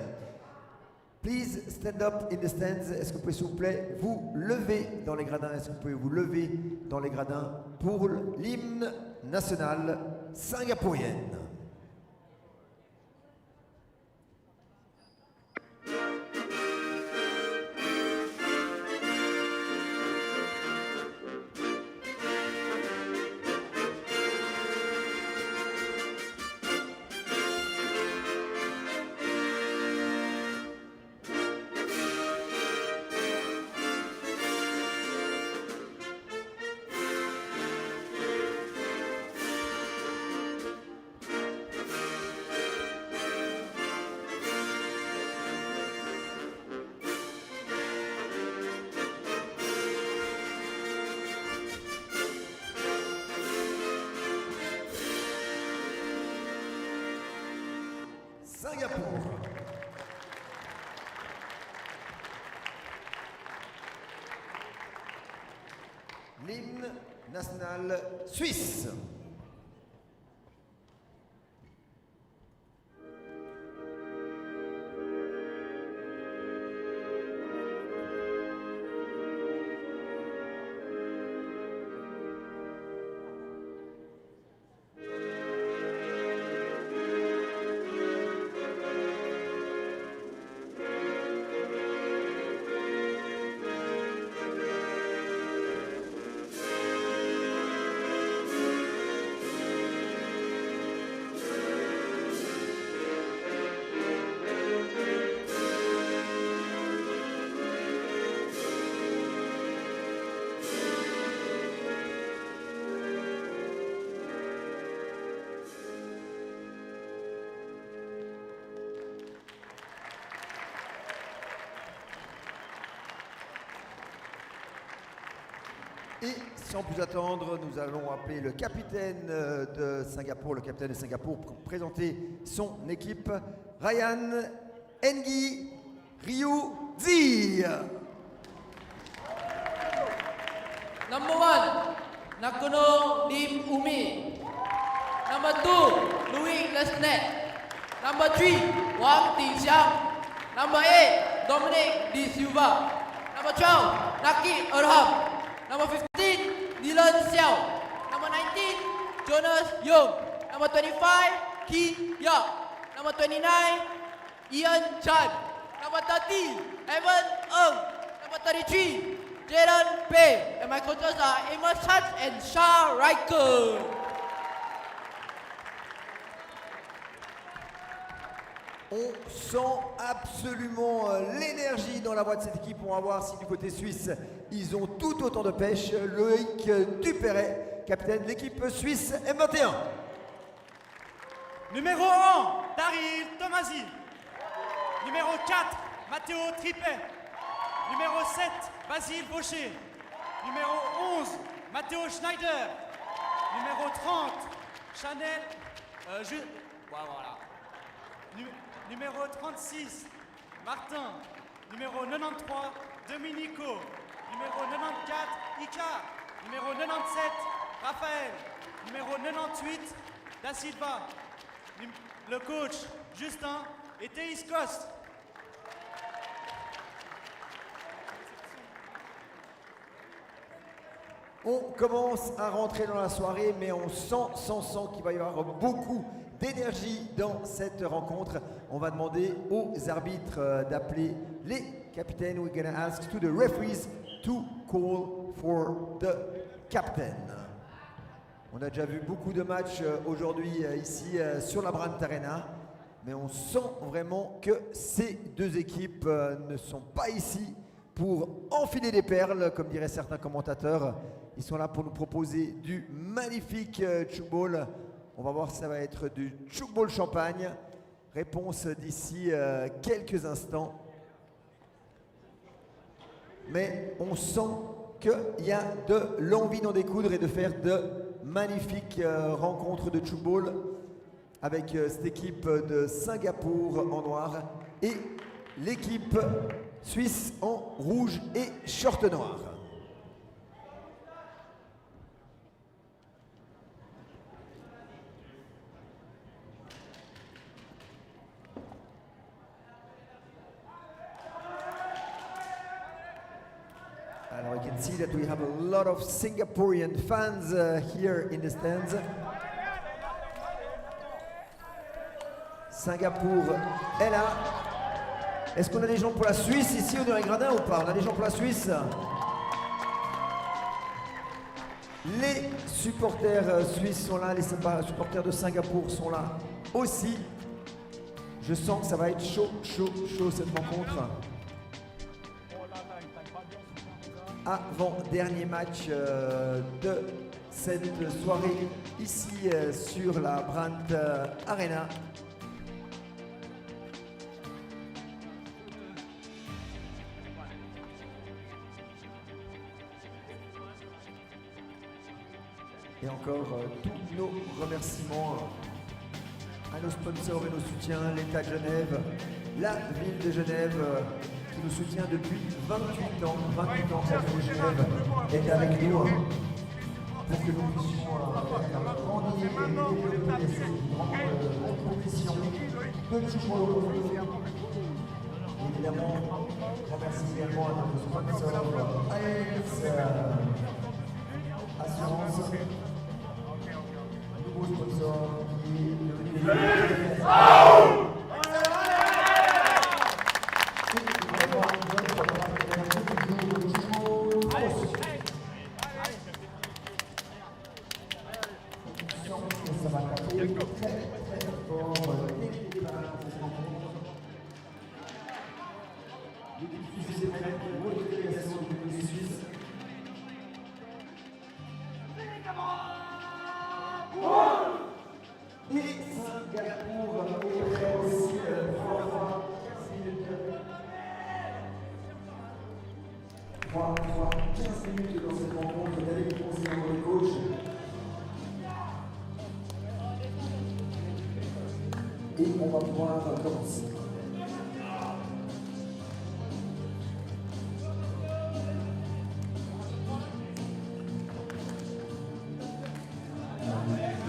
Please stand up in the stands. Est-ce que vous pouvez s'il vous plaît vous lever dans les gradins? Est-ce que vous pouvez vous lever dans les gradins pour l'hymne national singapourienne? Singapour. L'hymne national suisse. Et sans plus attendre, nous allons appeler le capitaine de Singapour, pour présenter son équipe, Ryan Engi Ryu Zi. Number 1, Nakono Lim Umi. Number 2, Louis Lesnet. Number 3, Wang Tixiang. Number 8, Dominic Di Silva. Number 12, Naki Erham. Number 15, Dylan Xiao. Number 19, Jonas Young. Number 25, Ki Yak. Number 29, Ian Chan. Number 30, Evan Ng. Number 33, Jaden Pei. And my coaches are Amos Chan and Shah Riker. On sent absolument l'énergie dans la voix de cette équipe. On va voir si du côté suisse, ils ont tout autant de pêche. Loïc Dupéret, capitaine de l'équipe suisse M21. Numéro 1, Daryl Tomasi. Numéro 4, Matteo Tripet. Numéro 7, Basile Baucher. Numéro 11, Matteo Schneider. Numéro 30, Chanel... voilà. Numéro 36, Martin. Numéro 93, Domenico. Numéro 94, Ika. Numéro 97, Raphaël. Numéro 98, Da Silva. Le coach, Justin et Théis Coste. On commence à rentrer dans la soirée, mais on sent qu'il va y avoir beaucoup d'énergie dans cette rencontre. On va demander aux arbitres d'appeler les capitaines. We're gonna ask to the referees to call for the captain. On a déjà vu beaucoup de matchs aujourd'hui ici sur la Brandt Arena, mais on sent vraiment que ces deux équipes ne sont pas ici pour enfiler des perles, comme diraient certains commentateurs. Ils sont là pour nous proposer du magnifique Tchoukball. On va voir si ça va être du Tchoukball champagne. Réponse d'ici quelques instants. Mais on sent qu'il y a de l'envie d'en découdre et de faire de magnifiques rencontres de Tchoukball avec cette équipe de Singapour en noir et l'équipe suisse en rouge et short noir. And we can see that we have a lot of Singaporean fans here in the stands. Singapour est là. Est-ce qu'on a des gens pour la Suisse ici ou dans les gradins ou pas? On a des gens pour la Suisse? Les supporters suisses sont là, les supporters de Singapour sont là aussi. Je sens que ça va être chaud cette rencontre. Avant-dernier match de cette soirée ici sur la Brandt Arena. Et encore tous nos remerciements à nos sponsors et nos soutiens, l'État de Genève, la ville de Genève qui nous soutient depuis 28 ans. 28 ans que la ville de Genève est avec nous pour que nous puissions grandir et développer cette grande compétition de Tchoukball. Évidemment, je remercie également à notre sponsor Assurance. Nouveau sponsor qui est devenu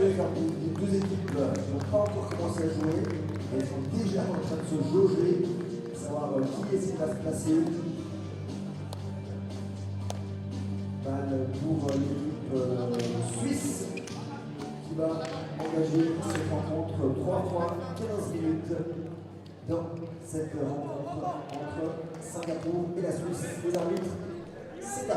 Les deux équipes n'ont pas encore commencé à jouer, mais elles sont déjà en train de se jauger, savoir qui est-ce qui va se placer. Balle pour l'équipe suisse qui va engager cette rencontre 3 fois 15 minutes dans cette rencontre entre Singapour et la Suisse. Les arbitres, c'est à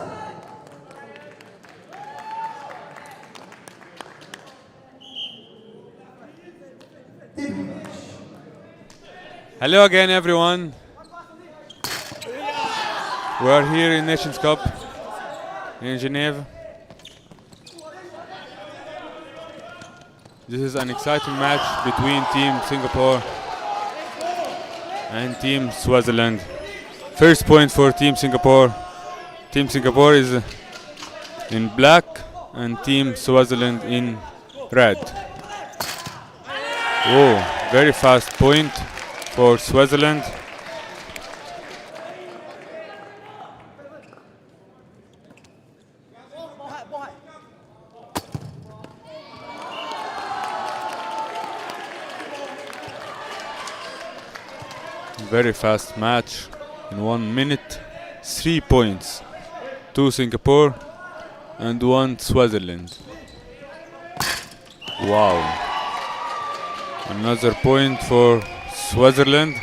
Hello again, everyone. We are here in Nations Cup in Geneva. This is an exciting match between Team Singapore and Team Swaziland. First point for Team Singapore. Team Singapore is in black and Team Swaziland in red. Oh, very fast point for Swaziland. Very fast match in 1 minute. 3 points to Singapore and 1 Switzerland. Wow. Another point for Switzerland.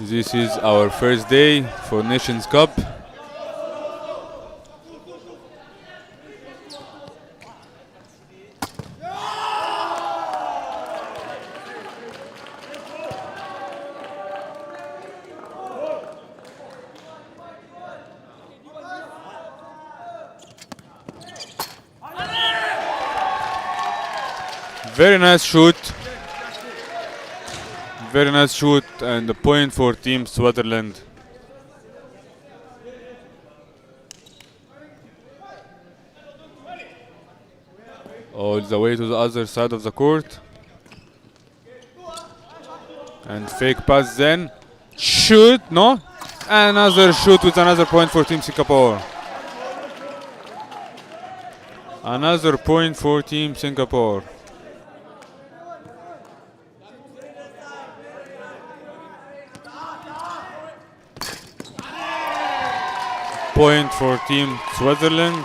This is our first day for Nations Cup. Very nice shoot. Very nice shoot and a point for Team Switzerland. All the way to the other side of the court. And fake pass then. Shoot, no? Another shoot with another point for Team Singapore. Another point for Team Singapore. Point for Team Switzerland.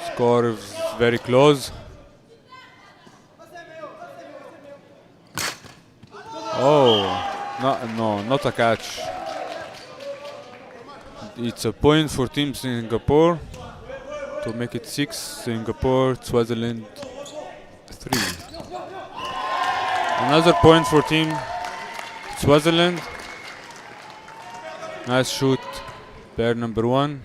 Score is very close. Oh, no, not a catch. It's a point for Team Singapore to make it 6. Singapore, Switzerland 3. Another point for Team Switzerland. Nice shoot, pair number 1.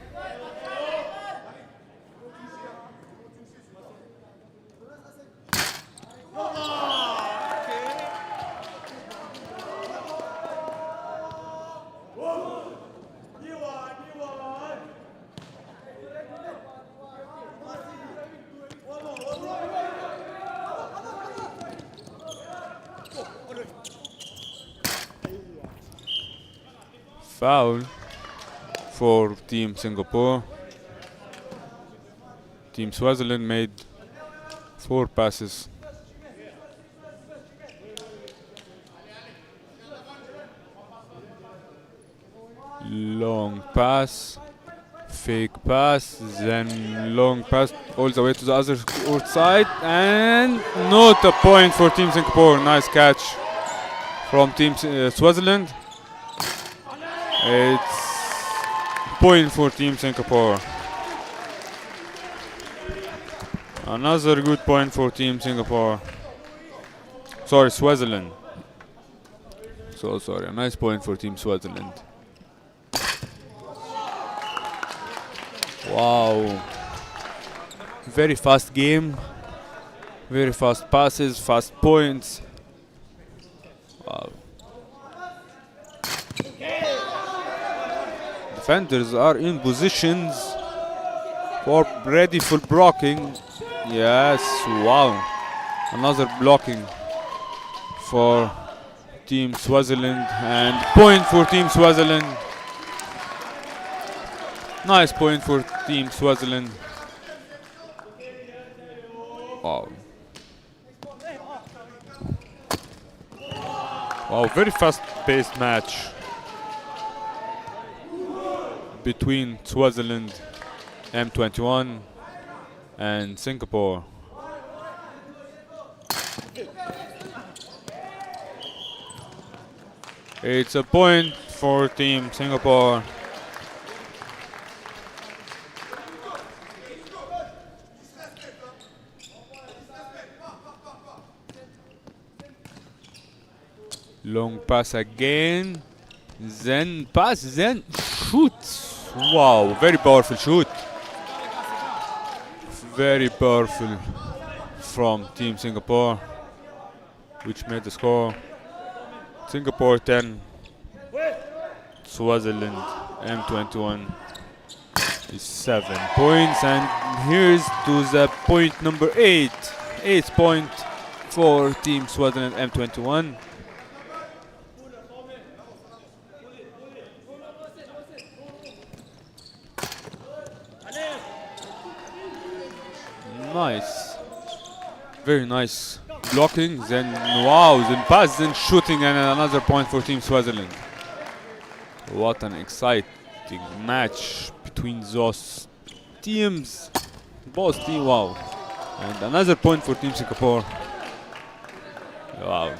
Foul for Team Singapore. Team Switzerland made 4 passes. Long pass, fake pass, then long pass all the way to the other court side, and not a point for Team Singapore. Nice catch from Team Switzerland. It's point for Team Singapore. Another good point for Team Singapore. Sorry, Switzerland. So sorry, a nice point for Team Switzerland. Wow. Very fast game. Very fast passes, fast points. Wow. Defenders are in positions for ready for blocking. Yes, wow. Another blocking for Team Switzerland and point for Team Switzerland. Nice point for Team Switzerland. Wow. Wow, very fast-paced match between Switzerland M21 and Singapore. It's a point for Team Singapore. Long pass again, then pass, then shoot. Wow, very powerful shoot. Very powerful from Team Singapore, which made the score. Singapore 10, Switzerland M21 is 7 points, and here's to the point number 8. 8 point for Team Swaziland M21. Nice. Very nice blocking. Then wow, then pass, then shooting, and another point for Team Swaziland. What an exciting match between those teams. Both teams, wow. And another point for Team Singapore. Wow.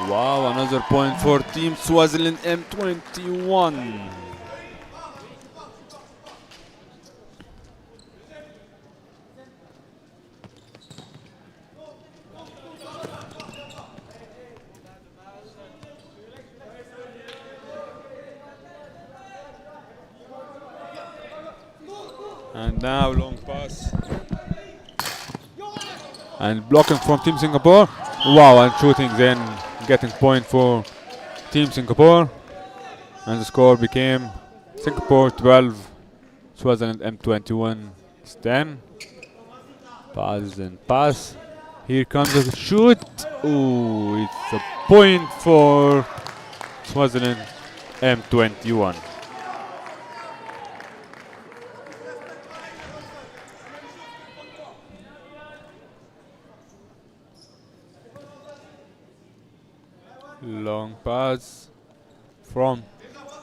Wow, another point for Team Swaziland M21. And now long pass. And blocking from Team Singapore. Wow, and shooting, then getting point for Team Singapore. And the score became Singapore 12, Swaziland M21 10. Pass and pass. Here comes the shoot. Ooh, it's a point for Swaziland M21. Long pass from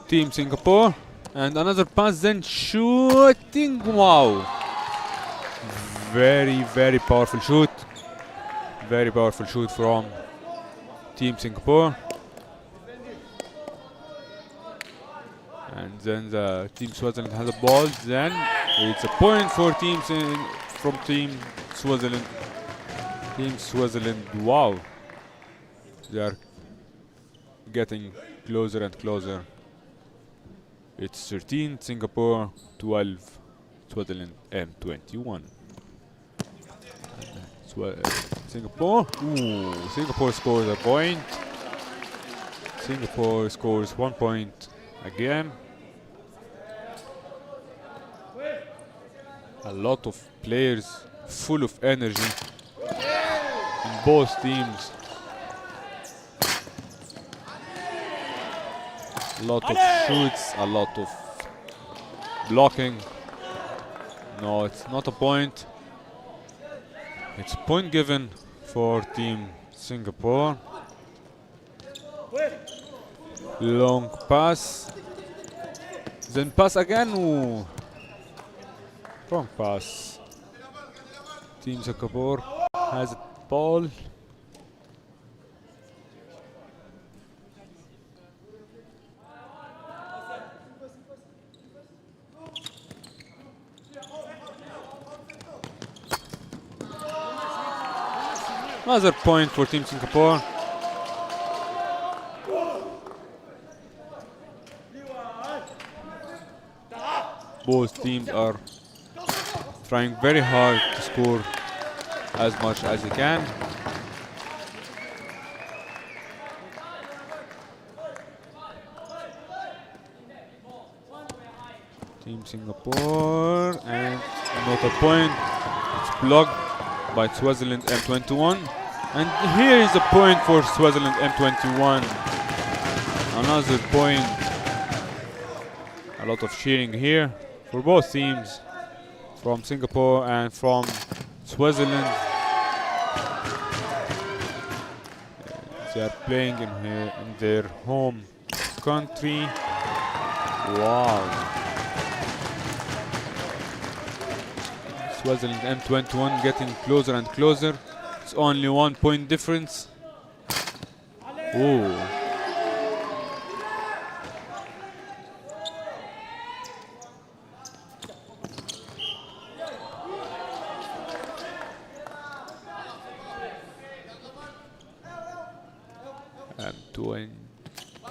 Team Singapore, and another pass, then shooting. Wow, very powerful shoot. Very powerful shoot from Team Singapore. And then the Team Swaziland has a ball. Then it's a point for Team Swaziland. Team Swaziland. Wow, they are getting closer and closer. It's 13 Singapore, 12 Swaziland M21. Singapore. Ooh, Singapore scores a point. Singapore scores 1 point again. A lot of players full of energy in both teams. A lot of shoots, a lot of blocking. No, it's not a point. It's a point given for Team Singapore. Long pass. Then pass again. Ooh. Wrong pass. Team Singapore has a ball. Another point for Team Singapore. Both teams are trying very hard to score as much as they can. Team Singapore, and not a point. It's blocked by Swaziland M21. And here is a point for Swaziland M21. Another point. A lot of cheering here for both teams, from Singapore and from Swaziland. They are playing in their home country. Wow. Swaziland M21 getting closer and closer. It's only 1 point difference. Ooh.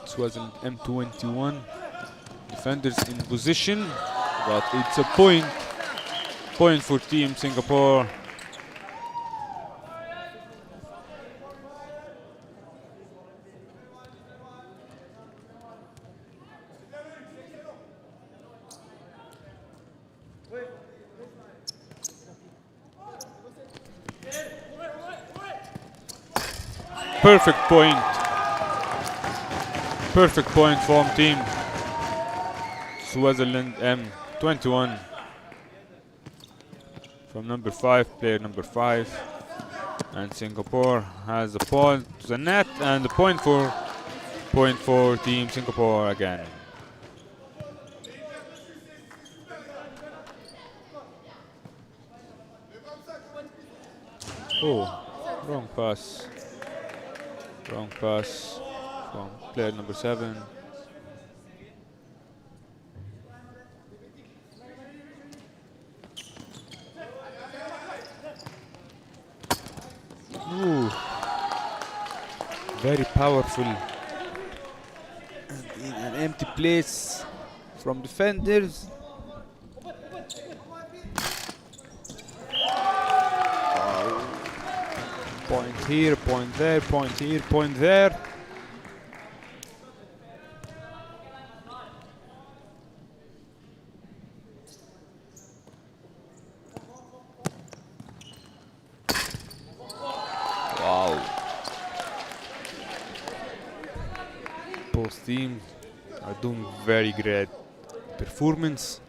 Swaziland M21 defenders in position, but it's a point for Team Singapore. perfect point. Perfect point from team Swaziland M21. From number 5, player number 5. And Singapore has the ball to the net, and the point for team Singapore again. Oh, wrong pass. Wrong pass from player number 7. Ooh. Very powerful. And in an empty place from defenders. Point here, point there, point here, point there. Wow. Both teams are doing very great performance.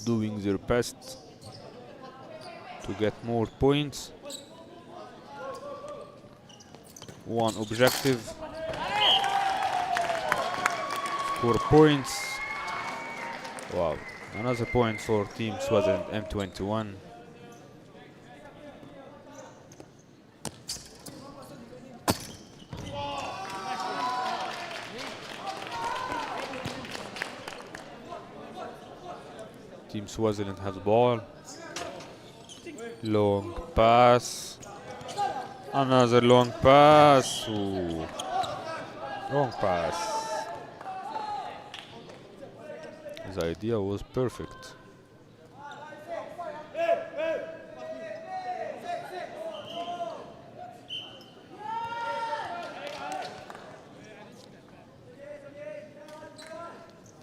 Doing their best to get more points. One objective: score points. Wow, another point for Team Swaziland M21. Team Swaziland has the ball. Long pass. Another long pass. Ooh. Long pass. His idea was perfect.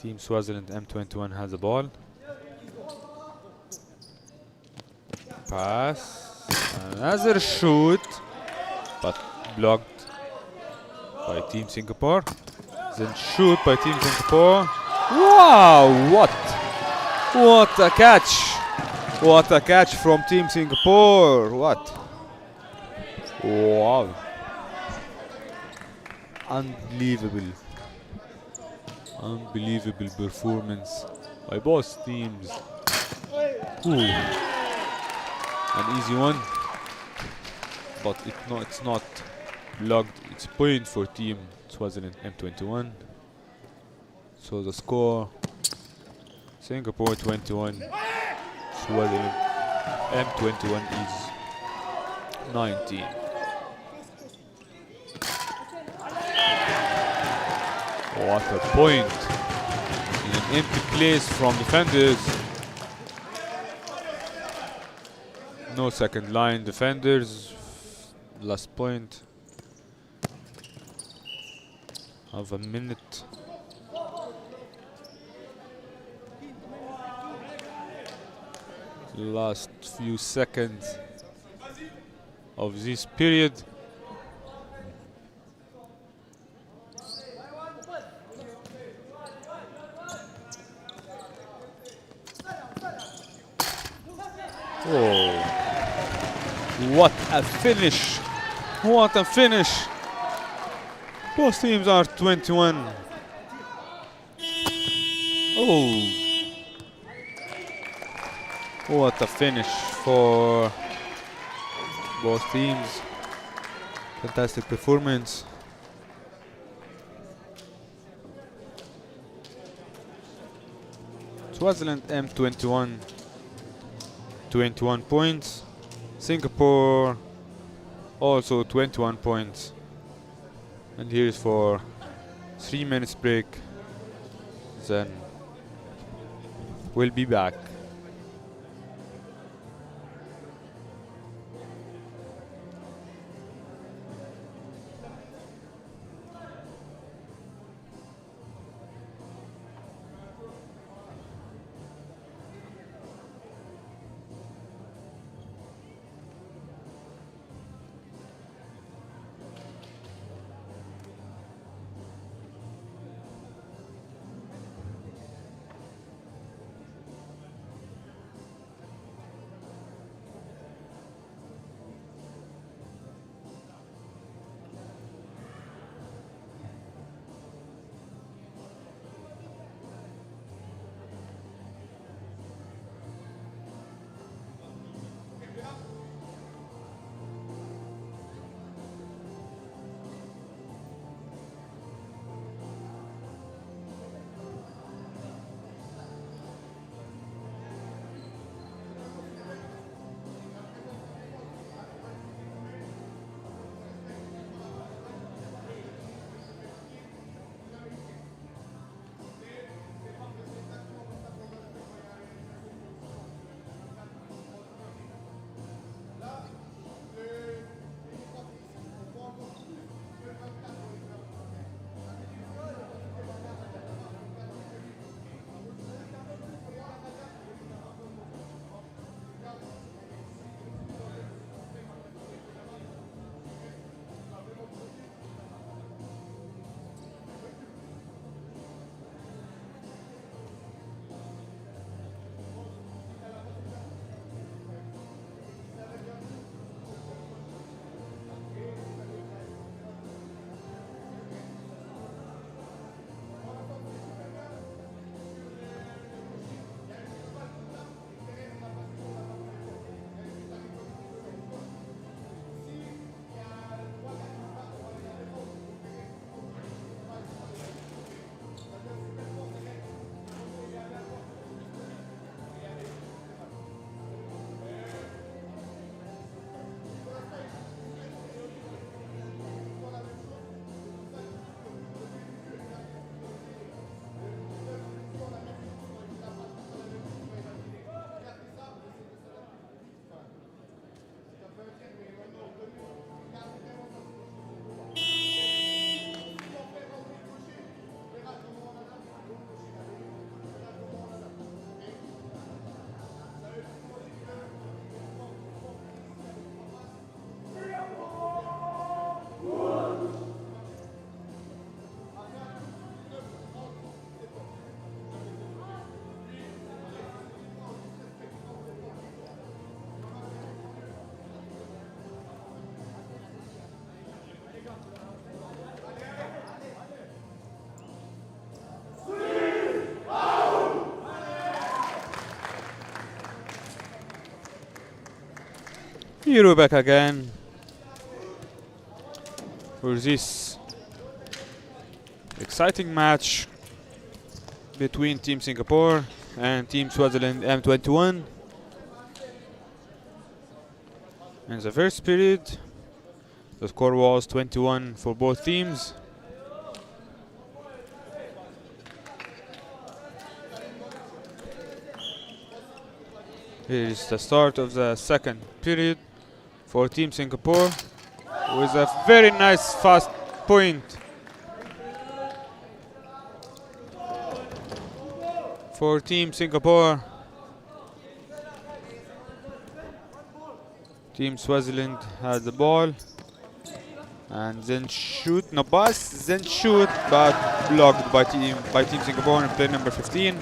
Team Swaziland M21 has the ball. Pass. Another shoot, but blocked by Team Singapore. Then shoot by Team Singapore. Wow, what a catch. What a catch from Team Singapore. What? Wow. Unbelievable. Unbelievable performance by both teams. Ooh. An easy one, but it's not blocked. It's point for Team Swaziland M21. So the score: Singapore 21, Swaziland M21 is 19. What a point in an empty place from defenders. No second line defenders. Last point. Have a minute. Last few seconds of this period. Oh. What a finish! What a finish! Both teams are 21. Oh! What a finish for both teams. Fantastic performance. Swaziland M21, 21 points. Singapore also 21 points. And here's for 3 minutes break. Then we'll be back. Here we're back again for this exciting match between Team Singapore and Team Swaziland M21. In the first period, the score was 21 for both teams. Here is the start of the second period for Team Singapore with a very nice fast point for Team Singapore. Team Swaziland has the ball and then shoot, no pass, then shoot, but blocked by Team Singapore in play number 15.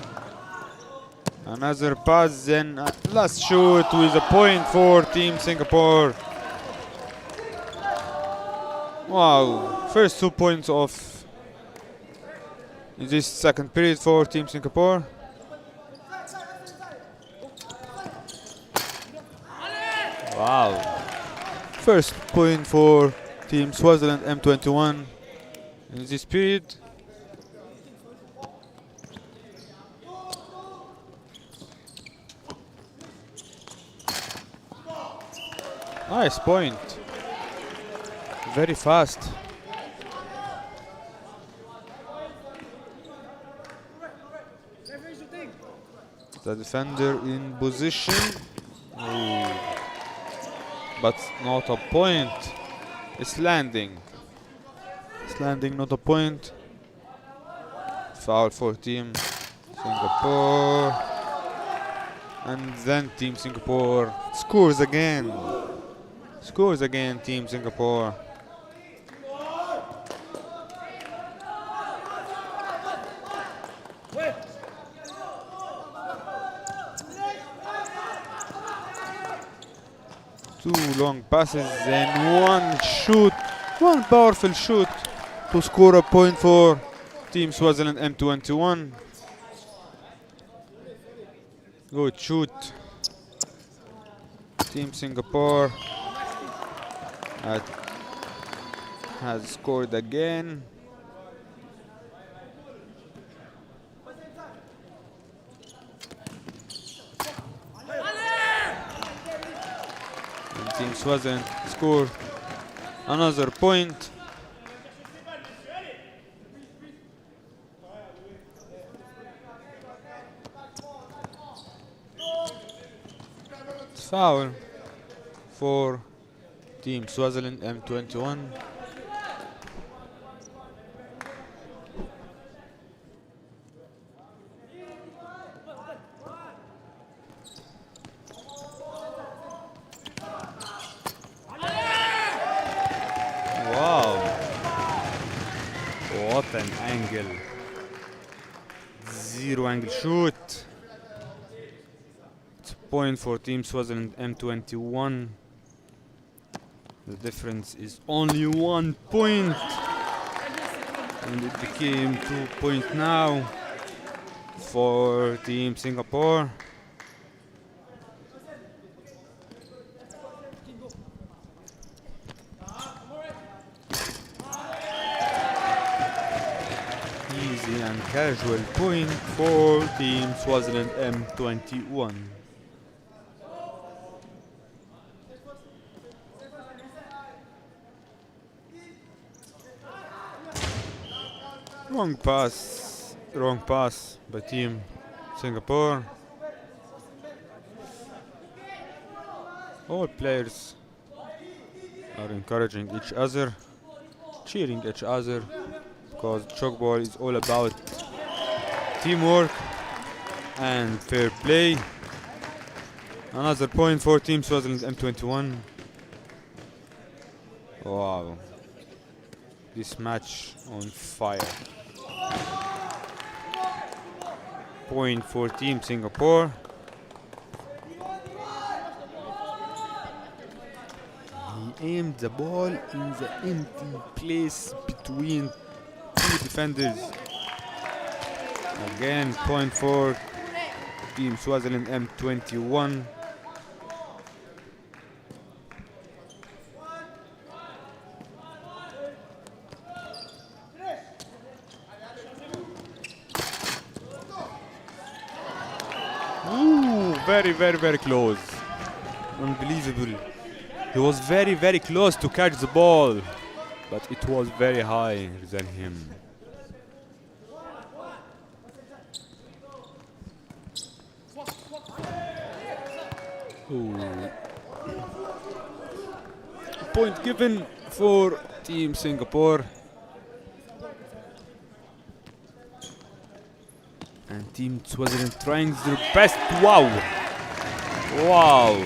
Another pass, then last shoot with a point for Team Singapore. Wow, first 2 points of this second period for Team Singapore. Wow, first point for Team Swaziland M21 in this period. Nice point. Very fast. The defender in position. Ooh. But not a point. It's landing. It's landing, not a point. Foul for Team Singapore. And then Team Singapore scores again. Scores again, Team Singapore. Two long passes and one shoot, one powerful shoot to score a point for Team Swaziland M21. Good shoot. Team Singapore has scored again. And Team Swaziland score another point. Foul for Team Swaziland M21. Wow, what an angle. Zero angle shoot. It's a point for Team Swaziland M21. The difference is only 1 point, and it became 2 points now for Team Singapore. Easy and casual point for Team Swaziland M21. Wrong pass by Team Singapore. All players are encouraging each other, cheering each other, because Tchoukball is all about teamwork and fair play. Another point for Team Swaziland M21. Wow, this match on fire. Point for Team Singapore. He aimed the ball in the empty place between two defenders. Again, point for Team Swaziland M21. very, very, very close. Unbelievable. He was very, very close to catch the ball, but it was very higher than him. Ooh. Point given for Team Singapore. And Team Swaziland trying their best. Wow! Wow!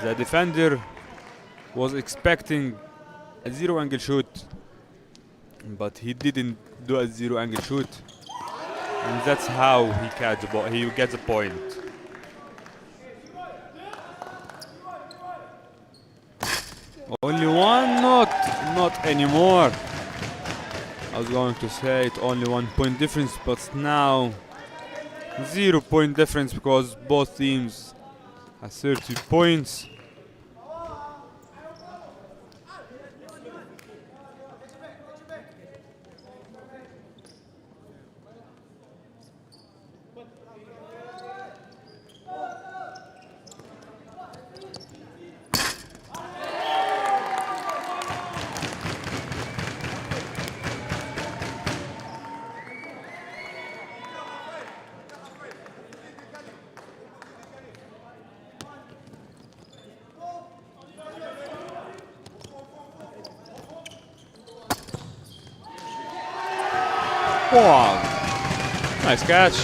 The defender was expecting a zero angle shoot, but he didn't do a zero angle shoot. And that's how he catch the ball. He gets a point. Only one, not anymore. I was going to say it only 1 point difference, but now 0 point difference because both teams have 30 points. Wow, nice catch.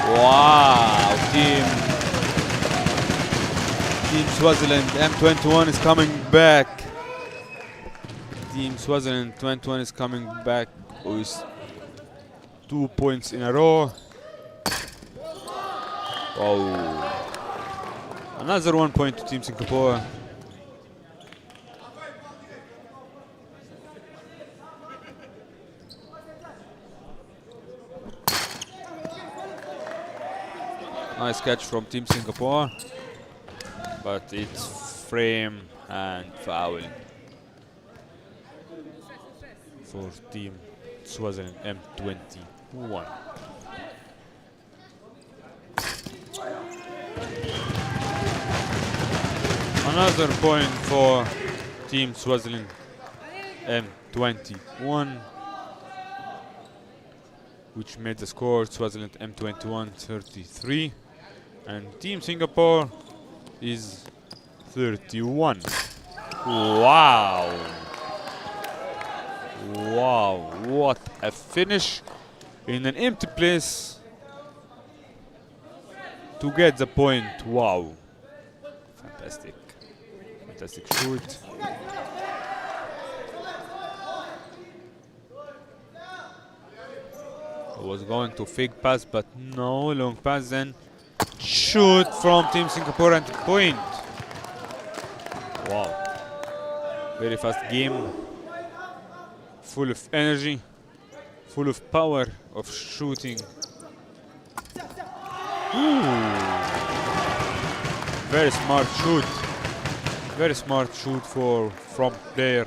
Wow, Team Swaziland M21 is coming back. Team Swaziland 21 is coming back with 2 points in a row. Oh, another 1 point to Team Singapore. Nice catch from Team Singapore, but it's frame and foul for Team Swaziland M21. Another point for Team Swaziland M21, which made the score Swaziland M21 33. And Team Singapore is 31. Wow! Wow, what a finish in an empty place to get the point. Wow. Fantastic. Fantastic shoot. I was going to fake pass, but no, long pass then. Shoot from Team Singapore and point. Wow. Very fast game. Full of energy. Full of power of shooting. Ooh. Very smart shoot. Very smart shoot from player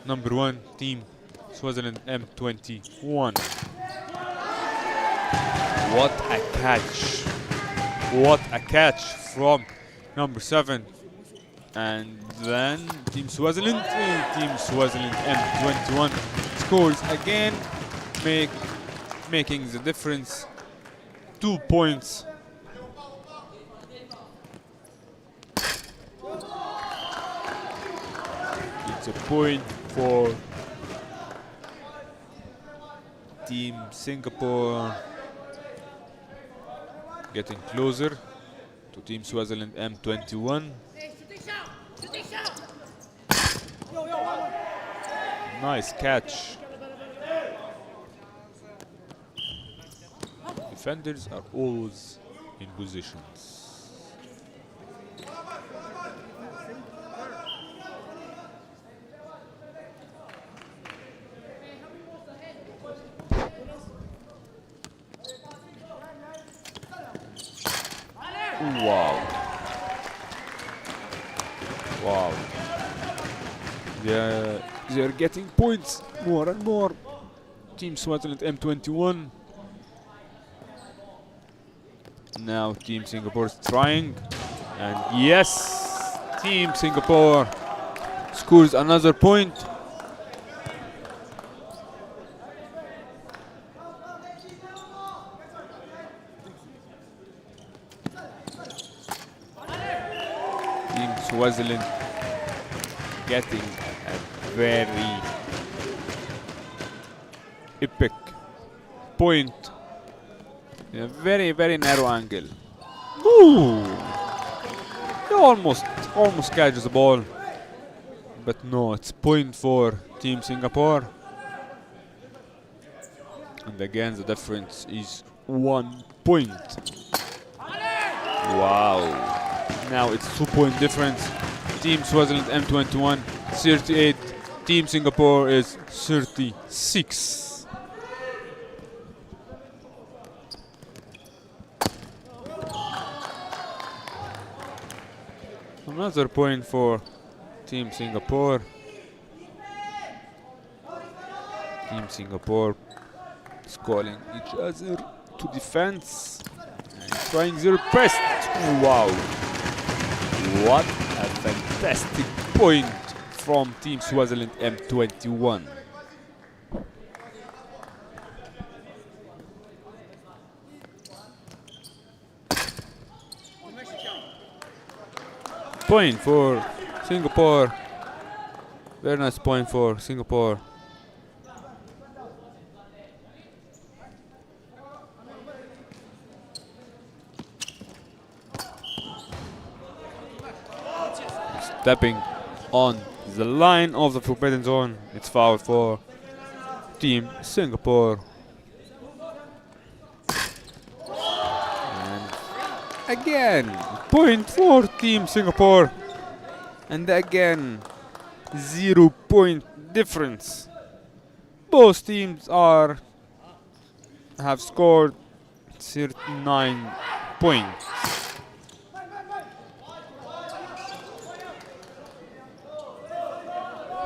number 1, Team Swaziland M21. What a catch. What a catch from number 7. And then Team Swaziland M21 scores again, making the difference 2 points. It's a point for Team Singapore, getting closer to Team Swaziland M21. Nice catch. Defenders are always in positions. Wow. Wow. They're getting points more and more. Team Swaziland M21. Now Team Singapore is trying, and yes, Team Singapore scores another point. Team Swaziland getting a very epic point in a very, very narrow angle. Ooh! He almost catches the ball, but no, it's point for Team Singapore. And again, the difference is 1 point. Wow! Now it's 2-point difference. Team Swaziland M21 38. Team Singapore is 36. Another point for Team Singapore. Team Singapore is calling each other to defense and trying their best. Wow! What a fantastic point from Team Swaziland M21. Point for Singapore. Very nice point for Singapore. Stepping on the line of the forbidden zone. It's foul for Team Singapore. And again, point for Team Singapore. And again, 0-point difference. Both teams have scored 39 points.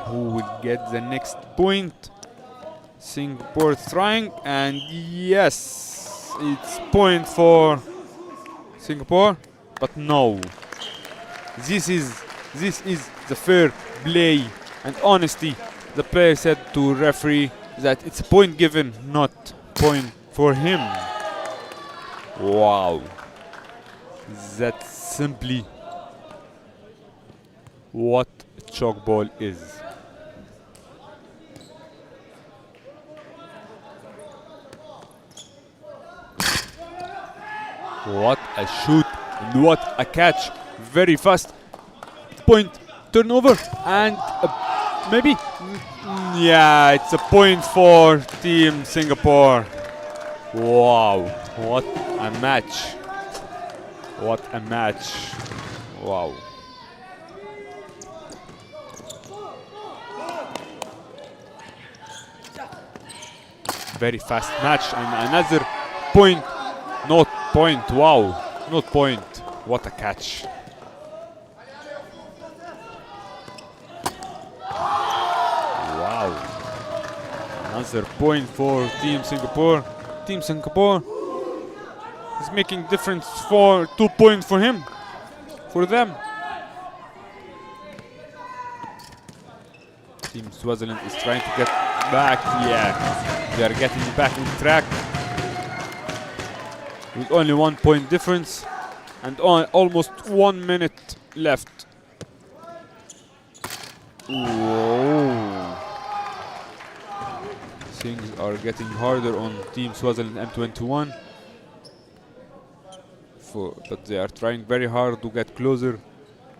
Who will get the next point? Singapore trying, and yes, it's point for Singapore, but no. This is the fair play and honesty. The player said to referee that it's a point given, not point for him. Wow, that's simply what Tchoukball is. What a shoot and what a catch. Very fast. Point, turnover, and maybe. Yeah, it's a point for Team Singapore. Wow, what a match. What a match. Wow. Very fast match, and another point. Not point, wow, not point. What a catch. Wow. Another point for Team Singapore. Team Singapore is making difference for 2 points for him, for them. Team Swaziland is trying to get back. Yeah, they are getting back on track. With only 1 point difference and almost 1 minute left. Whoa. Things are getting harder on Team Swaziland M21. But they are trying very hard to get closer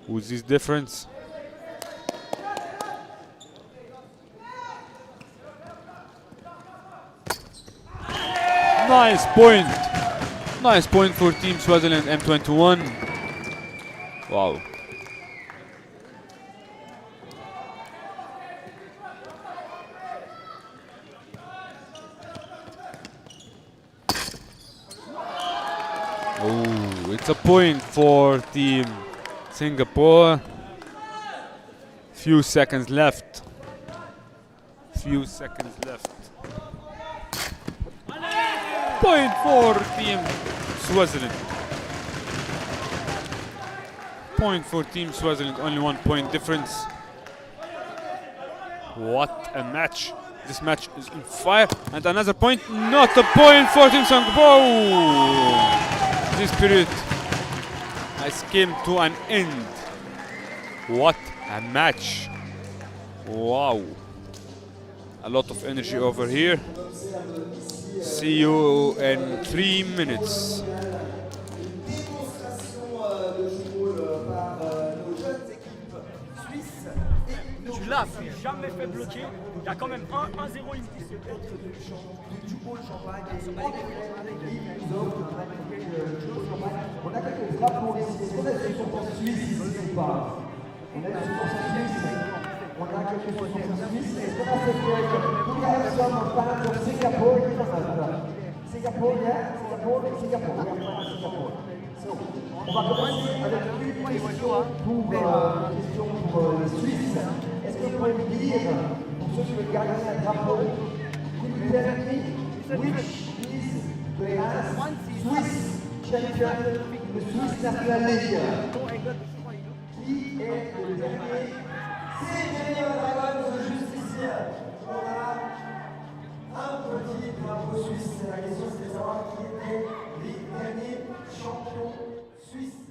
with this difference. Nice point. Nice point for Team Swaziland M21. Wow. Oh, it's a point for Team Singapore. Few seconds left. Few seconds left. Point for Team Swaziland. Point for Team Swaziland, only 1 point difference. What a match. This match is on fire. And another point, not a point for Team Tchoukball. This period has came to an end. What a match. Wow. A lot of energy over here. See you in 3 minutes. Tu l'as jamais fait bloquer. Il y a quand même 1-0 ici. On a quelques drapeaux ici. Est-ce qu'on a des supporters suisses ici ou pas? On a des supporters suisses. On a quelques supporters suisses. Est-ce qu'on a cette we have some fans of Singapore? Singapore, yeah? Singapore. We have fans of Singapore. So, on va commencer avec une question pour les Suisses. Est-ce que vous pouvez me dire, pour ceux qui veulent gagner un drapeau, could you tell me which is the last Swiss champion in the Swiss National League? Qui est le dernier Seigneur Dragon de Justicia? On a un petit drapeau suisse. La question c'est de savoir qui était les derniers champions suisses.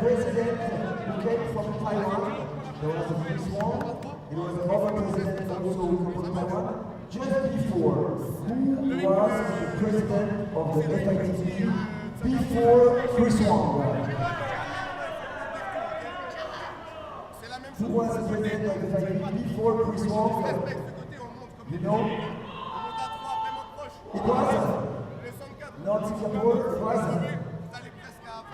President who came from Taiwan. There was a Swiss one. It was another president also who came from Taiwan. Just before, who was the president of the FITB before Chris Wong? Who was the president of the FITB before Chris Wong? You know? It was not Singapore, it was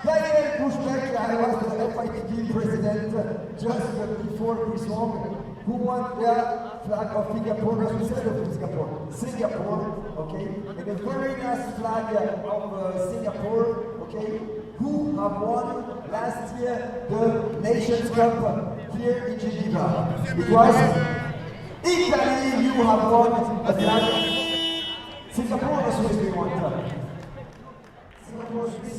Daniel Bushbeck, I was the FITB president just before Chris Wong, who won the flag of Singapore, Singapore, okay? And the very last flag of Singapore, okay? Who have won last year the Nations Cup here in Geneva? It was Italy, you have won a flag. Singapore or Swiss we won? Singapore, Swiss.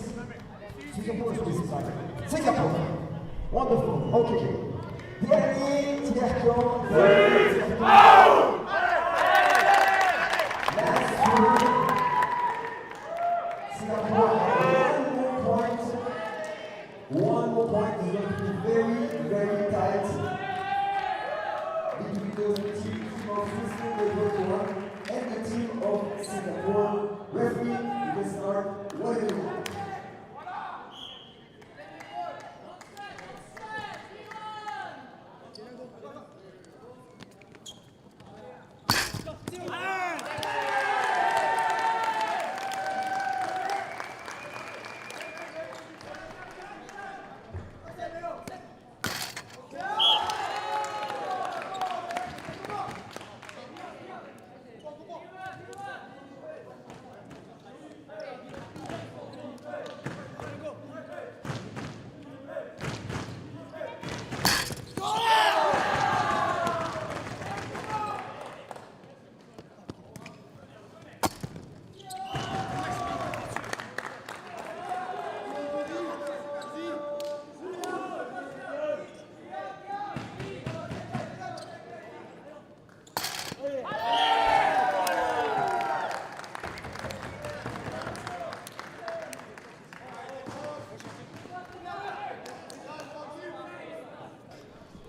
Singapore, Swiss flag. Singapore. Wonderful. Okay. Dernier tiers-temps. Last year, Singapore had 1 more point. Is going to be very, very tight between the team of Switzerland and the team of Singapore. Referee, you can start whatever you want.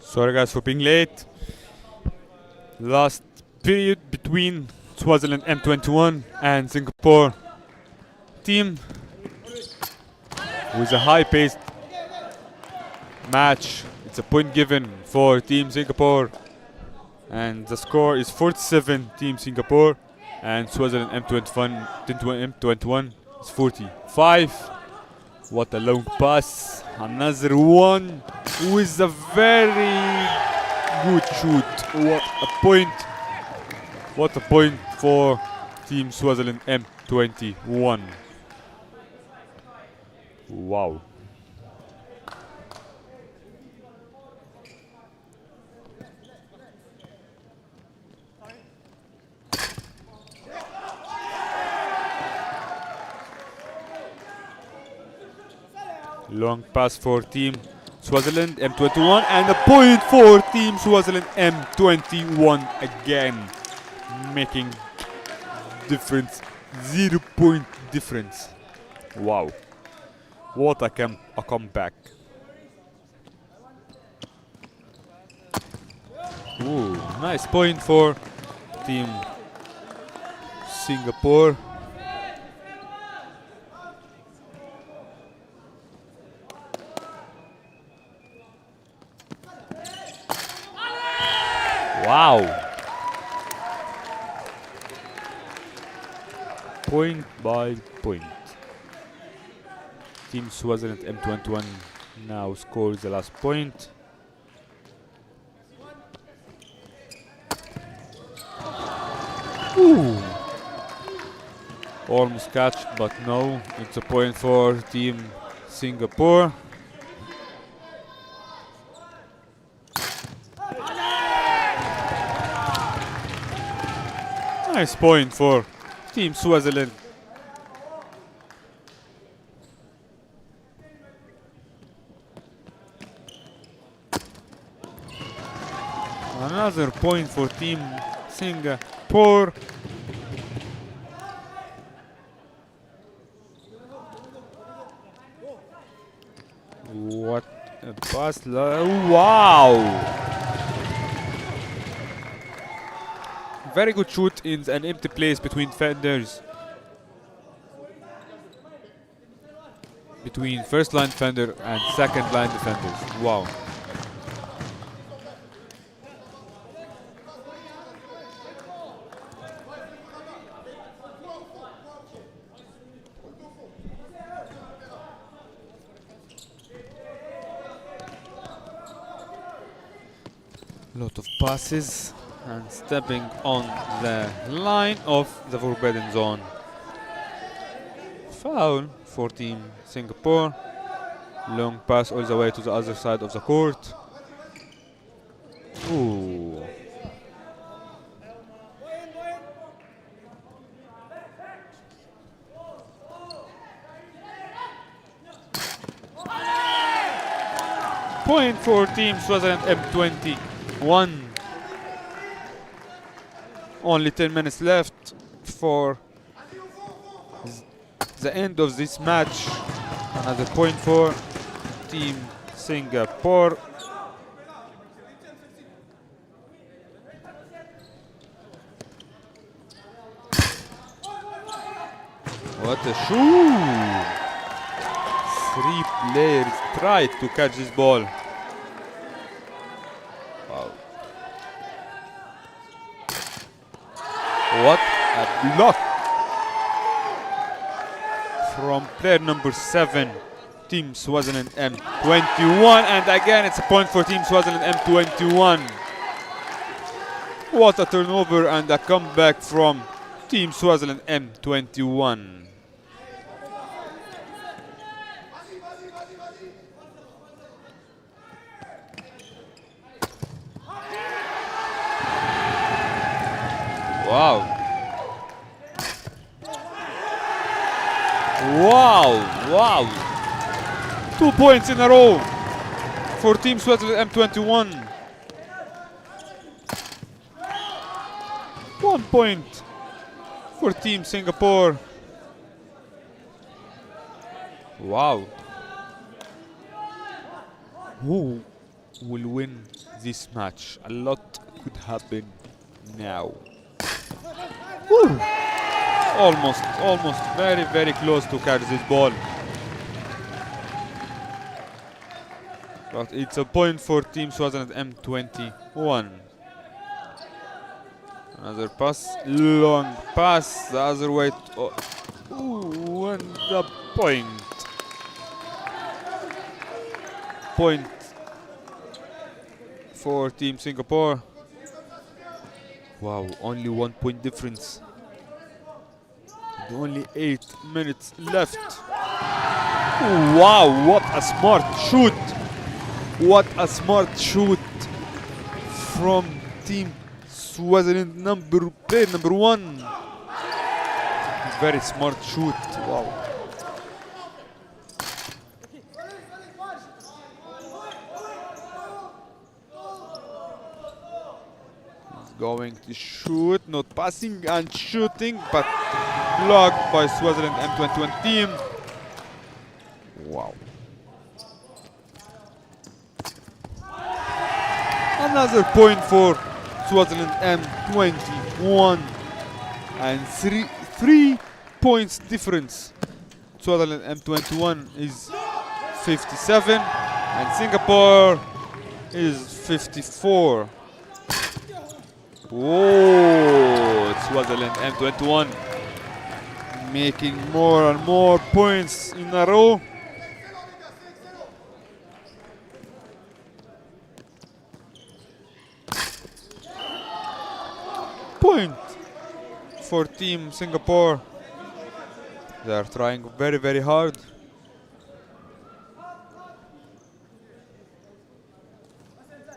Sorry guys for being late. Last period between Swaziland M21 and Singapore team with a high-paced match. It's a point given for Team Singapore, and the score is 47 Team Singapore, and Swaziland M21 is 45. What a long pass! Another one with a very good shoot. What a point! What a point for Team Swaziland M21. Wow. Long pass for Team Swaziland M21 and a point for Team Swaziland M21 again, making difference, 0 point difference. Wow, what a comeback. Ooh, nice point for Team Singapore. Wow. Point by point. Team Swaziland M21 now scores the last point. Ooh. Almost catch, but no. It's a point for Team Singapore. Nice point for Team Swaziland. Another point for Team Singapore. What a pass! Wow! Very good shoot in an empty place between fenders. Between first line defender and second line defenders. Wow. Lot of passes and stepping on the line of the forbidden zone. Foul for Team Singapore. Long pass all the way to the other side of the court. Ooh. Point for Team Swaziland M21. Only 10 minutes left for the end of this match. Another point for Team Singapore. What a shoot! 3 players tried to catch this ball. Wow. What a block from player number 7, Team Swaziland M21, and again it's a point for Team Swaziland M21. What a turnover and a comeback from Team Swaziland M21. Wow. Wow, wow. 2 points in a row for Team Swaziland M21. 1 point for Team Singapore. Wow. Who will win this match. A lot could happen now. Woo. Almost very close to catch this ball. But it's a point for Team Swaziland M21. Another pass, long pass, the other way. Ooh, and the point. Point for Team Singapore. Wow, only 1 point difference. And only 8 minutes left. Ooh, wow, what a smart shoot. What a smart shoot from Team Swaziland player number 1. Very smart shoot. Wow. He's going to shoot, not passing and shooting, but blocked by Swaziland M21 team. Wow. Another point for Swaziland M21 and three points difference. Swaziland M21 is 57 and Singapore is 54. Whoa, Swaziland M21 making more and more points in a row. Point for Team Singapore. They are trying very hard.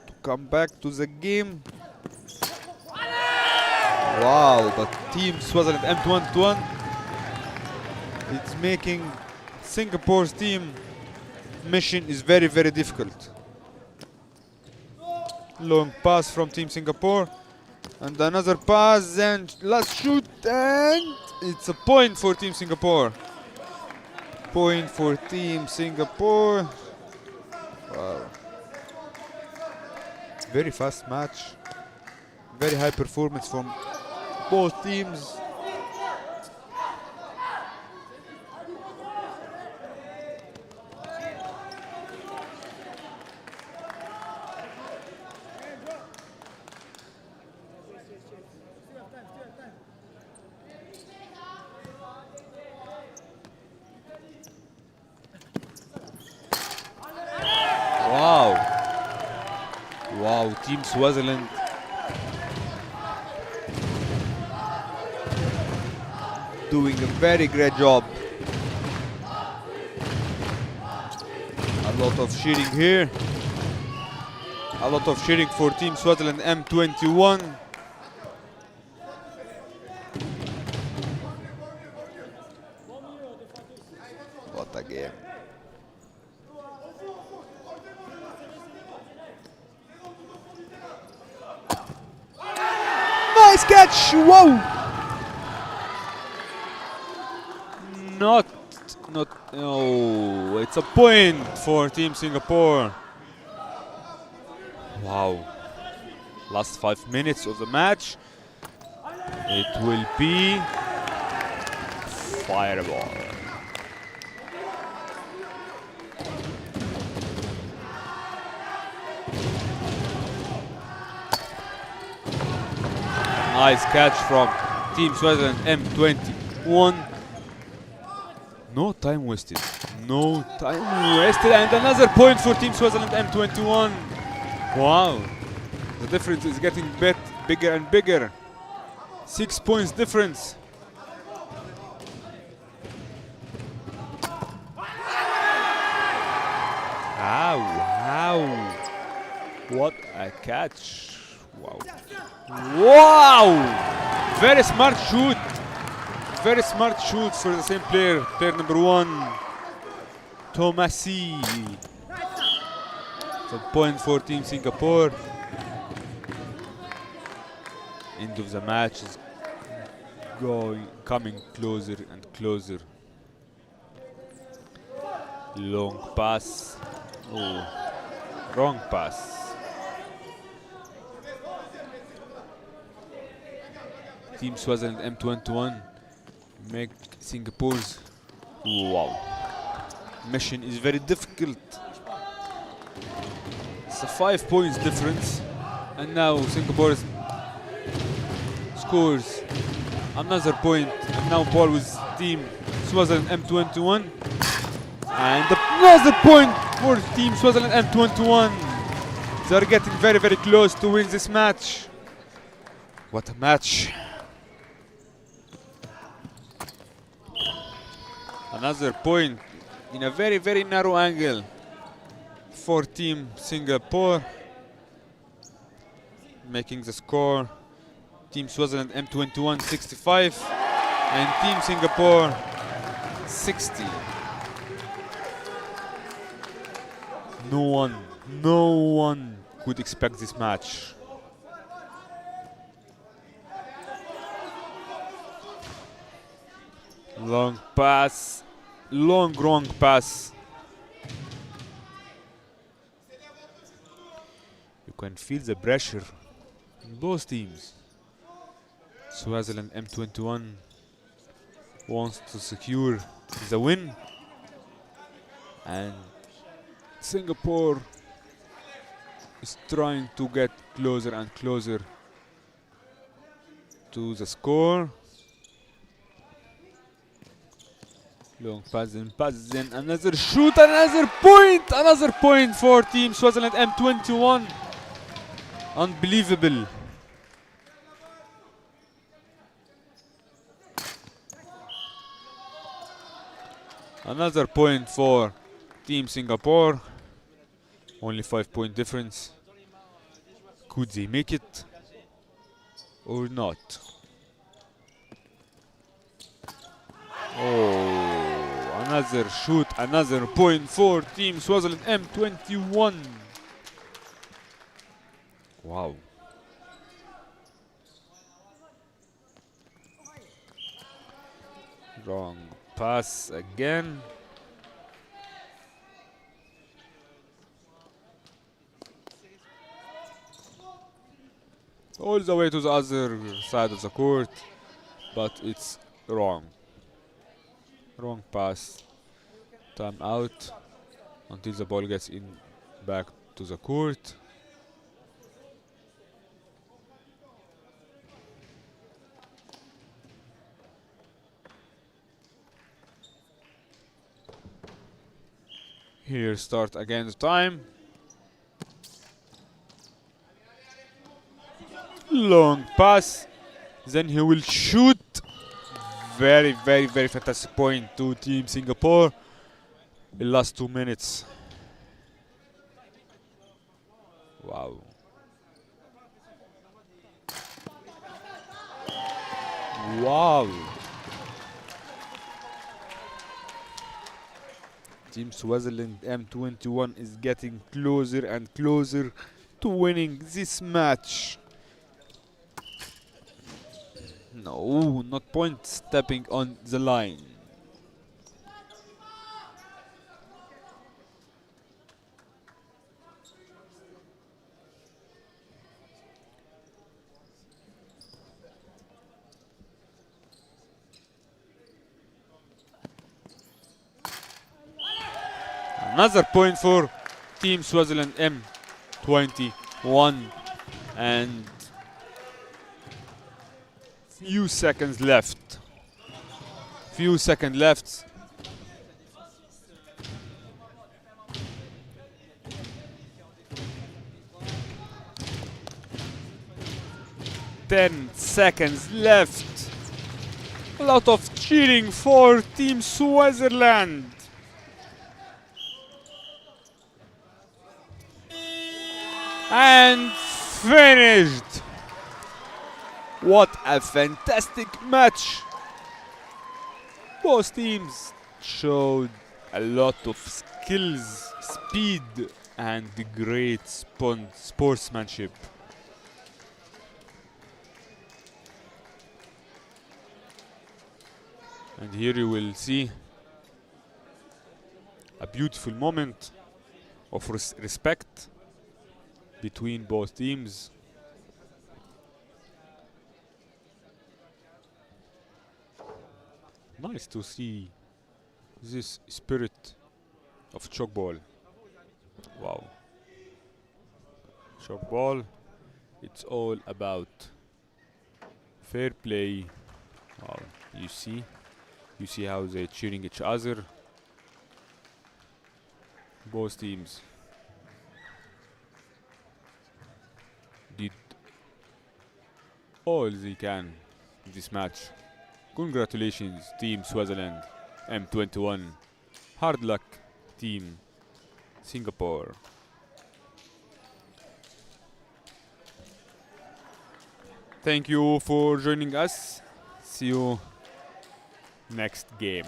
To come back to the game. Wow, but Team Swaziland M21 it's making Singapore's team mission is very difficult. Long pass from Team Singapore. And another pass and last shoot, and it's a point for Team Singapore. Point for Team Singapore. Wow. Very fast match. Very high performance from both teams. Wow, Team Swaziland doing a very great job. A lot of cheering here. A lot of cheering for Team Swaziland M21. What a game. Nice catch! Whoa! Not, no, it's a point for Team Singapore. Wow. Last 5 minutes of the match. It will be fireball. Nice catch from Team Swaziland M21. No time wasted. No time wasted. And another point for Team Swaziland M21. Wow. The difference is getting bigger and bigger. 6 points difference. Wow. What a catch. Wow. Wow! Very smart shoot. Very smart shoot for the same player. Player number 1, Tomasi. It's a point for Team Singapore. End of the match is coming closer and closer. Long pass. Oh, wrong pass. Team Swaziland M21 make Singapore's mission is very difficult. It's a 5 points difference, and now Singapore scores another point, and now ball with Team Swaziland M21, and another point for Team Swaziland M21. They're getting very, very close to win this match. What a match. Another point in a very, very narrow angle for Team Singapore, making the score Team Swaziland M21 65 and Team Singapore 60. No one could expect this match. Long pass, long wrong pass. You can feel the pressure in both teams. Swaziland M21 wants to secure the win, and Singapore is trying to get closer and closer to the score. Long pass in, another shoot, another point for Team Swaziland M21. Unbelievable. Another point for Team Singapore. Only 5 point difference. Could they make it or not? Oh, another shoot, another point for Team Swaziland M21. Wow. Wrong pass again. All the way to the other side of the court, but it's wrong. Wrong pass. Time out until the ball gets in back to the court. Here start again the time. Long pass, then he will shoot. Very fantastic point to Team Singapore. The last 2 minutes. Wow. Wow. Team Swaziland M21 is getting closer and closer to winning this match. No, not point stepping on the line. Another point for Team Swaziland M21, and few seconds left. Few seconds left. Seconds left. A lot of cheering for Team Swaziland. And finished. What a fantastic match. Both teams showed a lot of skills, speed, and great sportsmanship. And here you will see a beautiful moment of respect between both teams. Nice to see this spirit of Tchoukball. Wow. Tchoukball, it's all about fair play. Wow, you see how they're cheering each other. Both teams did all they can in this match. Congratulations, Team Swaziland, M21. Hard luck, Team Singapore. Thank you for joining us. See you next game.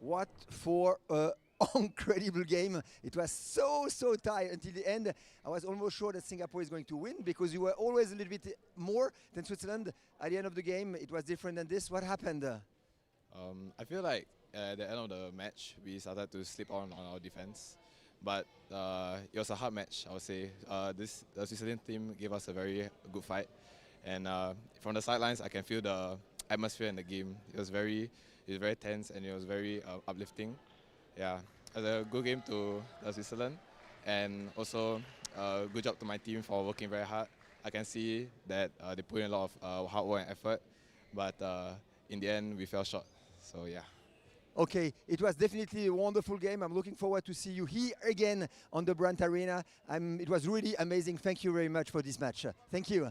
What for an incredible game. It was so tight until the end. I was almost sure that Singapore is going to win because you were always a little bit more than Switzerland. At the end of the game, it was different than this. What happened? I feel like at the end of the match, we started to slip on our defense. But it was a hard match, I would say. The Switzerland team gave us a very good fight. And from the sidelines, I can feel the atmosphere in the game. It was very tense and it was very uplifting. Yeah, it was a good game to Switzerland, and also good job to my team for working very hard. I can see that they put in a lot of hard work and effort, but in the end we fell short. So yeah. Okay, it was definitely a wonderful game. I'm looking forward to see you here again on the Brandt Arena. It was really amazing. Thank you very much for this match. Thank you.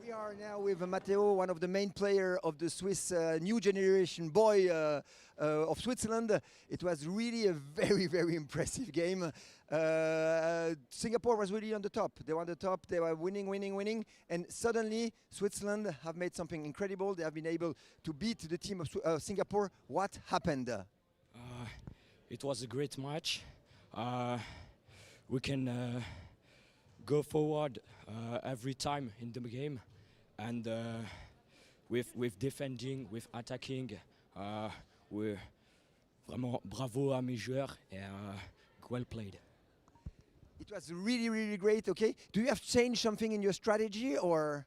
We are now with Matteo, one of the main players of the Swiss new generation boy of Switzerland. It was really a very impressive game. Singapore was really on the top. They were on the top, they were winning, and suddenly Switzerland have made something incredible. They have been able to beat the team of Singapore. What happened? It was a great match. We can go forward every time in the game, and with defending, with attacking, we're vraiment bravo à mes joueurs et well played. It was really great. Okay, do you have changed something in your strategy or?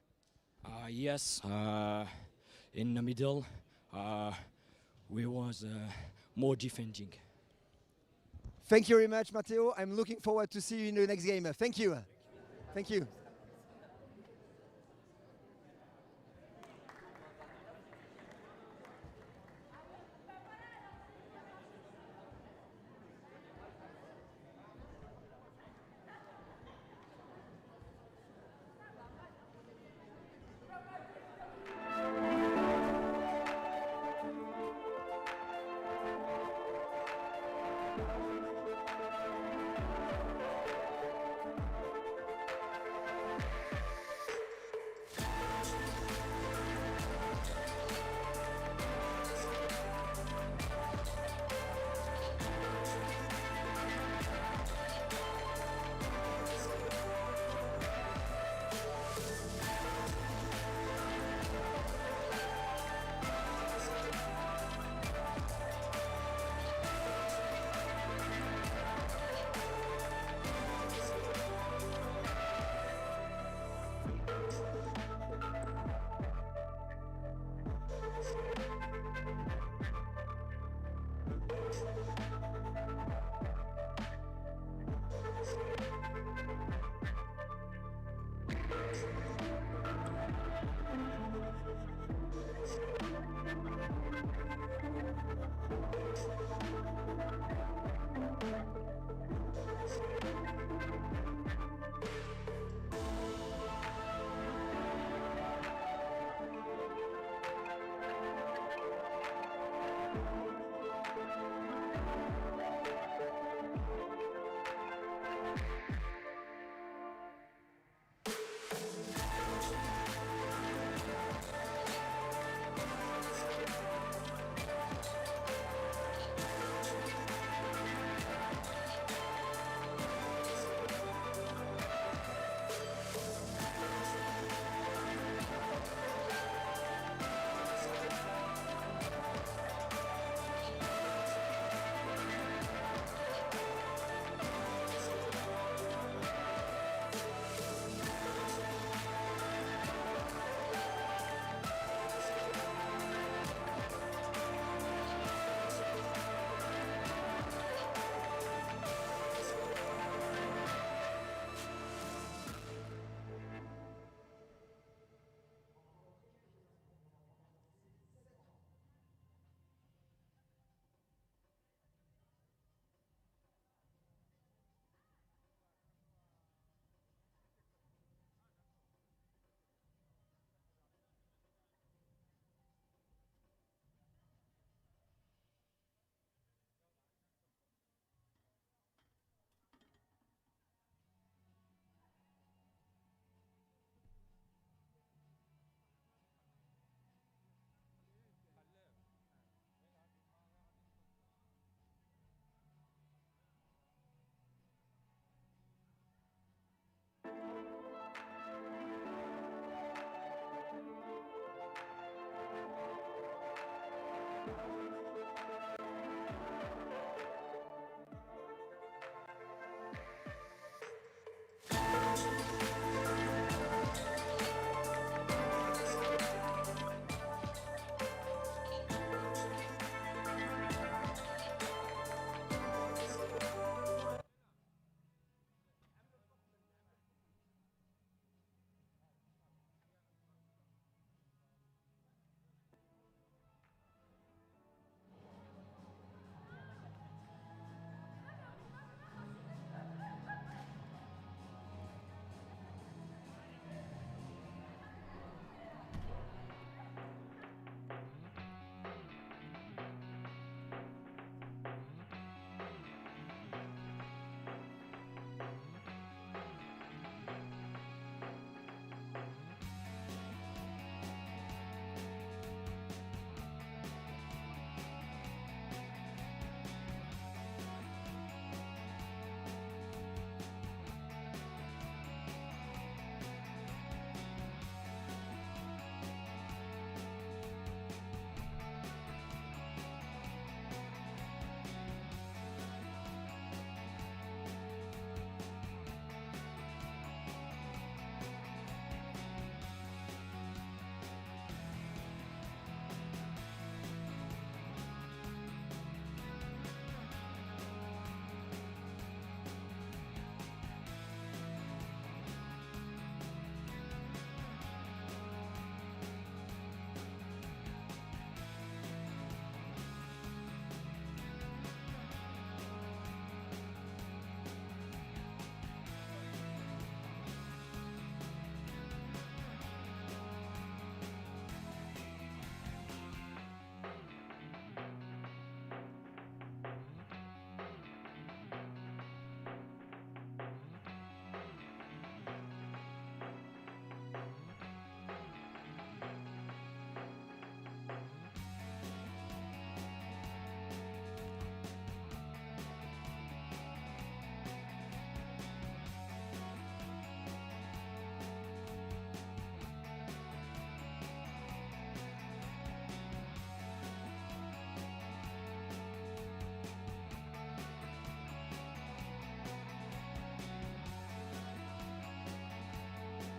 Yes, in the middle, we was more defending. Thank you very much, Matteo. I'm looking forward to see you in the next game. Thank you. Thank you.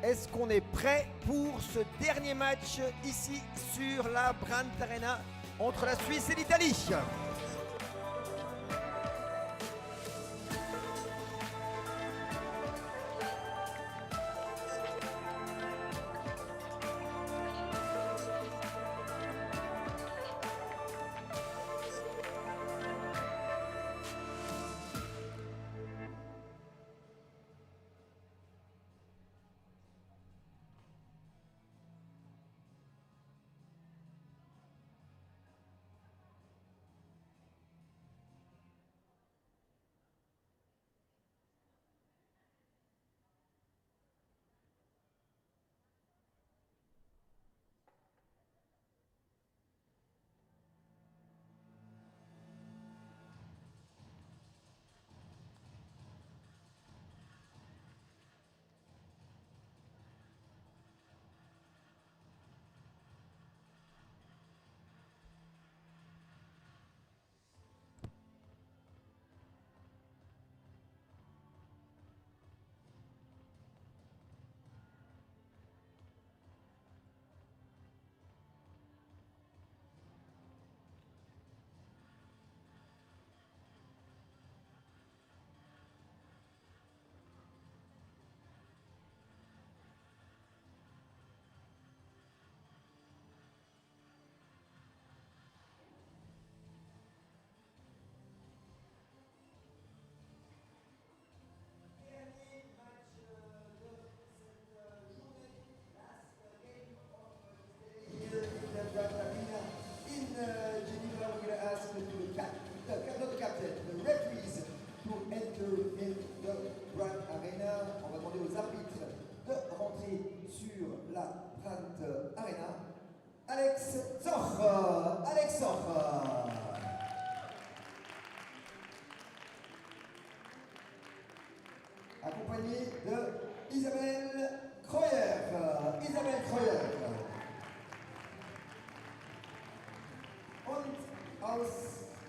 Est-ce qu'on est prêt pour ce dernier match ici sur la Brandt Arena entre la Suisse et l'Italie? On va demander aux arbitres de rentrer sur la Brandt Arena. Alex Zoch. Alex Zoch. Accompagné de Isabelle Kreuer. Isabelle Kreuer. Und aus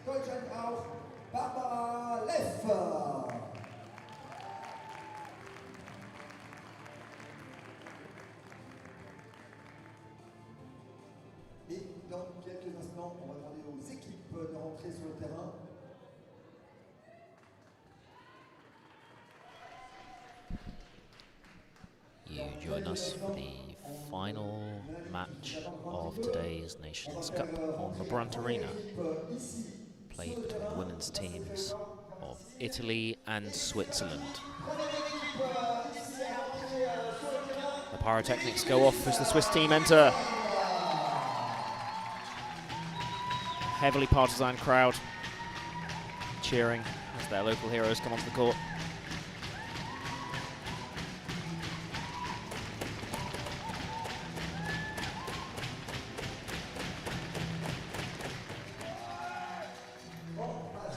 Deutschland auch Barbara Leff. Et dans quelques instants, on va demander aux équipes de rentrer sur le terrain. You join us for the final match of today's Nations Cup on the Brandt Arena, played between the women's teams of Italy and Switzerland. The pyrotechnics go off as the Swiss team enter. Heavily partisan crowd cheering as their local heroes come onto the court.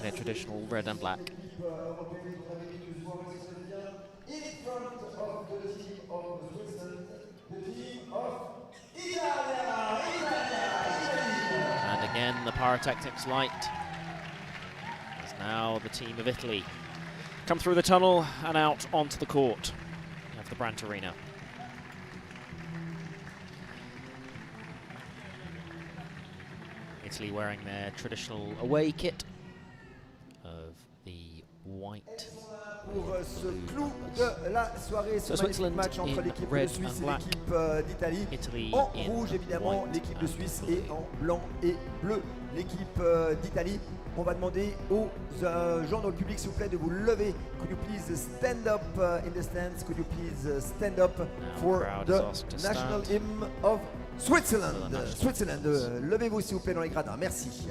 Their traditional red and black. And again, the pyrotechnics light as now the team of Italy come through the tunnel and out onto the court of the Brandt Arena. Italy wearing their traditional away kit of the white. Pour ce clou de la soirée, ce magnifique match entre l'équipe de Suisse et l'équipe d'Italie. En rouge évidemment l'équipe de Suisse et en blanc et bleu l'équipe d'Italie. On va demander aux gens dans le public s'il vous plaît de vous lever. Could you please stand up in the stands? Could you please stand up for the national hymn of Switzerland? Switzerland, levez-vous s'il vous plaît dans les gradins. Merci.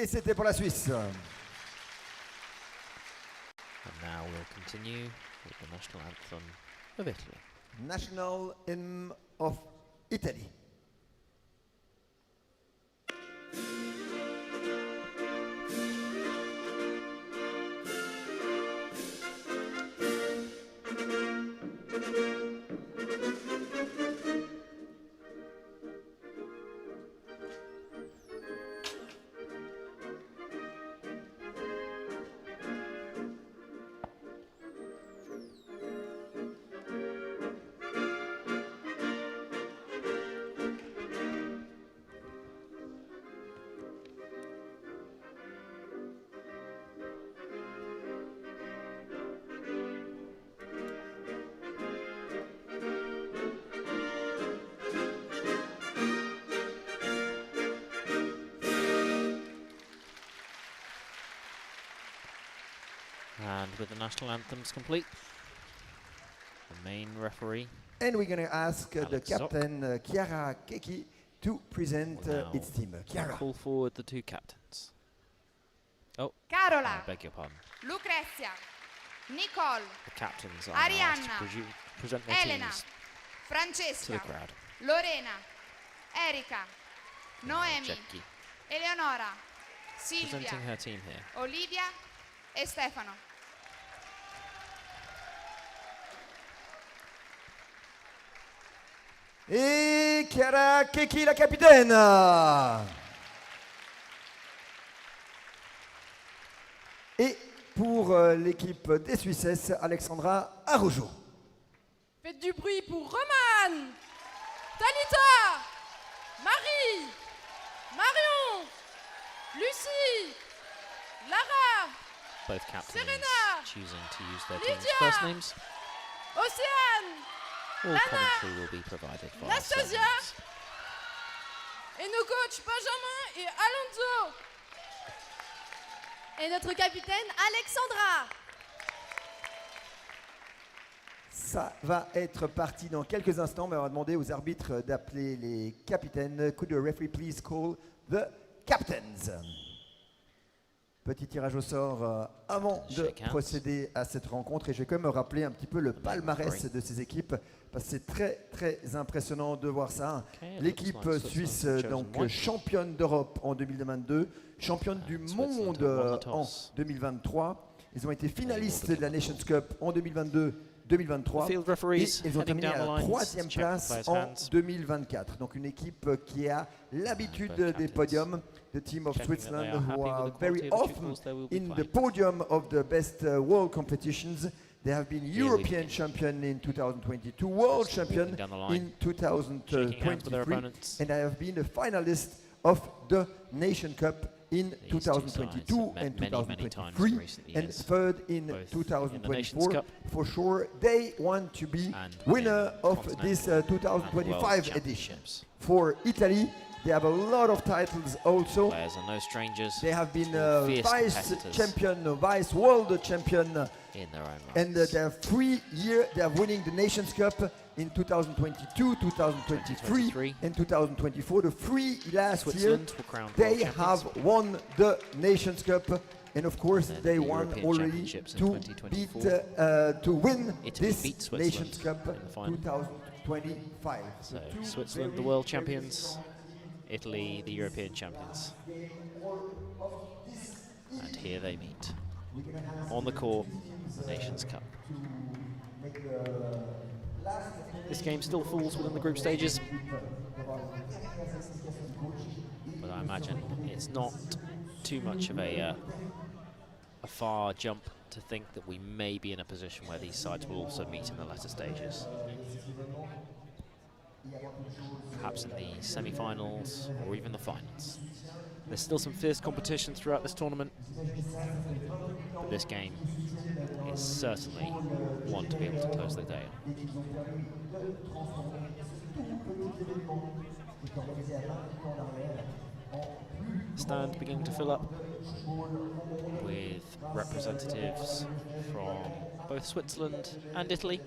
Et c'était pour la Suisse. And now we'll continue with the national anthem of Italy. National Hymn of Italy. And with the national anthems complete, the main referee. And we're going to ask the Alex captain, Chiara Keki, to present its team. Chiara. Call forward the two captains. Oh, Carola. I beg your pardon. Lucrezia, Nicole, The captains are now asked to Arianna, present their Elena, teams to the Francesca, crowd. Lorena, Erika, Noemi, Jackie Eleonora, Silvia, presenting her team here. Olivia e Stefano. Et Chiara Keki, la capitaine. Et pour l'équipe des Suissesses, Alexandra Araujo. Faites du bruit pour Romane, Talita, Marie, Marion, Lucie, Lara, Both captains Serena, choosing to use their team's Lydia, first names. Océane, All Lana, commentary will be provided via Nastasia surnames. et nos coachs Benjamin et Alonso. Et notre capitaine Alexandra. Ça va être parti dans quelques instants, mais on va demander aux arbitres d'appeler les capitaines. Could the referee please call the captains? Petit tirage au sort avant de procéder à cette rencontre. Et je vais quand même me rappeler un petit peu le palmarès de ces équipes, parce que c'est très très impressionnant de voir ça. L'équipe suisse, donc championne d'Europe en 2022, championne du monde en 2023. Ils ont été finalistes de la Nations Cup en 2022-2023. Et ils ont terminé à la 3e place en 2024. Donc une équipe qui a l'habitude des podiums. The team of Switzerland who are very often in the podium of the best world competitions. They have been European champion in 2022, world champion in 2023, and they have been a finalist of the Nation Cup in 2022 and 2023, and third in 2024. For sure, they want to be winner of this 2025 edition. For Italy, they have a lot of titles also. Players are no strangers. They have been vice champion, vice world champion in their own rights. And they have 3 years. They are winning the Nations Cup in 2022, 2023, and 2024. The 3 last years, they have won the Nations Cup. And of course, they won already to win this Nations Cup 2025. So Switzerland, the world champions. Italy, the European champions. And here they meet. On the court, the Nations Cup. This game still falls within the group stages. But I imagine it's not too much of a far jump to think that we may be in a position where these sides will also meet in the latter stages. Perhaps in the semi-finals or even the finals. There's still some fierce competition throughout this tournament, but this game is certainly one to be able to close the day on. Stand beginning to fill up with representatives from both Switzerland and Italy,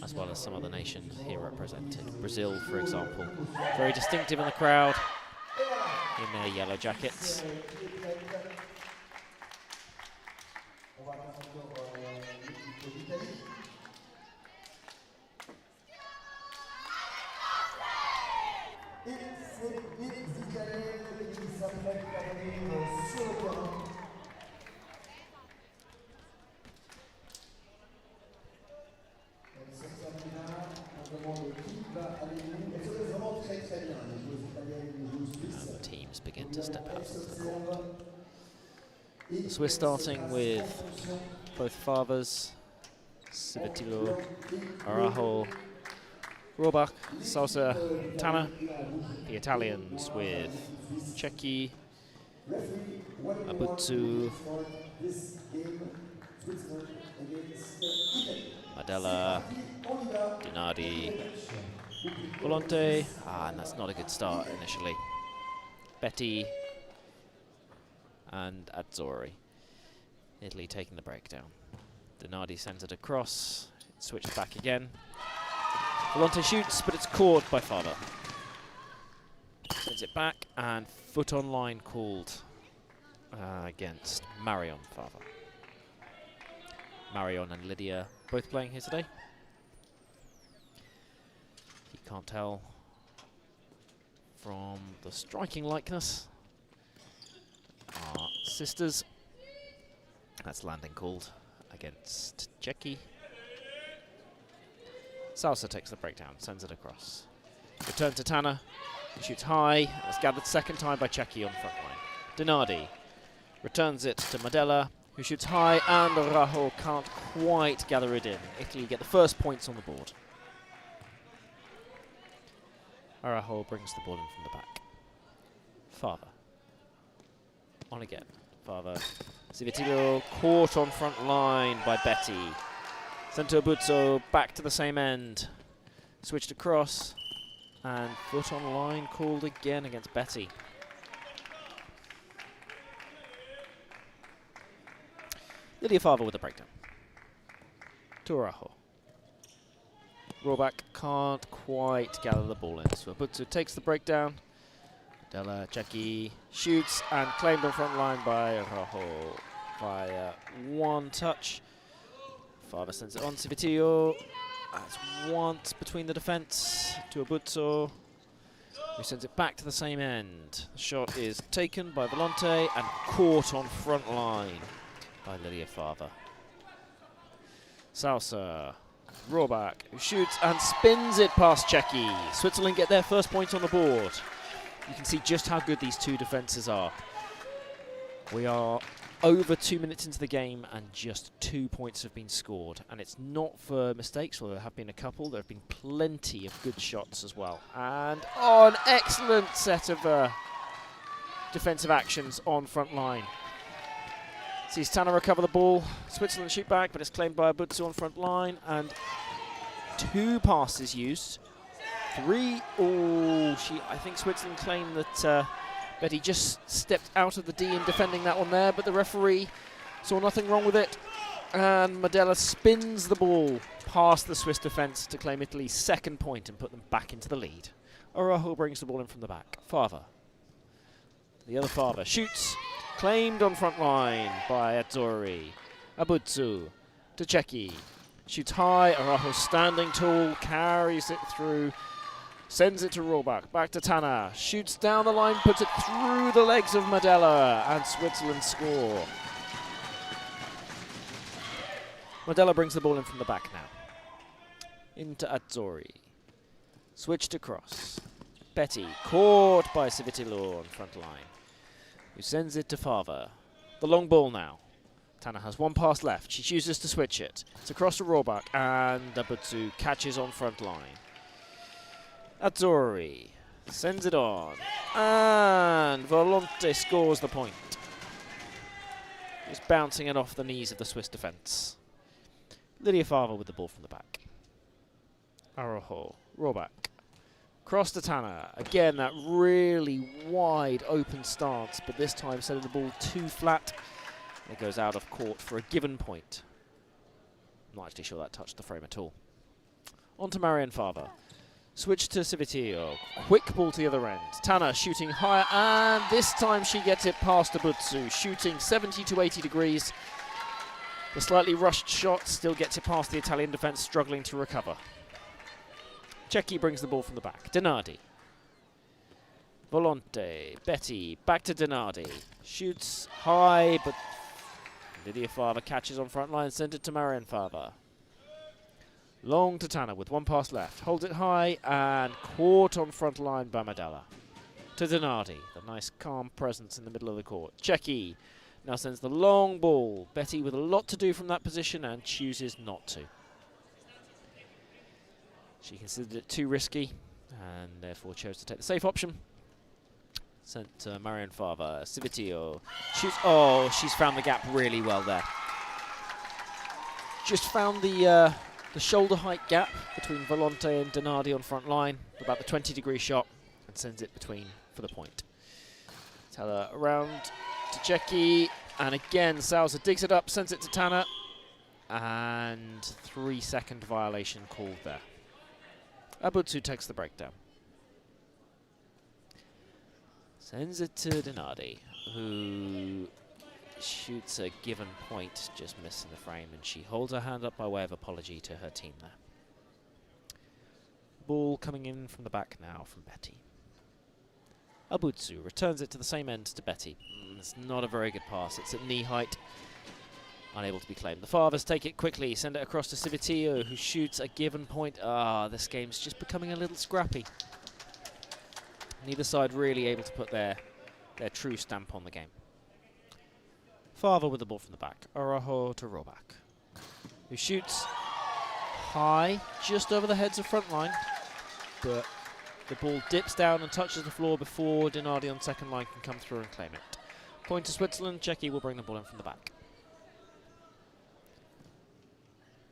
as well as some other nations here represented. Brazil, for example, very distinctive in the crowd. in their yellow jackets. Teams begin to step out onto the court. The Swiss starting with both fathers, Civetilo, Arajo, Rohrbach, Salsa, Tanner. The Italians with Cecchi, Abutsu, Madella, Dinardi, Volonte, and that's not a good start initially. Betty and Azzori. Italy taking the breakdown. Dinardi sends it across, it switched back again. Volonte shoots, but it's caught by Fava. Sends it back, and foot on line called against Marion Fava. Marion and Lydia both playing here today. You can't tell from the striking likeness. Our sisters. That's landing called against Cecchi. Salsa takes the breakdown, sends it across. Return to Tanner, who shoots high, and it's gathered second time by Cecchi on front line. Dinardi returns it to Madella, who shoots high, and Rajo can't quite gather it in. Italy get the first points on the board. Arajo brings the ball in from the back. Fava. On again. Fava. Civetilo caught on front line by Betty. Sent to Abuzzo, back to the same end. Switched across, and foot on line called again against Betty. Lydia Fava with a breakdown. To Arajo. Rohrbach can't quite gather the ball in, so Abuzzo takes the breakdown. Della Cecchi shoots, and claimed on front line by Arajo via one touch. Fava sends it on to Civetilo. That's once between the defence to Abuzzo, who sends it back to the same end. The shot is taken by Volonte and caught on front line by Lydia Fava. Salsa, Rohrbach, who shoots and spins it past Cecchi. Switzerland get their first point on the board. You can see just how good these two defences are. We are over 2 minutes into the game and just 2 points have been scored. And it's not for mistakes, or there have been a couple. There have been plenty of good shots as well. And an excellent set of defensive actions on front line. Sees Tanner recover the ball. Switzerland shoot back, but it's claimed by Abuzzo on front line. And 2 passes used. 3. Oh, I think Switzerland claimed that Betty just stepped out of the D in defending that one there, but the referee saw nothing wrong with it. And Madella spins the ball past the Swiss defence to claim Italy's second point and put them back into the lead. Arajo brings the ball in from the back. Fava. The other Fava shoots. Claimed on front line by Azzori. Abuzzo to Cecchi. Shoots high. Arajo standing tall. Carries it through. Sends it to Rohrbach. Back to Tanner. Shoots down the line. Puts it through the legs of Madella. And Switzerland score. Madella brings the ball in from the back now. Into Azzori. Switched across. Betty caught by Civetilo on front line, who sends it to Fava. The long ball now. Tanner has 1 pass left. She chooses to switch it. It's across to Rohrbach, and Abuzzo catches on front line. Azzori sends it on, and Volonte scores the point. Just bouncing it off the knees of the Swiss defence. Lydia Fava with the ball from the back. Arajo, Rohrbach. Cross to Tanner. Again, that really wide open stance, but this time setting the ball too flat. It goes out of court for a given point. I'm not actually sure that touched the frame at all. On to Marion Fava. Switch to Civitio. Quick ball to the other end. Tana shooting higher, and this time she gets it past Abutsu. Shooting 70 to 80 degrees. The slightly rushed shot still gets it past the Italian defence, struggling to recover. Cecchi brings the ball from the back. Denardi. Volonte. Betty. Back to Denardi. Shoots high, but Lydia Fava catches on front line, sent it to Marian Fava. Long to Tana with one pass left. Holds it high and caught on front line by Madella. To Denardi, the nice calm presence in the middle of the court. Cecchi now sends the long ball. Betty with a lot to do from that position and chooses not to. She considered it too risky and therefore chose to take the safe option. Sent to Marian Fava. Civitio shoots. Oh, she's found the gap really well there. Just found the shoulder height gap between Volonte and Denardi on front line, about the 20-degree shot, and sends it between for the point. Teller around to Cecchi, and again Salza digs it up, sends it to Tana, and 3-second violation called there. Abutsu takes the breakdown. Sends it to Denardi, who shoots a given point, just missing the frame, and she holds her hand up by way of apology to her team there. Ball coming in from the back now from Betty. Abutsu returns it to the same end to Betty. It's not a very good pass, it's at knee height. Unable to be claimed. The Favas take it quickly, send it across to Civitio, who shoots a given point. This game's just becoming a little scrappy. Neither side really able to put their true stamp on the game. Fava with the ball from the back. Araujo to Robak, who shoots high, just over the heads of front line, but the ball dips down and touches the floor before Denardi on second line can come through and claim it. Point to Switzerland. Cecchi will bring the ball in from the back.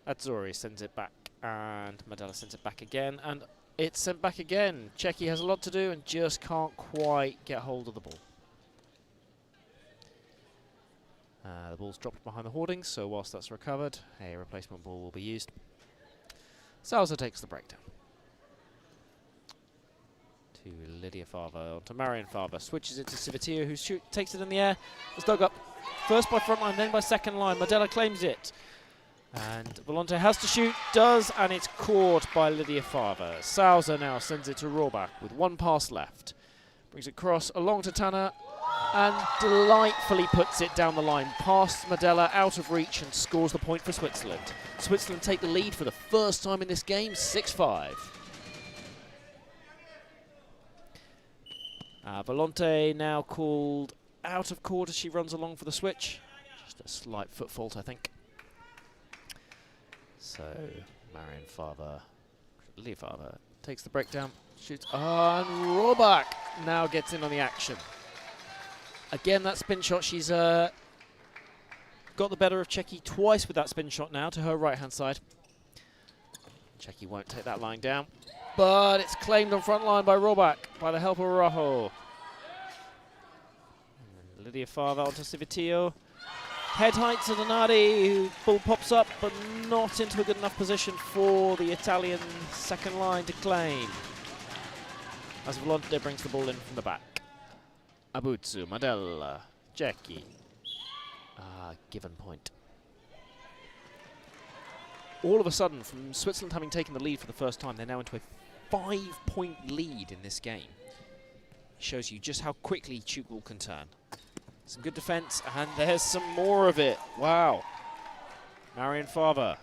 Azzurri sends it back, and Madella sends it back again, and it's sent back again. Cecchi has a lot to do and just can't quite get hold of the ball. The ball's dropped behind the hoardings, so whilst that's recovered, a replacement ball will be used. Salza takes the breakdown. To Lydia Fava, onto Marian Fava, switches it to Civitio, who takes it in the air. It's dug up first by front line, then by second line. Madella claims it. And Volonte has to shoot, does, and it's caught by Lydia Fava. Salza now sends it to Rohrbach with one pass left. Brings it across along to Tana, and delightfully puts it down the line past Madella, out of reach, and scores the point for Switzerland. Switzerland take the lead for the first time in this game, 6-5. Volonte now called out of court as she runs along for the switch. Just a slight foot fault, I think. So, Marian Fava, Lydia Fava takes the breakdown, shoots, and Rohrbach now gets in on the action. Again, that spin shot, she's got the better of Cecchi twice with that spin shot now to her right-hand side. Cecchi won't take that line down, but it's claimed on front line by Rohrbach by the help of Araujo. Lydia Fava onto Civitio. Head height to Denardi, who ball pops up, but not into a good enough position for the Italian second line to claim. As Volonte brings the ball in from the back. Abutsu, Madella, Cecchi. Given point. All of a sudden, from Switzerland having taken the lead for the first time, they're now into a 5-point lead in this game. Shows you just how quickly Tchoukball can turn. Some good defense, and there's some more of it. Wow. Marian Fava.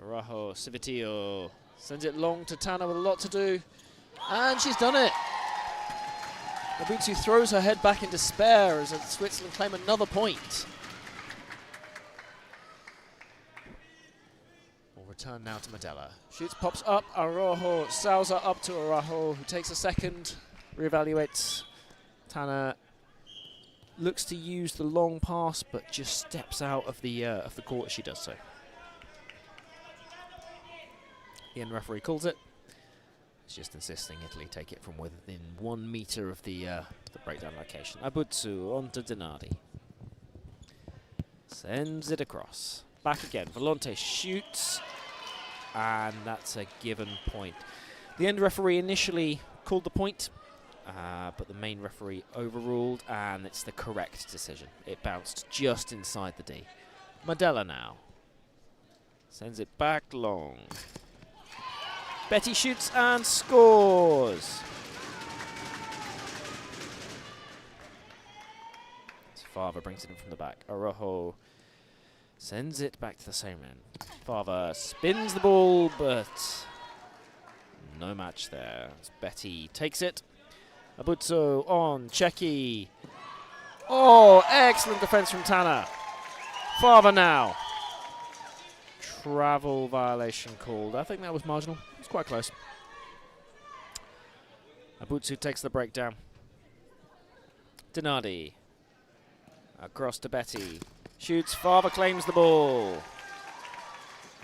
Araujo, Civitio. Sends it long to Tana with a lot to do. And she's done it. Abutsu throws her head back in despair as Switzerland claim another point. We'll return now to Madella. Shoots, pops up. Araujo, Salza up to Araujo, who takes a second, reevaluates. Tana looks to use the long pass, but just steps out of the court as she does so. The end referee calls it. He's just insisting Italy take it from within 1 meter of the breakdown location. Abutsu onto Denardi. Sends it across. Back again. Volonte shoots. and that's a given point. The end referee initially called the point, but the main referee overruled, and it's the correct decision. It bounced just inside the D. Madela now sends it back long. Betty shoots and scores. Fava brings it in from the back. Araujo sends it back to the same end. Fava spins the ball, but no match there. As Betty takes it. Abruzzo on Cecchi. Oh, excellent defense from Tanner. Fava now. Travel violation called. I think that was marginal. It's quite close. Abruzzo takes the breakdown. Donardi. Across to Betty. Shoots. Fava claims the ball.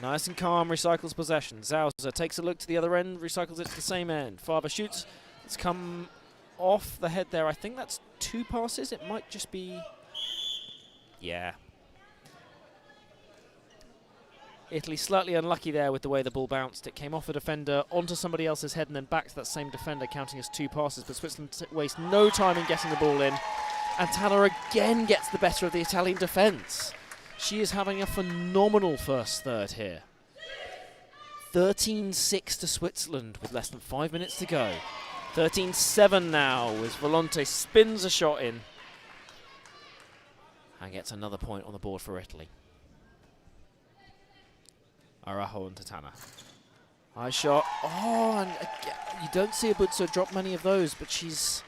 Nice and calm, recycles possession. Zauser takes a look to the other end, recycles it to the same end. Fava shoots. It's come off the head there. I think that's 2 passes. It might just be... Yeah. Italy slightly unlucky there with the way the ball bounced. It came off a defender onto somebody else's head and then back to that same defender, counting as 2 passes. But Switzerland wastes no time in getting the ball in. And Tanner again gets the better of the Italian defence. She is having a phenomenal first third here. 13-6 to Switzerland with less than 5 minutes to go. 13-7 now as Volonte spins a shot in. And gets another point on the board for Italy. Araujo and Tanner. High shot. Oh, and again, you don't see Abruzzo drop many of those, but she's...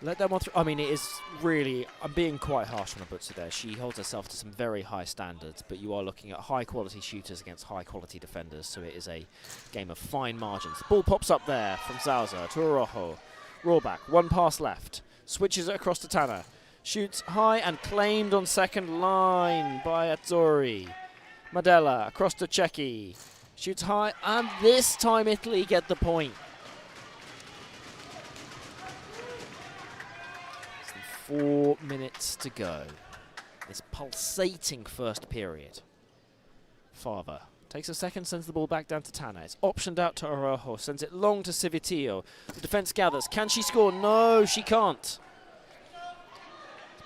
let that one through. I mean, it is really... I'm being quite harsh on Abruzzo there. She holds herself to some very high standards, but you are looking at high-quality shooters against high-quality defenders, so it is a game of fine margins. The ball pops up there from Zauser to Araujo. Rohrback, 1 pass left. Switches it across to Tanner. Shoots high and claimed on second line by Azzurri. Madela across to Cecchi. Shoots high, and this time Italy get the point. 4 minutes to go. This pulsating first period. Fava takes a second, sends the ball back down to Tanner. It's optioned out to Araujo, sends it long to Civitillo. The defense gathers. Can she score? No, she can't.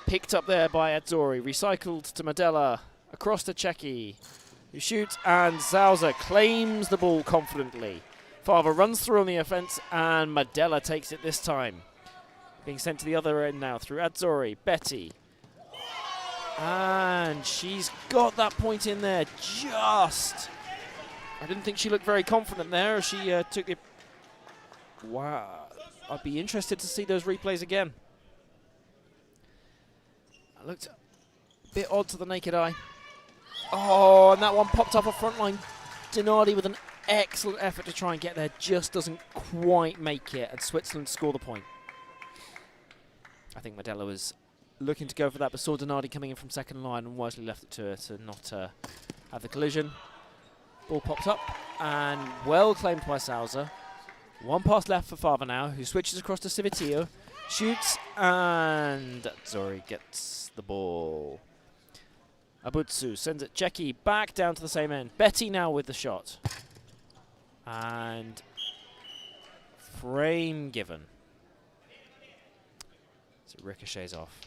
Picked up there by Azzurri. Recycled to Madela. Across to Cecchi, who shoots, and Zauser claims the ball confidently. Fava runs through on the offense, and Madela takes it this time. Being sent to the other end now through Azzurri. Betty. And she's got that point in there just. I didn't think she looked very confident there. She took it. Wow. I'd be interested to see those replays again. It looked a bit odd to the naked eye. Oh, and that one popped up a front line. Donardi with an excellent effort to try and get there. Just doesn't quite make it. And Switzerland score the point. I think Madela was looking to go for that, but saw Donardi coming in from second line and wisely left it to her to not have the collision. Ball pops up and well claimed by Zauser. 1 pass left for Fava now, who switches across to Civitillo. Shoots, and Azzurri gets the ball. Abruzzo sends it. Cecchi back down to the same end. Betty now with the shot. And frame given. So it ricochets off.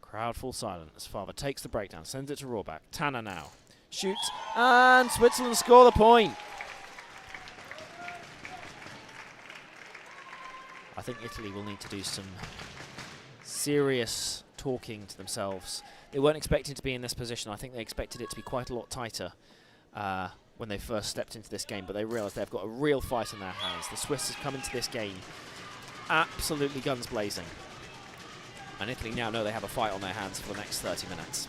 Crowd fall silent as Fava takes the breakdown, sends it to Rohrback. Tanner now. Shoots, and Switzerland score the point. I think Italy will need to do some serious talking to themselves. They weren't expecting to be in this position. I think they expected it to be quite a lot tighter when they first stepped into this game, but they realised they've got a real fight in their hands. The Swiss have come into this game absolutely guns blazing. And Italy now know they have a fight on their hands for the next 30 minutes.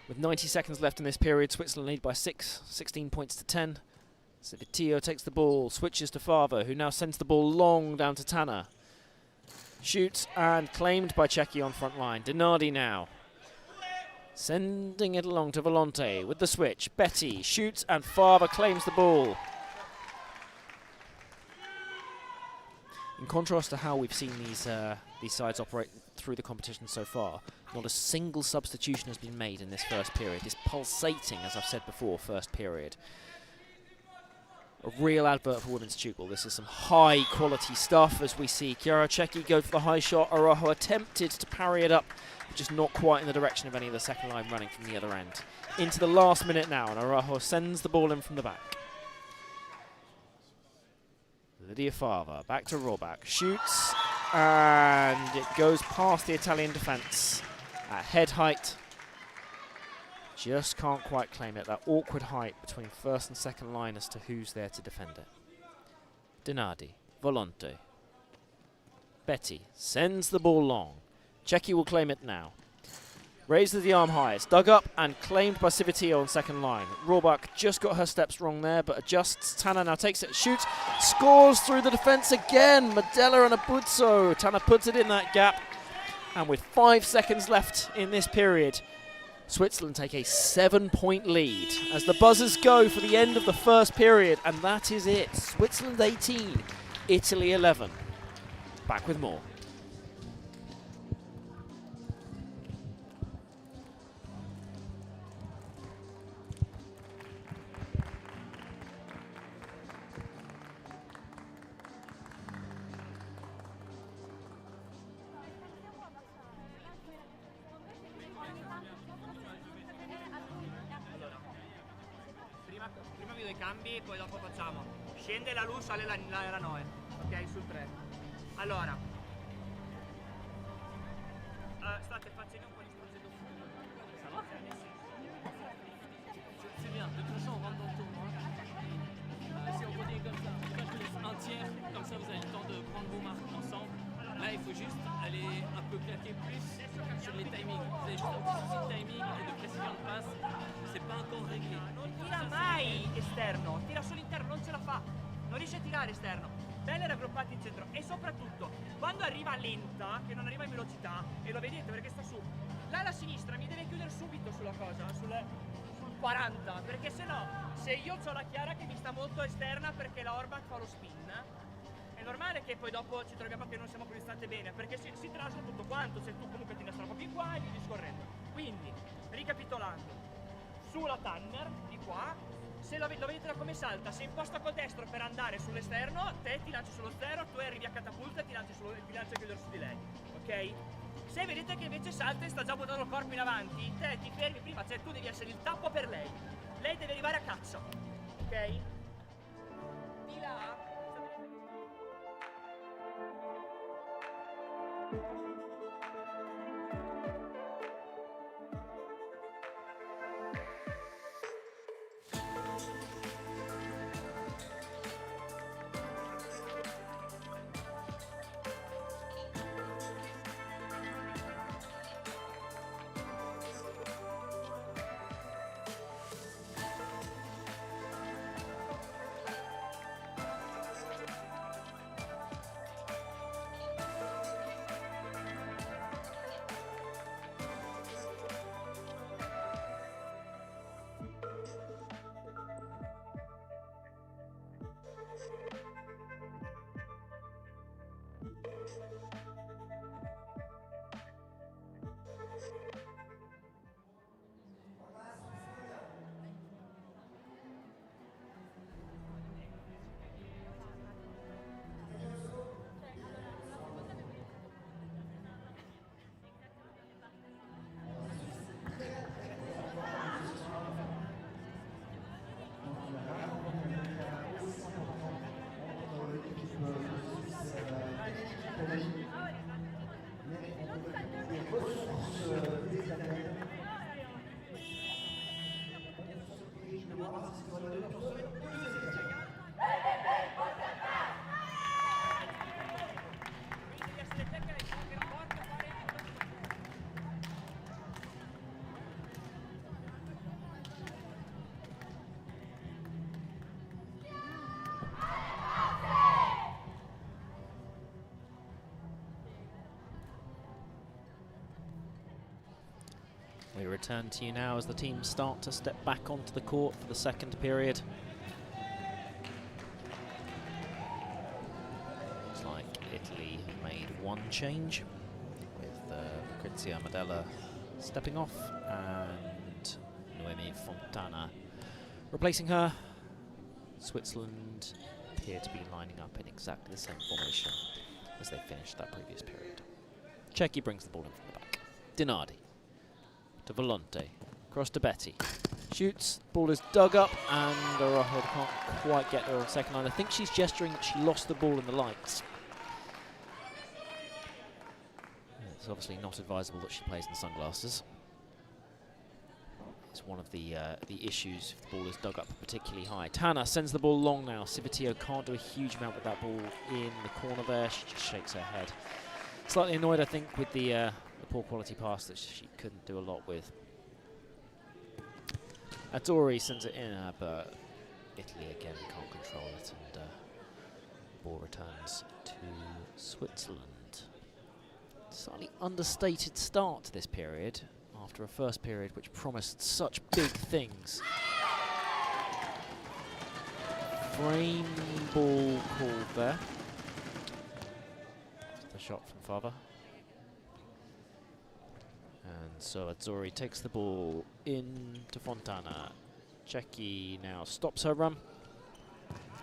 With 90 seconds left in this period, Switzerland lead by 16 points to 10. Civitillo takes the ball, switches to Fava, who now sends the ball long down to Tanner. Shoots, and claimed by Cecchi on front line. Donardi now. Sending it along to Volonte with the switch. Betty shoots, and Fava claims the ball. In contrast to how we've seen these sides operate through the competition so far. Not a single substitution has been made in this first period. It's pulsating, as I've said before, first period. A real advert for women's Tchoukball. This is some high-quality stuff, as we see Chiara Cecchi go for the high shot. Araujo attempted to parry it up, but just not quite in the direction of any of the second line running from the other end. Into the last minute now, and Araujo sends the ball in from the back. Lydia Fava, back to Rohrbach, shoots, and it goes past the Italian defence at head height. Just can't quite claim it, that awkward height between first and second line as to who's there to defend it. Dinardi, Volonte. Betty sends the ball long. Cecchi will claim it now. Raises the arm high. It's dug up and claimed by Civitillo on second line. Rohrbach just got her steps wrong there, but adjusts. Tanner now takes it, shoots, scores through the defence again. Medella and Abruzzo. Tanner puts it in that gap. And with 5 seconds left in this period, Switzerland take a 7-point lead as the buzzers go for the end of the first period, and that is it. Switzerland 18, Italy 11. Back with more. Prima vi do i cambi, poi dopo facciamo. Scende la luce, sale la Noe. Ok, sul 3. Allora. State facendo un po' di procedure. Ça va? C'est bien, de toute façon on rentre dans le tournoi. Si on continue comme ça, je vous laisse un tiers, comme ça vous avez le temps de prendre vos marques ensemble. Là il faut juste aller un peu claquer plus sur les timings. Vous avez juste un petit souci de timing et de précision de passe. C'est pas encore réglé. Non tira mai esterno, tira solo interno, non ce la fa. Non riesce a tirare esterno. Belle raggruppate in centro e soprattutto quando arriva lenta, che non arriva in velocità, e lo vedete perché sta su, là alla sinistra mi deve chiudere subito sulla cosa, sul 40, perché se no, se io ho la Chiara che mi sta molto esterna perché la Orbach fa lo spin, è normale che poi dopo ci troviamo che non siamo più distanti bene, perché si trasla tutto quanto, se tu comunque ti nastra un po' più qua e via discorrendo. Quindi, ricapitolando, sulla Tanner, di qua, se lo vedete da come salta, se imposta col destro per andare sull'esterno, te ti lanci sullo zero, tu arrivi a catapulta e ti lanci a chiudere su di lei, ok? Se vedete che invece salta e sta già buttando il corpo in avanti, te ti fermi prima, cioè tu devi essere il tappo per lei. Lei deve arrivare a caccia, ok? Di là. We return to you now as the teams start to step back onto the court for the second period. Looks like Italy have made one change, with Fabrizia Madella stepping off, and Noemi Fontana replacing her. Switzerland appear to be lining up in exactly the same formation as they finished that previous period. Cecchi brings the ball in from the back. Dinardi to Volonte, across to Betty. Shoots, ball is dug up, and Araujo can't quite get there on second line. I think she's gesturing that she lost the ball in the lights. It's obviously not advisable that she plays in sunglasses. It's one of the issues if the ball is dug up particularly high. Tanner sends the ball long now. Civitillo can't do a huge amount with that ball in the corner there. She just shakes her head. Slightly annoyed, I think, with the poor quality pass that she couldn't do a lot with. Adori sends it in, but Italy again can't control it, and ball returns to Switzerland. Slightly understated start to this period, after a first period which promised such big things. Frame ball called there. The shot from Fava. And so Azzurri takes the ball in to Fontana. Cecchi now stops her run.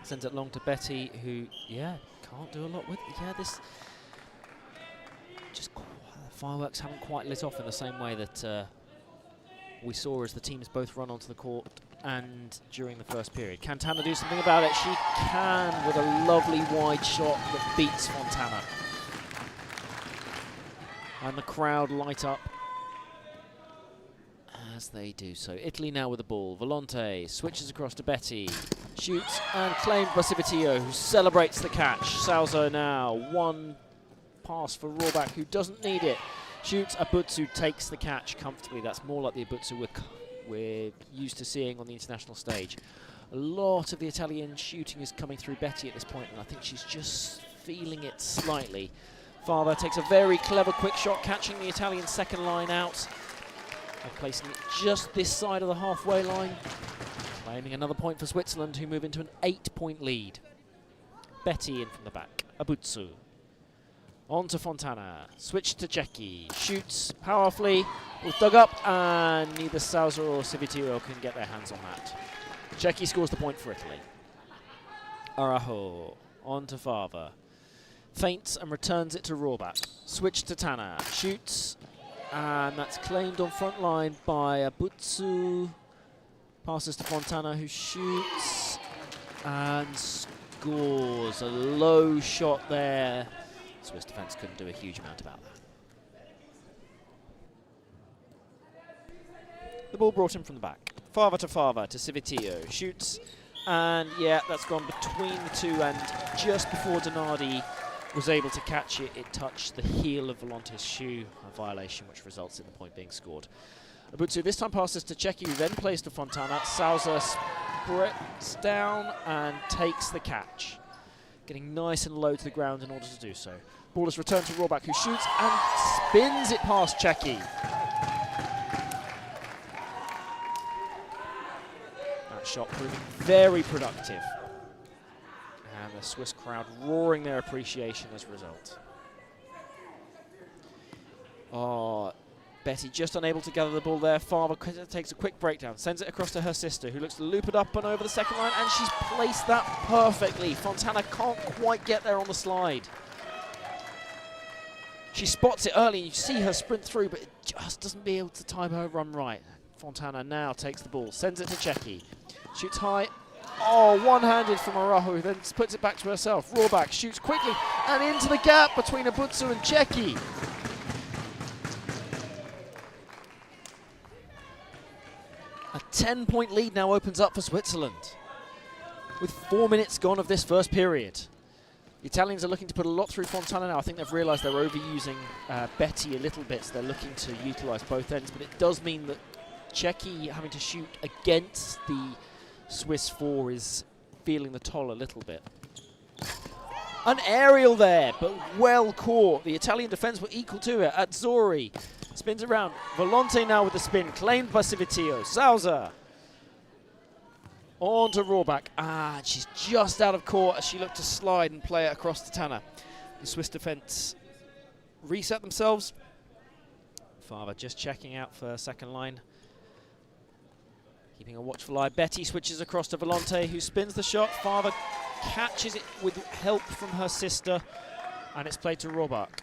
Sends it long to Betty, who, can't do a lot with it. This just fireworks haven't quite lit off in the same way that we saw as the teams both run onto the court and during the first period. Can Tanner do something about it? She can, with a lovely wide shot that beats Fontana. And the crowd light up as they do so. Italy now with the ball. Volonte switches across to Betty. Shoots and claimed by Civitillo, who celebrates the catch. Salzo now, one pass for Rohrbach, who doesn't need it. Shoots, Abutsu takes the catch comfortably. That's more like the Abutsu we're used to seeing on the international stage. A lot of the Italian shooting is coming through Betty at this point, and I think she's just feeling it slightly. Fava takes a very clever quick shot, catching the Italian second line out and placing it just this side of the halfway line, claiming another point for Switzerland, who move into an 8-point lead. Betty in from the back. Abutsu. On to Fontana. Switch to Cecchi. Shoots powerfully. Was dug up, and neither Salza or Civitillo can get their hands on that. Cecchi scores the point for Italy. Araujo. On to Fava. Feints and returns it to Rohrbach. Switch to Tanner. Shoots. And that's claimed on front line by Abutsu. Passes to Fontana, who shoots and scores. A low shot there. Swiss defence couldn't do a huge amount about that. The ball brought in from the back. Fava to Civitillo. Shoots, and that's gone between the two, and just before Donardi was able to catch it, it touched the heel of Volonte's shoe, a violation which results in the point being scored. Abutsu this time passes to Cecchi, who then plays to Fontana. Salza spreads down and takes the catch, getting nice and low to the ground in order to do so. Ball is returned to Rohrbach, who shoots and spins it past Cecchi. That shot proving very productive. And the Swiss crowd roaring their appreciation as a result. Betty just unable to gather the ball there. Fava takes a quick breakdown, sends it across to her sister, who looks to loop it up and over the second line, and she's placed that perfectly. Fontana can't quite get there on the slide. She spots it early, and you see her sprint through, but it just doesn't be able to time her run right. Fontana now takes the ball, sends it to Cecchi. Shoots high. One-handed from Araujo, who then puts it back to herself. Rohrbach shoots quickly and into the gap between Abutsu and Cecchi. A 10-point lead now opens up for Switzerland, with 4 minutes gone of this first period. The Italians are looking to put a lot through Fontana now. I think they've realised they're overusing Betty a little bit, so they're looking to utilise both ends. But it does mean that Cecchi having to shoot against the Swiss 4 is feeling the toll a little bit. An aerial there, but well caught. The Italian defence were equal to it. Azzurri spins around. Volonte now with the spin, claimed by Civitillo. Salza. On to Rohrbach. She's just out of court as she looked to slide and play it across to Tanner. The Swiss defence reset themselves Farber just checking out for second line. Keeping a watchful eye. Betty switches across to Volonte, who spins the shot. Farber catches it with help from her sister, and it's played to Roebuck.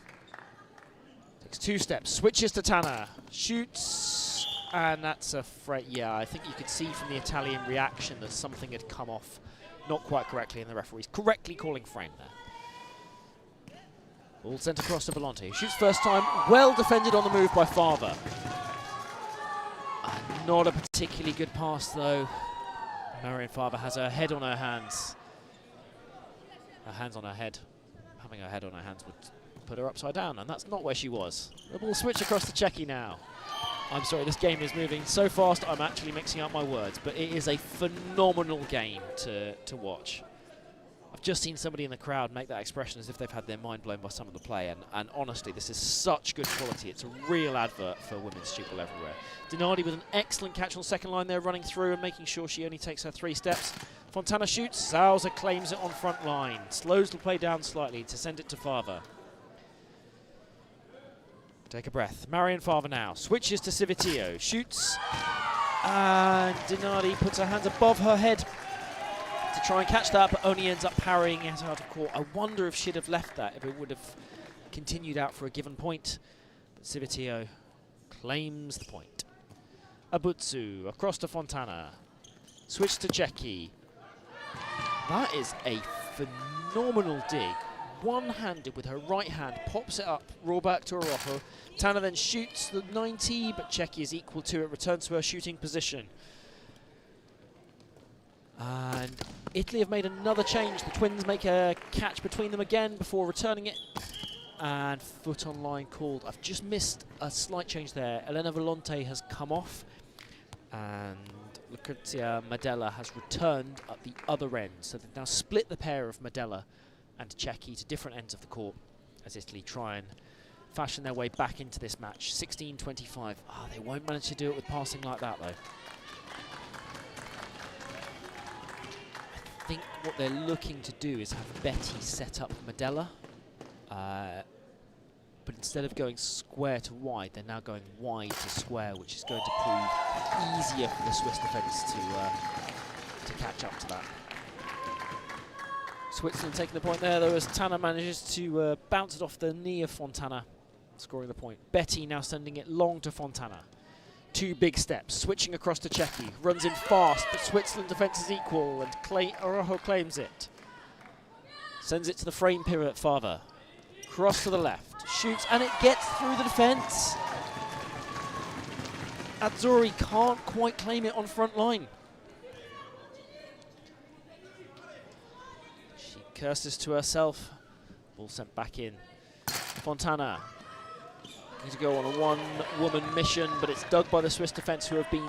Takes 2 steps, switches to Tanner, shoots, and that's a freight. Yeah, I think you could see from the Italian reaction that something had come off not quite correctly, and the referee's correctly calling frame there. Ball sent across to Volonte, who shoots first time, well defended on the move by Farber. Not a particularly good pass though. Marion Farber has her head on her hands. Her hands on her head. Having her head on her hands would put her upside down, and that's not where she was. The ball switch across to Czechia now. I'm sorry, this game is moving so fast I'm actually mixing up my words, but it is a phenomenal game to watch. I've just seen somebody in the crowd make that expression as if they've had their mind blown by some of the play, and honestly, this is such good quality. It's a real advert for women's Tchoukball everywhere. Dinardi with an excellent catch on second line there, running through and making sure she only takes her 3 steps. Fontana shoots, Sousa claims it on front line, slows the play down slightly to send it to Farber. Take a breath. Marion Farber now switches to Civitio, shoots, and Dinardi puts her hands above her head to try and catch that, but only ends up parrying it out of court. I wonder if she'd have left that, if it would have continued out for a given point. But Civitio claims the point. Abutsu across to Fontana. Switch to Czechia. That is a phenomenal dig. One-handed with her right hand, pops it up, roll back to Araujo. Tanner then shoots the 90, but Czechia is equal to it, returns to her shooting position. And Italy have made another change. The Twins make a catch between them again before returning it. And foot on line called. I've just missed a slight change there. Elena Volonte has come off, and Lucrezia Madella has returned at the other end. So they've now split the pair of Madella and Czechia to different ends of the court as Italy try and fashion their way back into this match. 16-25. They won't manage to do it with passing like that, though. I think what they're looking to do is have Betty set up Madella, but instead of going square to wide, they're now going wide to square, which is going to prove easier for the Swiss defence to catch up to that. Switzerland taking the point there, though, as Tanner manages to bounce it off the knee of Fontana, scoring the point. Betty now sending it long to Fontana. 2 big steps, switching across to Czechia, runs in fast, but Switzerland defence is equal, and Araujo claims it. Sends it to the frame pivot, Farber. Cross to the left, shoots, and it gets through the defence. Azzurri can't quite claim it on front line. She curses to herself. Ball sent back in. Fontana. Need to go on a one-woman mission, but it's dug by the Swiss defence, who have been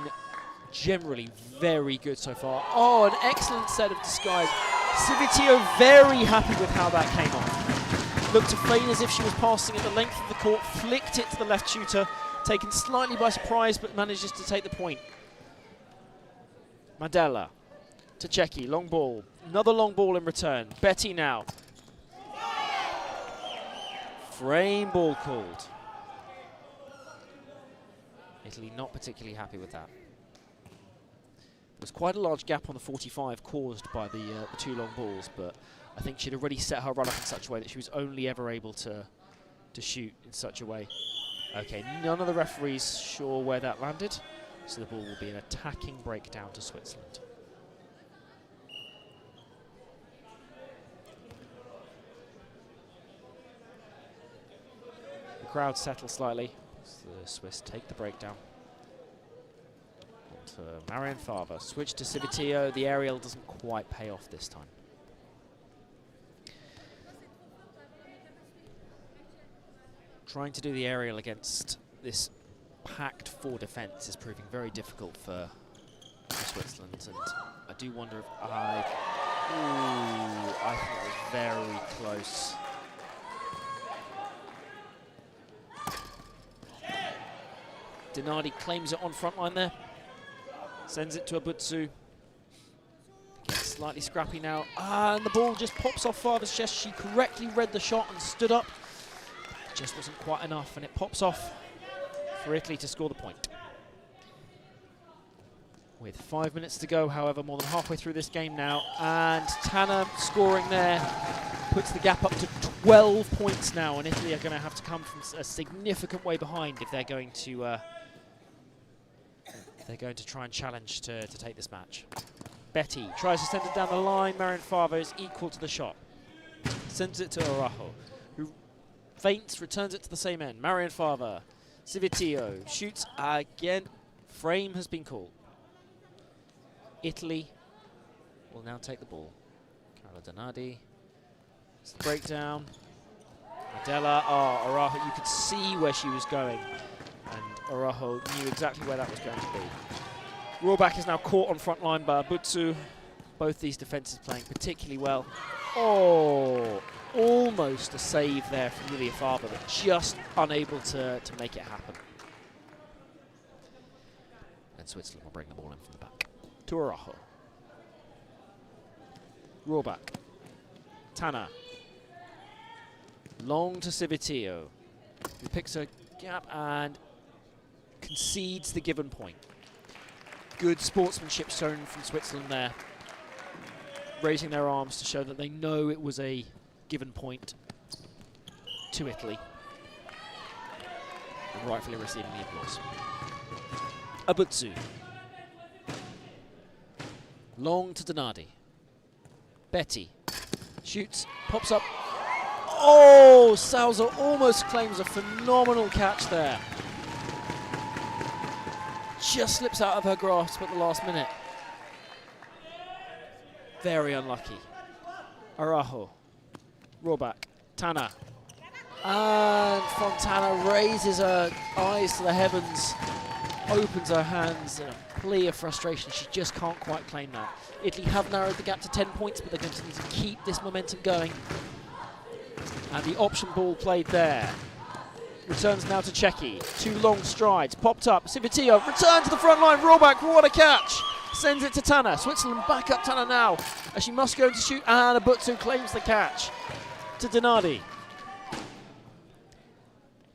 generally very good so far. Oh, an excellent set of disguise. Civitio very happy with how that came off. Looked to feign as if she was passing at the length of the court, flicked it to the left shooter, taken slightly by surprise, but manages to take the point. Madella to Czechia, long ball. Another long ball in return. Betty now. Frame ball called. Italy not particularly happy with that. There was quite a large gap on the 45 caused by the 2 long balls, but I think she'd already set her run up in such a way that she was only ever able to shoot in such a way. Okay, none of the referees sure where that landed, so the ball will be an attacking breakdown to Switzerland. The crowd settle slightly. The Swiss take the breakdown. To Marion Farber, switch to Civitio. The aerial doesn't quite pay off this time. Trying to do the aerial against this packed 4 defence is proving very difficult for Switzerland, and I do wonder if I think it was very close. Dinardi claims it on front line there. Sends it to Abutsu. Gets slightly scrappy now. And the ball just pops off Farber's chest. She correctly read the shot and stood up. It just wasn't quite enough, and it pops off for Italy to score the point. With 5 minutes to go, however, more than halfway through this game now, and Tanner scoring there puts the gap up to 12 points now, and Italy are going to have to come from a significant way behind if they're going to try and challenge to take this match. Betty tries to send it down the line. Marian Fava is equal to the shot. Sends it to Araujo, who feints, returns it to the same end. Marian Fava, Civitio shoots again. Frame has been called. Italy will now take the ball. Carola Donardi. It's the breakdown. Medella, Araujo, you could see where she was going. And Araujo knew exactly where that was going to be. Rohrbach is now caught on front line by Abutsu. Both these defences playing particularly well. Oh, almost a save there from Lilia Fava, but just unable to make it happen. And Switzerland will bring the ball in from the back. To Araujo. Rohrbach. Tanner. Long to Civitio, who picks a gap and concedes the given point. Good sportsmanship shown from Switzerland there, raising their arms to show that they know it was a given point to Italy, and rightfully receiving the applause. Abutsu. Long to Donardi. Betty shoots, pops up. Oh, Salza almost claims a phenomenal catch there. Just slips out of her grasp at the last minute. Very unlucky. Araujo. Rohrbach. Tanner. And Fontana raises her eyes to the heavens, opens her hands in a plea of frustration. She just can't quite claim that. Italy have narrowed the gap to 10 points, but they're going to need to keep this momentum going. And the option ball played there. Returns now to Cecchi. 2 long strides. Popped up. Civitio returns to the front line. Rohrbach, what a catch. Sends it to Tanner. Switzerland back up Tanner now, as she must go to shoot. And Abutsu claims the catch to Donardi.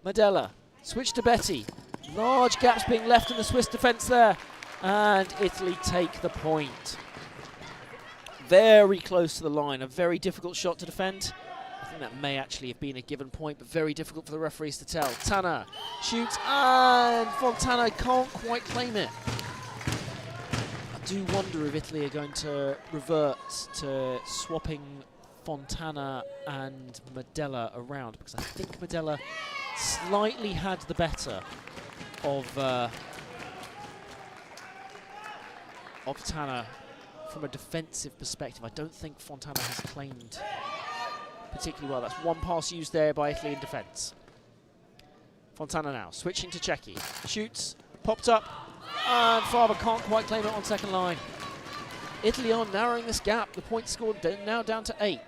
Medella. Switch to Betty. Large gaps being left in the Swiss defence there. And Italy take the point. Very close to the line. A very difficult shot to defend. I think that may actually have been a given point, but very difficult for the referees to tell. Tanner shoots, and Fontana can't quite claim it. I do wonder if Italy are going to revert to swapping Fontana and Medella around, because I think Medella slightly had the better of Tanner from a defensive perspective. I don't think Fontana has claimed particularly well. That's one pass used there by Italy in defence. Fontana now switching to Cecchi. Shoots, popped up, and Fava can't quite claim it on second line. Italy are narrowing this gap. The points scored now down to 8.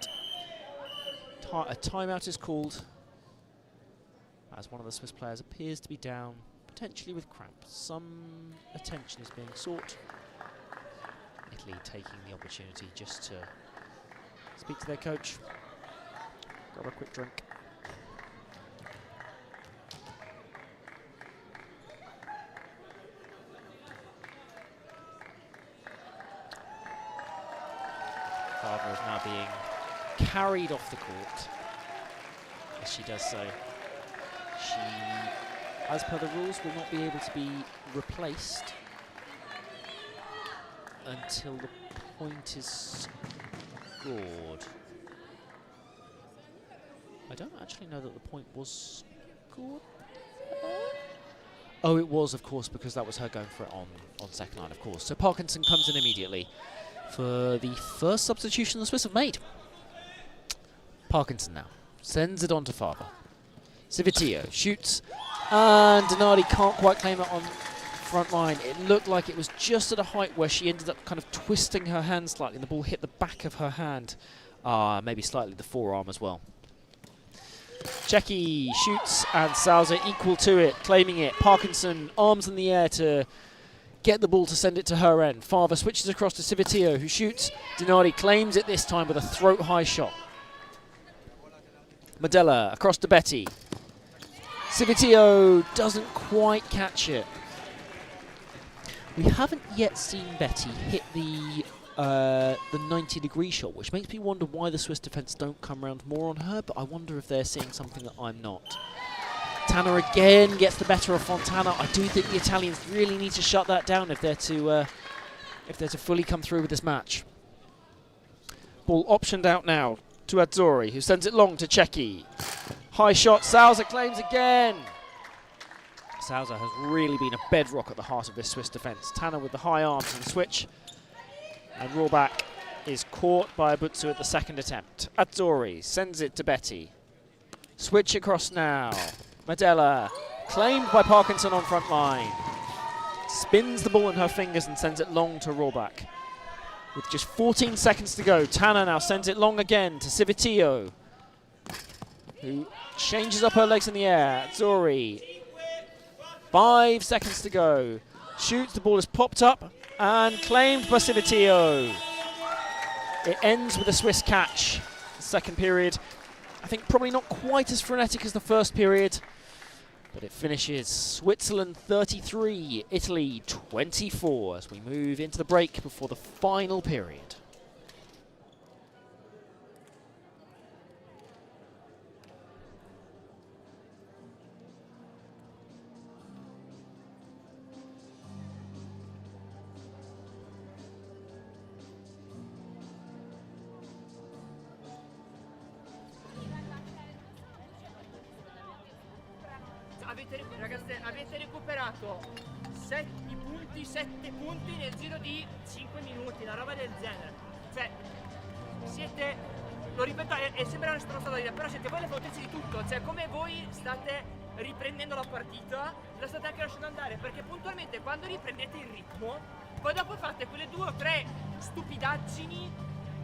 A timeout is called as one of the Swiss players appears to be down, potentially with cramp. Some attention is being sought. Italy taking the opportunity just to speak to their coach. Grab a quick drink. Fava is now being carried off the court. As she does so, she, as per the rules, will not be able to be replaced until the point is scored. I don't actually know that the point was scored. Oh, it was, of course, because that was her going for it on second line, of course. So Parkinson comes in immediately for the first substitution the Swiss have made. Parkinson now sends it on to Fava. Civitio shoots, and Donardi can't quite claim it on front line. It looked like it was just at a height where she ended up kind of twisting her hand slightly, and the ball hit the back of her hand. Maybe slightly the forearm as well. Cecchi shoots, and Salza equal to it, claiming it. Parkinson, arms in the air to get the ball to send it to her end. Fava switches across to Civitio, who shoots. Donardi claims it this time with a throat-high shot. Medella across to Betty. Civitio doesn't quite catch it. We haven't yet seen Betty hit the 90-degree shot, which makes me wonder why the Swiss defence don't come round more on her, but I wonder if they're seeing something that I'm not. Tanner again gets the better of Fontana. I do think the Italians really need to shut that down if they're to fully come through with this match. Ball optioned out now to Azzurri, who sends it long to Cecchi. High shot, Sousa claims again. Sousa has really been a bedrock at the heart of this Swiss defence. Tanner with the high arms and switch. And Rohrbach is caught by Abutsu at the second attempt. Azzurri sends it to Betty. Switch across now. Madella, claimed by Parkinson on front line. Spins the ball in her fingers and sends it long to Rohrbach. With just 14 seconds to go, Tanner now sends it long again to Civitio, who changes up her legs in the air. Azzurri, 5 seconds to go. Shoots, the ball is popped up and claimed by Civitio. It ends with a Swiss catch. The second period, I think probably not quite as frenetic as the first period, but it finishes Switzerland 33, Italy 24 as we move into the break before the final period. Ragazze, avete recuperato 7 punti nel giro di 5 minuti, una roba del genere. Cioè, siete, lo ripeto, sembra una stronzata da dire, però siete voi le fautrici di tutto. Cioè, come voi state riprendendo la partita, la state anche lasciando andare, perché puntualmente quando riprendete il ritmo, poi dopo fate quelle 2 o 3 stupidaggini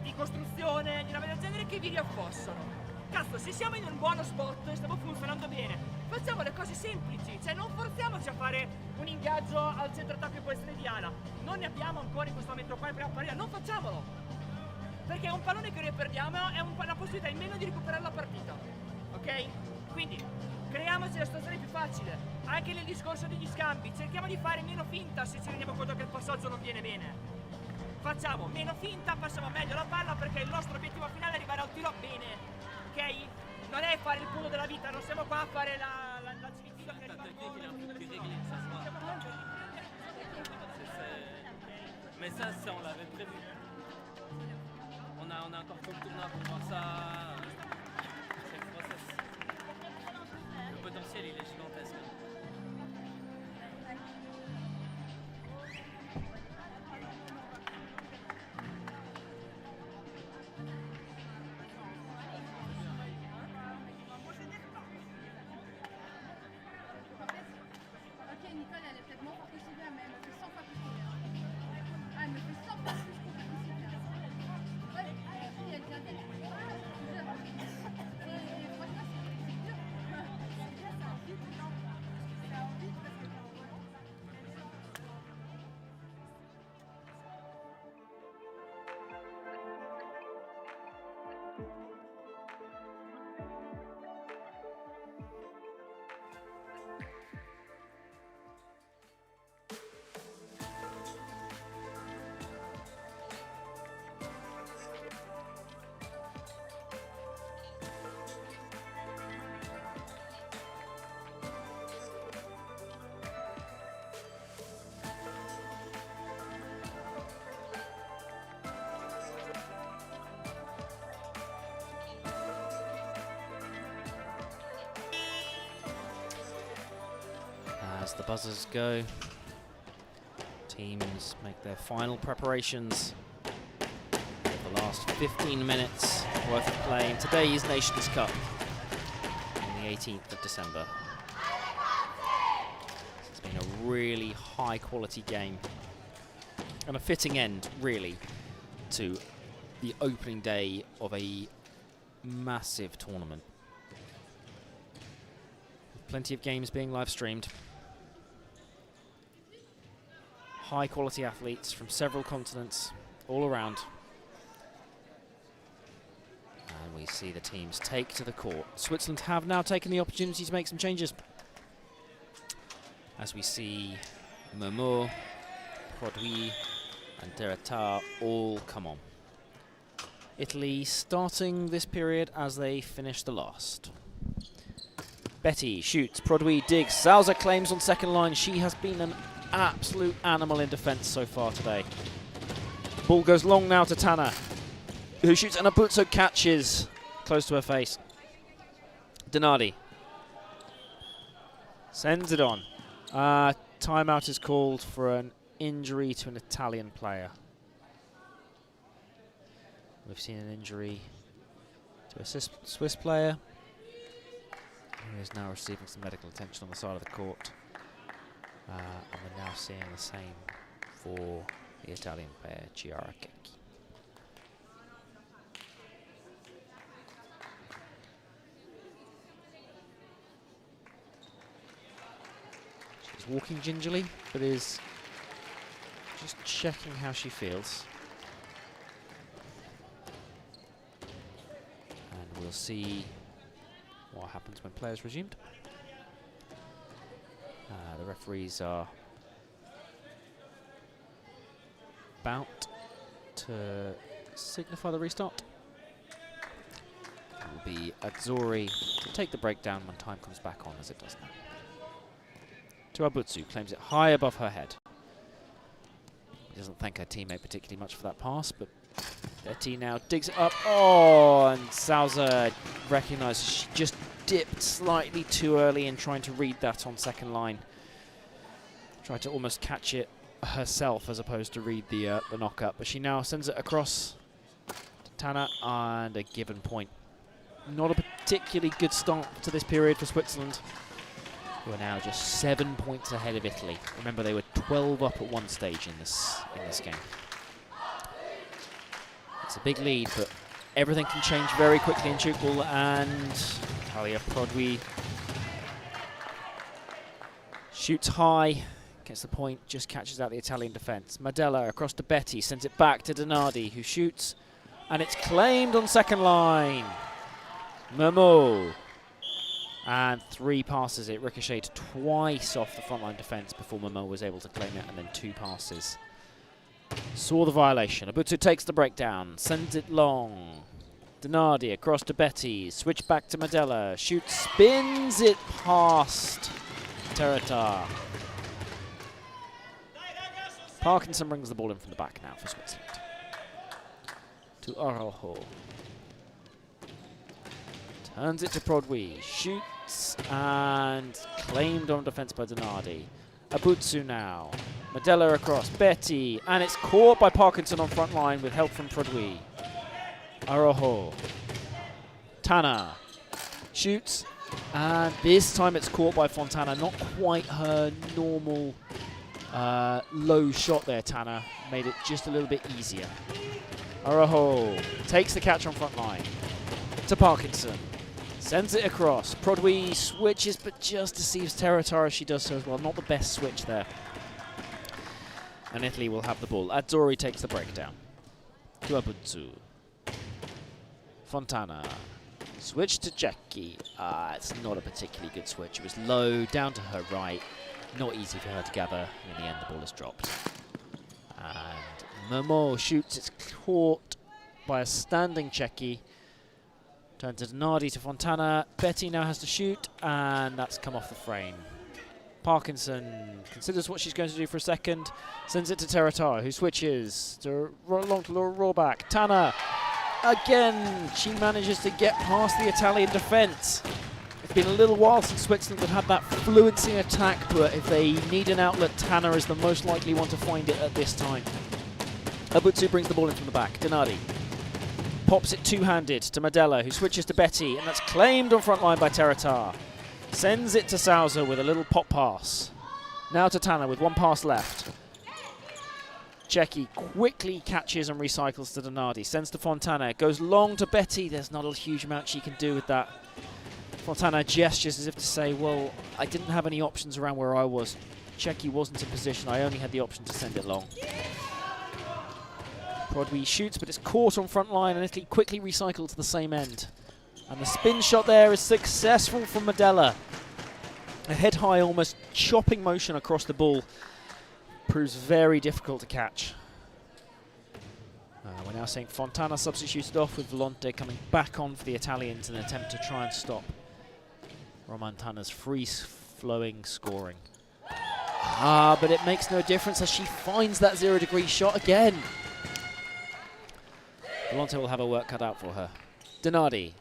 di costruzione, di roba del genere che vi riaffossano. Cazzo, se siamo in un buono spot e stiamo funzionando bene, facciamo le cose semplici, cioè non forziamoci a fare un ingaggio al centro attacco che può essere di ala. Non ne abbiamo ancora in questo momento qua in prima partita, non facciamolo! Perché è un pallone che noi perdiamo, è una possibilità in meno di recuperare la partita, ok? Quindi creiamoci la situazione più facile, anche nel discorso degli scambi, cerchiamo di fare meno finta se ci rendiamo conto che il passaggio non viene bene. Facciamo meno finta, passiamo meglio la palla perché il nostro obiettivo finale è arrivare al tiro bene. Ok? Non è fare il punto della vita, non siamo qua a fare la cività che arriva Mais ça, on l'avait prévu. On a encore tout le tournoi pour voir ça. C'est le process. Le potentiel, il est gigantesque. As the buzzers go, teams make their final preparations for the last 15 minutes worth of play in today's Nations Cup on the 18th of December. It's been a really high quality game and a fitting end really to the opening day of a massive tournament. With plenty of games being live streamed. High quality athletes from several continents all around. And we see the teams take to the court. Switzerland have now taken the opportunity to make some changes. as we see Momo, Produit and Teretar all come on. Italy starting this period as they finish the last. Betty shoots, Produit digs, Salza claims on second line. She has been an absolute animal in defence so far today. Ball goes long now to Tana, who shoots and Abutso catches close to her face. Donardi sends it on. Timeout is called for an injury to an Italian player. We've seen an injury to a Swiss player who is now receiving some medical attention on the side of the court. And we're now seeing the same for the Italian player, Chiara Kecchi. She's walking gingerly, but is just checking how she feels. And we'll see what happens when players resumed. The referees are about to signify the restart. It will be Azzurri to take the breakdown when time comes back on, as it does now. To Abutsu, claims it high above her head. He doesn't thank her teammate particularly much for that pass, but Betty now digs it up. Oh, and Salza recognises she just dipped slightly too early in trying to read that on second line. Tried to almost catch it herself as opposed to read the knock-up, but she now sends it across to Tana, and a given point. Not a particularly good start to this period for Switzerland, who are now just 7 points ahead of Italy. Remember, they were 12 up at one stage in this game. It's a big lead, but everything can change very quickly in Tchoukball, and Talia Produit shoots high, gets the point, just catches out the Italian defence. Madella across to Betty, sends it back to Donardi, who shoots, and it's claimed on second line. Momo. And 3 passes. It ricocheted twice off the frontline defence before Momo was able to claim it, and then 2 passes. Saw the violation. Abutsu takes the breakdown, sends it long. Donardi across to Betty, switch back to Madella, shoots, spins it past Teretar. Parkinson brings the ball in from the back now for Switzerland. To Araujo. Turns it to Produit, shoots and claimed on defence by Donardi. Abutsu now. Madella across, Betty, and it's caught by Parkinson on front line with help from Produit. Araujo. Tana shoots, and this time it's caught by Fontana. Not quite her normal low shot there, Tana. Made it just a little bit easier. Araujo takes the catch on front line. To Parkinson. Sends it across. Produit switches, but just deceives Teretar as she does so as well. Not the best switch there. And Italy will have the ball. Azzurri takes the breakdown. To Abutsu. Fontana. Switch to Jackie. It's not a particularly good switch. It was low, down to her right. Not easy for her to gather. In the end, the ball is dropped. And Momo shoots. It's caught by a standing Cecchi. Turn to Donardi, to Fontana. Betty now has to shoot, and that's come off the frame. Parkinson considers what she's going to do for a second. Sends it to Teretar, who switches to long to Rohrback. Tana, again, she manages to get past the Italian defence. It's been a little while since Switzerland have had that fluency in attack, but if they need an outlet, Tana is the most likely one to find it at this time. Abutsu brings the ball in from the back. Donardi pops it two-handed to Madella, who switches to Betty, and that's claimed on front line by Teretar. Sends it to Salza with a little pop pass. Now to Tana with 1 pass left. Cecchi quickly catches and recycles to Donardi. Sends to Fontana. Goes long to Betty. There's not a huge amount she can do with that. Fontana gestures as if to say, well, I didn't have any options around where I was. Cecchi wasn't in position. I only had the option to send it long. Produit shoots, but it's caught on front line, and Italy quickly recycled to the same end. And the spin shot there is successful from Madella. A head-high, almost chopping motion across the ball proves very difficult to catch. We're now seeing Fontana substituted off, with Volonte coming back on for the Italians in an attempt to try and stop Romantana's free-flowing scoring. But it makes no difference as she finds that 0-degree shot again. Volonte will have a work cut out for her. Donardi,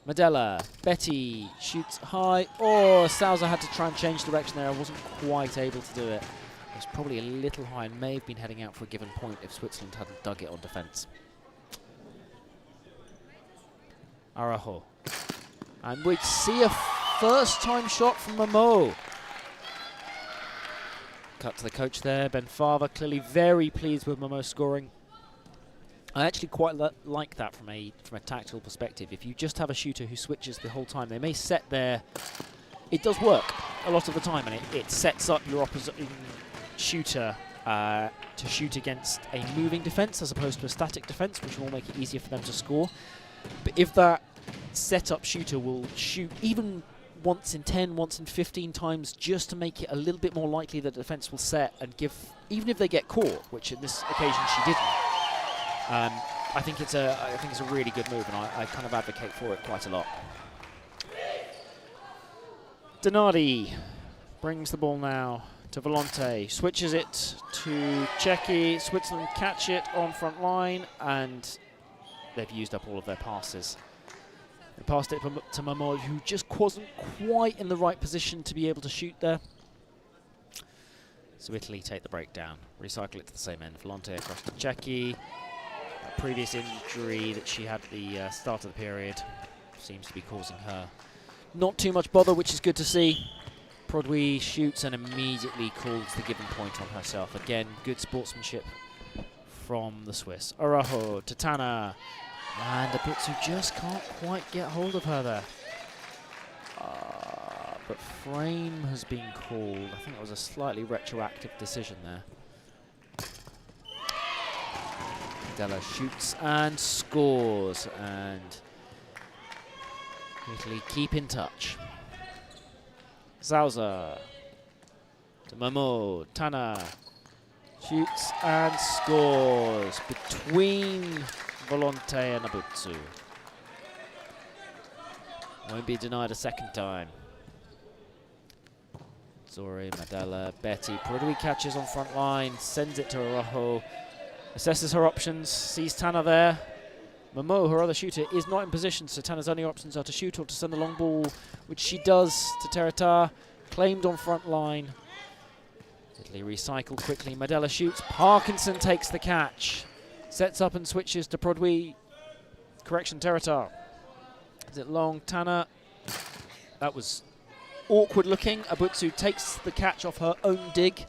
Madella, Betty shoots high. Oh, Sousa had to try and change direction there. I wasn't quite able to do it. It was probably a little high and may have been heading out for a given point if Switzerland hadn't dug it on defence. Araujo. And we'd see a first-time shot from Momo. Cut to the coach there, Ben Fava, clearly very pleased with Momo scoring. I actually quite like that from a tactical perspective. If you just have a shooter who switches the whole time, they may set their... It does work a lot of the time, and it sets up your opposing shooter to shoot against a moving defence as opposed to a static defence, which will make it easier for them to score. But if that set-up shooter will shoot even once in 10, once in 15 times, just to make it a little bit more likely that the defence will set and give, even if they get caught, which in this occasion she didn't. I think it's a really good move, and I kind of advocate for it quite a lot. Donardi brings the ball now to Volonte, switches it to Cecchi. Switzerland catch it on front line, and they've used up all of their passes. They passed it to Momo, who just wasn't quite in the right position to be able to shoot there. So Italy take the break down, recycle it to the same end. Volonte across to Cecchi. A previous injury that she had at the start of the period seems to be causing her not too much bother, which is good to see. Prodwy shoots and immediately calls the given point on herself. Again, good sportsmanship from the Swiss. Araujo to Tana. And Abutsu just can't quite get hold of her there. But frame has been called. I think it was a slightly retroactive decision there. Della shoots and scores, and Italy keep in touch. Sousa to Momo, Tana shoots and scores between Volonte and Abutsu. Won't be denied a second time. Zori, Madella, Betty. Prodwy catches on front line, sends it to Araujo. Assesses her options, sees Tana there. Momo, her other shooter, is not in position, so Tana's only options are to shoot or to send the long ball, which she does to Tereta. Claimed on front line. Italy recycle quickly. Madella shoots. Parkinson takes the catch. Sets up and switches to Prodwy. Correction, Tereta. Is it long? Tana. That was awkward looking. Abutsu takes the catch off her own dig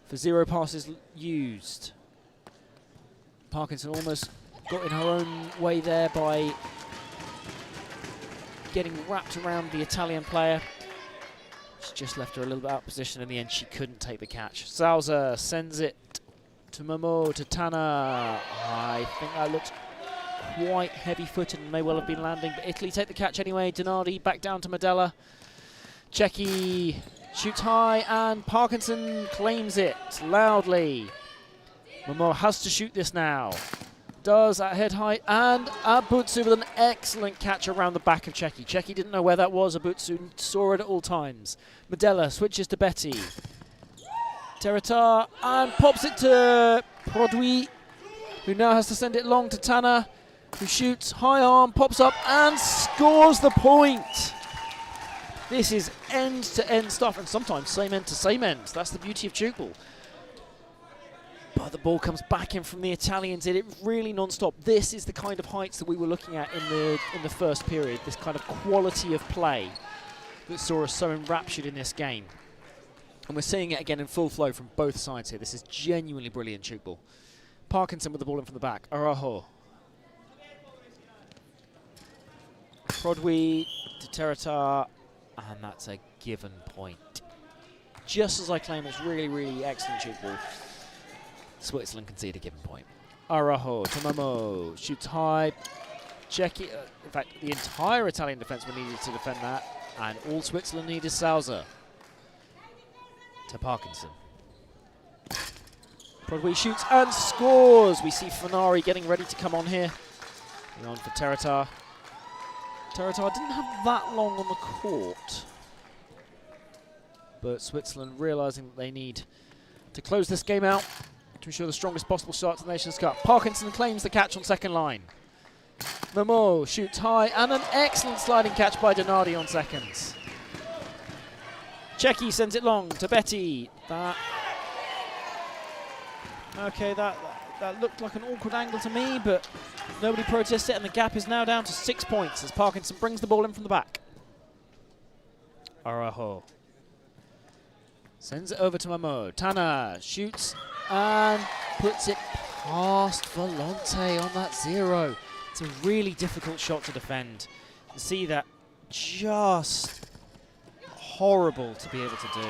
for 0 passes used. Parkinson almost got in her own way there by getting wrapped around the Italian player. She just left her a little bit out of position. In the end, she couldn't take the catch. Sousa sends it to Momo, to Tana. I think that looks quite heavy-footed and may well have been landing, but Italy take the catch anyway. Donardi back down to Madella. Cecchi shoots high, and Parkinson claims it loudly. Momo has to shoot this now. Does at head height, and Abutsu with an excellent catch around the back of Cecchi. Cecchi didn't know where that was. Abutsu saw it at all times. Madella switches to Betty. Tereta, and pops it to Prodwy, who now has to send it long to Tana, who shoots high arm, pops up, and scores the point. This is end-to-end stuff, and sometimes same end to same end. That's the beauty of Tchoukball. But the ball comes back in from the Italians. It really non-stop. This is the kind of heights that we were looking at in the first period. This kind of quality of play that saw us so enraptured in this game. And we're seeing it again in full flow from both sides here. This is genuinely brilliant Tchoukball. Parkinson with the ball in from the back. Araujo. Prodwy to Tereta. And that's a given point. Just as I claim, it's really, really excellent Tchoukball. Switzerland concede a given point. Araujo to Momo, shoots high. Cecchi, in fact, the entire Italian defence were needed to defend that, and all Switzerland need is Sousa. to Parkinson. Prodwy shoots and scores. We see Fenari getting ready to come on here. On for Teretar. Teretar didn't have that long on the court. But Switzerland realising that they need to close this game out to ensure the strongest possible start to the Nations Cup. Parkinson claims the catch on second line. Momo shoots high and an excellent sliding catch by Donardi on seconds. Tcheki sends it long to Betty. That looked like an awkward angle to me, but nobody protests it, and the gap is now down to 6 points as Parkinson brings the ball in from the back. Araujo sends it over to Momo. Tana shoots and puts it past Volonte on that 0. It's a really difficult shot to defend. You see that, just horrible to be able to do.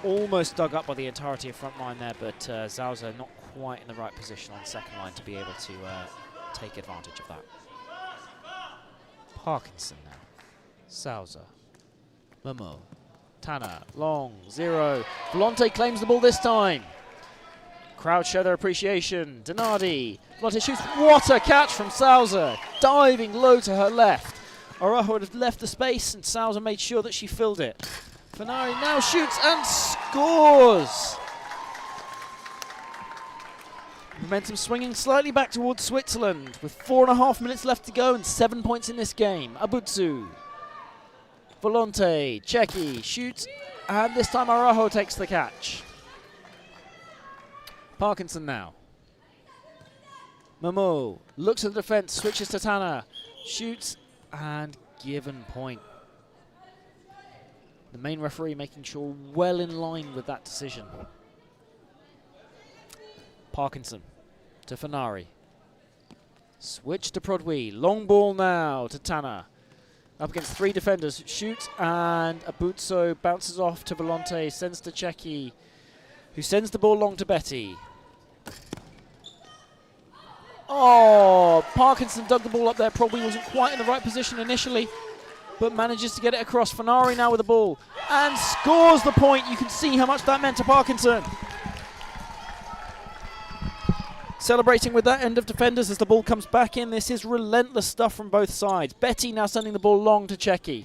Almost dug up by the entirety of front line there, but Zauser not quite in the right position on the second line to be able to take advantage of that. Parkinson now. Zauser. Momo. Tana. Long. 0. Volonte claims the ball this time. Crowd show their appreciation. Donardi. Volonte shoots. What a catch from Zauser. Diving low to her left. Araujo would have left the space, and Zauser made sure that she filled it. Fenari now shoots and scores! Momentum swinging slightly back towards Switzerland with 4.5 minutes left to go and 7 points in this game. Abutsu. Volonte. Tcheki shoots, and this time Araujo takes the catch. Parkinson now. Momo looks at the defense, switches to Tana, shoots, and given point. The main referee making sure well in line with that decision. Parkinson to Fenari. Switch to Prodwy. Long ball now to Tana. Up against 3 defenders. Shoots, and Abutsu bounces off to Volonte. Sends to Tcheki, who sends the ball long to Betty. Oh, Parkinson dug the ball up there. Probably wasn't quite in the right position initially, but manages to get it across. Fenari now with the ball and scores the point. You can see how much that meant to Parkinson. Celebrating with that end of defenders as the ball comes back in. This is relentless stuff from both sides. Betty now sending the ball long to Tcheki.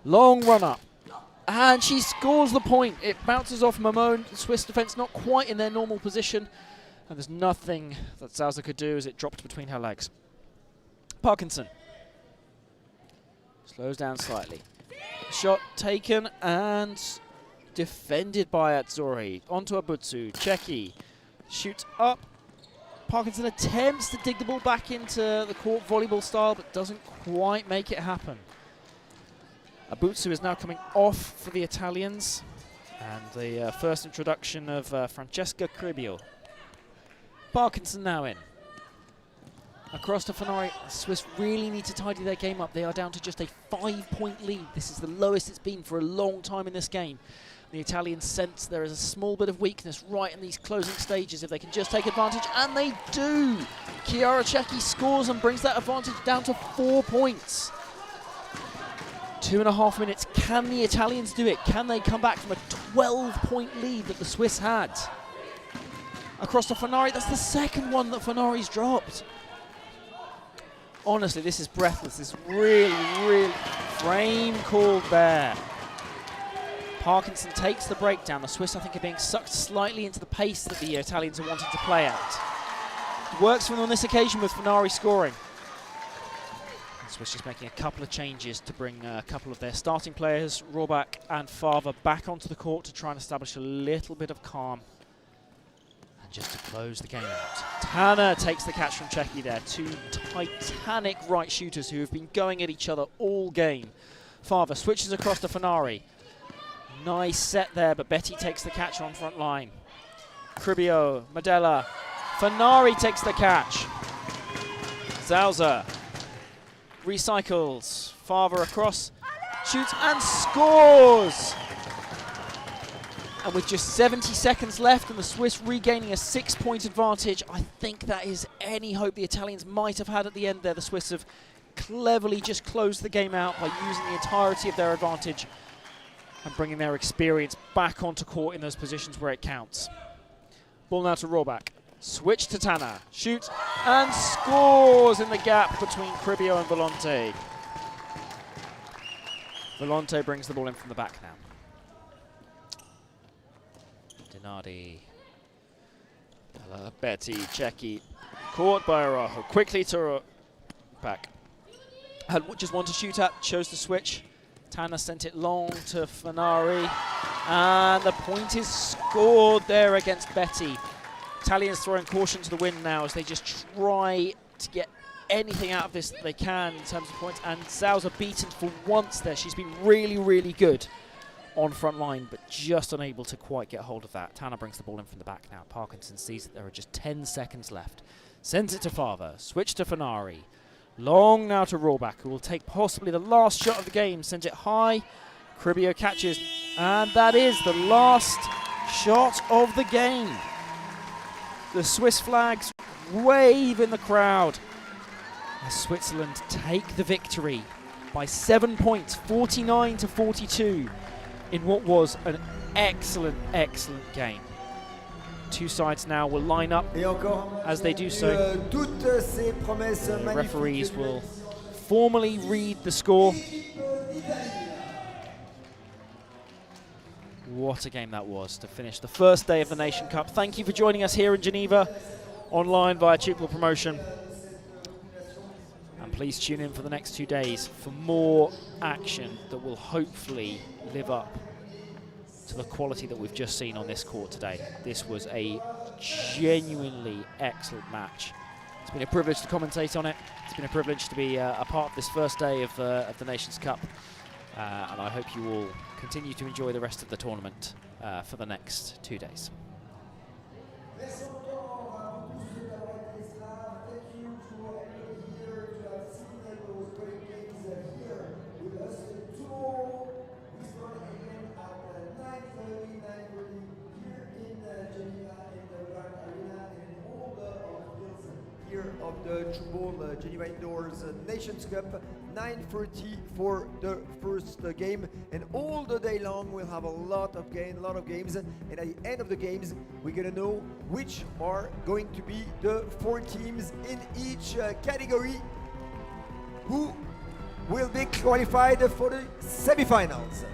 Long run up. And she scores the point. It bounces off Momo. The Swiss defence not quite in their normal position. And there's nothing that Zauser could do as it dropped between her legs. Parkinson. Slows down slightly. Shot taken and defended by Atzori. Onto Abutsu. Tcheki shoots up. Parkinson attempts to dig the ball back into the court volleyball style, but doesn't quite make it happen. Abutsu is now coming off for the Italians. And the first introduction of Francesca Cribio. Parkinson now in. Across to Fenari. The Swiss really need to tidy their game up. They are down to just a 5-point lead. This is the lowest it's been for a long time in this game. The Italians sense there is a small bit of weakness right in these closing stages if they can just take advantage, and they do! Chiara Tcheki scores and brings that advantage down to 4 points. 2.5 minutes. Can the Italians do it? Can they come back from a 12-point lead that the Swiss had? Across to Fenari. That's the second one that Fenari's dropped. Honestly, this is breathless. This is really frame called there. Parkinson takes the breakdown. The Swiss, I think, are being sucked slightly into the pace that the Italians are wanting to play at. It works for them on this occasion with Fenari scoring. The Swiss just making a couple of changes to bring a couple of their starting players, Rohrbach and Favre, back onto the court to try and establish a little bit of calm. And just to close the game out. Tana takes the catch from Tcheki there. 2 titanic right shooters who have been going at each other all game. Favre switches across to Fenari. Nice set there, but Betty takes the catch on front line. Cribio, Madella, Fenari takes the catch. Zauser recycles, Favre across, shoots and scores! And with just 70 seconds left and the Swiss regaining a 6-point advantage, I think that is any hope the Italians might have had at the end there. The Swiss have cleverly just closed the game out by using the entirety of their advantage. and bringing their experience back onto court in those positions where it counts. Ball now to Rohrbach. Switch to Tanner. Shoots and scores in the gap between Cribio and Volonte. Volonte brings the ball in from the back now. Dinardi. Betty, Cecchi. Caught by Araujo. Quickly to back. Had just one to shoot at, chose to switch. Tanner sent it long to Fanari. And the point is scored there against Betty. Italians throwing caution to the wind now as they just try to get anything out of this that they can in terms of points. And Zauser beaten for once there. She's been really, really good on front line, but just unable to quite get hold of that. Tanner brings the ball in from the back now. Parkinson sees that there are just 10 seconds left. Sends it to Fava. Switch to Fanari. Long now to Rohrbach, who will take possibly the last shot of the game. Sends it high. Cribio catches. And that is the last shot of the game. The Swiss flags wave in the crowd as Switzerland take the victory by 7 points, 49 to 42, in what was an excellent, excellent game. Two sides now will line up. As they do so, the referees will formally read the score. What a game that was to finish the first day of the Nation Cup. Thank you for joining us here in Geneva, online via Tchoukball Promotion. And please tune in for the next 2 days for more action that will hopefully live up to the quality that we've just seen on this court today. This was a genuinely excellent match. It's been a privilege to commentate on it. It's been a privilege to be a part of this first day of the Nations Cup. And I hope you all continue to enjoy the rest of the tournament for the next 2 days. Of the Tchoukball Geneva Indoors Nations Cup, 9:30 for the first game, and all the day long we'll have a lot of games, and at the end of the games we're gonna know which are going to be the 4 teams in each category who will be qualified for the semi-finals.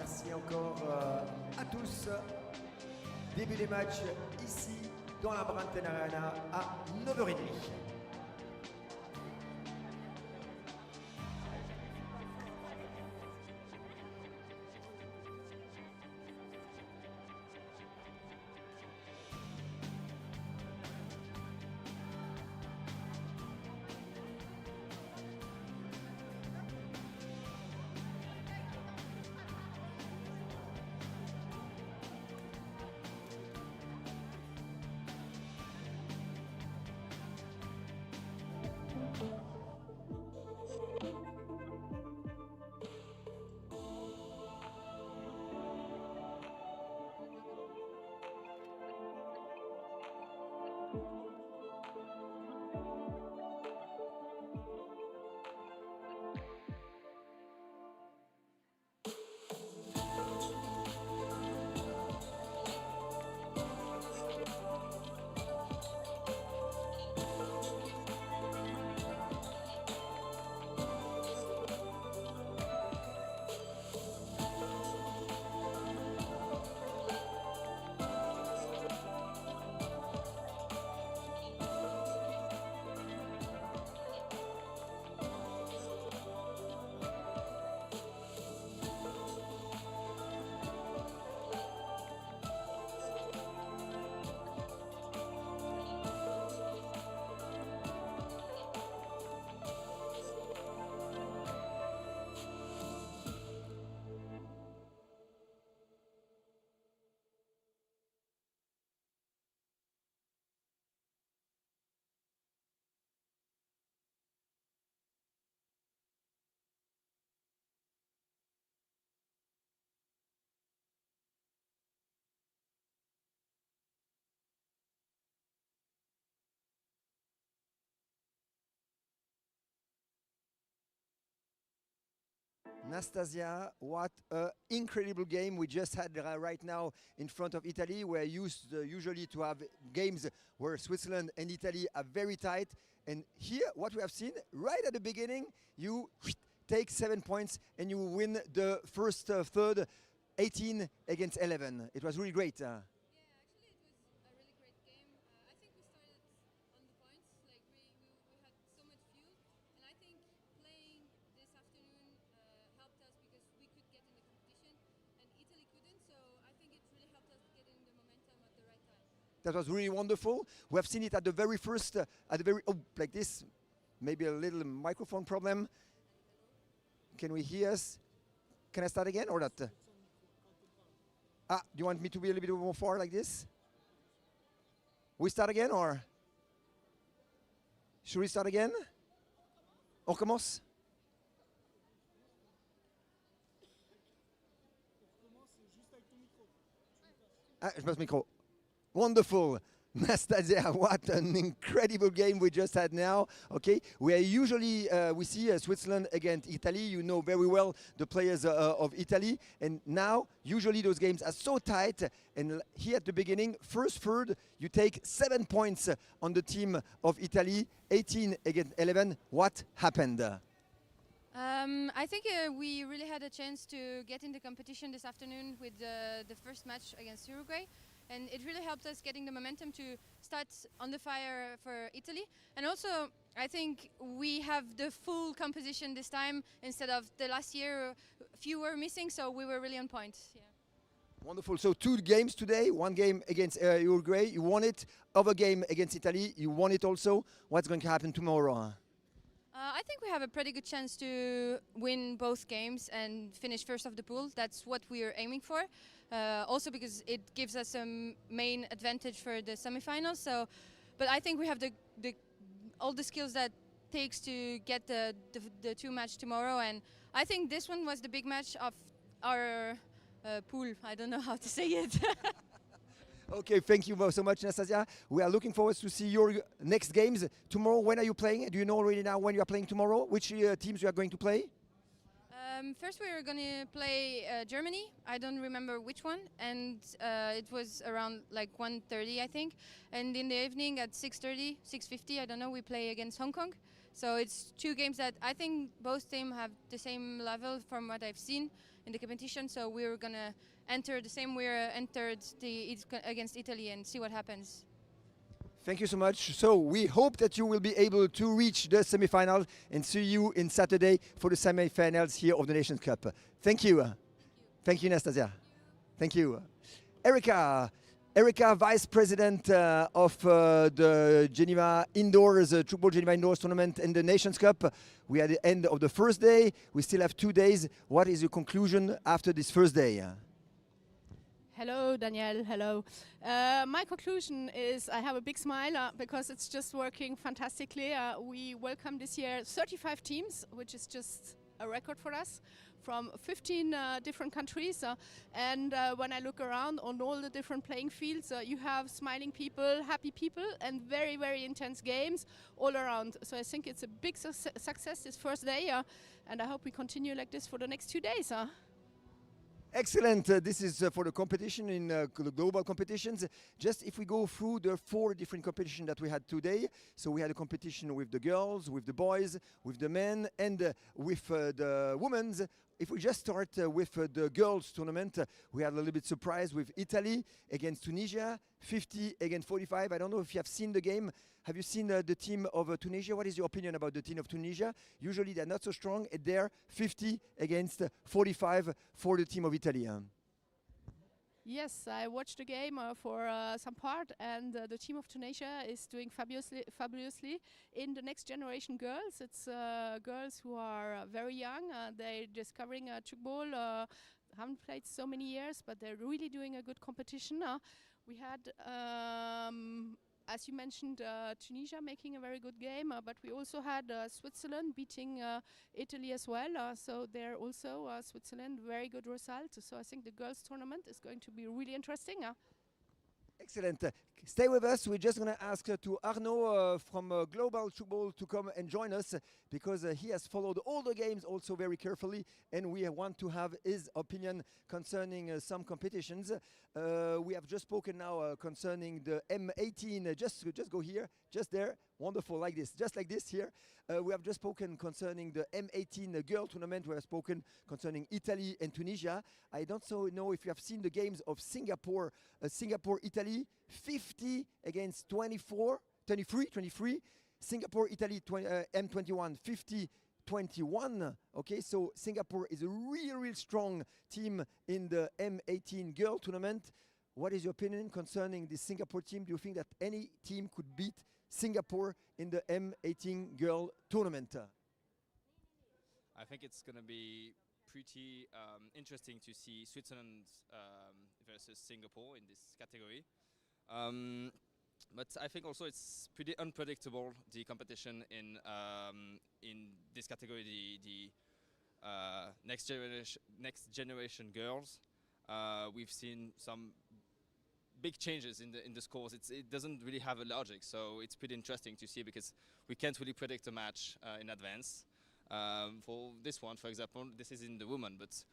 Merci encore à tous. Début des matchs ici dans la Brandt Arena à 9h30. Nastasia, what an incredible game we just had right now in front of Italy. We're used usually to have games where Switzerland and Italy are very tight. And here, what we have seen, right at the beginning, you take 7 points and you win the first third, 18 against 11. It was really great. That was really wonderful. We have seen it at the very first, like this, maybe a little microphone problem. Can we hear us? Can I start again or not? Do you want me to be a little bit more far like this? We start again or? Should we start again? On commence? Je passe le micro. Wonderful. Nastasia, what an incredible game we just had now. Okay, we see Switzerland against Italy. You know very well the players of Italy, and now usually those games are so tight. And here at the beginning, first third, you take 7 points on the team of Italy, 18 against 11. What happened? I think we really had a chance to get in the competition this afternoon with the first match against Uruguay. And it really helped us getting the momentum to start on the fire for Italy. And also, I think we have the full composition this time instead of the last year. Few were missing, so we were really on point. Yeah. Wonderful. So 2 games today, 1 game against Uruguay. You won it. Other game against Italy. You won it also. What's going to happen tomorrow? I think we have a pretty good chance to win both games and finish first of the pool. That's what we are aiming for. Also because it gives us a main advantage for the semifinals. So, but I think we have all the skills that takes to get the 2 match tomorrow. And I think this one was the big match of our pool. I don't know how to say it. Okay, thank you so much, Nastasia. We are looking forward to see your next games tomorrow. When are you playing? Do you know already now when you are playing tomorrow? Which teams you are going to play? First we were going to play Germany. I don't remember which one. And it was around like 1:30, I think. And in the evening at 6:30, 6:50, I don't know, we play against Hong Kong. So it's 2 games that I think both teams have the same level from what I've seen. in the competition. So we're gonna enter the same way we entered against Italy and see what happens. Thank you so much. So we hope that you will be able to reach the semi-final and see you in Saturday for the semi-finals here of the Nations Cup. Thank you. Thank you, Nastasia. Thank you. Erika, Vice President of the Geneva Indoors, Tchoukball Geneva Indoors Tournament and the Nations Cup. We are at the end of the first day. We still have 2 days. What is your conclusion after this first day? Hello, Danielle. Hello. My conclusion is I have a big smile because it's just working fantastically. We welcome this year 35 teams, which is just a record for us, from 15 different countries. And when I look around on all the different playing fields, you have smiling people, happy people, and very, very intense games all around. So I think it's a big success this first day, and I hope we continue like this for the next 2 days. Excellent. This is for the competition in the global competitions. Just if we go through the 4 different competitions that we had today. So we had a competition with the girls, with the boys, with the men, and with the women's. If we just start with the girls tournament, we had a little bit surprise with Italy against Tunisia, 50 against 45. I don't know if you have seen the game. Have you seen the team of Tunisia? What is your opinion about the team of Tunisia? Usually they're not so strong. And they're 50 against 45 for the team of Italy. Yes, I watched the game for some part, and the team of Tunisia is doing fabulously in the next generation girls. It's girls who are very young. They're discovering Tchoukball. Haven't played so many years, but they're really doing a good competition. We had, as you mentioned, Tunisia making a very good game, but we also had Switzerland beating Italy as well. So they're also Switzerland, very good result. So I think the girls tournament is going to be really interesting. Excellent. Stay with us. We're just going to ask to Arnaud from Global Tchoukball to come and join us because he has followed all the games also very carefully, and we want to have his opinion concerning some competitions. We have just spoken now concerning the M18. Just go here, just there. Wonderful, like this, just like this here. We have just spoken concerning the M18 girl tournament. We have spoken concerning Italy and Tunisia. I don't know if you have seen the games of Singapore, Italy, 50 against 23. Singapore, Italy, M21, 50-21. Okay, so Singapore is a real strong team in the M18 girl tournament. What is your opinion concerning the Singapore team? Do you think that any team could beat Singapore in the M18 girl tournament? I think it's going to be pretty interesting to see Switzerland versus Singapore in this category. But I think also it's pretty unpredictable, the competition in this category, the next generation girls. We've seen some big changes in the scores. It doesn't really have a logic, so it's pretty interesting to see because we can't really predict a match in advance. For this one, for example, this is in the women, but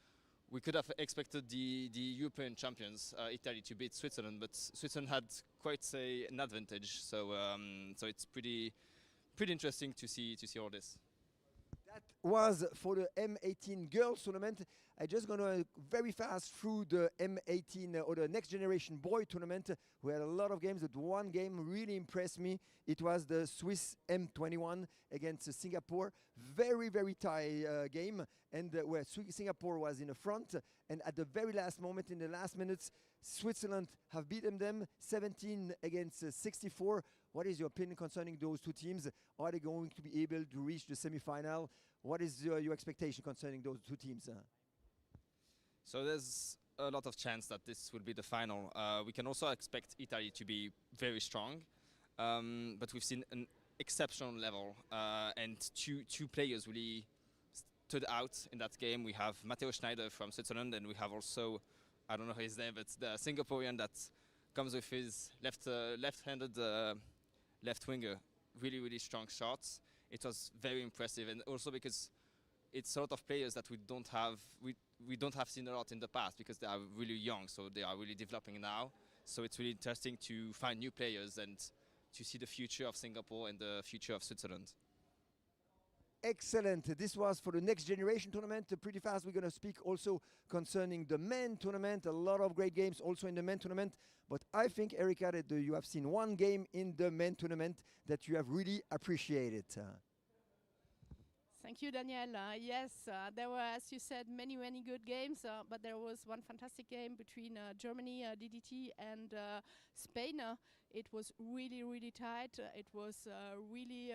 we could have expected the European champions, Italy, to beat Switzerland, but Switzerland had quite an advantage. So so it's pretty interesting to see all this. That was for the M18 girls tournament. I just gonna very fast through the M18 or the next generation boy tournament. We had a lot of games, but one game really impressed me. It was the Swiss M21 against Singapore. Very tight game, and where Singapore was in the front, and at the very last moment, in the last minutes, Switzerland have beaten them 17 against 64. What is your opinion concerning those two teams? Are they going to be able to reach the semi-final? What is your expectation concerning those two teams? So there's a lot of chance that this will be the final. We can also expect Italy to be very strong, but we've seen an exceptional level, and two players really stood out in that game. We have Matteo Schneider from Switzerland, and we have also, I don't know his name, but the Singaporean that comes with his left-handed left winger. Really strong shots. It was very impressive, and also because it's a lot of players that we don't have seen a lot in the past because they are really young, so they are really developing now. So it's really interesting to find new players and to see the future of Singapore and the future of Switzerland. Excellent. This was for the next generation tournament. Pretty fast, we're going to speak also concerning the men tournament. A lot of great games also in the men tournament. But I think, Erika, that you have seen one game in the men tournament that you have really appreciated. Thank you, Daniel. Yes, there were, as you said, many good games, but there was one fantastic game between Germany, DDT, and Spain. It was really tight. It was really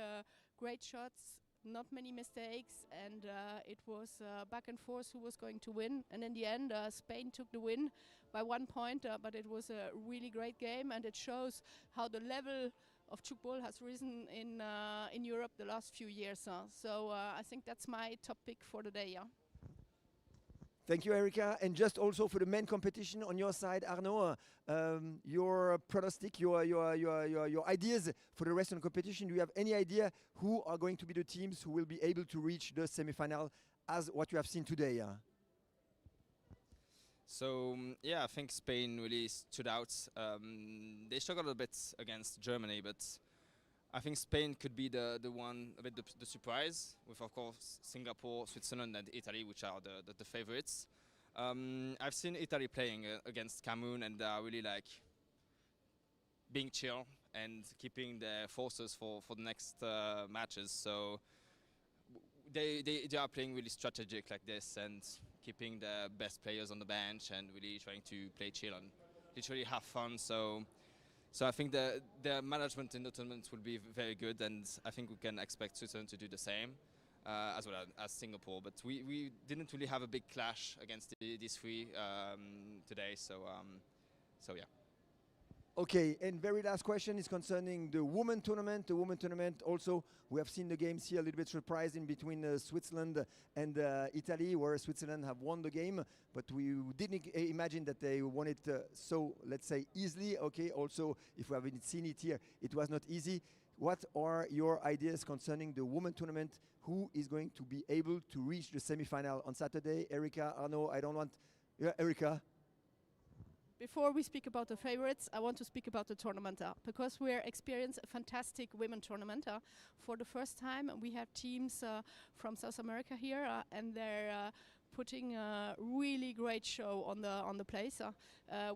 great shots, not many mistakes, and it was back and forth who was going to win. And in the end, Spain took the win by 1 point, but it was a really great game, and it shows how the level of Tchoukball has risen in Europe the last few years. So I think that's my topic for the day. Thank you, Erika. And just also for the men competition on your side, Arnaud, your pronostic, your ideas for the rest of the competition. Do you have any idea who are going to be the teams who will be able to reach the semi-final as what you have seen today? So yeah, I think Spain really stood out. They struggled a bit against Germany, but I think Spain could be the one, a bit the surprise, with of course Singapore, Switzerland and Italy, which are the favorites. I've seen Italy playing against Cameroon, and they are really like being chill and keeping their forces for the next matches. So they are playing really strategic like this and keeping the best players on the bench and really trying to play chill and literally have fun. So I think the management in the tournament will be very good, and I think we can expect Switzerland to do the same, as well as Singapore. But we didn't really have a big clash against these three today, so yeah. Okay, and very last question is concerning the women tournament. The women tournament also, we have seen the games here a little bit surprising between Switzerland and Italy, where Switzerland have won the game, but we didn't imagine that they won it so, let's say, easily. Okay, also, if we haven't seen it here, it was not easy. What are your ideas concerning the women tournament? Who is going to be able to reach the semi-final on Saturday? Erika, Arnaud, I don't want... Yeah, Erika? Before we speak about the favorites, I want to speak about the tournament because we experienced a fantastic women tournament. For the first time, we have teams from South America here, and they're putting a really great show on the place.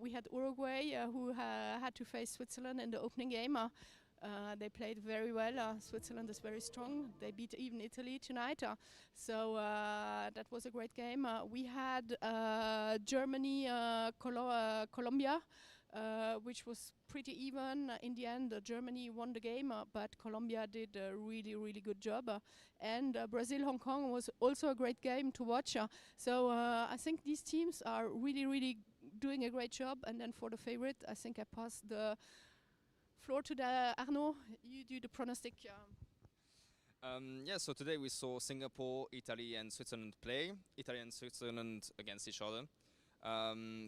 We had Uruguay who had to face Switzerland in the opening game. They played very well. Switzerland is very strong. They beat even Italy tonight. So that was a great game. We had Germany, Colombia, which was pretty even. In the end, Germany won the game, but Colombia did a really good job. And Brazil, Hong Kong was also a great game to watch. So I think these teams are really doing a great job. And then for the favorite, I think I pass the floor to Arnaud. You do the pronostic. Yeah, so today we saw Singapore, Italy and Switzerland play. Italy and Switzerland against each other.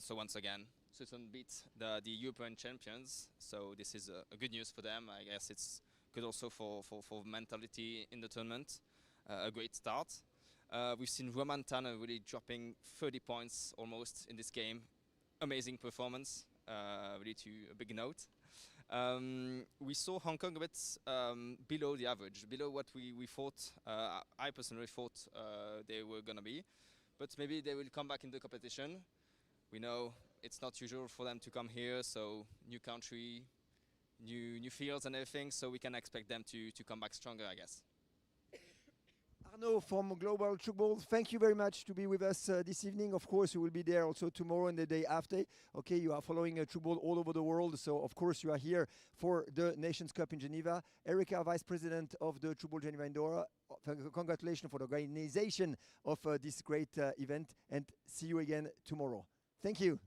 So once again, Switzerland beat the European champions. So this is a good news for them. I guess it's good also for mentality in the tournament. A great start. We've seen Roman Tanner really dropping 30 points almost in this game. Amazing performance, really to a big note. We saw Hong Kong a bit below the average, below what we thought, I personally thought they were going to be. But maybe they will come back in the competition. We know it's not usual for them to come here, so new country, new fields and everything, so we can expect them to come back stronger, I guess. Arnaud from Global Tchoukball, thank you very much to be with us this evening. Of course, you will be there also tomorrow and the day after. Okay, you are following Tchoukball all over the world, so of course you are here for the Nations Cup in Geneva. Erika, Vice President of the Tchoukball Geneva Indoor, congratulations for the organization of this great event, and see you again tomorrow. Thank you.